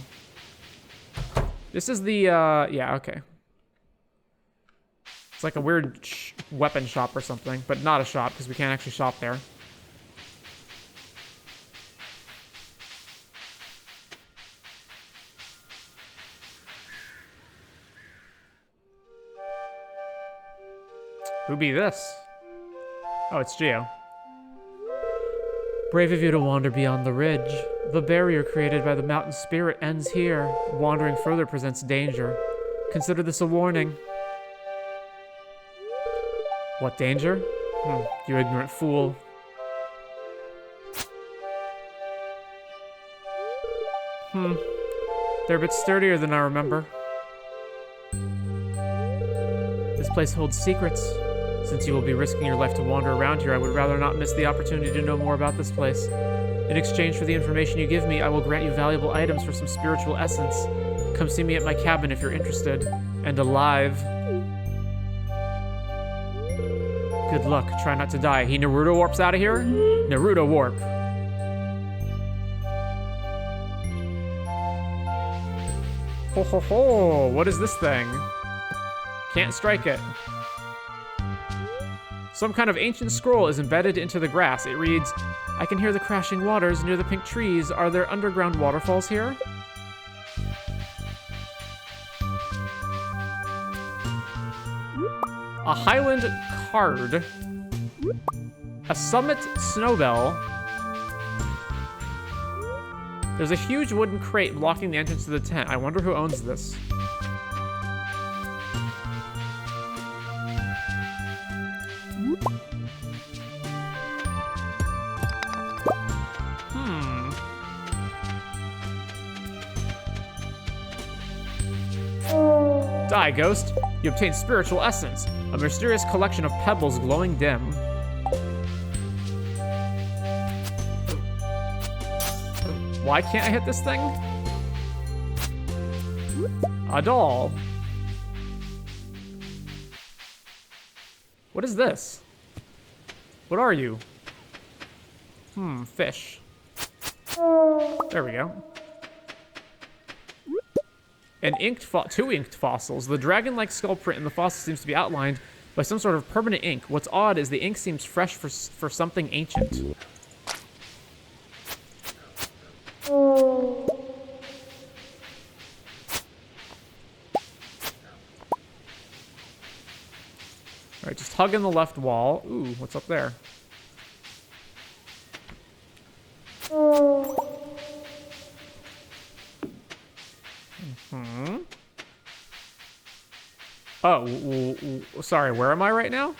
This is the, yeah, okay. It's like a weird weapon shop or something, but not a shop, because we can't actually shop there. Who be this? Oh, it's Geo. Brave of you to wander beyond the ridge. The barrier created by the mountain spirit ends here. Wandering further presents danger. Consider this a warning. What danger? You ignorant fool. They're a bit sturdier than I remember. This place holds secrets. Since you will be risking your life to wander around here, I would rather not miss the opportunity to know more about this place. In exchange for the information you give me, I will grant you valuable items for some spiritual essence. Come see me at my cabin if you're interested. And alive. Good luck. Try not to die. He Naruto warps out of here? Naruto warp. Ho ho ho! What is this thing? Can't strike it. Some kind of ancient scroll is embedded into the grass. It reads, I can hear the crashing waters near the pink trees. Are there underground waterfalls here? A Highland card. A Summit Snowbell. There's a huge wooden crate blocking the entrance to the tent. I wonder who owns this. Die, ghost. You obtain spiritual essence, a mysterious collection of pebbles glowing dim. Why can't I hit this thing? A doll. What is this? What are you? Fish. There we go. Two inked fossils. The dragon-like skull print in the fossil seems to be outlined by some sort of permanent ink. What's odd is the ink seems fresh for something ancient. Alright, just hugging the left wall. Ooh, what's up there? Oh, sorry, where am I right now?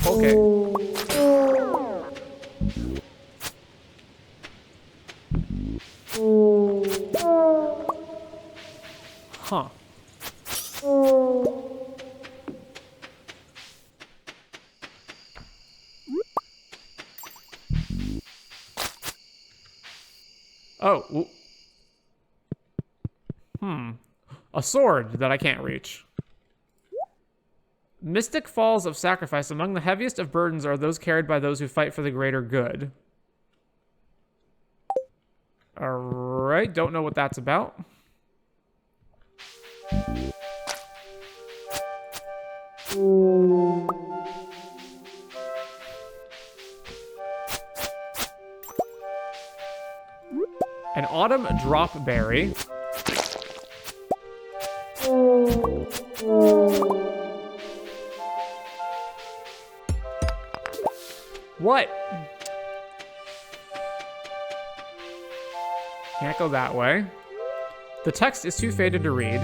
Okay. Huh. Oh. A sword that I can't reach. Mystic falls of sacrifice. Among the heaviest of burdens are those carried by those who fight for the greater good. Alright, don't know what that's about. An autumn drop berry. What? Can't go that way. The text is too faded to read.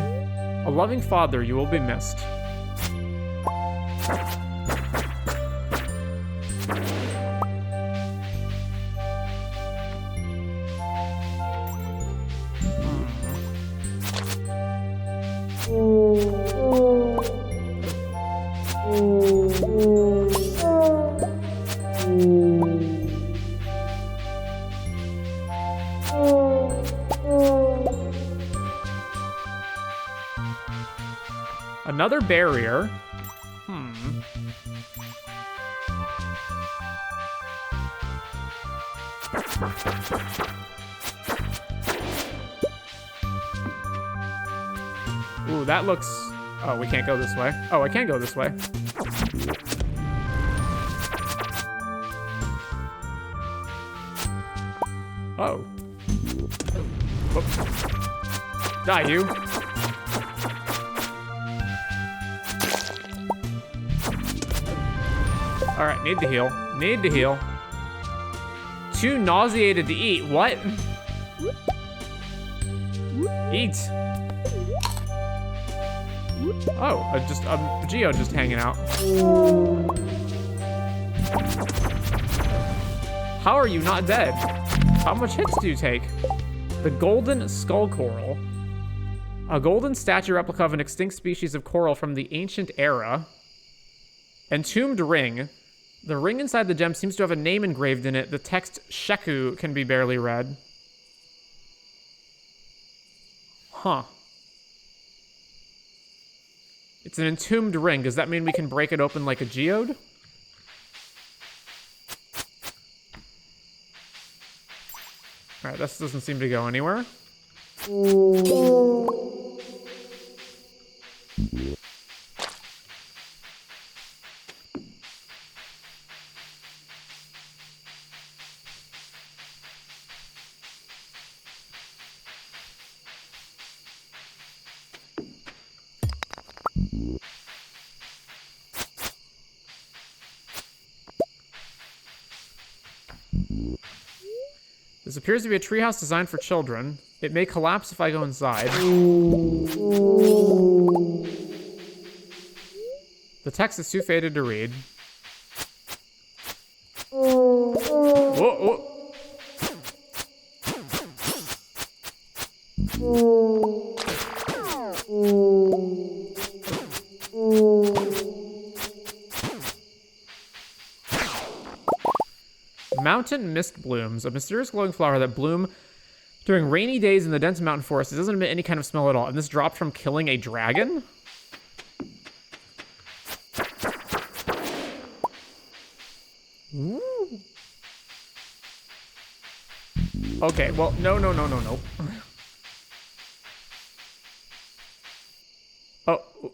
A loving father, you will be missed. Another barrier. Ooh, that looks... Oh, we can't go this way. Oh, I can go this way. Oh. Whoops. Die, you. Alright, need to heal. Need to heal. Too nauseated to eat. What? Eat. Oh, a Geo just hanging out. How are you not dead? How much hits do you take? The golden skull coral. A golden statue replica of an extinct species of coral from the ancient era. Entombed ring. The ring inside the gem seems to have a name engraved in it. The text Sheku can be barely read. Huh. It's an entombed ring. Does that mean we can break it open like a geode? Alright, this doesn't seem to go anywhere. This appears to be a treehouse designed for children. It may collapse if I go inside. The text is too faded to read. Whoa, whoa. Mountain mist blooms, a mysterious glowing flower that bloom during rainy days in the dense mountain forest. It doesn't emit any kind of smell at all. And this dropped from killing a dragon? Ooh. Okay, well, no. Oh.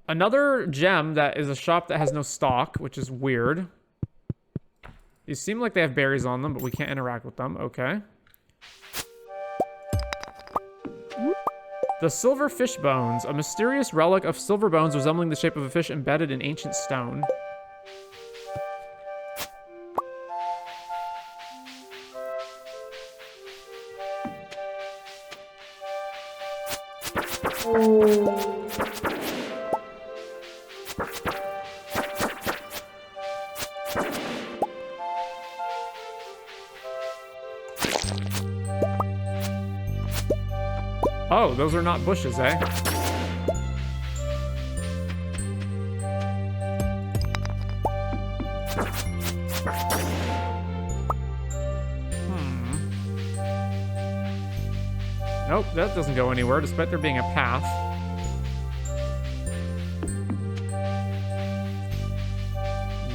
Another gem that is a shop that has no stock, which is weird. These seem like they have berries on them, but we can't interact with them. Okay. The silver fish bones, a mysterious relic of silver bones resembling the shape of a fish embedded in ancient stone. Oh, those are not bushes, eh? Nope, that doesn't go anywhere, despite there being a path.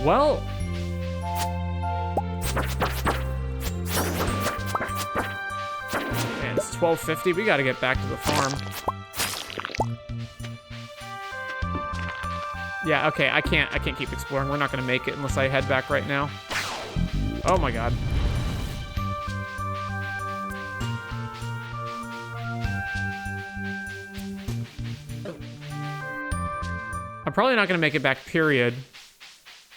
Well... And it's 12:50, we gotta get back to the farm. Yeah, okay, I can't keep exploring. We're not gonna make it unless I head back right now. Oh my god. I'm probably not gonna make it back, period.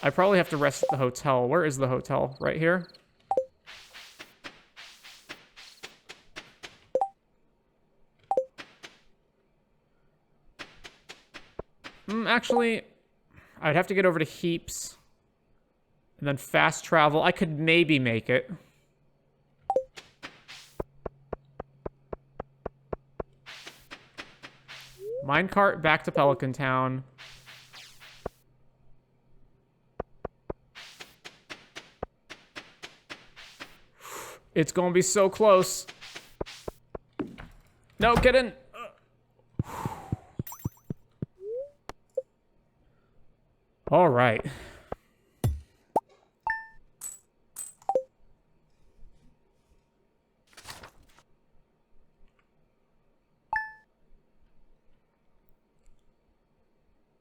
I probably have to rest at the hotel. Where is the hotel? Right here? Actually, I'd have to get over to Heaps. And then fast travel. I could maybe make it. Minecart back to Pelican Town. It's gonna be so close. No, get in. All right.